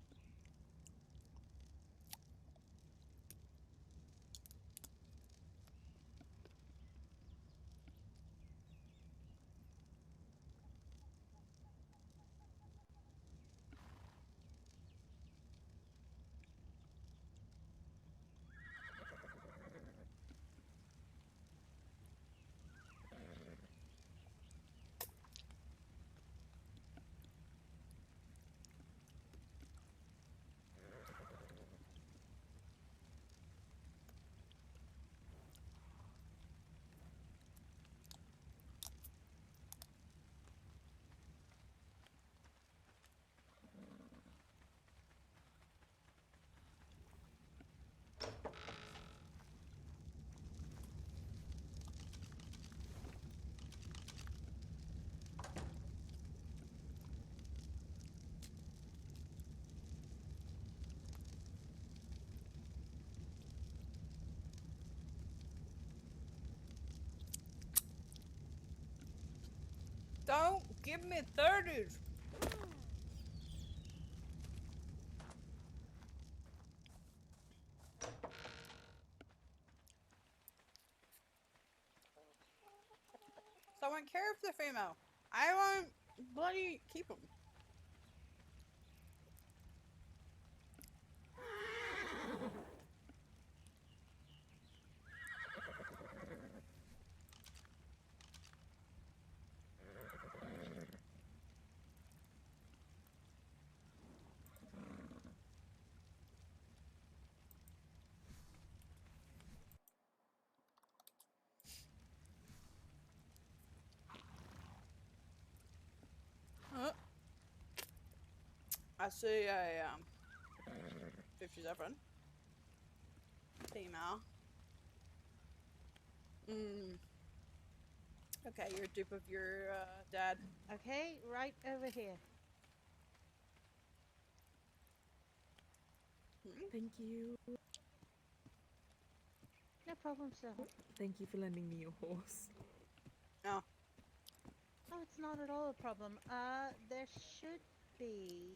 Don't give me 30s. So I won't care if they're female. I won't bloody keep them. I see a 57 female. Okay, you're a dupe of your dad. Okay, right over here. Thank you. No problem, sir. Thank you for lending me your horse. Oh. Oh, it's not at all a problem. There should be,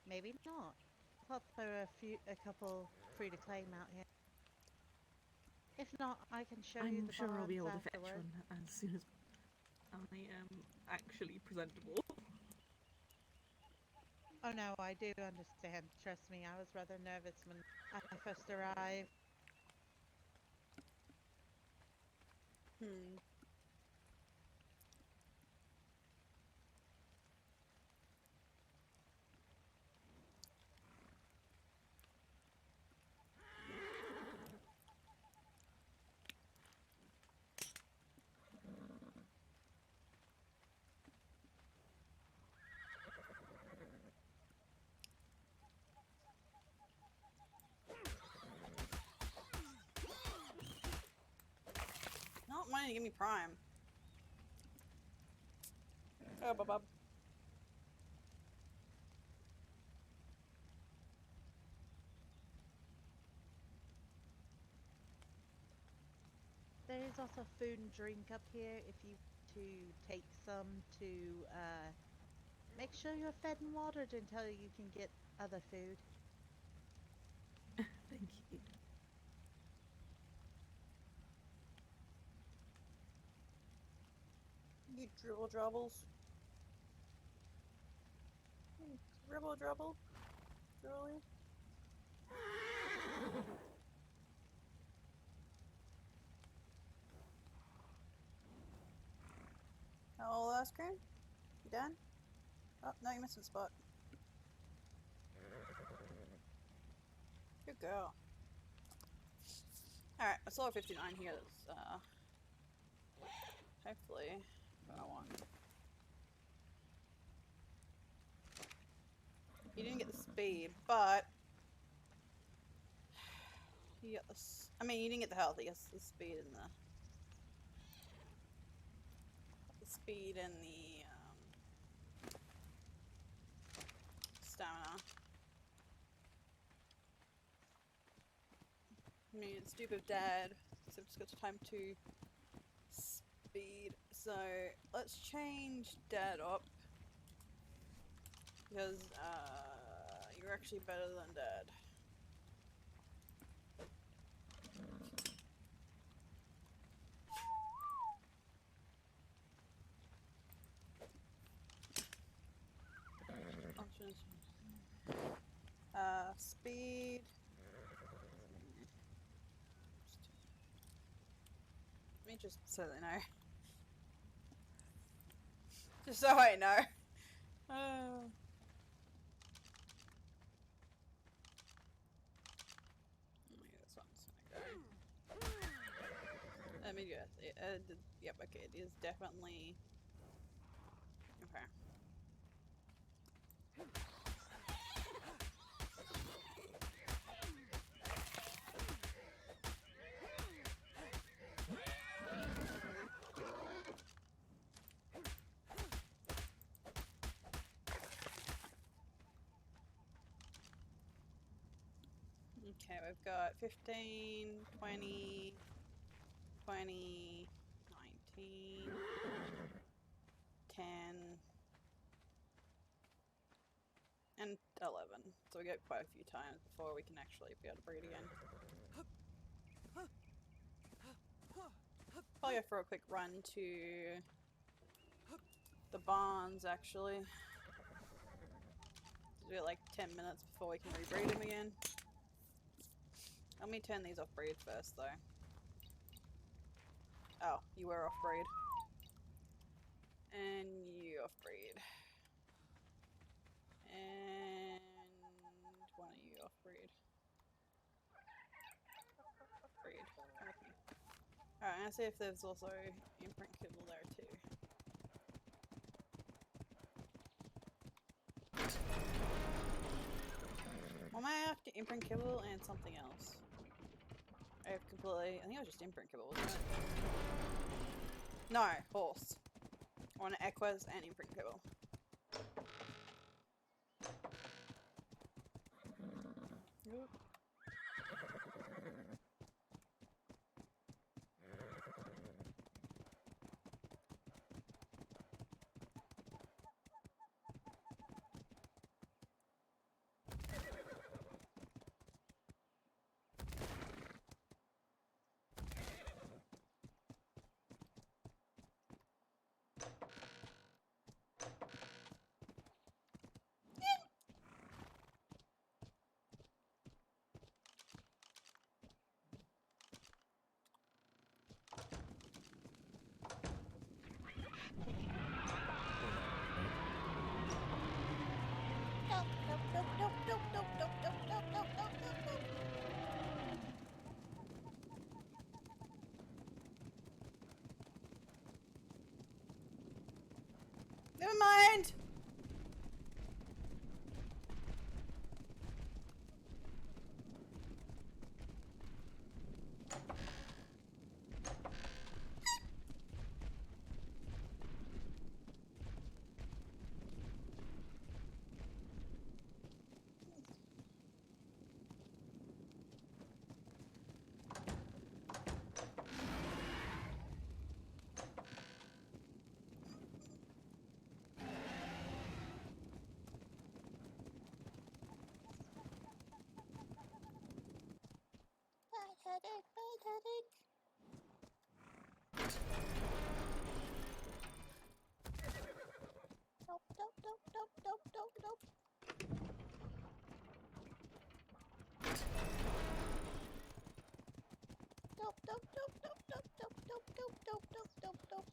maybe not. I thought there were a couple free to claim out here. If not, I can show you I'm the sure I'll be able barns to fetch afterward. one as soon as I am actually presentable. Oh no, I do understand. Trust me, I was rather nervous when I first arrived. Not wanting to give me prime. Oh, bub. There is also food and drink up here if you to take some to make sure you're fed and watered until you can get other food. Thank you. You dribble dribbles. Dribble dribble. Dribble. Hello, ice cream? You done? Oh, no, you're missing a spot. Good girl. Alright, I saw a 59 here that's, hopefully, what I want. You didn't get the speed, but you got this. I mean, you didn't get the health. I guess the speed and the speed and the stamina. I mean, it's stupid dad, except it's got time to speed. So let's change dad up because you're actually better than dad. Speed. Let me just so they know. Just so I know. This one's gonna go. Let me guess. Yep, okay, it is definitely. Okay. Okay, we've got 15, 20, 20, 19, 10, and 11. So we get quite a few times before we can actually be able to breed again. Probably go for a quick run to the barns, actually. Do it like 10 minutes before we can rebreed him again. Let me turn these off breed first, though. Oh, you were off breed. And you off breed. And one of you off breed. Off breed. Come with me. Alright, I'm gonna see if there's also imprint kibble there too. Well, I have to imprint kibble and something else. I have completely. I think it was just imprint kibble, wasn't it? No, horse. I want an equus and imprint kibble. Oop. Never mind! Bad headache, bad headache. Nope, nope, nope, nope, nope, nope, nope. Nope, nope, nope, nope, nope, nope, nope, nope, nope, nope, nope, nope.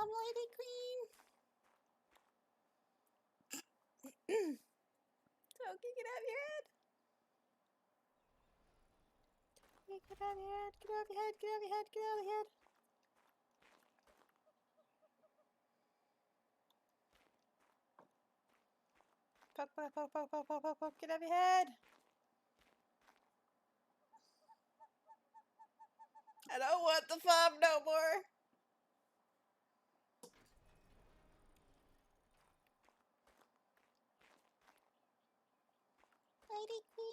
Lady Queen. So get out of your head. Get out of your head. Get out of your head. Get out of your head. Get out of your head. Poke, poke, poke, poke, poke, poke, poke, poke. Get out of your head. I don't want the farm no more. Lady Queen.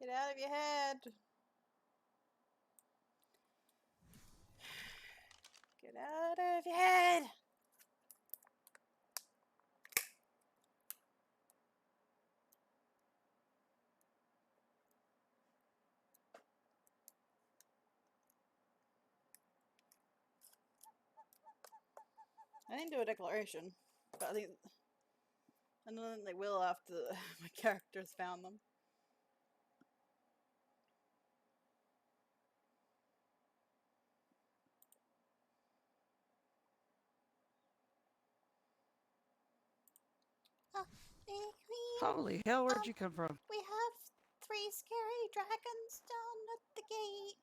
Get out of your head. Get out of your head. I didn't do a declaration, but I don't think they will after my characters found them. Lady Queen. Holy hell, where'd you come from? We have 3 scary dragons down at the gate.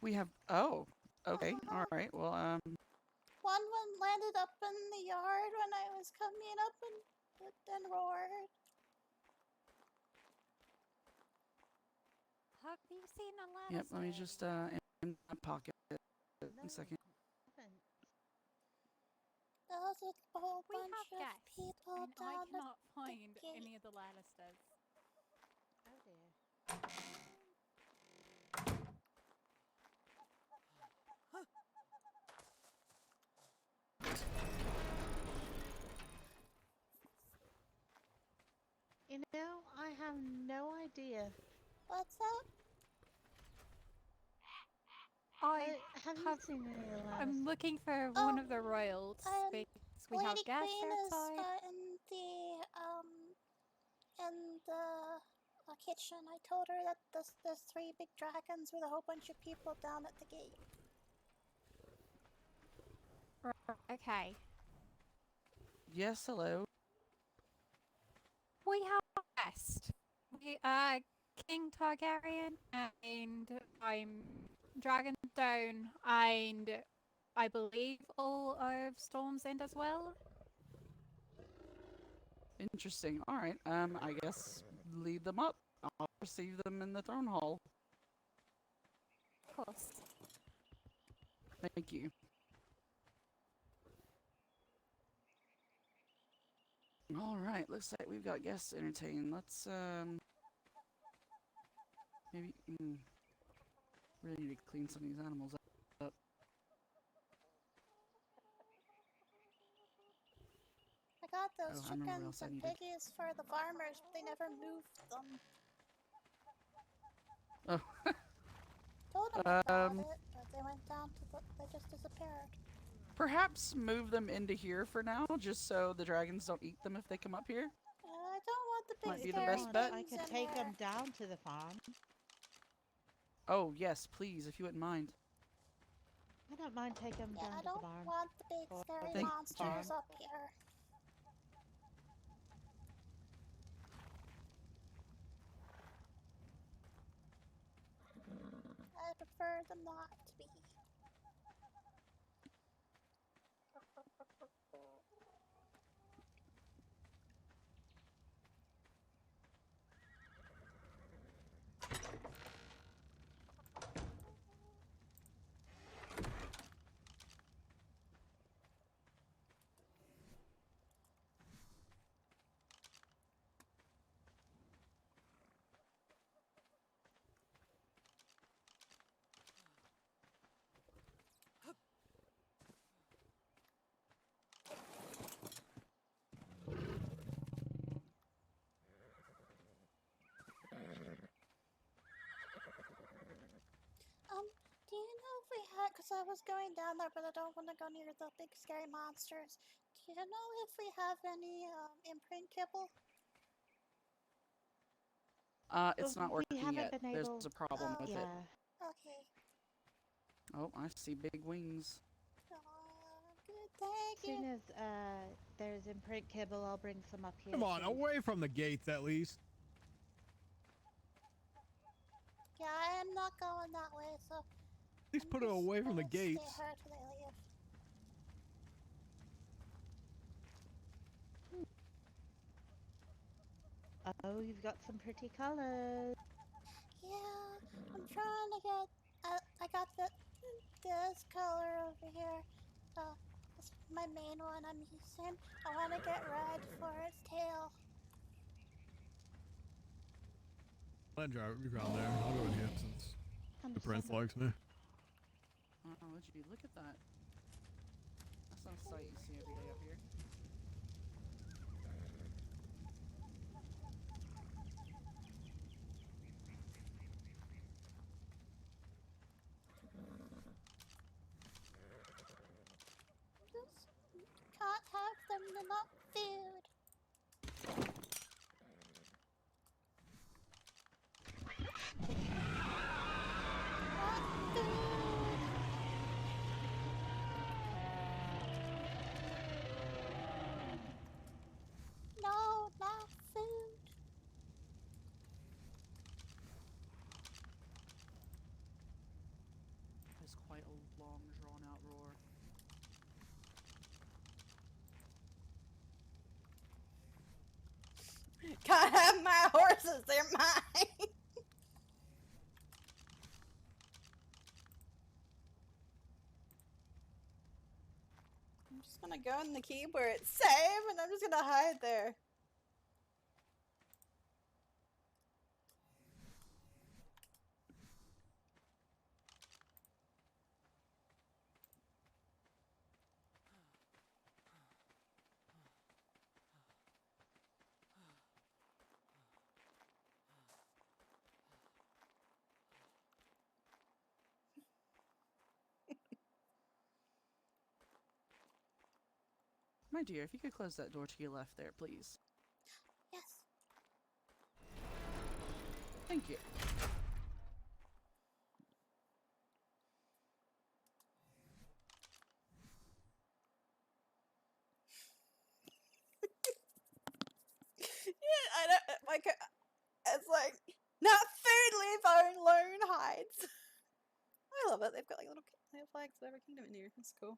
We have. Oh, okay. All right. Well, One landed up in the yard when I was coming up and roared. Have you seen a ladder? yep. Let me just in my pocket. 1 second. There's a whole We bunch have of guests, people and I down cannot at find the gate. any of the Lannisters. Oh dear. You know, I have no idea. What's up? Have you seen any of the I'm Lannisters? looking for one of the royals because we have Lady guests Queen is outside. in the kitchen. I told her that there's 3 big dragons with a whole bunch of people down at the gate. Okay. Yes. Hello. We have a guest. We are King Targaryen, and I'm Dragonstone, and I believe all of Storm's End as well. Interesting. All right. I guess lead them up. I'll receive them in the throne hall. Of course. Thank you. All right. Looks like we've got guests entertained. Let's maybe really need to clean some of these animals up. I got those Oh, I remember what chickens else I and needed. piggies for the farmers, but they never moved them. Oh. Told them about it, but they went down to they just disappeared. Perhaps move them into here for now, just so the dragons don't eat them if they come up here. I don't want the big Might be the scary best bet. I things could in take there. them down to the farm. Oh yes, please, if you wouldn't mind. I don't mind taking them down I to the don't barn. want the big Or scary Thank monsters you. up here. I prefer them not to be. Do you know if we had, because I was going down there, but I don't want to go near the big scary monsters. Do you know if we have any imprint kibble? It's not We working haven't yet. been There's able. a problem with it. Okay. Oh, I see big wings. Good, thank As soon you. as there's imprint kibble, I'll bring some up here. Come on, too. away from the gates at least. Yeah, I am not going that way, so At least put it away from the gates. stay here till they leave. Oh, you've got some pretty colors. Yeah, I'm trying to get. I got this color over here. It's my main one I'm using. I want to get red for its tail. Let drive you around there. I'll go with you since the prince likes me. Oh, gee, look at that. That's not a sight you see every day up here. Just can't have them. They're not food. No, not food. was quite a long, drawn-out roar. Can't have my horses, they're mine. I'm just gonna go in the keep where it's safe and I'm just gonna hide there. My dear, if you could close that door to your left there, please. Yes. Thank you. Yeah, I don't like. It's like not food, leave our lone hides. I love it. They've got like little flags of every kingdom in here. That's cool.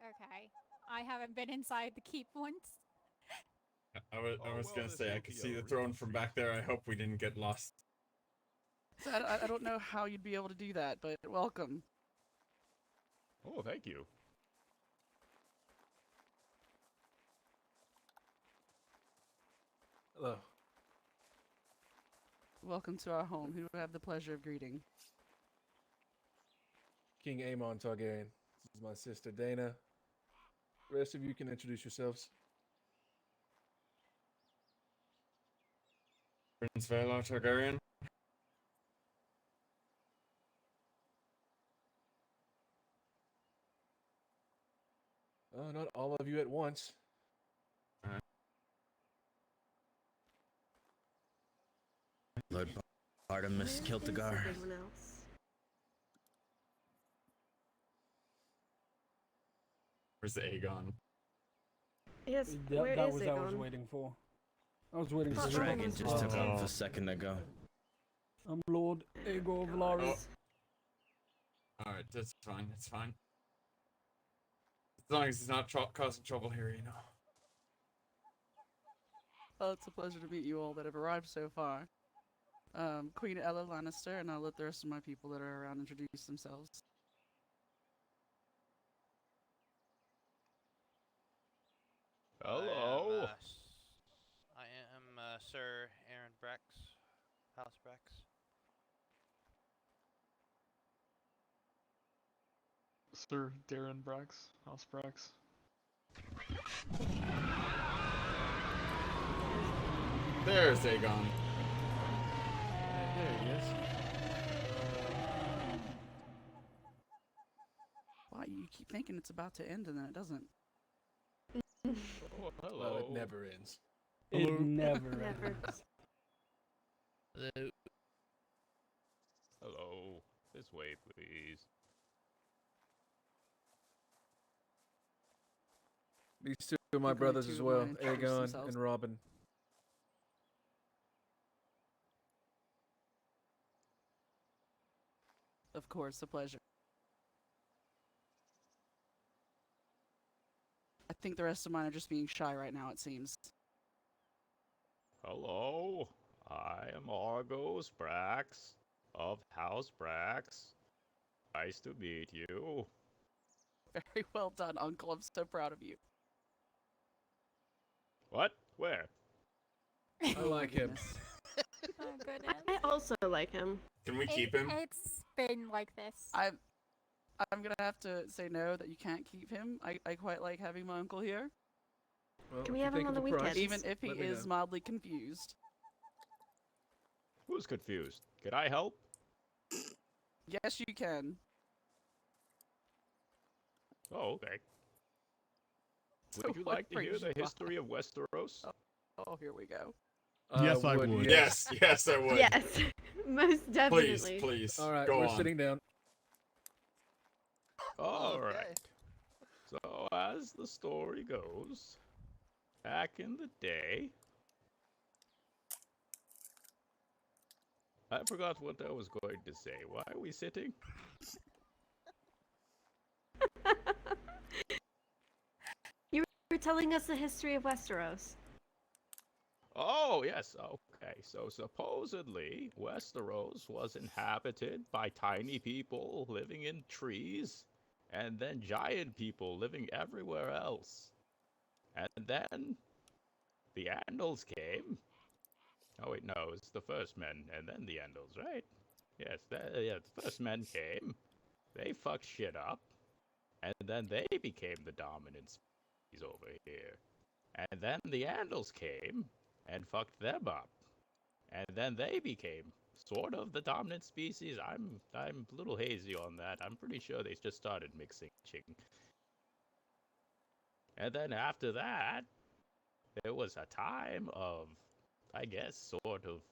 Okay. I haven't been inside the keep once. I was gonna say, I could see the throne from back there. I hope we didn't get lost. So I don't know how you'd be able to do that, but welcome. Oh, thank you. Hello. Welcome to our home. Who do I have the pleasure of greeting? King Aemon Targaryen. This is my sister Dana. The rest of you can introduce yourselves. Prince Valar Targaryen. Not all of you at once. Lord Artemis Kiltagar. Where's Aegon? Yes, That where was is what I was Aegon? waiting for. I was waiting The for dragon just took someone. off a second ago. I'm Lord Aegor Valaris. Alright, that's fine, that's fine. As long as it's not causing trouble here, you know. Well, it's a pleasure to meet you all that have arrived so far. Queen Ella Lannister, and I'll let the rest of my people that are around introduce themselves. Hello. I am Sir Aaron Brax, House Brax. Sir Darren Brax, House Brax. There's Aegon. There he is. Why you keep thinking it's about to end and then it doesn't? Oh, hello. Well, it never ends. It never ends. Hello. Hello. This way, please. These two are my Including brothers two as of well, mine introduce Aegon themselves. and Robin. Of course, a pleasure. I think the rest of mine are just being shy right now, it seems. Hello. I am Argos Brax of House Brax. Nice to meet you. Very well done, Uncle. I'm so proud of you. What? Where? I like him. Oh goodness. I also like him. Can we keep him? It's been like this. I'm gonna have to say no, that you can't keep him. I quite like having my uncle here. Well, Can we if you have him think on of the a price, weekends? Even if he let me is know. mildly confused. Who's confused? Can I help? Yes, you can. Oh, okay. So Would you what like to brings hear the you by? history of Westeros? Oh, here we go. Yes, I would. Yes, yes, I would. Yes, most definitely. Please, All right, go we're on. sitting down. All right. So, as the story goes, back in the day, I forgot what I was going to say. Why are we sitting? You were telling us the history of Westeros. Oh, yes, okay. So, supposedly, Westeros was inhabited by tiny people living in trees, and then giant people living everywhere else. And then the Andals came. Oh, wait, no, it's the first men and then the Andals, right? Yes, the first men came. They fucked shit up. And then they became the dominant species over here. And then the Andals came and fucked them up. And then they became sort of the dominant species. I'm a little hazy on that. I'm pretty sure they just started mixing. And then after that, there was a time of, I guess, sort of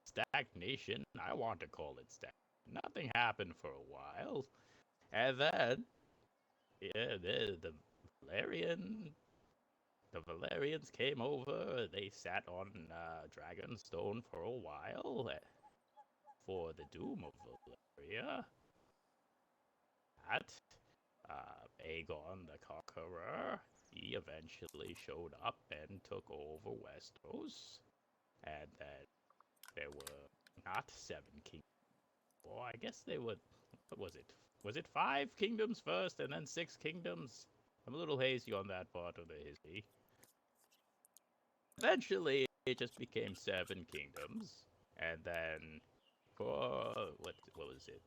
stagnation. I want to call it stagnation. Nothing happened for a while. And then, yeah, the Valerians came over. They sat on Dragonstone for a while for the doom of Valeria. That Aegon the Conqueror, he eventually showed up and took over Westeros. And then there were not 7 kingdoms. Well, I guess they were. What was it? Was it 5 kingdoms first and then 6 kingdoms? I'm a little hazy on that part of the history. Eventually, it just became 7 kingdoms, and then for what was it?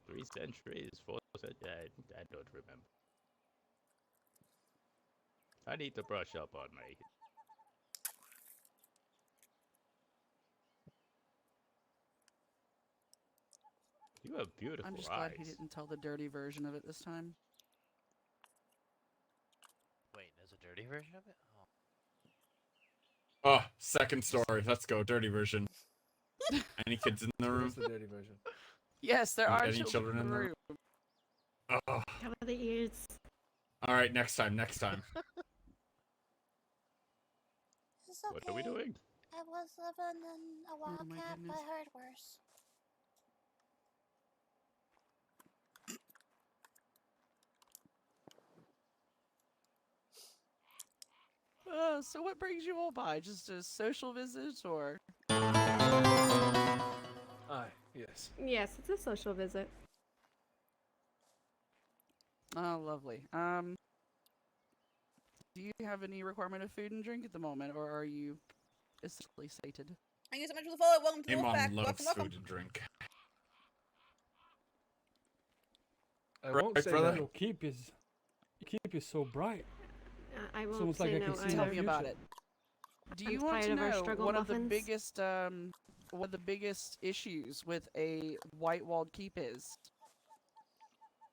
3 centuries, 4 centuries? I don't remember. I need to brush up on my. You have beautiful I'm just eyes. glad he didn't tell the dirty version of it this time. Wait, there's a dirty version of it? Oh, second story. Let's go. Dirty version. Any kids in the room? What's the dirty version? Yes, there are Any children in the room? Oh. Cover the ears. All right, next time. Next time. It's okay. What are we doing? I was living in a wild camp. I heard worse. So what brings you all by? Just a social visit, or? Aye, yes. Yes, it's a social visit. Oh, lovely. Do you have any requirement of food and drink at the moment, or are you essentially sated? Thank you so much for the follow. Welcome to the Amon Wolfpack. loves Welcome, welcome. food and drink. I won't Right, say brother? that. Your keep is so bright. I It's won't almost like say I no can see either. Tell me about it. Do you want to tired of our know struggle one of the muffins. biggest issues with a white-walled keep is?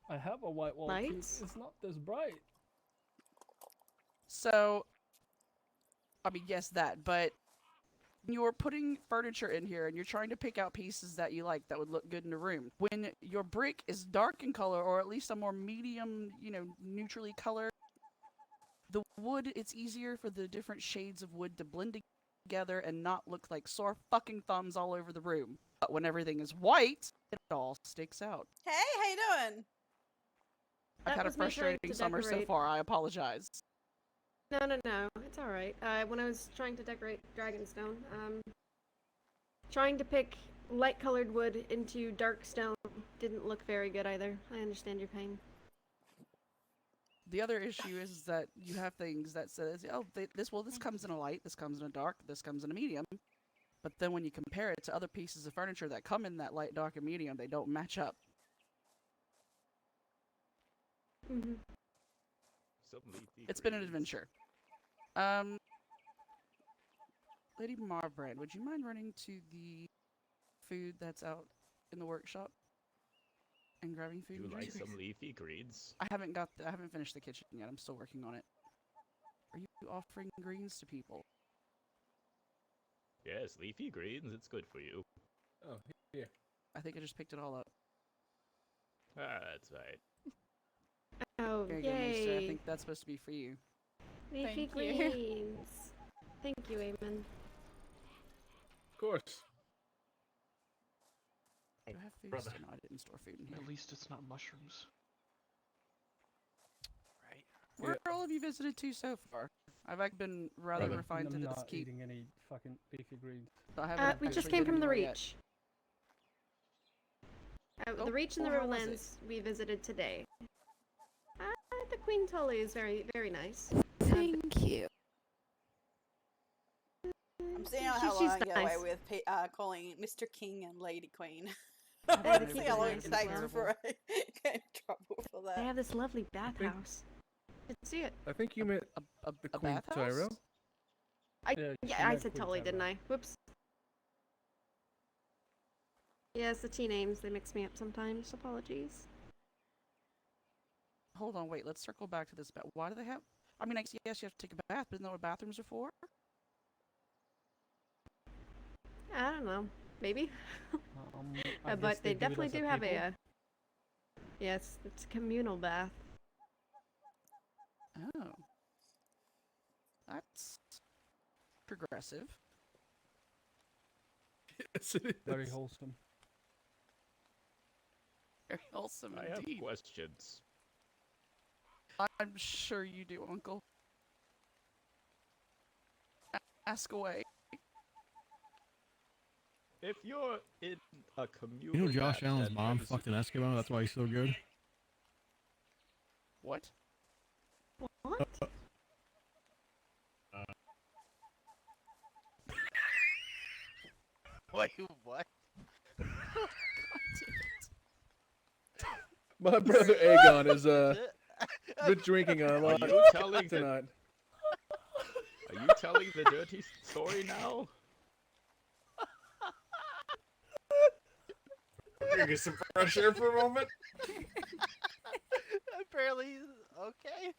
I have a white wall keep. Lights? It's not this bright. So, I mean, yes, that, but you're putting furniture in here and you're trying to pick out pieces that you like that would look good in a room. When your brick is dark in color, or at least a more medium, neutrally colored, the wood, it's easier for the different shades of wood to blend together and not look like sore fucking thumbs all over the room. But when everything is white, it all sticks out. Hey, how you doing? I've That had a was me trying frustrating to summer so decorate. far. I apologize. No, it's alright. When I was trying to decorate Dragonstone, trying to pick light-colored wood into dark stone didn't look very good either. I understand your pain. The other issue is that you have things that says, oh, this comes in a light, this comes in a dark, this comes in a medium. But then when you compare it to other pieces of furniture that come in that light, dark, and medium, they don't match up. Mm-hmm. It's been an adventure. Lady Marbrand, would you mind running to the food that's out in the workshop and grabbing food? You and like drinks? some leafy greens? I haven't finished the kitchen yet. I'm still working on it. Are you offering greens to people? Yes, leafy greens. It's good for you. Oh, here. I think I just picked it all up. Ah, that's right. Oh, There you go, Maester. I yay. think that's supposed to be for you. Leafy Thank you. greens. Thank you, Eamon. Of course. Do I have food? Brother. No, I didn't store food in here. At least it's not mushrooms. Right. Where all have you visited to so far? I've been rather Brother. refined to I'm this not keep. eating any fucking leafy greens. So I haven't We just actually came been from the anywhere yet. Reach. Oh, The Reach and the well, how was it? Riverlands we visited today. The Queen Tully is very, very nice. Thank you. I'm seeing how long she's I get away nice. with calling Mr. King and Lady Queen. Yeah, I the want to King see how is long nice it as takes well. before I get in trouble for They that. have this lovely bathhouse. Let's see it. I think you meant a the Queen bathhouse? Tyrell. Yeah, I said Tully, didn't I? Whoops. Yes, the T names, they mix me up sometimes. Apologies. Hold on, wait. Let's circle back to this. Why do they have? I mean, I guess you have to take a bath, but isn't that what bathrooms are for? I don't know. Maybe. I guess But they do it definitely as a do have people. a. Yes, it's a communal bath. Oh. That's progressive. Yes, it is. Very wholesome. Very wholesome I have indeed. questions. I'm sure you do, Uncle. Ask away. If you're in a communal You know Josh bath, Allen's then mom I'm fucked an Eskimo, that's why he's so good. What? What? Wait, what? My brother Aegon is been drinking a Are lot you telling the, tonight. Are you telling the dirty story now? We're gonna get some fresh air for a moment. Apparently, okay.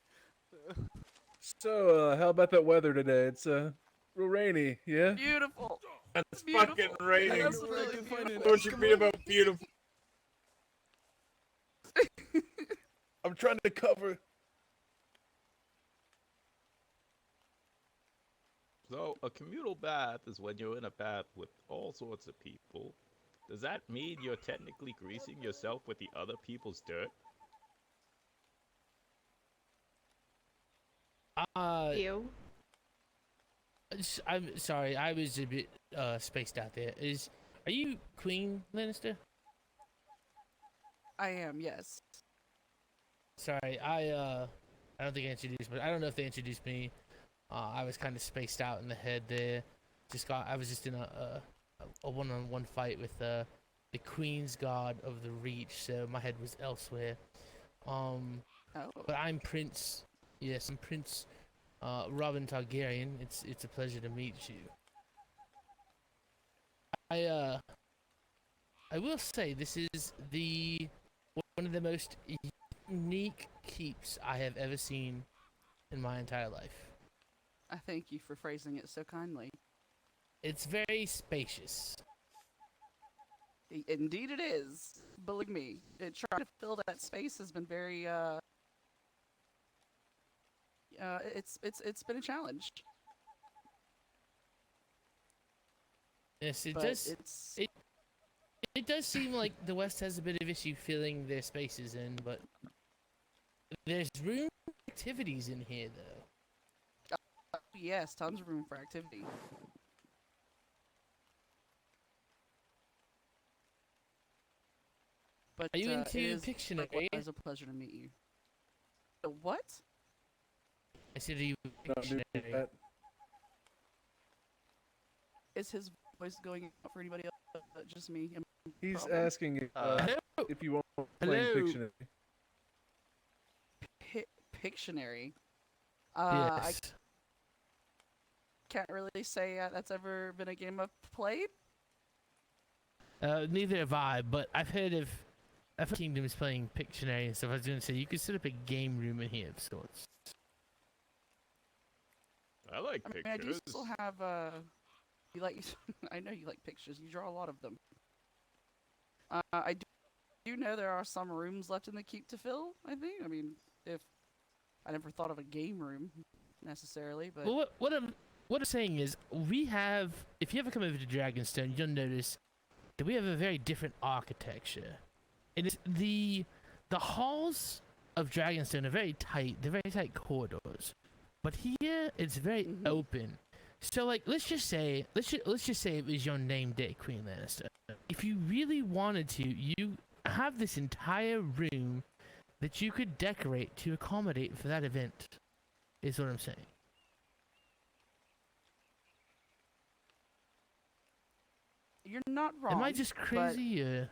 So, how about that weather today? It's real rainy, yeah? Beautiful. It's Beautiful. fucking raining. That's really beautiful. Don't you be about beautiful? I'm trying to cover. So, a communal bath is when you're in a bath with all sorts of people. Does that mean you're technically greasing yourself with the other people's dirt? You? I'm sorry, I was a bit spaced out there. Are you Queen Lannister? I am, yes. Sorry, I don't think I introduced, but I don't know if they introduced me. I was kind of spaced out in the head there. I was just in a one-on-one fight with the Queen's Guard of the Reach, so my head was elsewhere. But I'm Prince. Yes, I'm Prince Robin Targaryen. It's a pleasure to meet you. I will say this is one of the most unique keeps I have ever seen in my entire life. I thank you for phrasing it so kindly. It's very spacious. Indeed it is. Believe me, trying to fill that space has been very it's been a challenge. Yes, it But does. It does seem like the West has a bit of issue filling their spaces in, but there's room for activities in here, though. Yes, tons of room for activity. But Are you it into is Pictionary? likewise a pleasure to meet you. The what? I said, are you No, dude, Pictionary? that- Is his voice going out for anybody else? Just me? He's Problem? asking if you want playing Hello? Pictionary. Pictionary. Yes. I can't really say that's ever been a game I've played. Neither have I, but I've heard Kingdoms playing Pictionary and stuff. I was going to say, you could set up a game room in here of sorts. I like I mean, pictures. I do still have You like, I know you like pictures. You draw a lot of them. I do know there are some rooms left in the keep to fill. I think. I mean, if I never thought of a game room necessarily, but Well, what I'm saying is, we have. If you ever come over to Dragonstone, you'll notice that we have a very different architecture, and it's the halls of Dragonstone are very tight. They're very tight corridors, but here it's very open. So, like, let's just say it was your name day, Queen Lannister. If you really wanted to, you have this entire room that you could decorate to accommodate for that event. Is what I'm saying. you're not wrong. Am I just crazy? Or?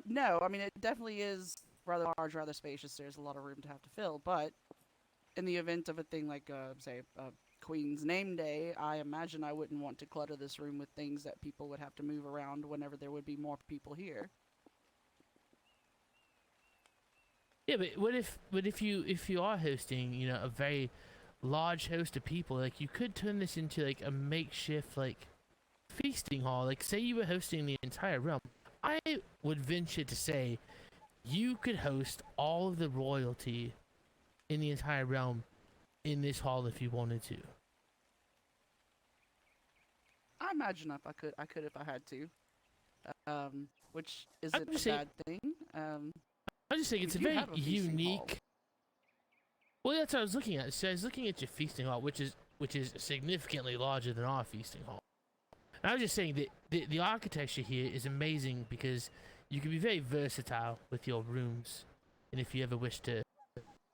No, I mean it definitely is rather large, rather spacious. There's a lot of room to have to fill, but in the event of a thing like, say, Queen's Name Day, I imagine I wouldn't want to clutter this room with things that people would have to move around whenever there would be more people here. Yeah, but what if you are hosting, you know, a very large host of people, like you could turn this into like a makeshift like feasting hall. Like say you were hosting the entire realm. I would venture to say you could host all of the royalty in the entire realm in this hall if you wanted to. I imagine if I could if I had to. Which isn't a saying, bad thing. I just think it's a very unique. Well, that's what I was looking at. So I was looking at your feasting hall, which is significantly larger than our feasting hall. And I was just saying that the architecture here is amazing because you can be very versatile with your rooms, and if you ever wish to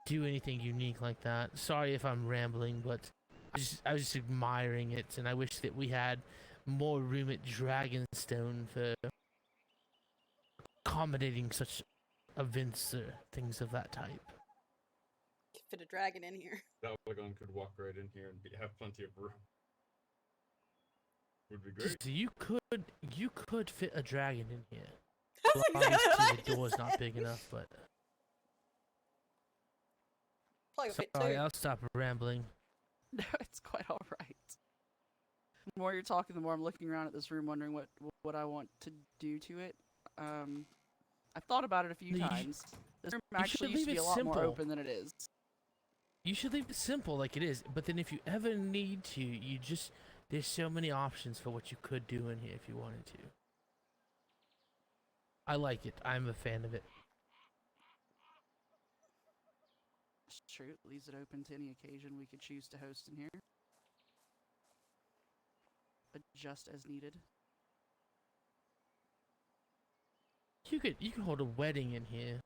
do anything unique like that. Sorry if I'm rambling, but I was just admiring it, and I wish that we had more room at Dragonstone for accommodating such events or things of that type. Fit a dragon in here. That Wagon could walk right in here and have plenty of room. Would be great. So you could fit a dragon in here. Well, obviously the door's not big enough, but. Sorry, I'll stop rambling. No, it's quite all right. The more you're talking, the more I'm looking around at this room, wondering what I want to do to it. I've thought about it a few times. This room actually used to be a lot more open than it is. You should leave it simple like it is, but then if you ever need to, there's so many options for what you could do in here if you wanted to. I like it. I'm a fan of it. It's true. It leaves it open to any occasion we could choose to host in here. Adjust as needed. You could hold a wedding in here.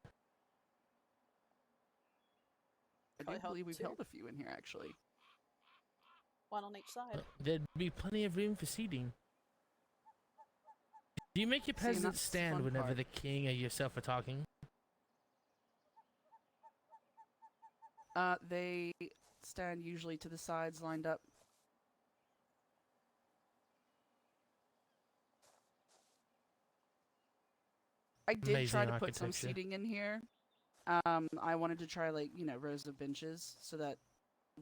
I do believe we've held a few in here, actually. One on each side. There'd be plenty of room for seating. Do you make your peasants stand whenever the king or yourself are talking? They stand usually to the sides, lined up. I did try to put some seating in here. I wanted to try, like, you know, rows of benches so that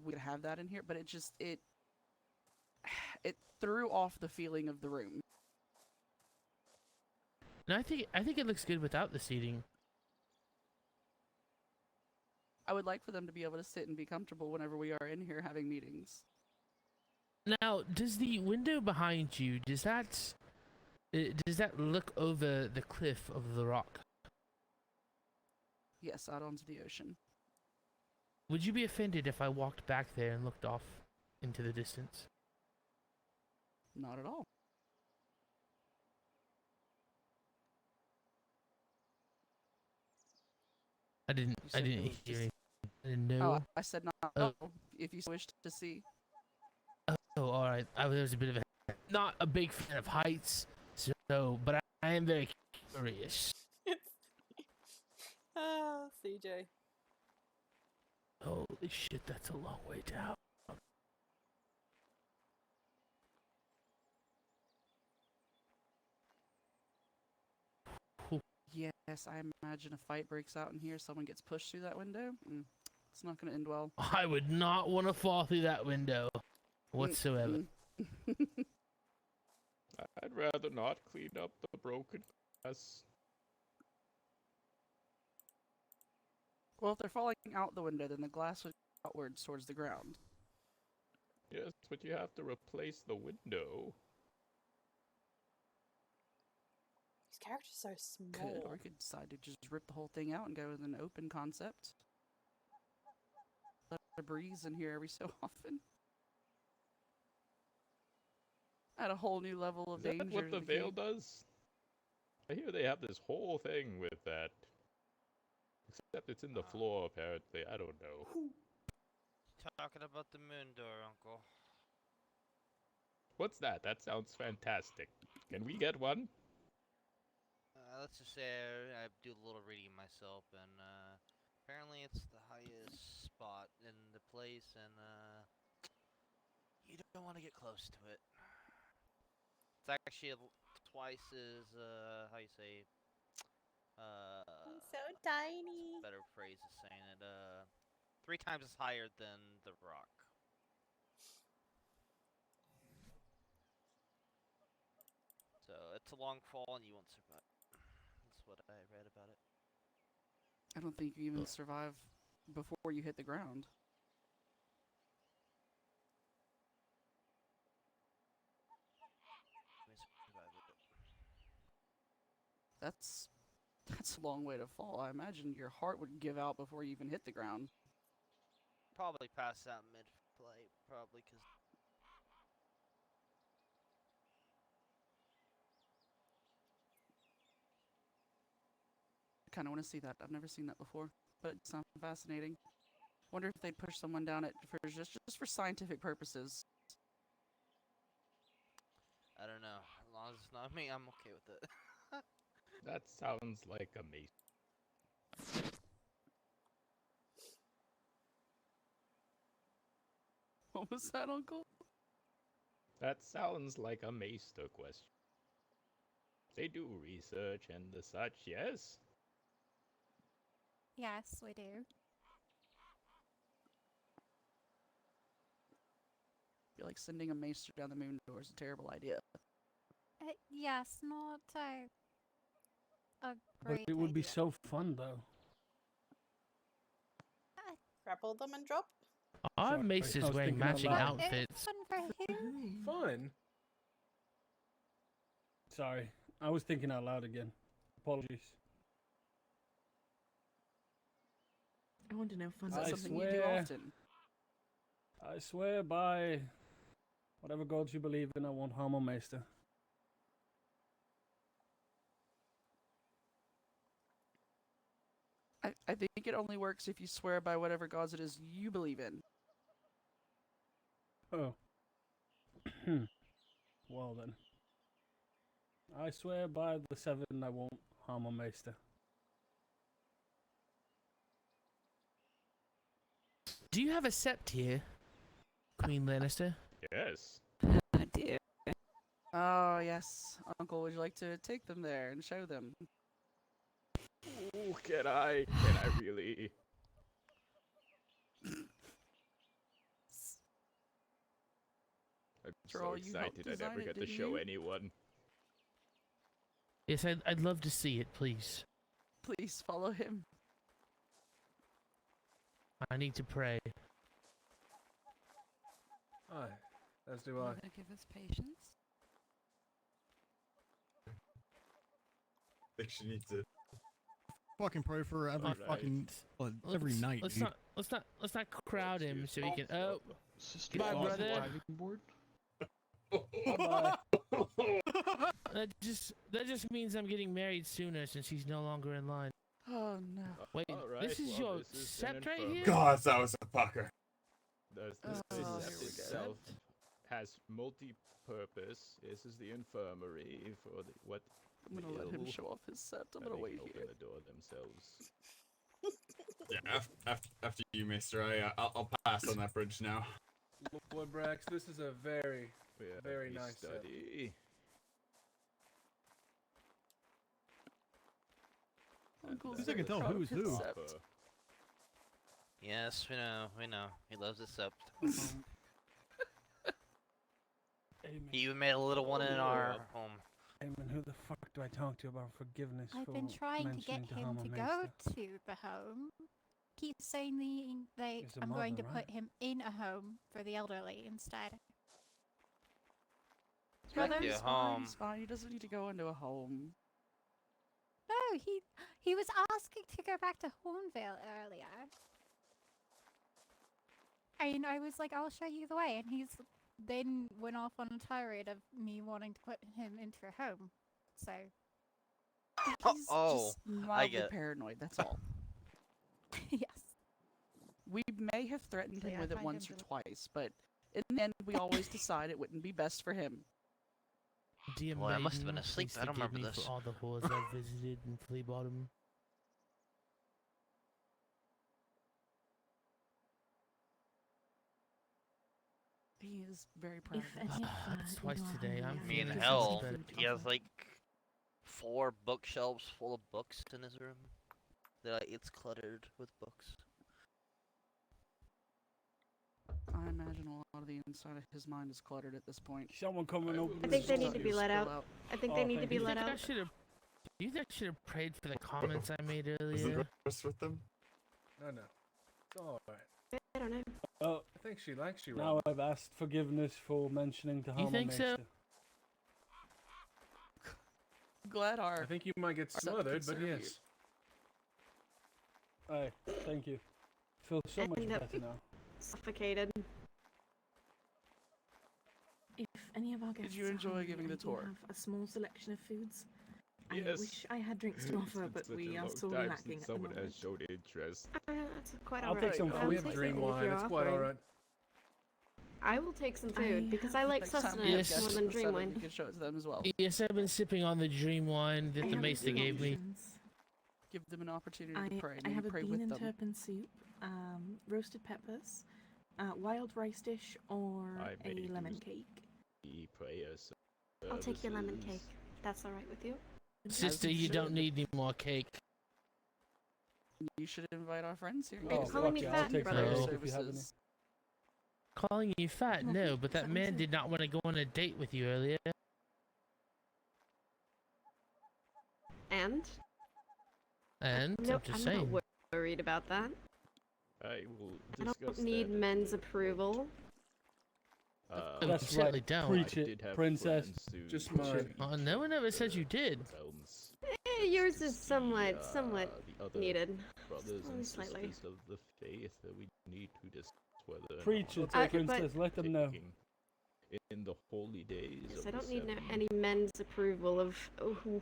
we could have that in here, but it threw off the feeling of the room. No, I think it looks good without the seating. I would like for them to be able to sit and be comfortable whenever we are in here having meetings. Now, does the window behind you, does that look over the cliff of the rock? Yes, out onto the ocean. Would you be offended if I walked back there and looked off into the distance? Not at all. I didn't hear anything. I didn't know. Oh, I said not at all, if you wished to see. Oh, alright. There was a bit of not a big fan of heights, so, but I am very curious. Ah, CJ. Holy shit, that's a long way down. Yes, I imagine a fight breaks out in here, someone gets pushed through that window. It's not going to end well. I would not want to fall through that window whatsoever. I'd rather not clean up the broken glass. Well, if they're falling out the window, then the glass would go outwards towards the ground. Yes, but you have to replace the window. These characters are so Could, small. or we could decide to just rip the whole thing out and go with an open concept. Let a breeze in here every so often. Add a whole new level of Is that danger what to the the veil game. does? I hear they have this whole thing with that. Except it's in the floor, apparently. I don't know. Talking about the moon door, Uncle. What's that? That sounds fantastic. Can we get one? Let's just say I do a little reading myself, and apparently it's the highest spot in the place, and you don't want to get close to it. It's actually twice as how you say. I'm so tiny. Better phrase is saying it. 3 times as higher than the rock. So it's a long fall, and you won't survive. That's what I read about it. I don't think you even survive before you hit the ground. That's a long way to fall. I imagine your heart would give out before you even hit the ground. Probably pass out mid-flight, probably, because... I kind of want to see that. I've never seen that before, but it sounds fascinating. Wonder if they'd push someone down it for just for scientific purposes. I don't know. As long as it's not me, I'm okay with it. That sounds like a mace. What was that, Uncle? That sounds like a maester question. They do research and the such, yes? Yes, we do. I feel like sending a maester down the moon door is a terrible idea. Yes, not a But great it would be idea. so fun, though. Grapple them and drop. Our Sorry, mace I is was wearing thinking out matching loud. outfits. Fun for who? Fun. Sorry, I was thinking out loud again. Apologies. I want to know fun. Is that I something you do swear- often? I swear by whatever gods you believe in, I won't harm a maester. I think it only works if you swear by whatever gods it is you believe in. Oh. Well then. I swear by the 7 I won't harm a maester. Do you have a sept here, Queen Lannister? Yes. I do. Oh, yes. Uncle, would you like to take them there and show them? Ooh, can I really? I'm After so all, you helped excited I design never it, get to didn't show you? anyone. Yes, I'd love to see it, please. Please follow him. I need to pray. Aye, as do I. Give us patience. I think she needs it. Fucking pray for every Alright. fucking every night, Let's dude. not crowd him so he can. Oh, Sister goodbye, off the brother. diving board? That just means I'm getting married sooner since he's no longer in line. Oh no. Wait, Alright, this is well, your this is an sept right infirmary. here? God, that was a fucker. This Oh, sept here we go. itself has multi-purpose. This is the infirmary for the what? I'm gonna let him show off his sept. I'm gonna They wait can here. open the door themselves. Yeah, after you, Mister. I'll pass on that bridge now. Lord Brax, this is a very, We have very a nice sept. study. Uncle's Seems like I can very tell proud of who's his who. sept. Yes, we know. He loves his sept. He even made a little one in our home. Eamon, who the fuck do I talk to about forgiveness I've for been trying to get mentioning to him harm to a go maester? to the home. Keeps saying He's a I'm going to mother, put right? him in a home for the elderly instead. Back to your It's fine, home. it's fine. He doesn't need to go into a home. No, he was asking to go back to Hornville earlier. And I was like, I'll show you the way. And he's then went off on a tirade of me wanting to put him into a home. So. He's Oh, just I mildly get it. paranoid, that's all. Yes. We may have threatened him I with it find once or him twice, but in the end, we always decide it wouldn't be best for him. Dear Boy, I must have been maiden, asleep. please I don't forgive remember me this. for all the whores I've visited in Flea Bottom. He is very proud If of any us. of It's you twice are today. hungry, I'm I I mean, have feeling hell, better. food to he has offer. like 4 bookshelves full of books in his room. They're like, it's cluttered with books. I imagine a lot of the inside of his mind is cluttered at this point. Someone coming up. I think they need Stuff to be is let spilled out. I think they Oh, need to thank be you. let out. Do you think I should have prayed for the comments I made Is earlier? the rest with them? No, no. It's alright. I don't know. Oh, I think she likes you, now Robin. I've asked forgiveness for mentioning to You harm a think so? maester. Glad our I think you might get our son smothered, can but serve you. yes. Hey, thank you. Feel so much And, better now. Suffocated. If any of our guests you are enjoy hungry, giving I the do tour? have a small selection of foods. I Yes. wish I had drinks to offer, It's but such we a are long sorely time lacking since at the someone has moment. showed interest. That's quite I'll alright. take some I'll food. We have take dream something if wine. you're It's quite offering. alright. I will take some food because I have- like Next time we sustenance have Yes. more guests than at the dream setup, wine. you can show it to them as well. Yes, I've been sipping on the dream wine that I the have maester two gave me. options. Give them an opportunity I, to pray. I Maybe have a pray bean with and them. turpin soup, roasted peppers, wild rice dish, or I a may lemon use cake. The prayer I'll take your lemon services. cake. That's alright with you. Sister, As you don't should. need any more cake. You should invite our friends here. Oh, Visit calling fuck me yeah, I'll fat, take brother. some No. cake if you have any. services. Calling you fat? Well, No, but that something man to- did not want to go on a date with you earlier. And? And No, I'm just I'm saying. not worried about that. I will I discuss don't need that at men's a later approval. point. Oh, That's certainly right. don't. Preach I it, did have princess. plans to Just reach mine. each Oh, no one of ever said you the did. realms Yours to is see, somewhat the other needed. brothers Only and slightly. sisters of the faith that we need to discuss whether or Preach not it, but- princess. Let them know. taking in the holy days Yes, of I the don't need seven. any men's approval of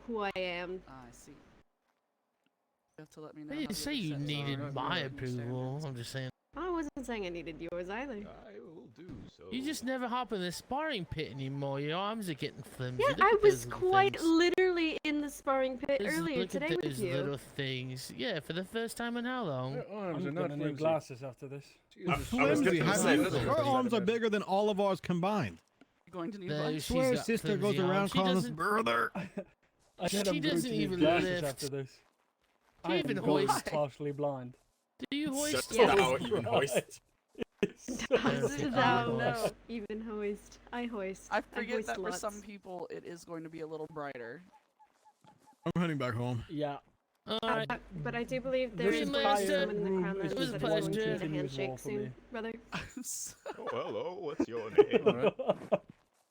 who I am. I see. You have to let me know. I how didn't the say other you sets needed are my and your approval. standards. I'm just saying. I wasn't saying I needed yours either. I will do so. You just never hop in the sparring pit anymore. Your arms are getting flimsy. Yeah, Look I at was those little quite things. literally in the sparring pit Just earlier look today at with those you. little things. Yeah, for the first time in how long? Her arms are I'm not gonna need flimsy. glasses after this. Jesus. Flimsy. gonna Have say, you? that's a Her pretty arms are bad bigger than all of ours combined. You're going to need No, a she's Swear, got sister goes flimsy around arms. She calling us doesn't. brother. I said She I'm going doesn't to need even glasses lift. after this. Do I you am even going hoist? partially blind. Do you hoist? Yes. Now even hoist. Thou no, even hoist. I hoist. I forget hoist that for lots. some people it is going to be a little brighter. I'm heading back home. Yeah. Alright. But I do believe there This is entire someone in the room crown is that just is one going to need a continuous handshake wall for me. soon, brother. Oh, hello, what's your name? Alright.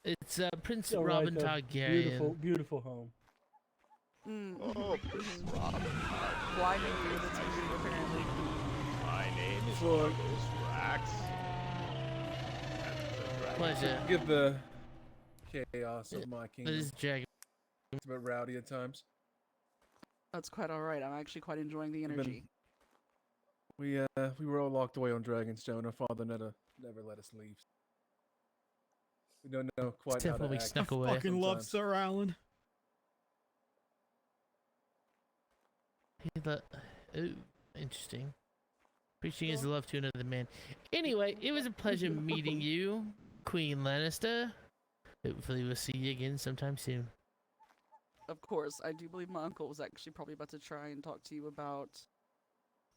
It's Prince All right, Robin then. Targaryen. Beautiful, beautiful home. Oh, Prince Robin. Blinding you, that's easy apparently. My name is For- Argos Rax. Pleasure. Get the chaos of my This kingdom. is Jack. It's a bit rowdy at times. That's quite alright. I'm actually quite enjoying the We've energy. We were all locked away on Dragonstone. Our father never let us leave. We don't know quite Except how to when we act. snuck I away. fucking love sometimes. Sir Alan. Oh, interesting. Preaching his love to another man. Anyway, it was a pleasure meeting you, Queen Lannister. Hopefully we'll see you again sometime soon. Of course, I do believe my uncle was actually probably about to try and talk to you about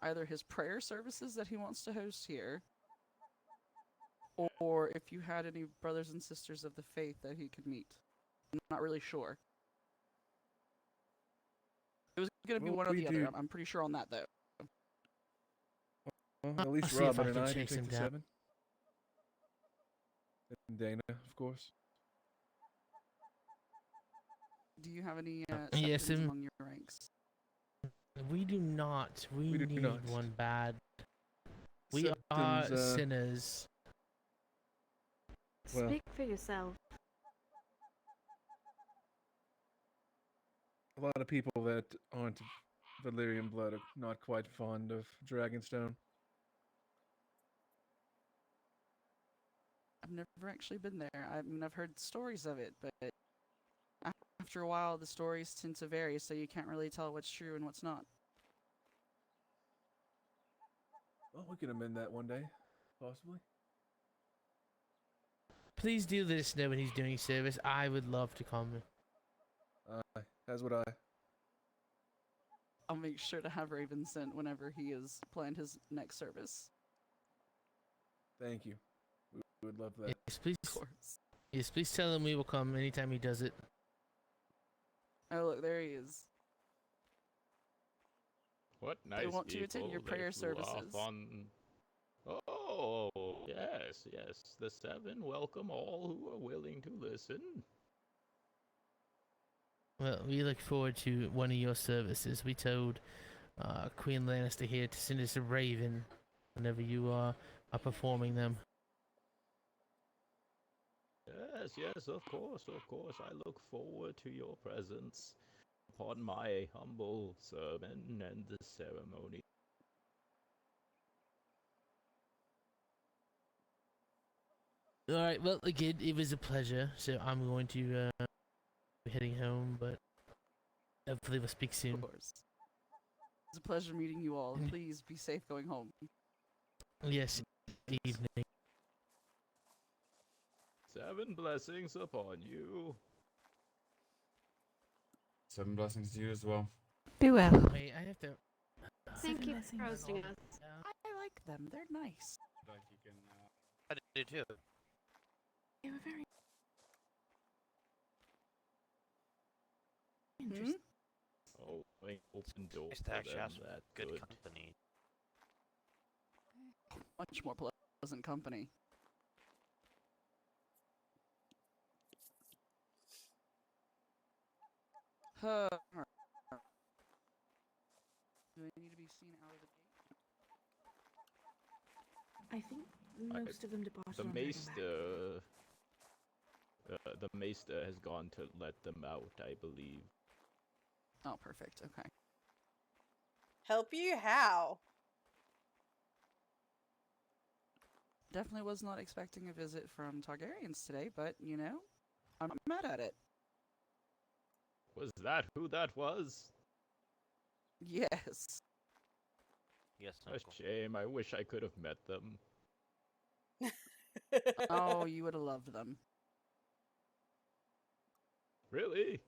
either his prayer services that he wants to host here, or if you had any brothers and sisters of the faith that he could meet. I'm not really sure. It was going to be Well, one or we the other. do- I'm pretty sure on that, though. Well, I'll at least see if I Robin and can I can chase take him the down. 7. And Dana, of course. Do you have any Yes, septons among your ranks? We do not. We do need not. one bad. We are sinners. Well- Speak for yourself. A lot of people that aren't Valyrian blood are not quite fond of Dragonstone. I've never actually been there. I mean, I've heard stories of it, but after a while, the stories tend to vary, so you can't really tell what's true and what's not. Well, we can amend that one day, possibly. Please do let us know when he's doing service. I would love to come. As would I. I'll make sure to have Raven sent whenever he has planned his next service. Thank you. We would love that. Yes, please. Of course. Yes, please tell him we will come anytime he does it. Oh, look, there he is. What nice They want to attend people, your they prayer flew off services. on... Oh, yes, yes. The 7 welcome all who are willing to listen. Well, we look forward to one of your services. We told Queen Lannister here to send us a raven whenever you are performing them. Yes, yes, of course, of course. I look forward to your presence upon my humble sermon and the ceremony. Alright, well, again, it was a pleasure. So I'm going to be heading home, but hopefully we'll speak soon. Of course. It's a pleasure meeting you all. Please be safe going home. Yes, evening. 7 blessings upon you. 7 blessings to you as well. Be well. Wait, I have to. Thank you for hosting us. I like them. They're nice. Like you can, I do too. They were very Hmm? interesting. Oh, I open door Nice for to actually them, have some that good good. company. Much more pleasant company. Do they need to be seen out of the gate? I think most of them departed The on their way back. the maester has gone to let them out, I believe. Oh, perfect. Okay. Help you? How? Definitely was not expecting a visit from Targaryens today, but, you know, I'm not mad at it. Was that who that was? Yes. Yes, A Uncle. shame. I wish I could have met them. Oh, you would have loved them. Really?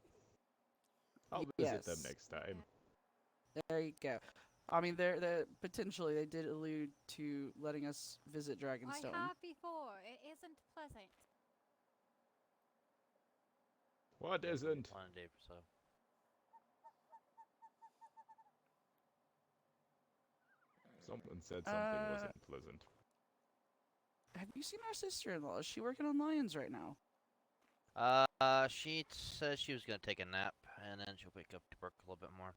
I'll visit them Yes. next time. There you go. I mean, they're potentially they did allude to letting us visit Dragonstone. I have before. It isn't pleasant. What isn't? One day or so. Someone said something wasn't pleasant. Have you seen our sister-in-law? Is she working on lions right now? She says she was gonna take a nap, and then she'll wake up to work a little bit more.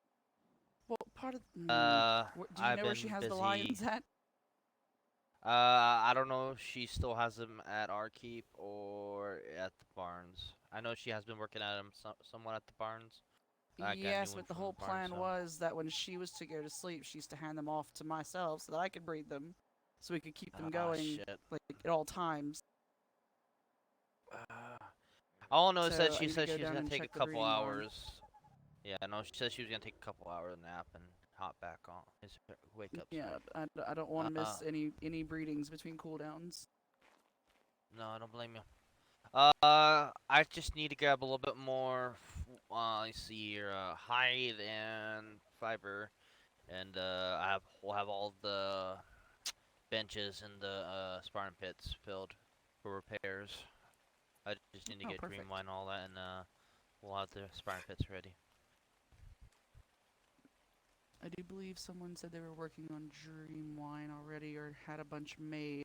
Well, part of. Do do you know where she has the lions at? I don't know if she still has them at our keep or at the barns. I know she has been working at them somewhat at the barns. I got a new Yes, one but the from whole barn, plan so- was that when she was to go to sleep, she used to hand them off to myself so that I could breed them, so we could keep them Ah, going shit. like at all times. All I know is So that I she need to said go she was down gonna and take a check the couple breeding barn. hours. Yeah, no, she said she was gonna take a couple hours nap and hop back on. Wake up. Yeah, I don't want to miss Uh, any breedings between cooldowns. No, I don't blame you. I just need to grab a little bit more. Let's see here, hide and fiber, and we'll have all the benches and the Spartan pits filled for repairs. I just need to Oh, get perfect. Dreamwine and all that, and we'll have the Spartan pits ready. I do believe someone said they were working on Dream Wine already or had a bunch made.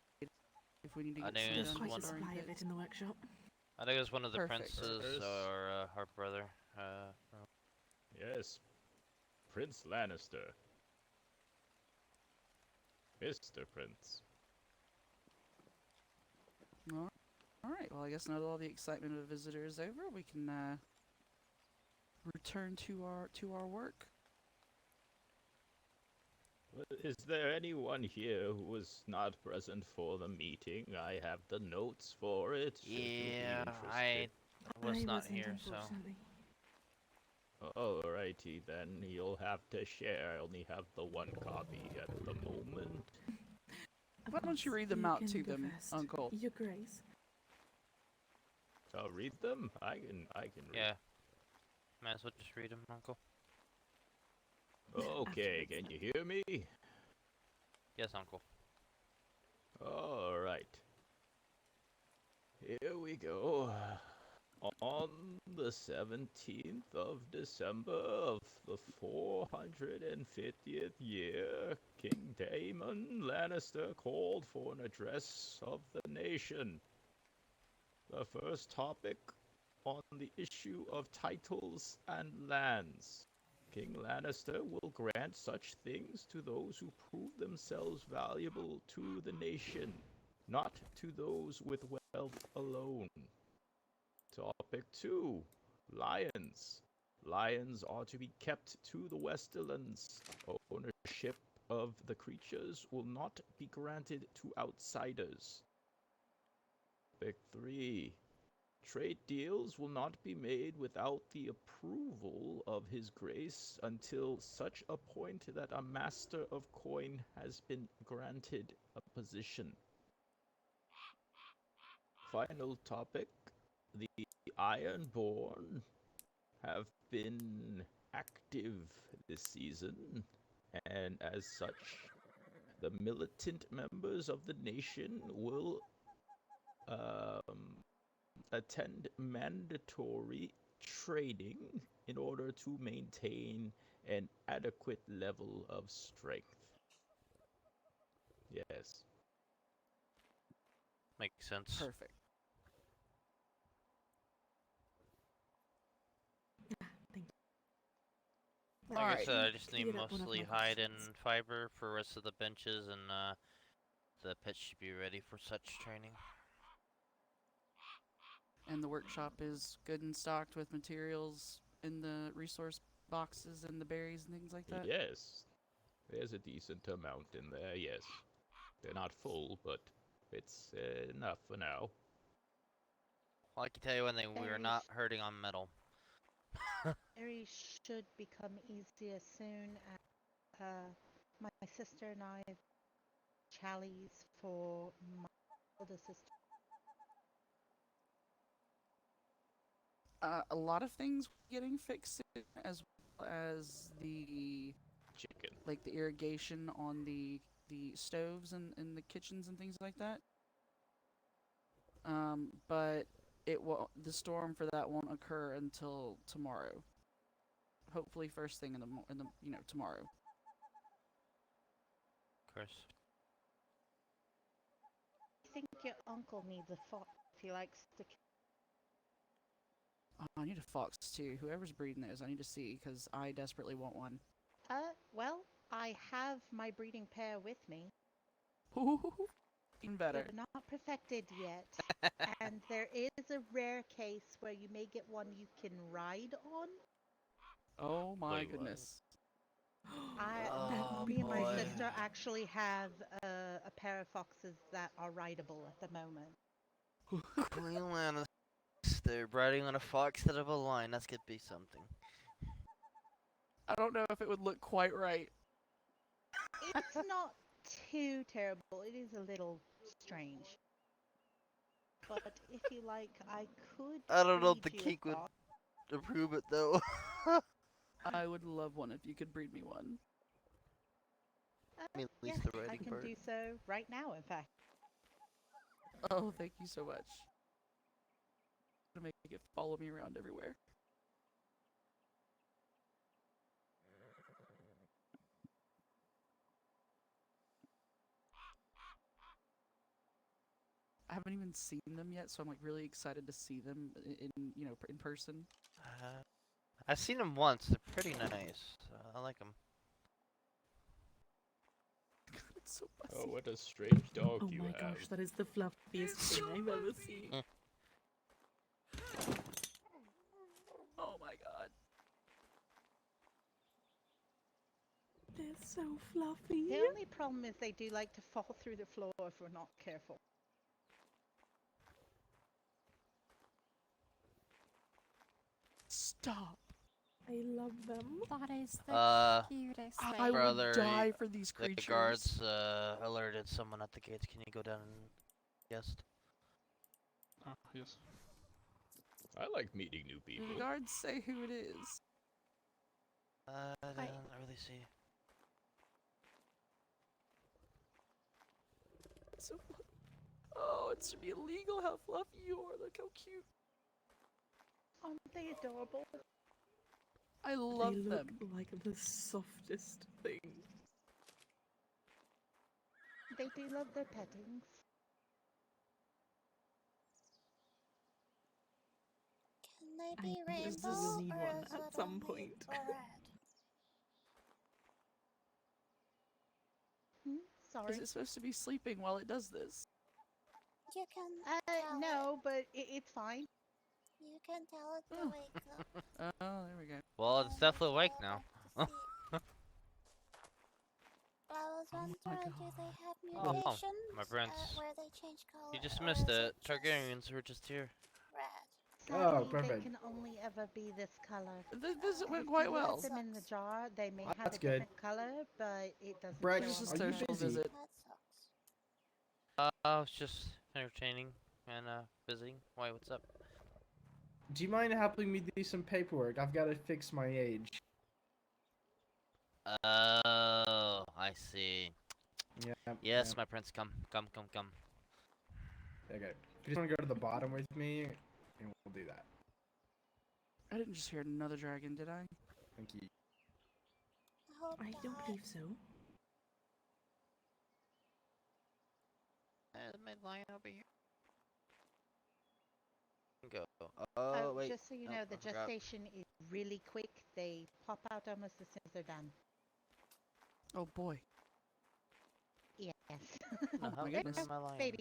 If we need to I get think some it's done Quite to a one. Sparring supply of Pits. it in the workshop. I think it was one of the Perfect. princes or her brother. Yes, Prince Lannister. Mr. Prince. Alright, well I guess now that all the excitement of the visitor is over, we can return to our work. Is there anyone here who was not present for the meeting? I have the notes for it. Should you be Yeah, interested. I was not wasn't, here, so. unfortunately. Alrighty then, you'll have to share. I only have the one copy at the moment. Why don't you read them out to them, Uncle? Your Grace. I'll read them? I can read. Yeah. Might as well just read them, Uncle. Okay, can you hear me? Yes, Uncle. Alright. Here we go. On the 17th of December of the 450th year, King Daemon Lannister called for an address of the nation. The first topic on the issue of titles and lands. King Lannister will grant such things to those who prove themselves valuable to the nation, not to those with wealth alone. Topic 2. Lions. Lions are to be kept to the Westerlands. Ownership of the creatures will not be granted to outsiders. Topic 3. Trade deals will not be made without the approval of His Grace until such a point that a master of coin has been granted a position. Final topic. The Ironborn have been active this season, and as such, the militant members of the nation will attend mandatory training in order to maintain an adequate level of strength. Yes. Makes sense. Perfect. Like I said, I just need Cleared up one of mostly my hide and questions. fiber for the rest of the benches, and the pits should be ready for such training. And the workshop is good and stocked with materials in the resource boxes and the berries and things like that? Yes. There's a decent amount in there, yes. They're not full, but it's enough for now. Well, I can tell you one thing, we are Berries. not hurting on metal. Berries should become easier soon. My sister and I have challies for my older sister. A lot of things getting fixed soon, as well as the chicken, like the irrigation on the stoves and the kitchens and things like that. But the storm for that won't occur until tomorrow. Hopefully, first thing in the tomorrow. Of course. I think your uncle needs a fox if he likes to. I need a fox too. Whoever's breeding those, I need to see because I desperately want one. Well, I have my breeding pair with me. Even better. They're not perfected yet, and there is a rare case where you may get one you can ride on. Oh my Wait, what? goodness. Me and my sister actually have a pair of foxes that are rideable at the moment. Queen Lannister riding on a fox instead of a lion. That's gonna be something. I don't know if it would look quite right. It's not too terrible. It is a little strange. But if you like, I could. I don't know if the breed you a king would fox. approve it though. I would love one if you could breed me one. me at Yes, least the I writing can part. do so right now, in fact. Oh, thank you so much. I'm gonna make it follow me around everywhere. I haven't even seen them yet, so I'm like really excited to see them in person. I've seen them once. They're pretty nice. I like them. It's so Oh, what a strange dog Oh you my have. gosh, that is the fluffiest thing I've ever seen. Oh my god. They're so fluffy. The only problem is they do like to fall through the floor if we're not careful. Stop. I love them. That is the Uh, cutest I thing. would Brother, die for these the creatures. guards alerted someone at the gates. Can you go down and guest? Yes. I like meeting new Do people. the guards say who it is? I don't really see. So, oh, it should be illegal how fluffy you are. Look how cute. Aren't they adorable? I love They look them. like the softest thing. They do love their pettings. Can they I be just rainbow need or one is at it some only point. red? Sorry. Is it supposed to be sleeping while it does this? You can tell No, but it's fine. You can tell it to wake up. Oh, there we go. Well, it's definitely awake now. I was wondering, do they have Oh, mutations my prince. where they change color? You just or missed is it. just Targaryens were just here. red? Sadly, perfect. they can only ever be this color. This went If quite you well. put them in the jar, they may have That's a good. different color, but it doesn't Brex, show Just a on are the you social busy? visit. That sucks. I was just entertaining and visiting. Why? What's up? Do you mind helping me do some paperwork? I've got to fix my age. Oh, I see. Yeah. Yes, my prince, come. Okay. If you just want to go to the bottom with me, and we'll do that. I didn't just hear another dragon, did I? Thank you. I don't believe so. My lion over here. Go. Oh, wait. Just so you No, know, the I forgot. gestation is really quick. They pop out almost as soon as they're done. Oh boy. Yes. No, Oh my goodness. my lion. Baby.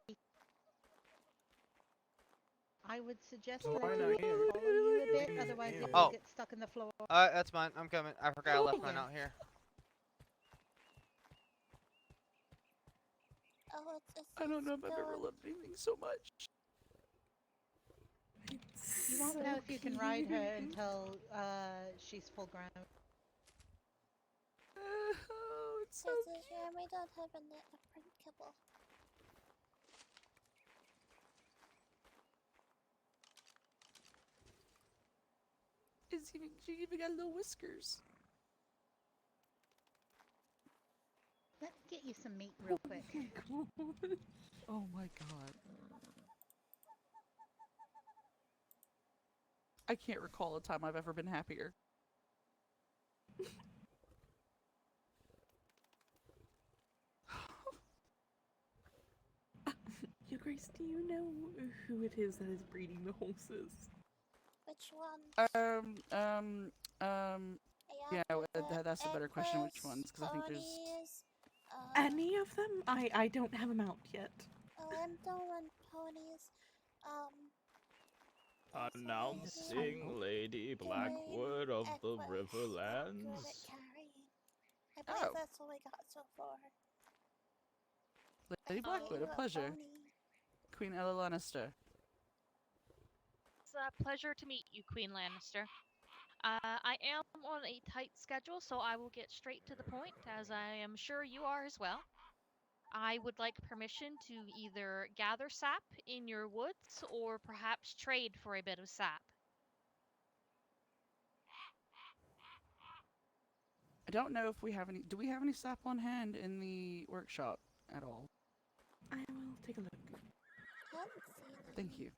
I would suggest Oh, that I you know. follow you a bit, otherwise it Oh. will get stuck in the floor. That's mine. I'm coming. I forgot I left mine Yeah. out here. Oh, I don't know if I've ever loved anything so much. You won't know if you can ride her until she's full grown. Oh, it's so It's a shame we don't have a print kibble. She even got little whiskers. Let me get you some meat real quick. Oh my god. I can't recall a time I've ever been happier. Your Grace, do you know who it is that is breeding the horses? Which one? Yeah, that's a better question. Which ones? Because I think there's Ponies, Any of them? I don't have them out yet. Limpdom and ponies. Announcing Lady Blackwood of the Riverlands. I believe that's what we got so far. Lady Blackwood, a pleasure. Queen Ella Lannister. It's a pleasure to meet you, Queen Lannister. I am on a tight schedule, so I will get straight to the point, as I am sure you are as well. I would like permission to either gather sap in your woods, or perhaps trade for a bit of sap. I don't know if we have any. Do we have any sap on hand in the workshop at all? I will take a look. Thank you.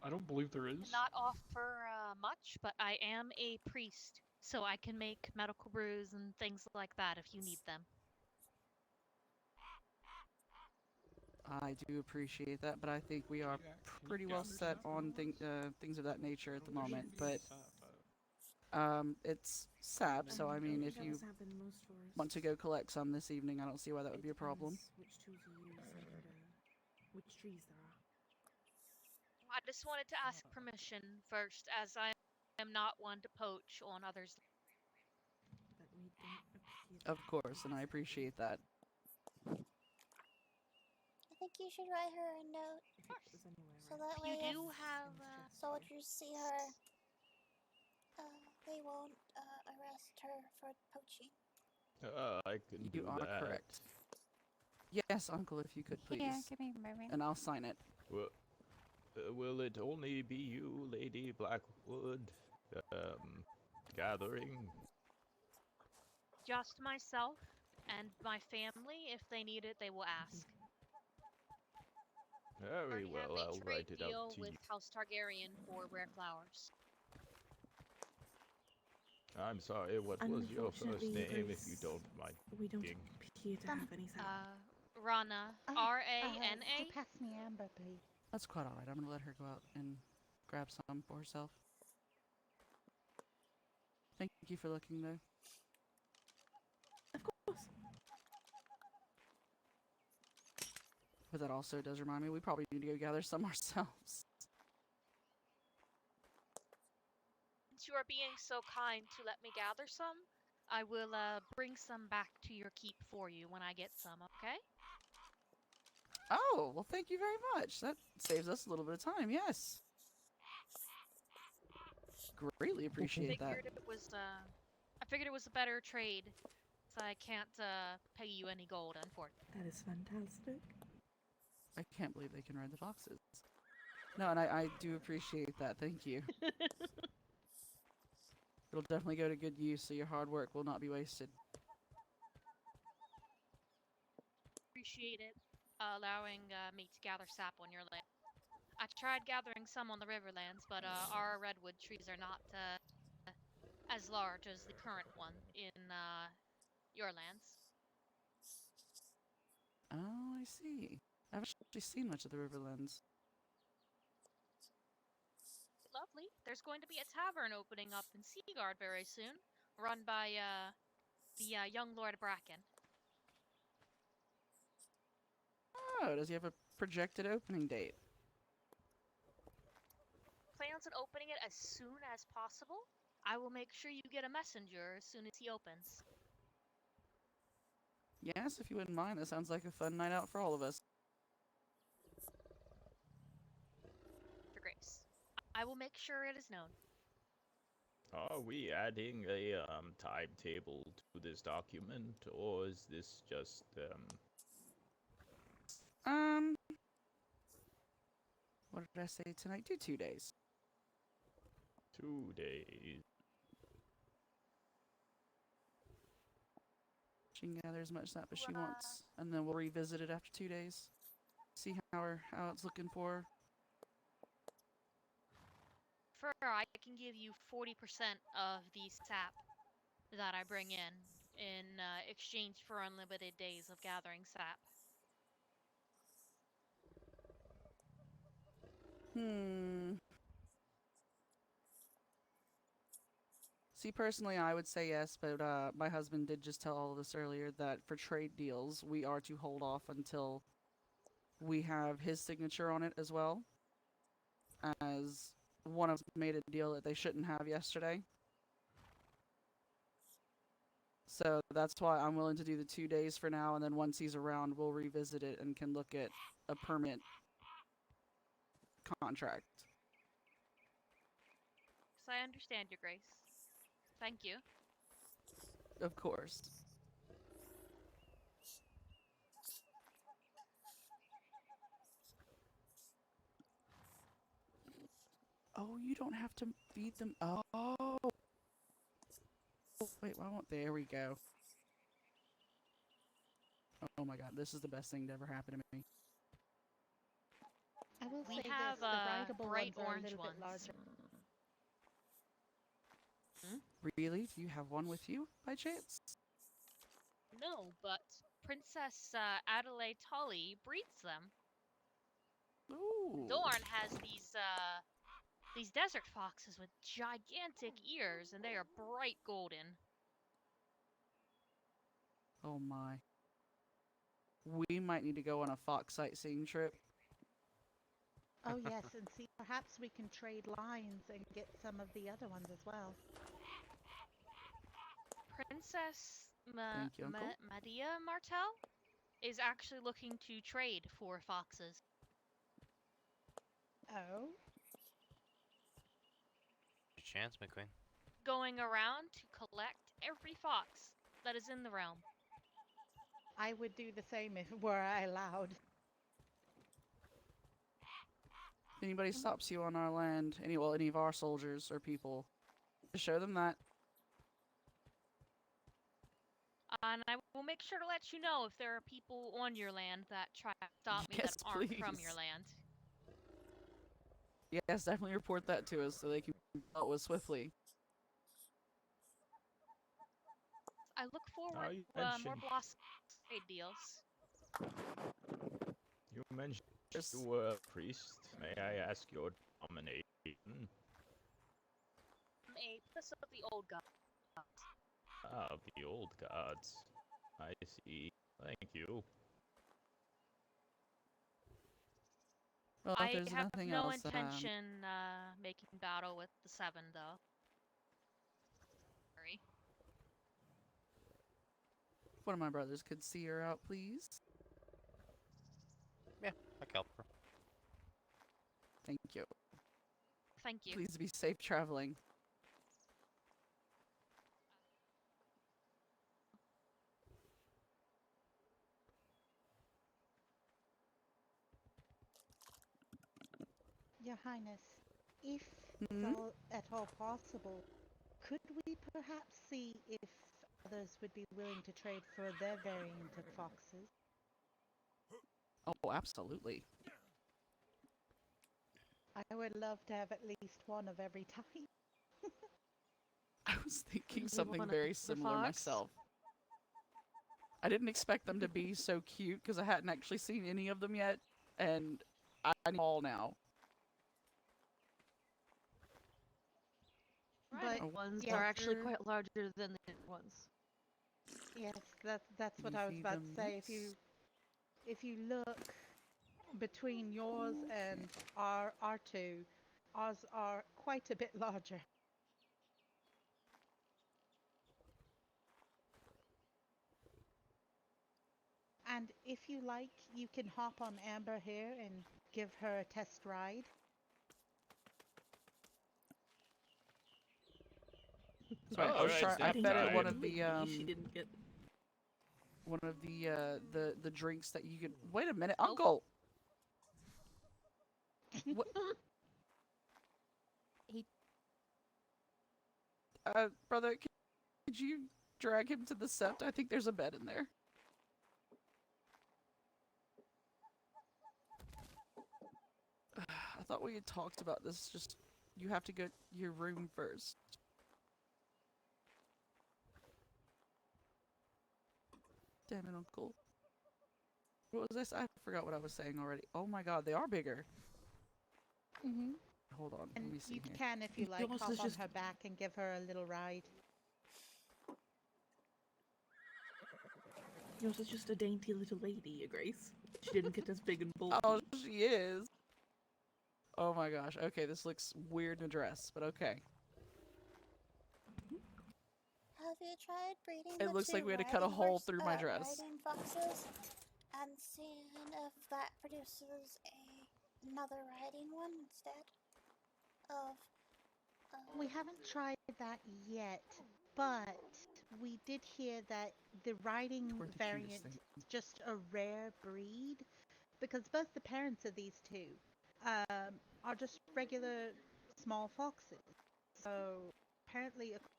I don't believe there is. Not offer much, but I am a priest, so I can make medical brews and things like that if you need them. I do appreciate that, but I think we are pretty well set on things of that nature at the moment. But it's sap, so I mean, if you want to go collect some this evening, I don't see why that would be a problem. Which tools you use and which trees there are. I just wanted to ask permission first, as I am not one to poach on others. But we don't appear Of course, and I appreciate that. I think you should write her a note. So that way, You do have. soldiers see her, they won't arrest her for poaching. I can do You are that. correct. Yes, Uncle, if you could please. Yeah, give me a moment. And I'll sign it. Well, will it only be you, Lady Blackwood, gathering? Just myself and my family. If they need it, they will ask. Very I well, have I'll a trade write it deal out to with you. House Targaryen for rare flowers. I'm sorry, what was your first Unfortunately, name, if you don't mind? We don't asking? appear to have any sap. Rana. R-A-N-A. Pass me amber, please. That's quite alright. I'm gonna let her go out and grab some for herself. Thank you for looking, though. Of course. But that also does remind me, we probably need to go gather some ourselves. Since you are being so kind to let me gather some, I will bring some back to your keep for you when I get some, okay? Oh, well, thank you very much. That saves us a little bit of time, yes. Greatly appreciate that. I figured it was a better trade, so I can't pay you any gold, unfortunately. That is fantastic. I can't believe they can ride the boxes. No, and I do appreciate that. Thank you. It'll definitely go to good use, so your hard work will not be wasted. Appreciate it, allowing me to gather sap on your land. I tried gathering some on the Riverlands, but our redwood trees are not as large as the current one in your lands. Oh, I see. I haven't actually seen much of the Riverlands. Lovely. There's going to be a tavern opening up in Seaguard very soon, run by the young Lord Bracken. Oh, does he have a projected opening date? Plans on opening it as soon as possible. I will make sure you get a messenger as soon as he opens. Yes, if you wouldn't mind. That sounds like a fun night out for all of us. Your Grace. I will make sure it is known. Are we adding a timetable to this document, or is this just What did I say tonight? Do 2 days. 2 days? She can gather as much sap as she wants, and then we'll revisit it after 2 days. See how it's looking for her. For I can give you 40% of the sap that I bring in exchange for unlimited days of gathering sap. See, personally, I would say yes, but my husband did just tell all of us earlier that for trade deals, we are to hold off until we have his signature on it as well, as one of us made a deal that they shouldn't have yesterday. So that's why I'm willing to do the 2 days for now, and then once he's around, we'll revisit it and can look at a permanent contract. So I understand, Your Grace. Thank you. Of course. Oh, you don't have to feed them. Oh. wait, why won't there we go. Oh my god, this is the best thing to ever happen to me. I will We say have this, the rideable bright ones are a orange little bit ones. larger. Really? Do you have one with you, by chance? No, but Princess Adelaide Tully breeds them. Ooh. Dorn has these desert foxes with gigantic ears, and they are bright golden. Oh my. We might need to go on a fox sightseeing trip. Oh yes, and see, perhaps we can trade lines and get some of the other ones as well. Princess Thank you, Uncle. Medea Martell is actually looking to trade for foxes. Oh? Your chance, McQueen. Going around to collect every fox that is in the realm. I would do the same if were I allowed. If anybody stops you on our land, any of our soldiers or people, just show them that. And I will make sure to let you know if there are people on your land that try to stop me Yes, that aren't from please. your land. Yes, definitely report that to us so they can be dealt with swiftly. I look forward you to more mentioned- blossom trade deals. You mentioned you were a priest. May I ask your domination? I'm a priest of the old gods. Ah, of the old gods. I see. Thank you. Well, if I there's have nothing no else, intention making battle with the Seven, though. Sorry. one of my brothers could see her out, please. Yeah, I can help her. Thank you. Thank you. Please be safe traveling. Your Highness, if Hmm? at all possible, could we perhaps see if others would be willing to trade for their variant of foxes? Oh, absolutely. I would love to have at least one of every type. I was thinking You something want very the similar fox? myself. I didn't expect them to be so cute because I hadn't actually seen any of them yet, and I need all now. But The ones yeah, are actually quite larger than the ones. yes, that's what You I was feed about them to say. this? If you look between yours and our two, ours are quite a bit larger. And if you like, you can hop on Amber here and give her a test ride. Sorry, I was Alright, trying. I same bet at one time. of the She didn't get. one of the drinks that you could. Wait a minute, Uncle. What? He Brother, could you drag him to the sept? I think there's a bed in there. I thought we had talked about this. Just you have to go to your room first. Damn it, Uncle. What was this? I forgot what I was saying already. Oh my God, they are bigger. Mm-hmm. Hold on, And let me see you here. can, if you like, Yours hop is on just- her back and give her a little ride. Yours is just a dainty little lady, Your Grace. She didn't get as big and bulky. Oh, she is. Oh my gosh. Okay, this looks weird in a dress, but okay. Have you tried breeding It the looks two like we had to cut a riding hole through my dress. riding foxes and seeing if that produces another riding one instead of. We haven't tried that yet, but we did hear that the riding Weren't the cutest variant thing. is just a rare breed because both the parents of these two are just regular small foxes. So apparently, according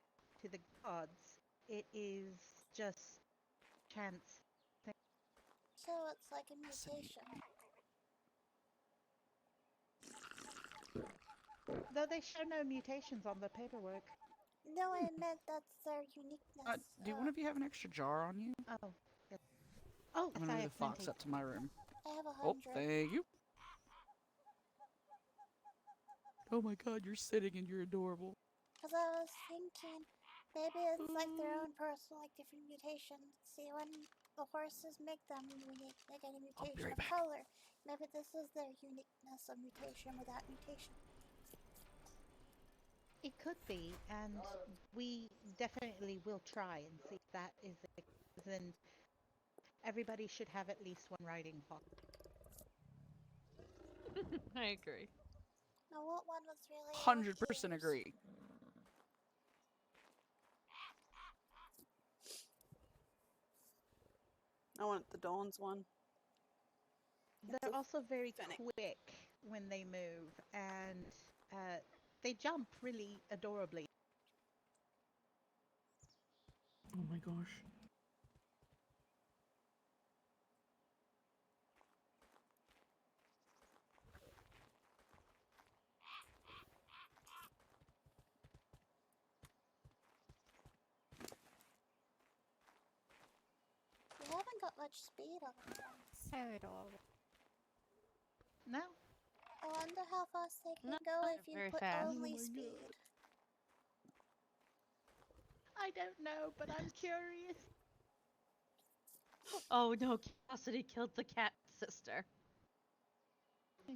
to the gods, it is just chance. So it's like a mutation. Though they show no mutations on the paperwork. No, I meant that's their uniqueness. Do one of you have an extra jar on you? Oh. Yes. Oh, I'm yes, gonna I move have the fox plenty. up to my room. I have 100. Oh, thank you. Oh my god, you're sitting and you're adorable. Because I was thinking, maybe it's like their own personal, like different mutations. See, when the horses make them unique, they get a mutation of color. Maybe this is their uniqueness of mutation without mutation. It could be, and we definitely will try and see if that is the case. Then everybody should have at least one riding fox. I agree. Now, what one was really 100% agree. I want the Dawn's one. They're also very quick when they move, and they jump really adorably. Oh my gosh. You haven't got much speed on them. So adorable. No. I wonder how fast they can No, go they're if you very put fast. only Oh my speed. I don't know, but I'm curious. Oh no, Cassidy killed the cat sister.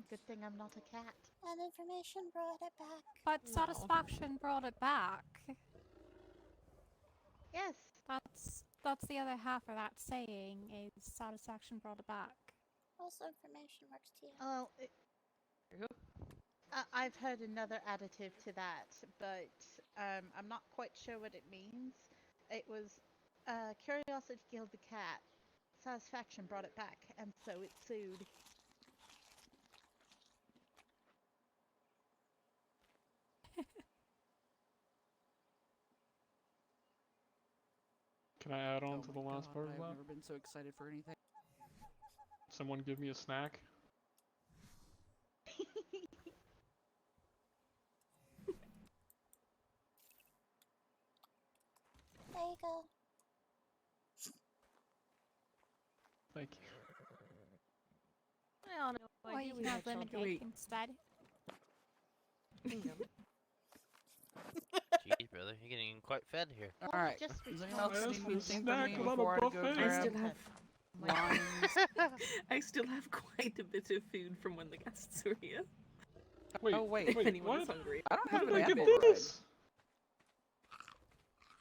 Good thing I'm not a cat. And information brought it back. But No. satisfaction brought it back. Yes. That's the other half of that saying is satisfaction brought it back. Also, information works too. Oh, I've heard another additive to that, but I'm not quite sure what it means. It was curiosity killed the cat, satisfaction brought it back, and so it sued. Can I add on to the last part of I've that? never been so excited for anything. Someone give me a snack. There you go. Thank you. I don't know. Or you can have lemon cake instead. Jeez, brother, you're getting quite fed here. Alright. Just Does return. anyone else I need asked for a anything from snack, me not a before I go buffet. grab I still have. lines? I still have quite a bit of food from when the guests were here. Wait, Oh wait, If wait, anyone's what? hungry. I don't How have did an I get apple bread. this?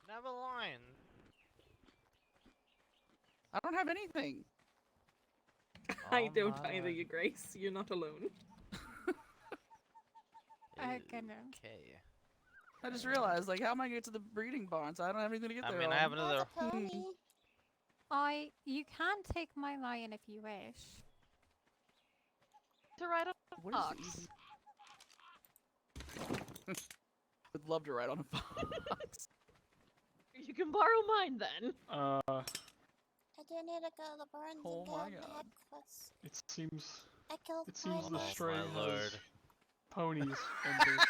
Never mind. I don't have anything. I Oh don't my. either, Your Grace. You're not alone. Okay. I just realized, like, how am I gonna get to the breeding barns? I don't have anything to get I there. mean, I on. have another. You can take my lion if you wish. To ride on a What is fox. Would love to ride on a fox. You can borrow mine then. I do need to go to the barns Oh and my get God. my necklace. It seems. I killed It seems the Pine. stray my has lord. ponies and this.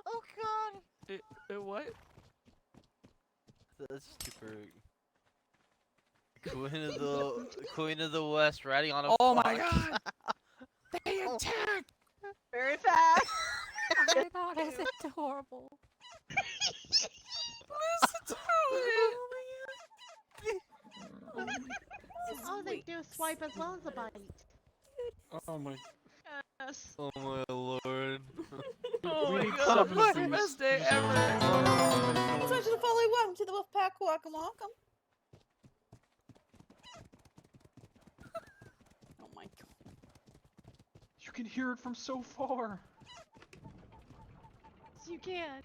Oh god. What? That's super. Queen of the West riding on a Oh fox. my god! They attack! Very fast. Oh my god, it's adorable. Listen to it! Oh, they do a swipe as well as a bite. Oh my. Yes. Oh my lord. We need God, 7 my of these. best day ever! So to the follow, welcome to the Wolf Pack. Welcome. Oh my god. You can hear it from so far. Yes, you can.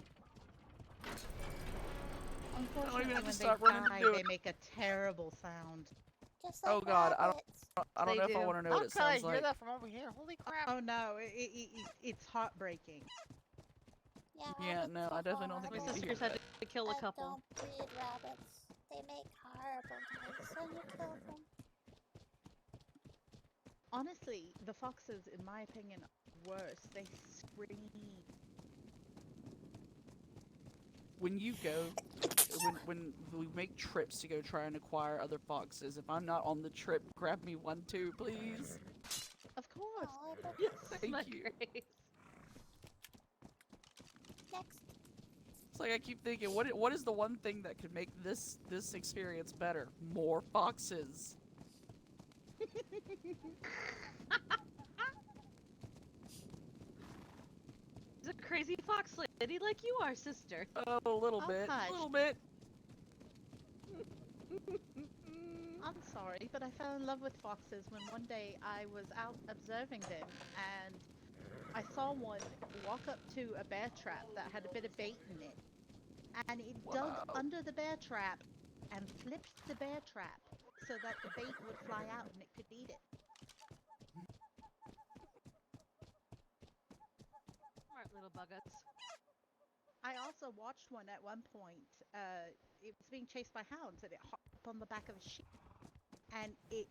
Unfortunately, even have to when stop they running to die, do they it. make a terrible sound. Just like Oh god, rabbits. I don't They know if I do. want to know what it How can I sounds hear like. that from over here? Holy crap. Oh no, it's heartbreaking. Yeah, Yeah, rabbits no, are I definitely don't think My I horrible. want to hear sisters had that. to kill a I couple. don't breed rabbits. They make horrible noise when you kill them. Honestly, the foxes, in my opinion, are worse. They scream. When you go, when we make trips to go try and acquire other foxes, if I'm not on the trip, grab me one too, please. Of course. Oh, I Yes, thank you. Next. It's like I keep thinking, what is the one thing that could make this experience better? More foxes. He's a crazy fox lady like you are, sister. Oh, a little Oh, bit, hush. a little bit. I'm sorry, but I fell in love with foxes when one day I was out observing them and I saw one walk up to a bear trap that had a bit of bait in it. And it dug under the bear trap and flipped the bear trap so that the bait would fly out and it could eat it. Smart little buggets. I also watched one at one point. It was being chased by hounds and it hopped up on the back of a sheep. And it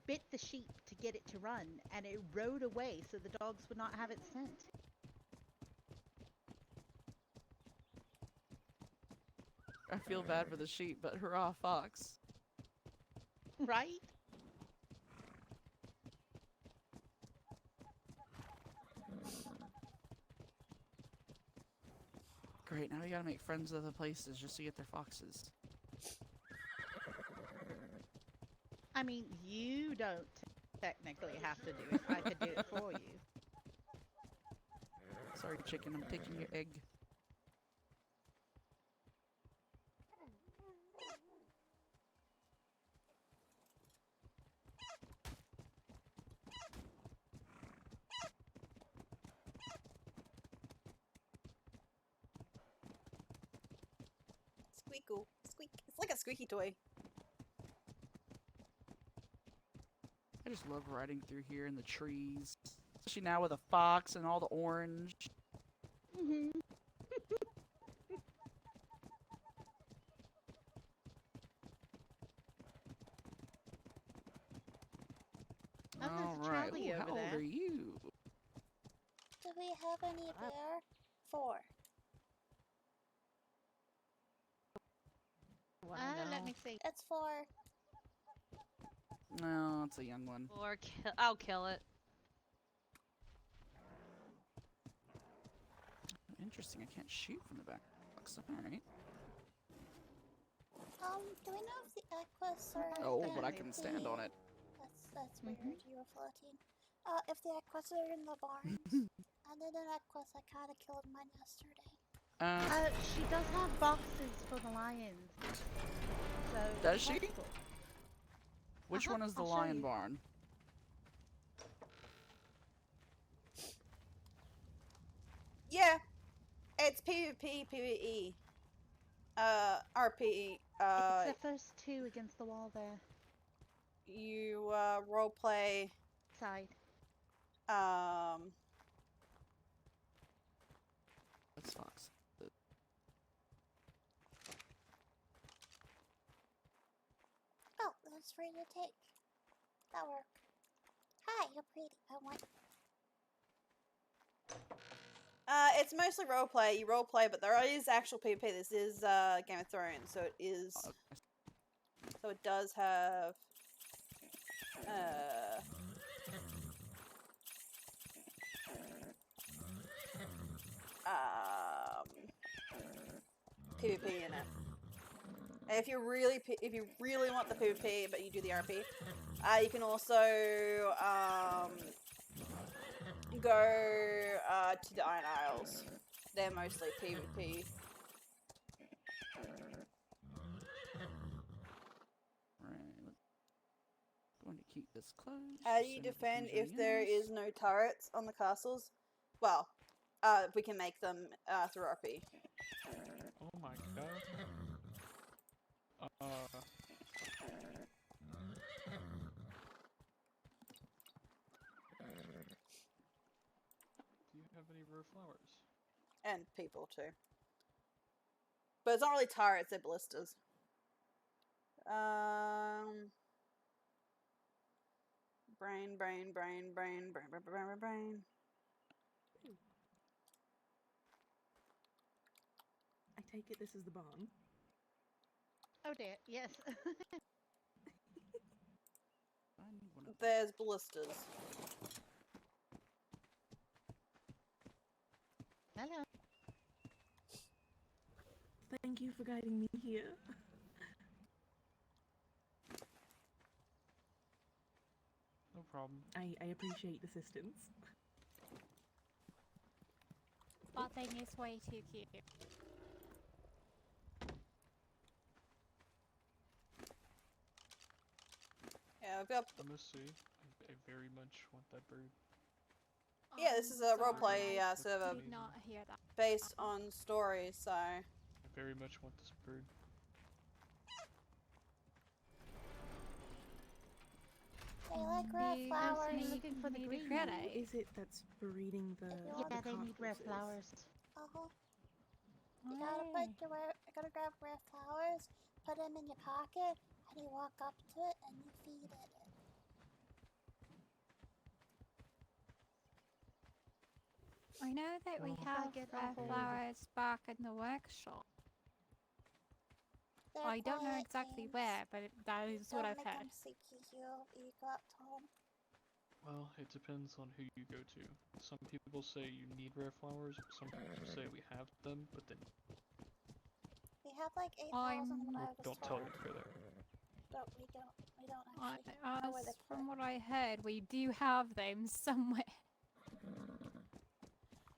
bit the sheep to get it to run, and it rode away so the dogs would not have its scent. I feel bad for the sheep, but hurrah, fox. Right? Great, now we gotta make friends with other places just to get their foxes. I mean, you don't technically have to do it. I could do it for you. Sorry, chicken, I'm taking your egg. Squeakle. Squeak. It's like a squeaky toy. I just love riding through here in the trees. Especially now with a fox and all the orange. Mm-hmm. All right. Ooh, how old are you? Do we have any bear? 4. Let me see. It's 4. No, it's a young one. Or I'll kill it. Interesting, I can't shoot from the back. Alright. Do we know if the Equus are... Oh, but I can stand on it. That's weird, you were floating. If the Equus are in the barns, I did an Equus, I kinda killed mine yesterday. She does have boxes for the lions. So Does she? possible. Which one is the I'll show lion you. barn? Yeah. It's PvP, PvE. RP. It's the first 2 against the wall there. You, roleplay. Side. That's fox. Oh, that's free to take. That work. Hi, you're pretty. I want... It's mostly roleplay. You roleplay, but there is actual PvP. This is, Game of Thrones, so it is... So it does have... PvP in it. And if you really want the PvP, but you do the RP, you can also go to the Iron Isles. They're mostly PvP. Going to keep this closed. How do you defend if there is no turrets on the castles? Well, we can make them through RP. Oh my god. Do you have any rare flowers? And people too. But it's not really turrets, they're ballistas. Brain. I take it this is the barn. Oh dear, yes. There's ballistas. Hello. Thank you for guiding me here. No problem. I appreciate the assistance. That thing is way too cute. Yeah, I've got. I must say, I very much want that bird. Yeah, this is a roleplay I server did not hear that. based on stories, so. I very much want this bird. They like rare flowers. I'm looking for the green. Who is it that's breeding the Yeah, they cart need rare horses? flowers. You gotta you gotta grab rare flowers, put them in your pocket, and you walk up to it and you feed it. I know that we If I have get rare awful- flowers back in the workshop. They're I don't know quiet exactly things. where, but that is what Don't I've make heard. them seeky you go up to them. Well, it depends on who you go to. Some people say you need rare flowers, some people say we have them, but then We have like 8,000 when I was don't told. tell me to go there. But we don't actually know where As they're from what I heard, we do have them somewhere.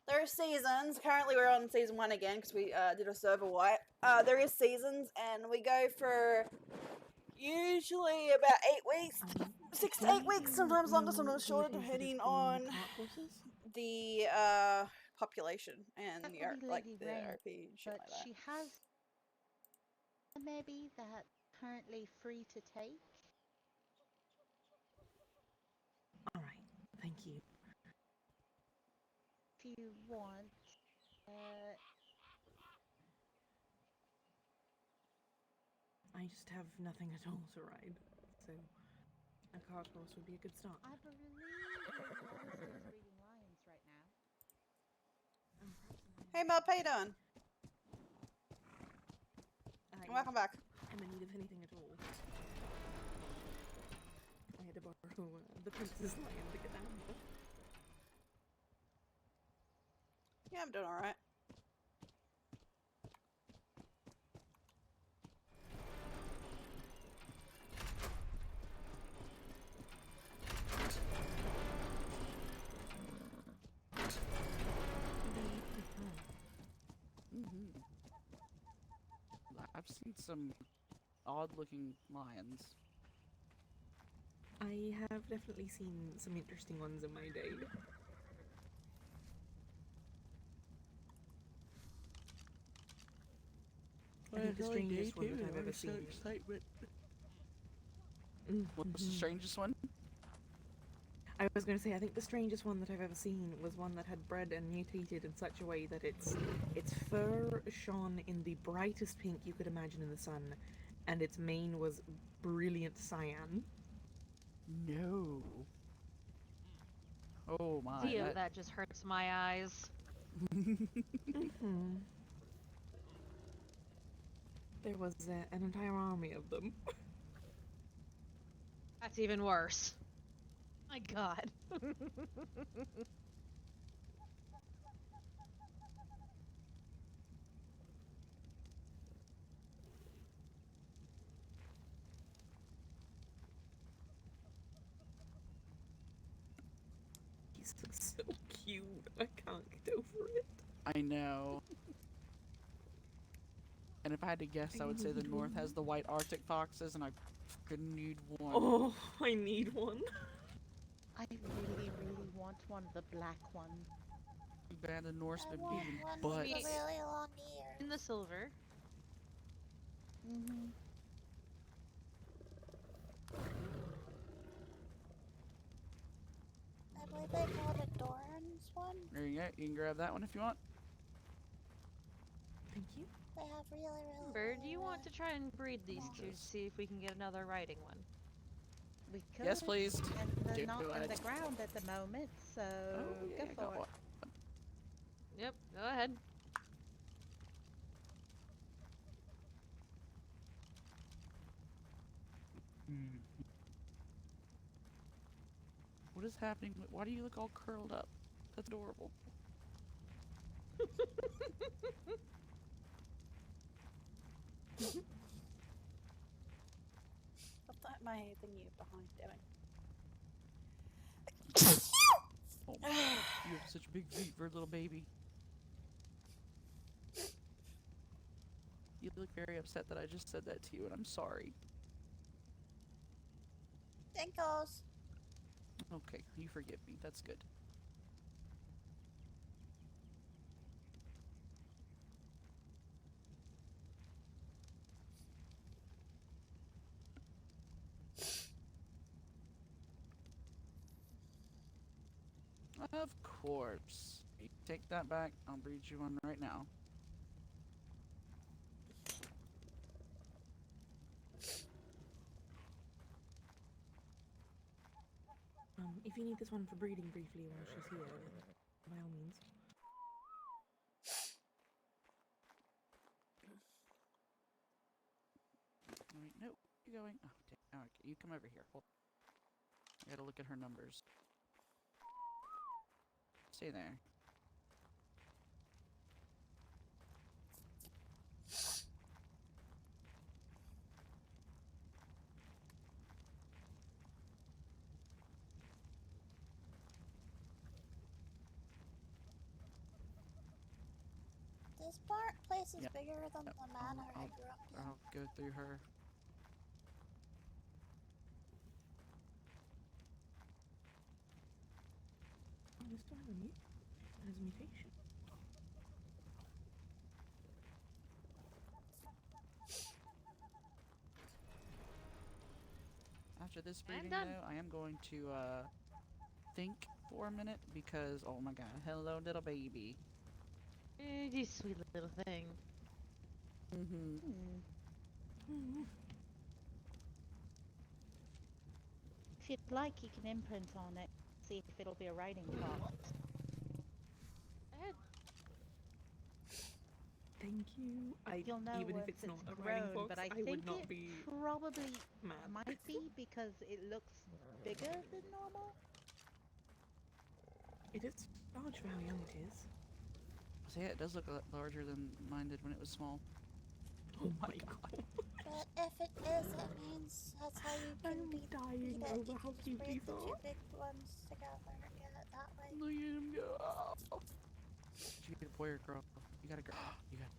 There are seasons. Currently, we're on season 1 again because we did a server wipe. There is seasons, and we go for usually about 8 weeks, 6 to 8 weeks, sometimes longer, sometimes shorter, depending on the population and That the would be like Lady the Rain, RP and shit but like that. she has maybe that currently free to take. Alright, thank you. If you want, I just have nothing at all to ride, so a cart horse would be a good start. I believe Lady Alistair is breeding lions right now. Hey, Mel, how you doing? Welcome back. I'm in need of anything at all. I had to borrow the princess lion to get down here. Yeah, I'm doing alright. I've seen some odd-looking lions. I have definitely seen some interesting ones in my day. I think the strangest one that I've ever seen. What's the strangest one? I was going to say, I think the strangest one that I've ever seen was one that had bred and mutated in such a way that its fur shone in the brightest pink you could imagine in the sun, and its mane was brilliant cyan. No. Oh my. Ew, that just hurts my eyes. There was an entire army of them. That's even worse. My god. He's so cute. I can't get over it. I know. And if I had to guess, I would say the north has the white Arctic foxes, and I fucking need one. Oh, I need one. I really, really want one of the black ones. Too bad the Norse been want beating one butt. with the really long ears. In the silver. Mm-hmm. I believe they call it a Doran's one. There you go. You can grab that one if you want. Thank you. They have really, really, Bird, do really, you want really to try and breed these two to Yes. see if we can get another riding one? We could. Yes, please. And they're Do not in it. the ground at the moment, so Oh, yeah, go for it. Yep, go ahead. What is happening? Why do you look all curled up? That's adorable. What's that my thingy behind doing? Oh, you have such big feet for a little baby. You look very upset that I just said that to you, and I'm sorry. Dinkles. Okay, you forgive me. That's good. Of course. You take that back. I'll breed you one right now. If you need this one for breeding briefly while she's here, then by all means. Alright, no. You're going. Oh, dang. Okay, you come over here. Hold. I gotta look at her numbers. Stay there. This place is bigger than the manor I grew up in. I'll go through her. You still have a mute? That is a mutation. After this breeding, though, I am going to think for a minute because, oh my god, hello, little baby. You sweet little thing. If you'd like, you can imprint on it, see if it'll be a riding fox. Thank you. You'll know even if once it's not a riding grown, fox, but I I think would not it be probably mad. might be because it looks bigger than normal. It is large for how young it is. So yeah, it does look a lot larger than mine did when it was small. Oh my god. But if it is, it means that's how you can beat it. dying You over can how just cute breed these the two are. big ones together and get it that way. Look at him go. Did you get a boy or a girl? You got a girl. You got.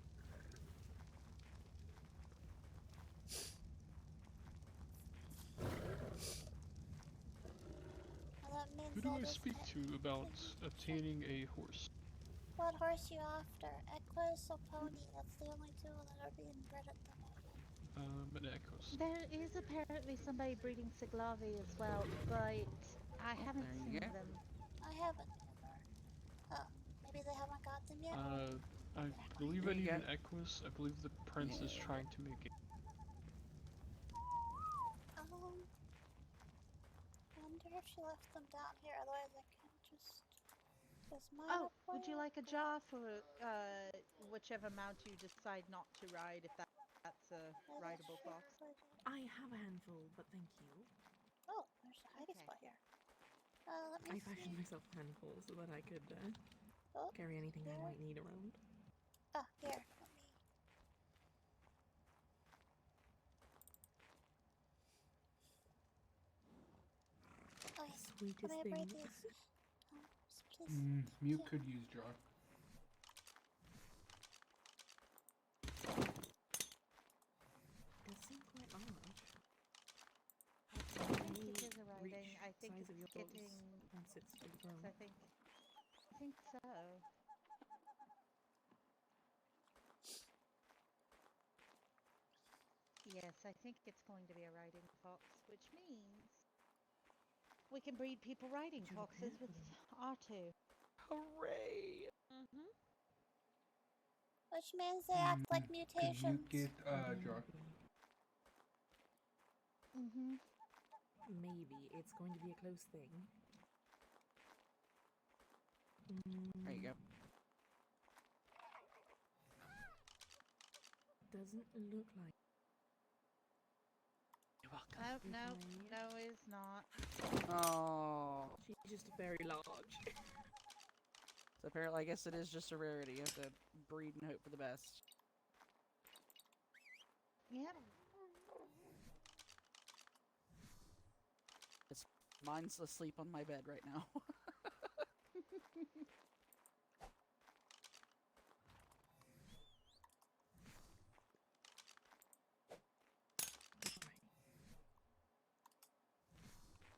Well, that means Who do that I is speak it. to about obtaining a horse? What horse you after? Equus or pony? That's the only two that are being bred at the moment. An Equus. There is apparently somebody breeding Siglavi as well, but I haven't There you seen go. them. I haven't either. Oh, maybe they haven't got them yet? I believe There I you need go. an Equus. I believe the prince is trying to make it. I wonder if she left them down here, otherwise I can just... Is mine Oh, up for would you like a jar for whichever mount you decide not to ride, if that's a rideable fox? I have a handful, but thank you. Oh, there's a hiding spot here. Let me I see. fashioned myself a handful so that I could carry anything I might need around. Ah, here. Let me... Okay, Sweetest let me break thing. these. Please. Mew could use jar. Does seem quite large. I think it is a riding. I think size of it's yours getting. once it's fully grown. I think so. Yes, I think it's going to be a riding fox, which means we can breed people riding foxes with R2. Hooray! Which means they act like Could you mutations. get drug? Mm-hmm. Maybe. It's going to be a close thing. There you go. Doesn't look like. You're welcome. No, it's not. Oh. She's just very large. So apparently, I guess it is just a rarity. You have to breed and hope for the best. Yep. Mine's asleep on my bed right now.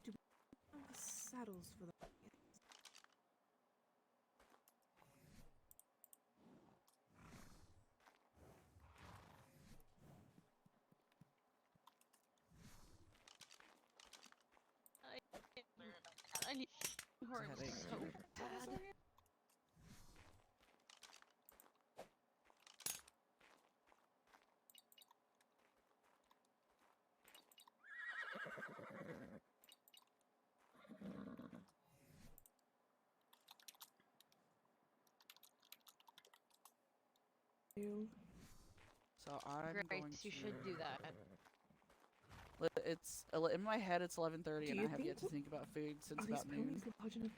Do we have the saddles for the I need horns headache. so bad. So I'm Grace, going you to... should do that. It's in my head. It's 11:30, Do and you I have yet think- to think about food since Are these about noon. ponies large enough?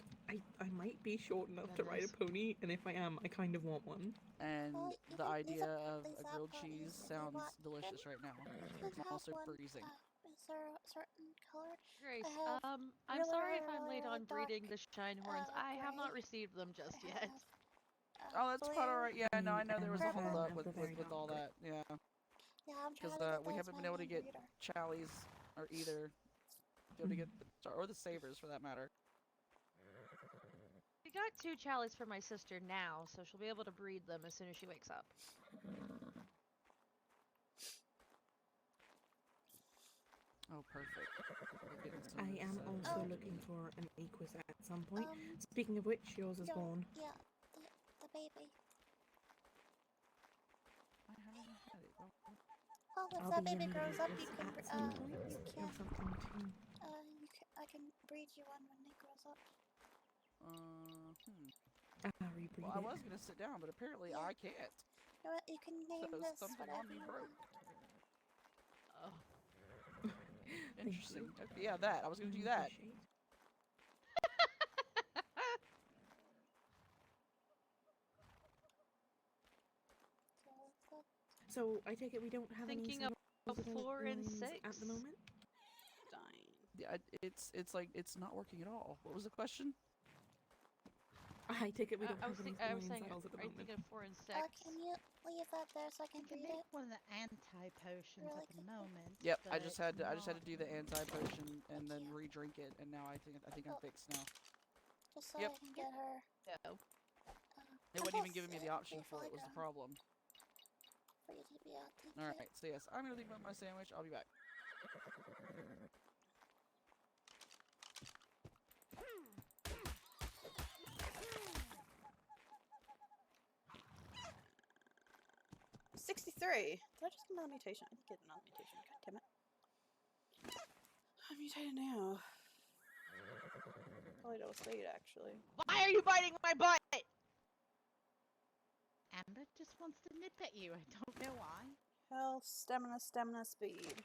I might be short enough to ride a pony, and if I am, I kind of want one. And Well, the idea of these a grilled ponies, cheese if you sounds want delicious them, right now. you I'm can have also one. freezing. Is there a certain color? Grace, I have I'm really, sorry if really, I'm late really on breeding the shine horns. I have not gray. received them just I yet. have, Oh, that's quite alright. Yeah, no, I know there was a Purple. hold up of with the very with all dark that. Yeah, Yeah, I'm trying because to get we those haven't been my able to main get breeder. Challies or either be able to get or the Sabers for that matter. We got 2 challies for my sister now, so she'll be able to breed them as soon as she wakes up. Oh, perfect. We're getting some I of am this, also energy. looking for an Equus at some point. Speaking of which, yours is born. Yeah, the baby. I haven't had it. Well, Well, if I'll that be baby in grows need up, of you Equus can at some point, you or can something too. I can breed you one when it grows up. Rebreed Well, I it. was gonna sit down, but apparently Yeah. I can't. You know what? You can name So this something whatever on me you broke. want. Oh. Interesting. Okay, yeah, that. I was gonna do Mm, that. appreciate. So I take it we don't have Thinking any of saddles 4 and lines 6 at the moment. Yeah, it's like it's not working at all. What was the question? I take it we don't I have was, any I was lion saying, saddles at the are you moment. thinking of 4 and 6? Can you leave that there so I can You can breed make it? one of the anti-potions Really at the moment. Yep, I but just had to not- do the anti potion and then re-drink it, and now I think I'm fixed now. Just so Yep. I can get her. No. It wasn't even giving me the option for it. Was the problem? For you to be out. Thank All you. right, so yes, I'm gonna leave my sandwich. I'll be back. $63. Did I just get another mutation? I did get another mutation. God damn it. I'm mutated now. Probably double speed, actually. Why are you biting my butt? Amber just wants to nip at you. I don't know why. Health, stamina, speed.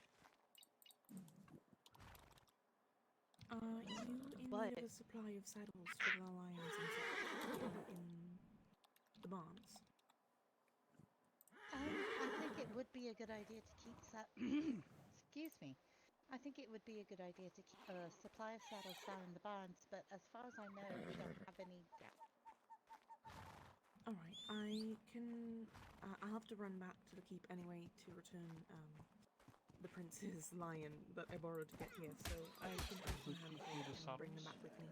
Are you in need of a supply of saddles for the lions and such in the barns? I think it would be a good idea to keep excuse me. I think it would be a good idea to keep a supply of saddles down in the barns, but as far as I know, we don't have any down. Alright, I can... I'll have to run back to the keep anyway to return the prince's lion that I borrowed to get here, so I can actually have and bring them back with me.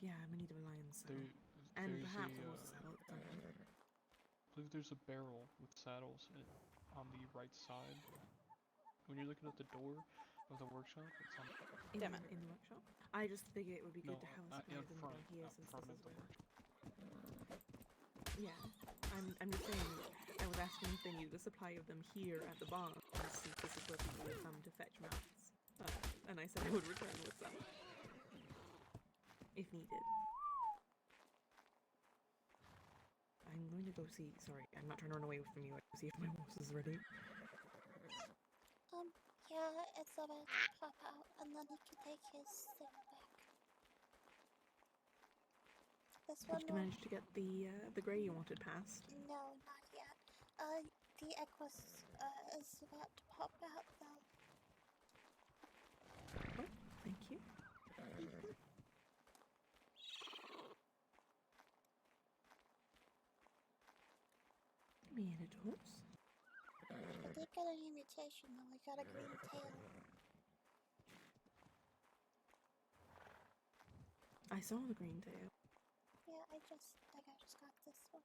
Yeah, I'm in need of a lion's saddle. And There's perhaps a a, horse's saddle at some point. I believe there's a barrel with saddles on the right side. When you're looking at the door of the workshop, it's on. In the workshop? I just figure it would be good to have a supply in of them front, down here out since front this of is the where... workshop. Yeah, I'm just saying. I was asking if they needed a supply of them here at the barn, since this is where people will come to fetch mounts. And I said I would return with some, if needed. I'm going to go see. Sorry, I'm not trying to run away from you. I see if my horse is ready. Yeah, it's about to pop out, and then he can take his thing back. This one Did you manage to get the grey you wanted passed? No, not yet. The Equus, is about to pop out, though. Oh, thank you. Me and a horse. I did get a new mutation, though. I got a green tail. I saw the green tail. Yeah, I just got this one.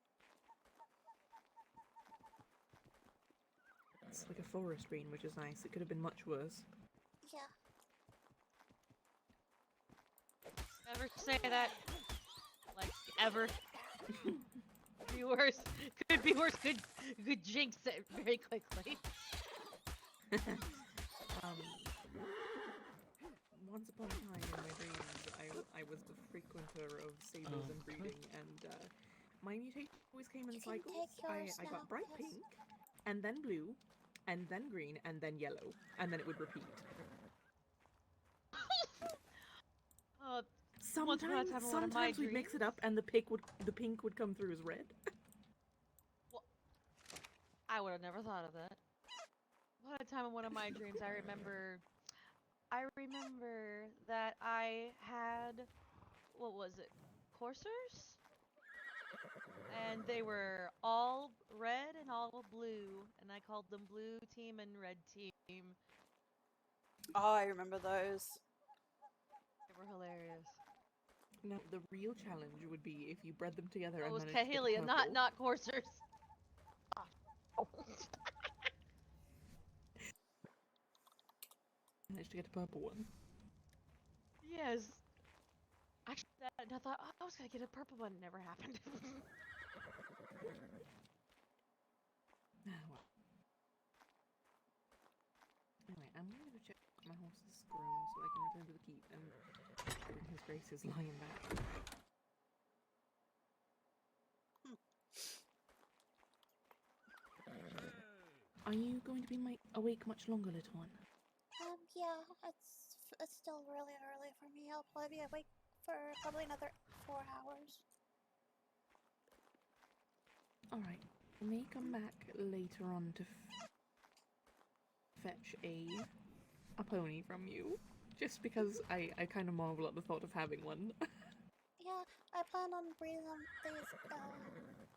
It's like a forest green, which is nice. It could have been much worse. Yeah. Never say that. Like, ever. Be worse. Could be worse. Could jinx it very quickly. Once upon a time in my dreams, I was a frequenter of stables and breeding, and my mutation always came in cycles. I got bright pink, and then blue, and then green, and then yellow, and then it would repeat. Sometimes we'd mix it up, and the pink would come through as red. Well, I would have never thought of that. One time in one of my dreams, I remember that I had, what was it, coursers? And they were all red and all blue, and I called them blue team and red team. Oh, I remember those. They were hilarious. No, the real challenge would be if you bred them together It and was managed to get a Cahelia, purple. not coursers. Managed to get a purple one. Yes. I did that and I thought, oh, I was gonna get a purple one. Never happened. Ah, well. Anyway, I'm going to go check if my horse is grown so I can return to the keep and bring his grace's lion back. Are you going to be awake much longer, little one? Yeah, it's still really early for me. I'll probably be awake for probably another 4 hours. Alright, I may come back later on to fetch a pony from you. Just because I kind of marvel at the thought of having one. Yeah, I plan on breeding them these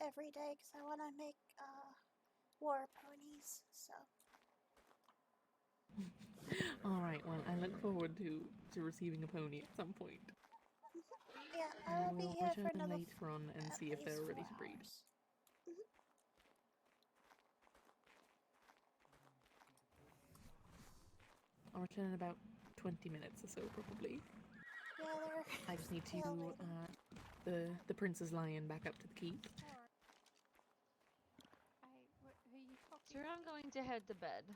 every day because I want to make war ponies. So. Alright, well, I look forward to receiving a pony at some point. Yeah, I I will be will here for return another later on and see if they're ready to breed. I'll return in about 20 minutes or so, probably. Yeah, I just need to the prince's lion back up to the keep. Who are you talking Sir, I'm going to head to bed.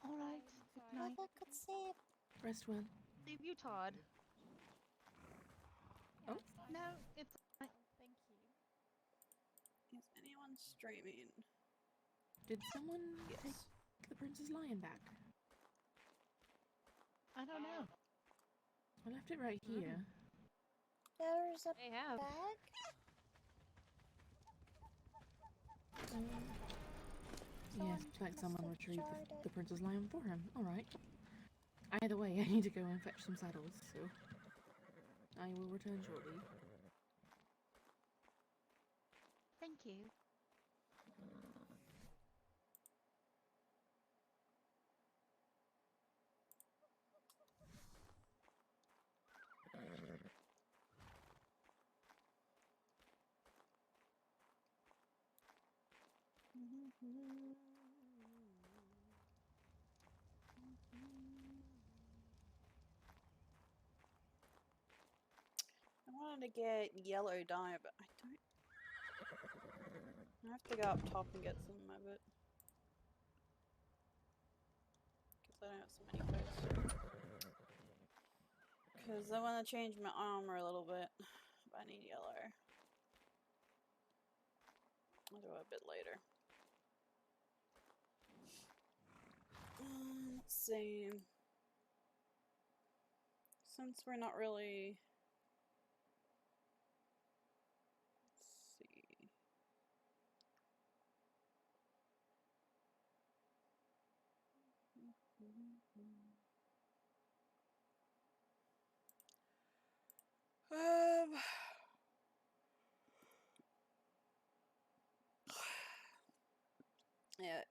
Alright, good night. Have a good sleep. Rest well. Leave you, Todd. Oh? No, it's fine. Thank you. Is anyone streaming? Did someone take the prince's lion back? I don't know. I left it right here. There's a They have. bag. Yes, looks like someone retrieved the prince's lion for him. Alright. Either way, I need to go and fetch some saddles, so I will return shortly. Thank you. I want wanted to get yellow dye, but I don't. I have to go up top and get some of it. Because I don't have so many coats. Because I want to change my armor a little bit. But I need yellow. I'll do it a bit later. Let's see. Since we're not really... Let's see.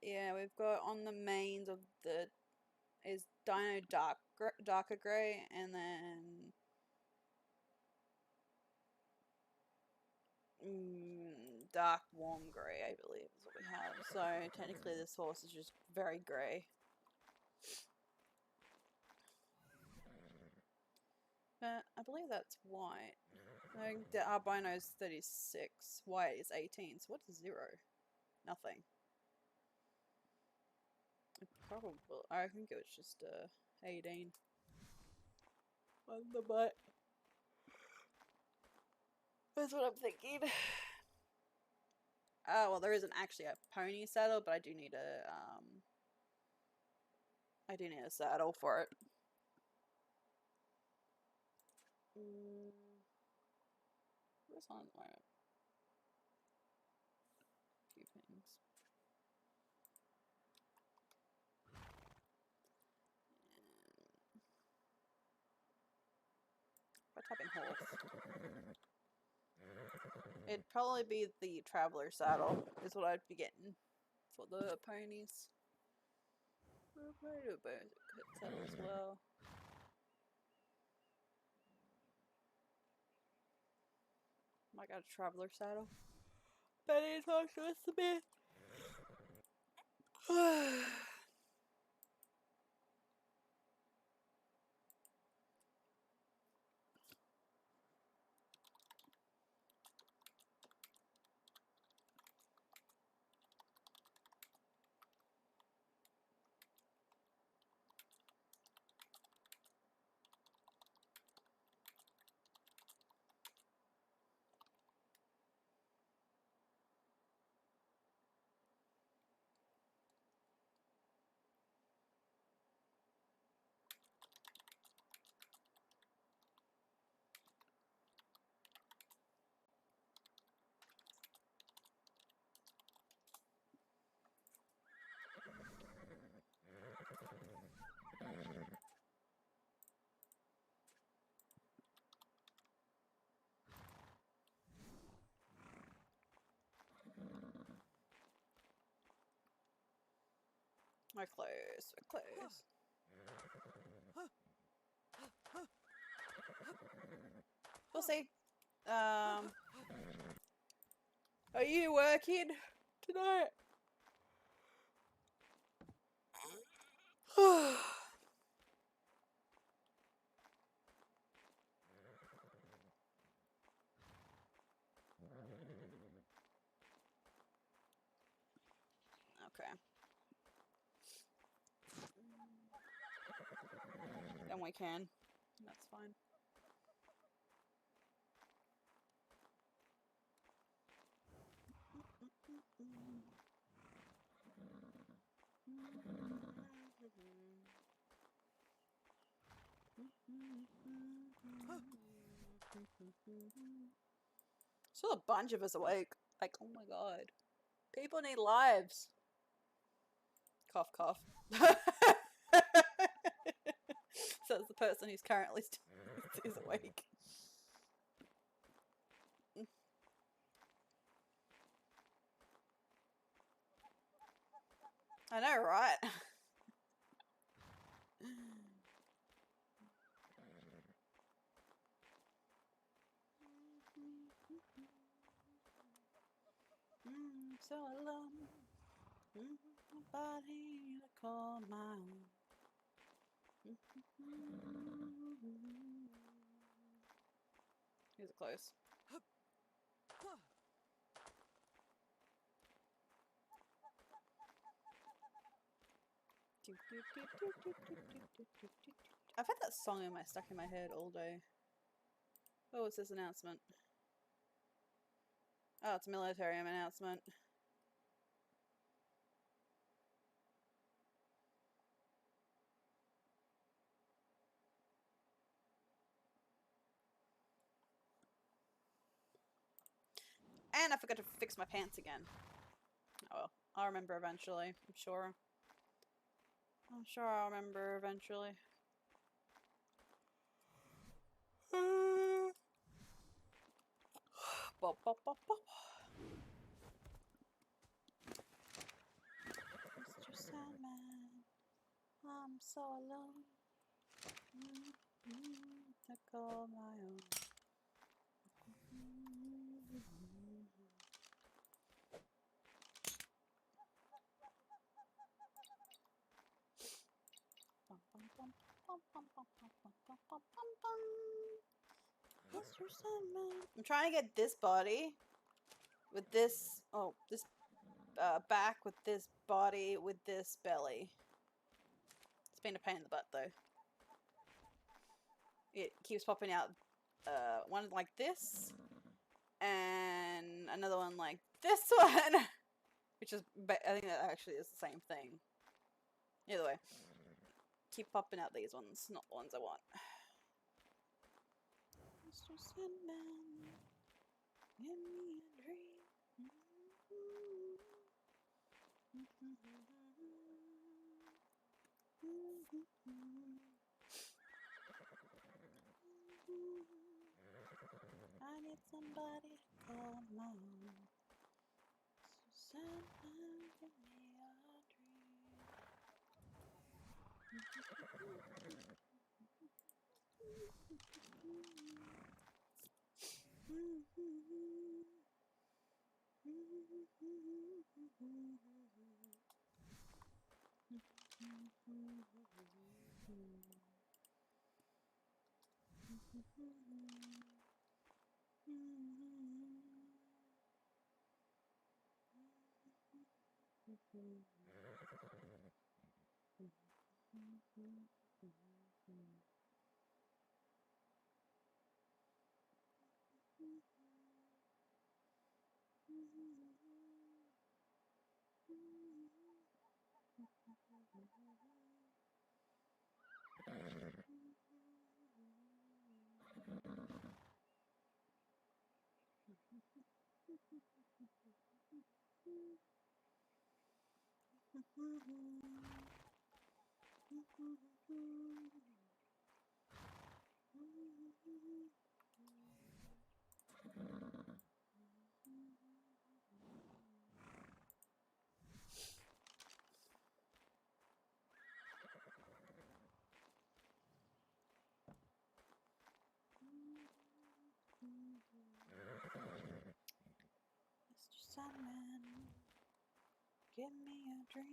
Yeah, we've got on the mains of the is Dino darker grey, and then dark warm grey, I believe is what we have. So technically, this horse is just very grey. But I believe that's white. I think the albino is 36, white is 18. So what's 0? Nothing. Probably. I think it was just 18 on the butt. That's what I'm thinking. Well, there isn't actually a pony saddle, but I do need a saddle for it. Where's on the moment? A few things. If I type in horse, it'd probably be the traveler saddle, is what I'd be getting for the ponies. Where do a saddle as well? I got a traveler saddle. Benny talks to us a bit. We're close, we're close. We'll see. Are you working tonight? Okay. Then we can. That's fine. Still a bunch of us awake. Like, oh my god. People need lives. Cough, cough. Says the person who's currently is awake. I know, right? So alone. Nobody to call my own. These are close. I've had that song stuck in my head all day. Oh, what's this announcement? Oh, it's a military announcement. And I forgot to fix my pants again. Oh well, I'll remember eventually, I'm sure. I'm sure I'll remember eventually. Bop, bop, bop, bop. Mr. Sandman, I'm so alone. I call my own. Mr. Sandman. I'm trying to get this body with this. Oh, this back with this body with this belly. It's been a pain in the butt though. It keeps popping out. One like this, and another one like this one, which is I think that actually is the same thing. Either way, keep popping out these ones, not the ones I want. Mr. Sandman, give me a dream. I need somebody to call my own. So Sandman, give me a dream. Mr. Sandman, give me a dream.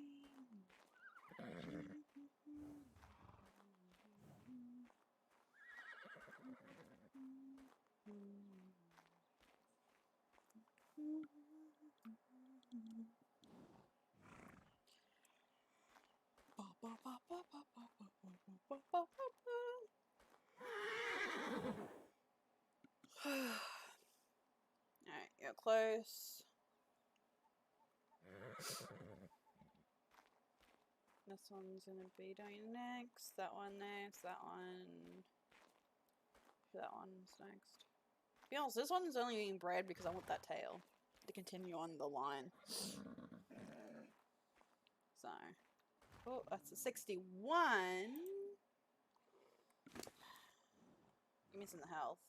Alright, you're close. This one's gonna be doing next, that one next, that one's next. To be honest, this one's only being bred because I want that tail to continue on the line. So, oh, that's a 61. Give me some health.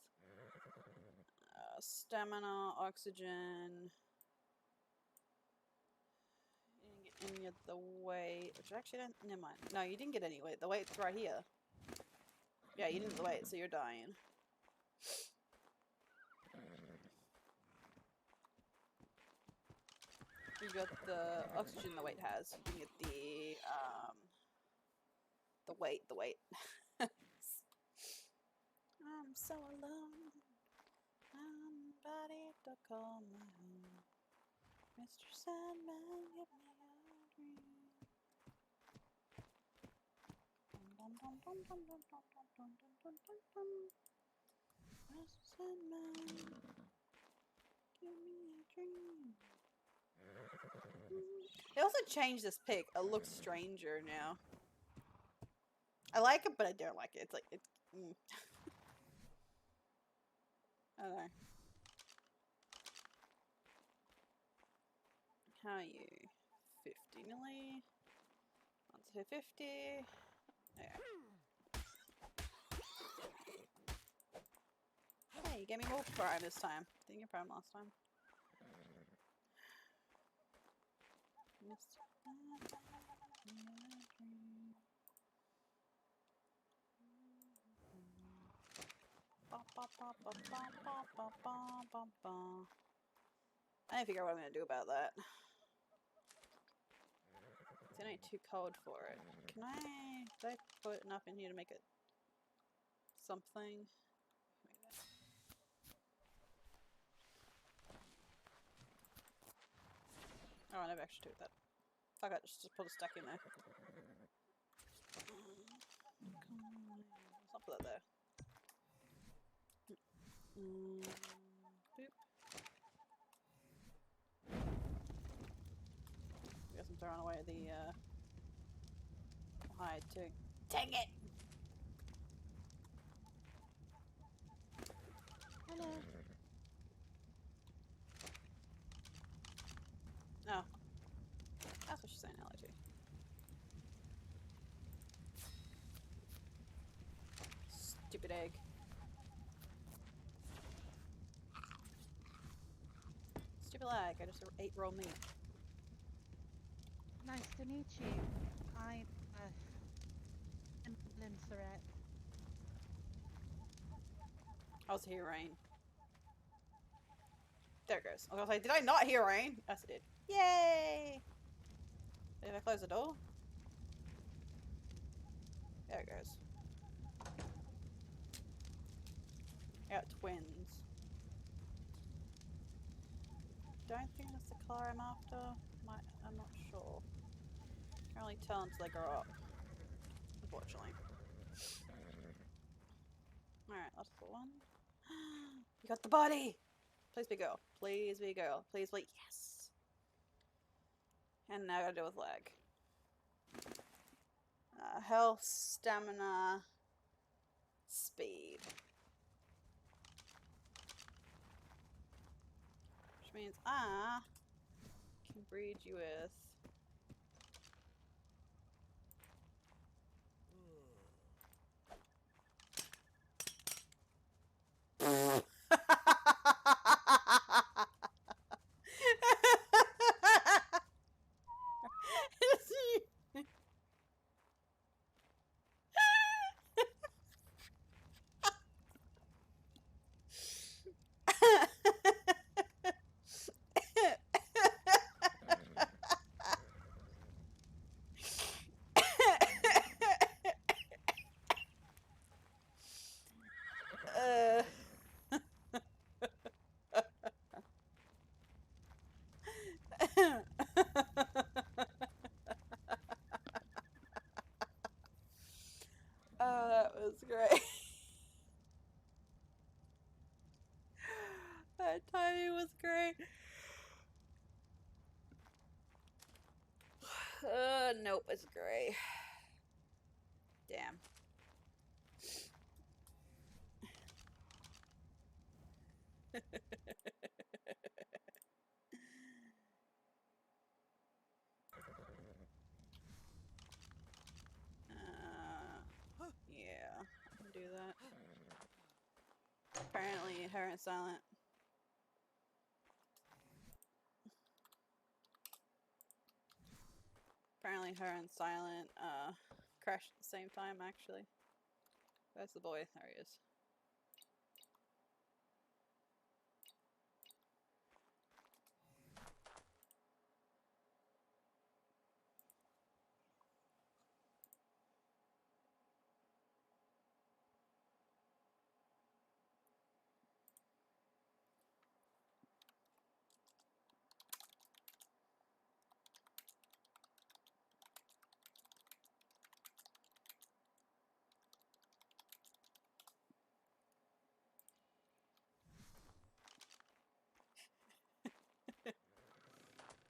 Stamina, oxygen. You didn't get any of the weight, which actually don't. Never mind. No, you didn't get any weight. The weight's right here. Yeah, you didn't get the weight, so you're dying. You got the oxygen the weight has. You didn't get the weight. I'm so alone. Somebody to call my own. Mr. Sandman, give me a dream. Dum dum dum dum dum dum dum dum dum dum dum dum. Mr. Sandman, give me a dream. They also changed this pic. It looks stranger now. I like it, but I don't like it. It's like it's. I don't know. How are you? 50 milli. Once hit 50. Okay. Hey, you gave me more prime this time. Didn't get prime last time. I need to figure out what I'm gonna do about that. It's only too cold for it. Can I? Did I put enough in here to make it something? Oh, I never actually took that. Fuck it, just put a stack in there. Let's not put that there. Boop. I guess I'm throwing away the hide too. Dang it! Hello. Oh. That's what she's saying, allergy. Stupid egg. Stupid lag, I just ate raw meat. Nice to meet you. I'm Limseret. I was hear rain. There it goes. I was gonna say, did I not hear rain? Yes, I did. Yay! Did I close the door? There it goes. I got twins. Don't think that's the color I'm after. I'm not sure. Can't really tell until they grow up. Unfortunately. Alright, that's the one. You got the body! Please be girl. Please be girl. Please be. Yes! And now I gotta deal with lag. Health, stamina, speed. Which means I can breed you with. Oh, that was great. That timing was great. Nope, it's gray. Damn. Yeah, I can do that. Apparently, her and Silent. Apparently, her and Silent crashed at the same time. Actually, where's the boy? There he is.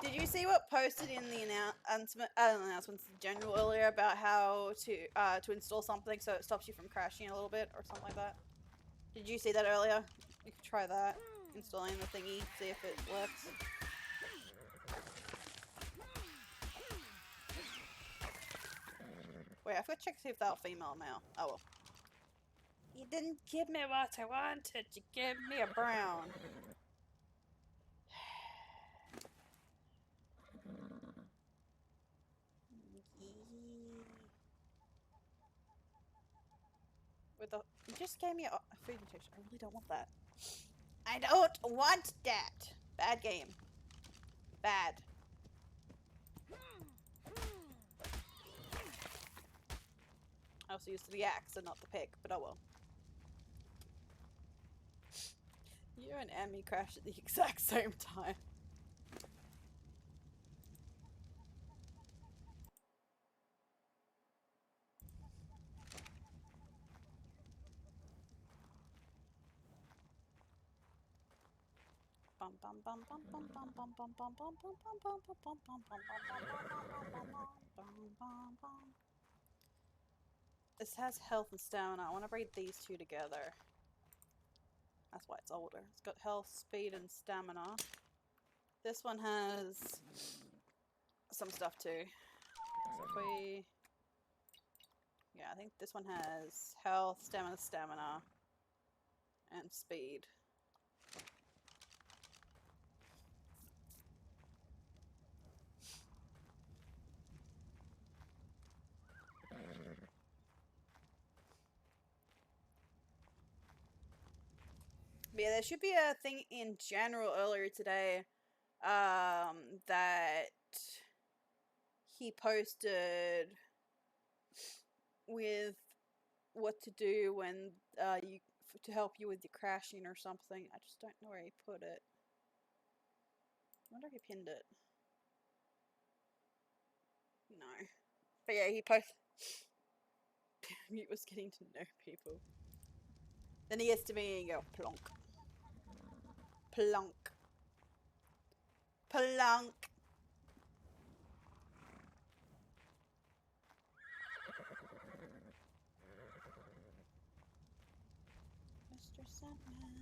Did you see what posted in the announcements in general earlier about how to install something so it stops you from crashing a little bit or something like that? Did you see that earlier? You could try that, installing the thingy, see if it works. Wait, I've got to check to see if they're female or male. Oh well. You didn't give me what I wanted. You gave me a brown. You just gave me a food mutation. I really don't want that. I don't want that. Bad game. Bad. I also used the axe and not the pick, but oh well. You and Emmy crashed at the exact same time. This has health and stamina. I want to breed these two together. That's why it's older. It's got health, speed, and stamina. This one has some stuff too. So if we... Yeah, I think this one has health, stamina, and speed. But yeah, there should be a thing in general earlier today that he posted with what to do when to help you with your crashing or something. I just don't know where he put it. I wonder if he pinned it. No. But yeah, he posted. Mute was getting to know people. Then he gets to me and go plonk. Plonk. Plonk. Mr. Sandman,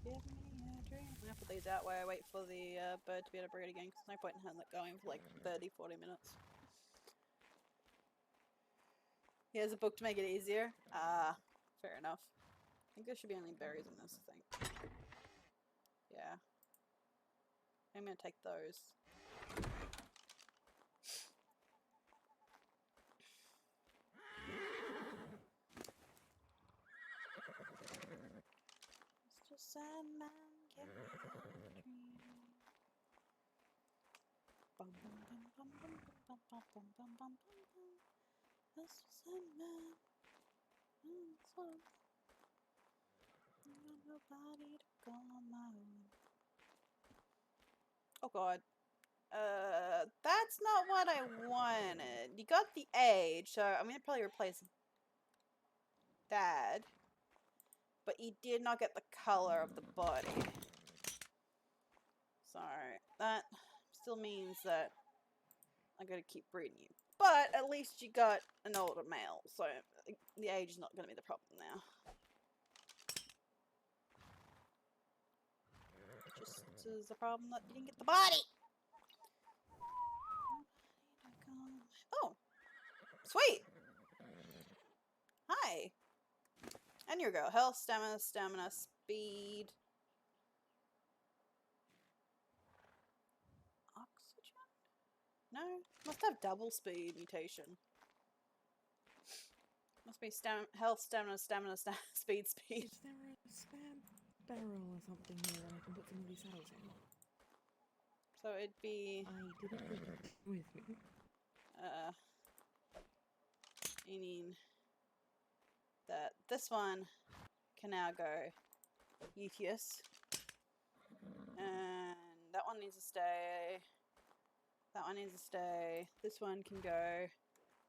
give me a dream. I'm gonna put these out while I wait for the bird to be able to breed again, because there's no point in having that going for like 30-40 minutes. Here's a book to make it easier. Ah, fair enough. I think there should be only berries in this thing. Yeah. I'm gonna take those. Mr. Sandman, give me a dream. Bum bum bum bum bum bum bum bum bum bum bum. Mr. Sandman. So I got nobody to call my own. Oh god. That's not what I wanted. You got the age, so I'm gonna probably replace that. But you did not get the color of the body. Sorry. That still means that I gotta keep breeding you. But at least you got an older male, so the age is not gonna be the problem now. Just is the problem that you didn't get the body. Oh, sweet. Hi. And here we go. Health, stamina, speed. Oxygen? No, must have double speed mutation. Must be health, stamina, speed. Is there a spare barrel or something here that I can put some of these saddles in? So it'd be... I didn't bring it with me. Meaning that this one can now go Utius. And that one needs to stay. That one needs to stay. This one can go.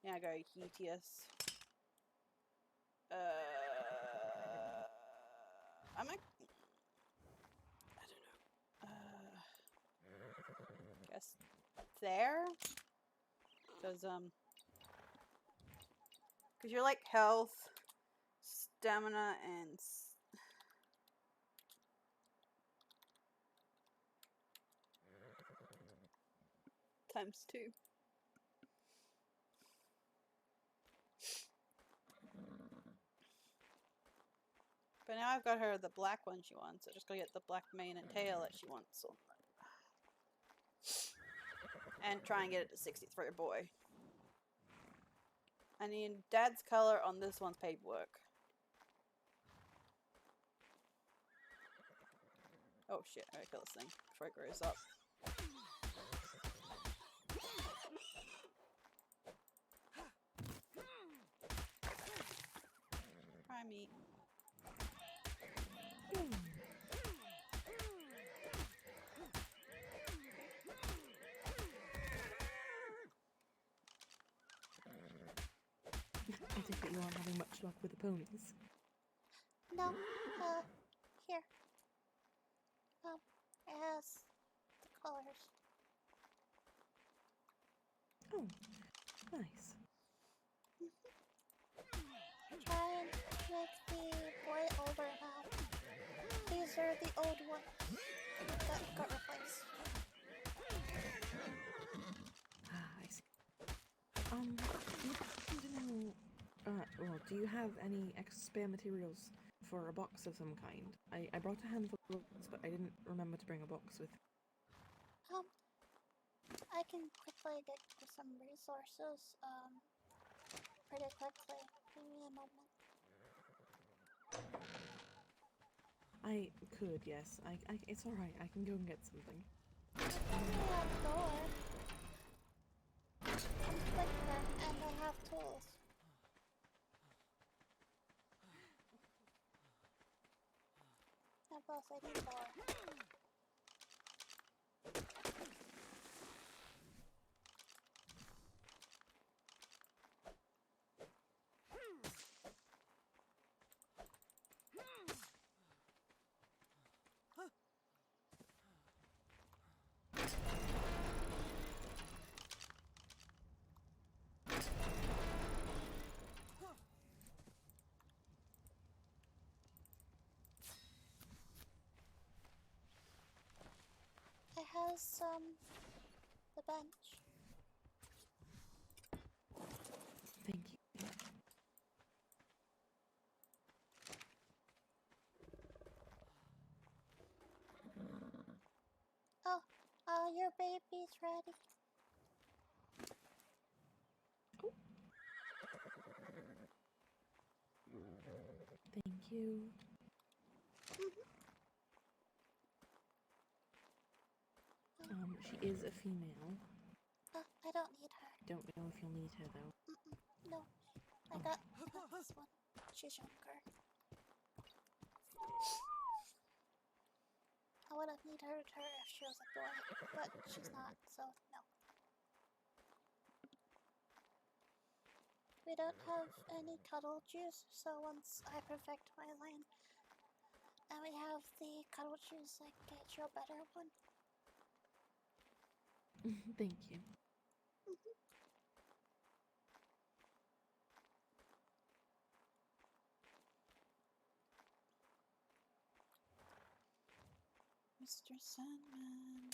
Now go Utius. I don't know. there. Because you're like health, stamina, and times 2. But now I've got her the black one she wants. I just gotta get the black mane and tail that she wants. So. And try and get it to 63 boy. I need dad's color on this one's paperwork. Oh shit, I gotta kill this thing before it grows up. Try meat. I think that you aren't having much luck with the ponies. No, here. It has the colors. Oh, nice. Try and make the boy older now. These are the old ones that got replaced. I see. Would happen to know, well, do you have any extra spare materials for a box of some kind? I brought a handful of books, but I didn't remember to bring a box with. I can quickly get some resources, pretty quickly. Give me a moment. I could, yes. It's alright. I can go and get something. That door. I'm quick then, and I have tools. Yeah, boss, I need more. It has, the bench. Thank you. Oh, your baby's ready. Thank you. She is a female. I don't need her. Don't know if you'll need her though. No, I got this one. She's younger. I would have needed her if she was a boy, but she's not, so no. We don't have any cuddle juice, so once I perfect my line and we have the cuddle juice, I can get you a better one. Thank you. Mr. Sandman,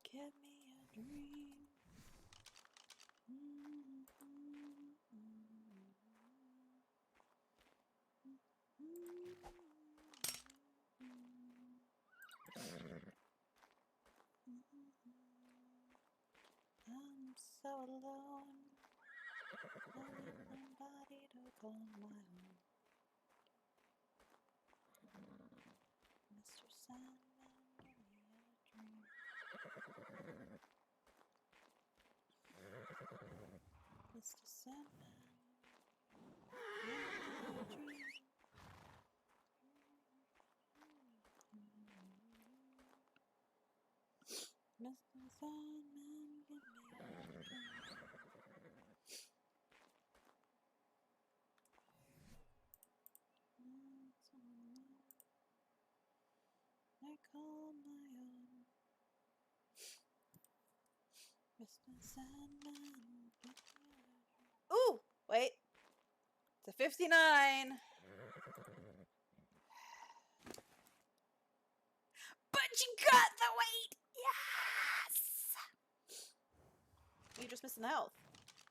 give me a dream. I'm so alone. I need somebody to call my own. Mr. Sandman, give me a dream. Mr. Sandman, give me a dream. Mr. Sandman, give me a dream. I call my own. Mr. Sandman. Ooh, wait. It's a 59. But you got the weight. Yes. You're just missing the health.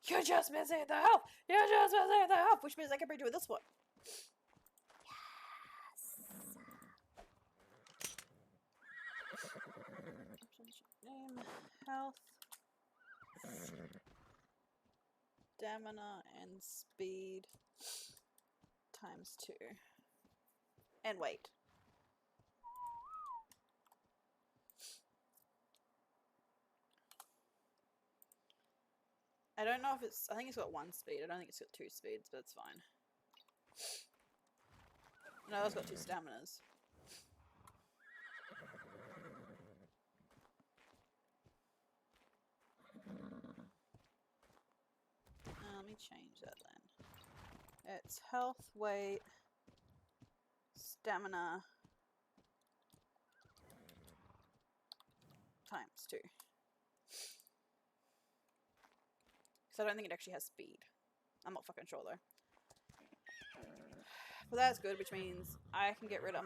You're just missing the health. You're just missing the health. Which means I can redo this one. Name, health, stamina, and speed times 2. And weight. I don't know if it's... I think it's got 1 speed. I don't think it's got 2 speeds, but it's fine. No, it's got 2 staminas. Let me change that then. It's health, weight, stamina times 2. Because I don't think it actually has speed. I'm not fucking sure though. But that's good, which means I can get rid of...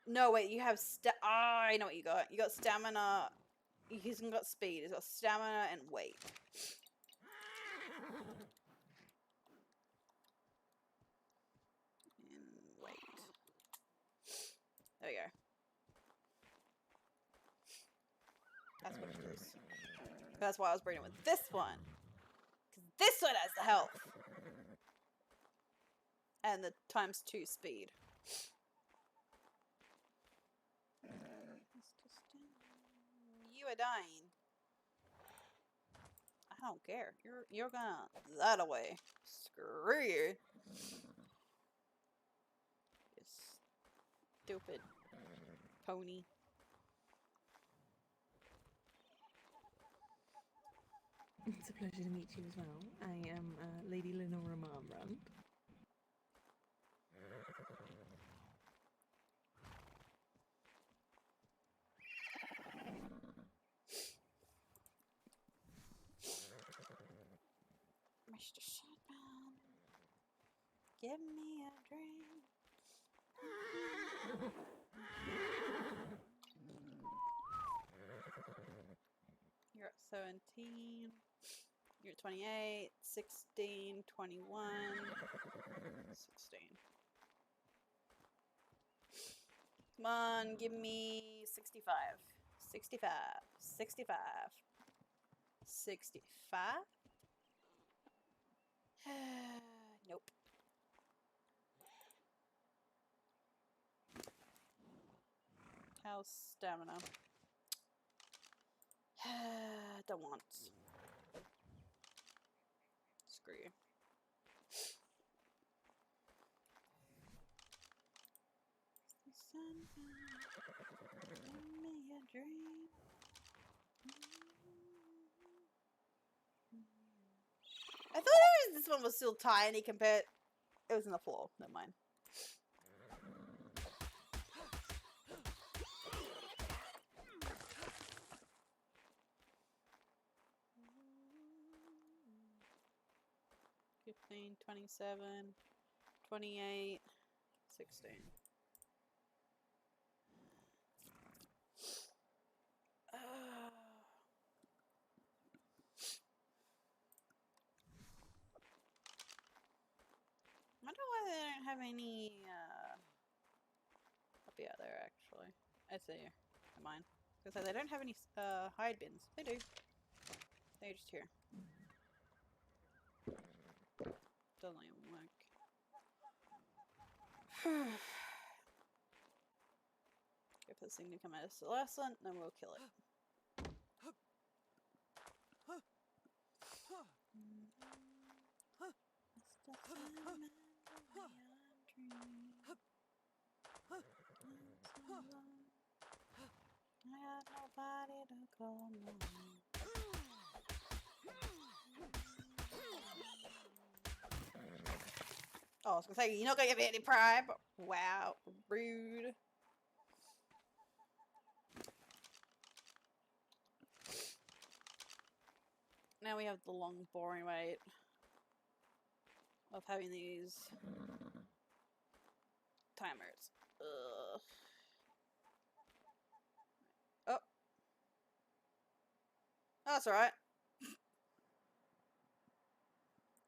No, wait, you have I know what you got. You got stamina. He hasn't got speed. He's got stamina and weight. And weight. There we go. That's what it is. That's why I was breeding with this one. Because this one has the health. And the times 2 speed. You are dying. I don't care. You're gonna that away. Screw you. You stupid pony. It's a pleasure to meet you as well. I am Lady Lenora Marmbrand. Mr. Sandman, give me a drink. You're at 17. You're at 28, 16, 21, 16. Come on, give me 65. 65. 65. 65? Nope. How's stamina? Don't want. Screw you. Give me a dream. I thought this one was still tiny compared. It was in the floor. Never mind. $15, $27, $28, $16. I wonder why they don't have any, up there, actually. I see. Never mind. Because they don't have any, hide bins. They do. They're just here. Doesn't even work. Wait for this thing to come out of Celescent, then we'll kill it. I got nobody to call me. Oh, I was gonna say, you're not gonna give me any pride, but wow, rude. now we have the long, boring wait of having these timers. Ugh. Oh. Oh, that's alright.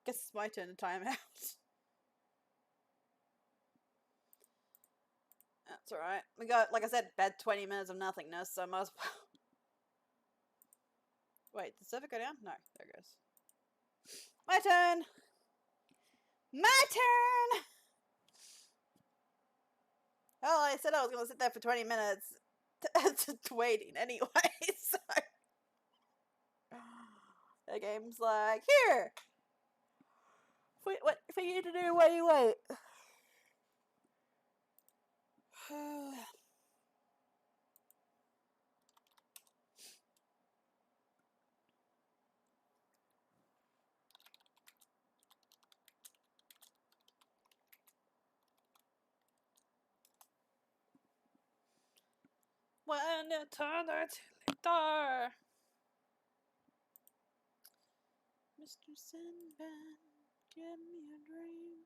Guess it's my turn to time out. That's alright. We got, like I said, about 20 minutes of nothingness, so I might as well. Wait, did the server go down? No, there it goes. My turn! My turn! Well, I said I was going to sit there for 20 minutes to waiting anyway, so. The game's like, here! What for you to do while you wait? When eternity later, Mr. Sandman, give me a dream.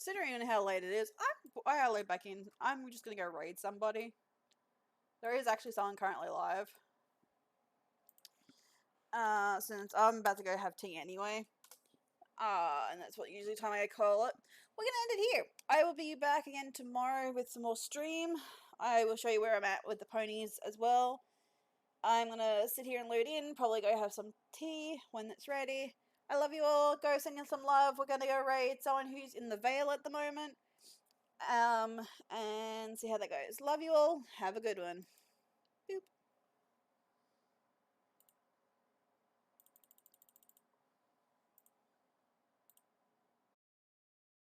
Considering how late it is, I'll load back in. I'm just gonna go raid somebody. There is actually someone currently live. Since I'm about to go have tea anyway. And that's what usually time I call it. We're gonna end it here. I will be back again tomorrow with some more stream. I will show you where I'm at with the ponies as well. I'm gonna sit here and load in, probably go have some tea when it's ready. I love you all. Go send you some love. We're gonna go raid someone who's in the Vale at the moment. And see how that goes. Love you all. Have a good one.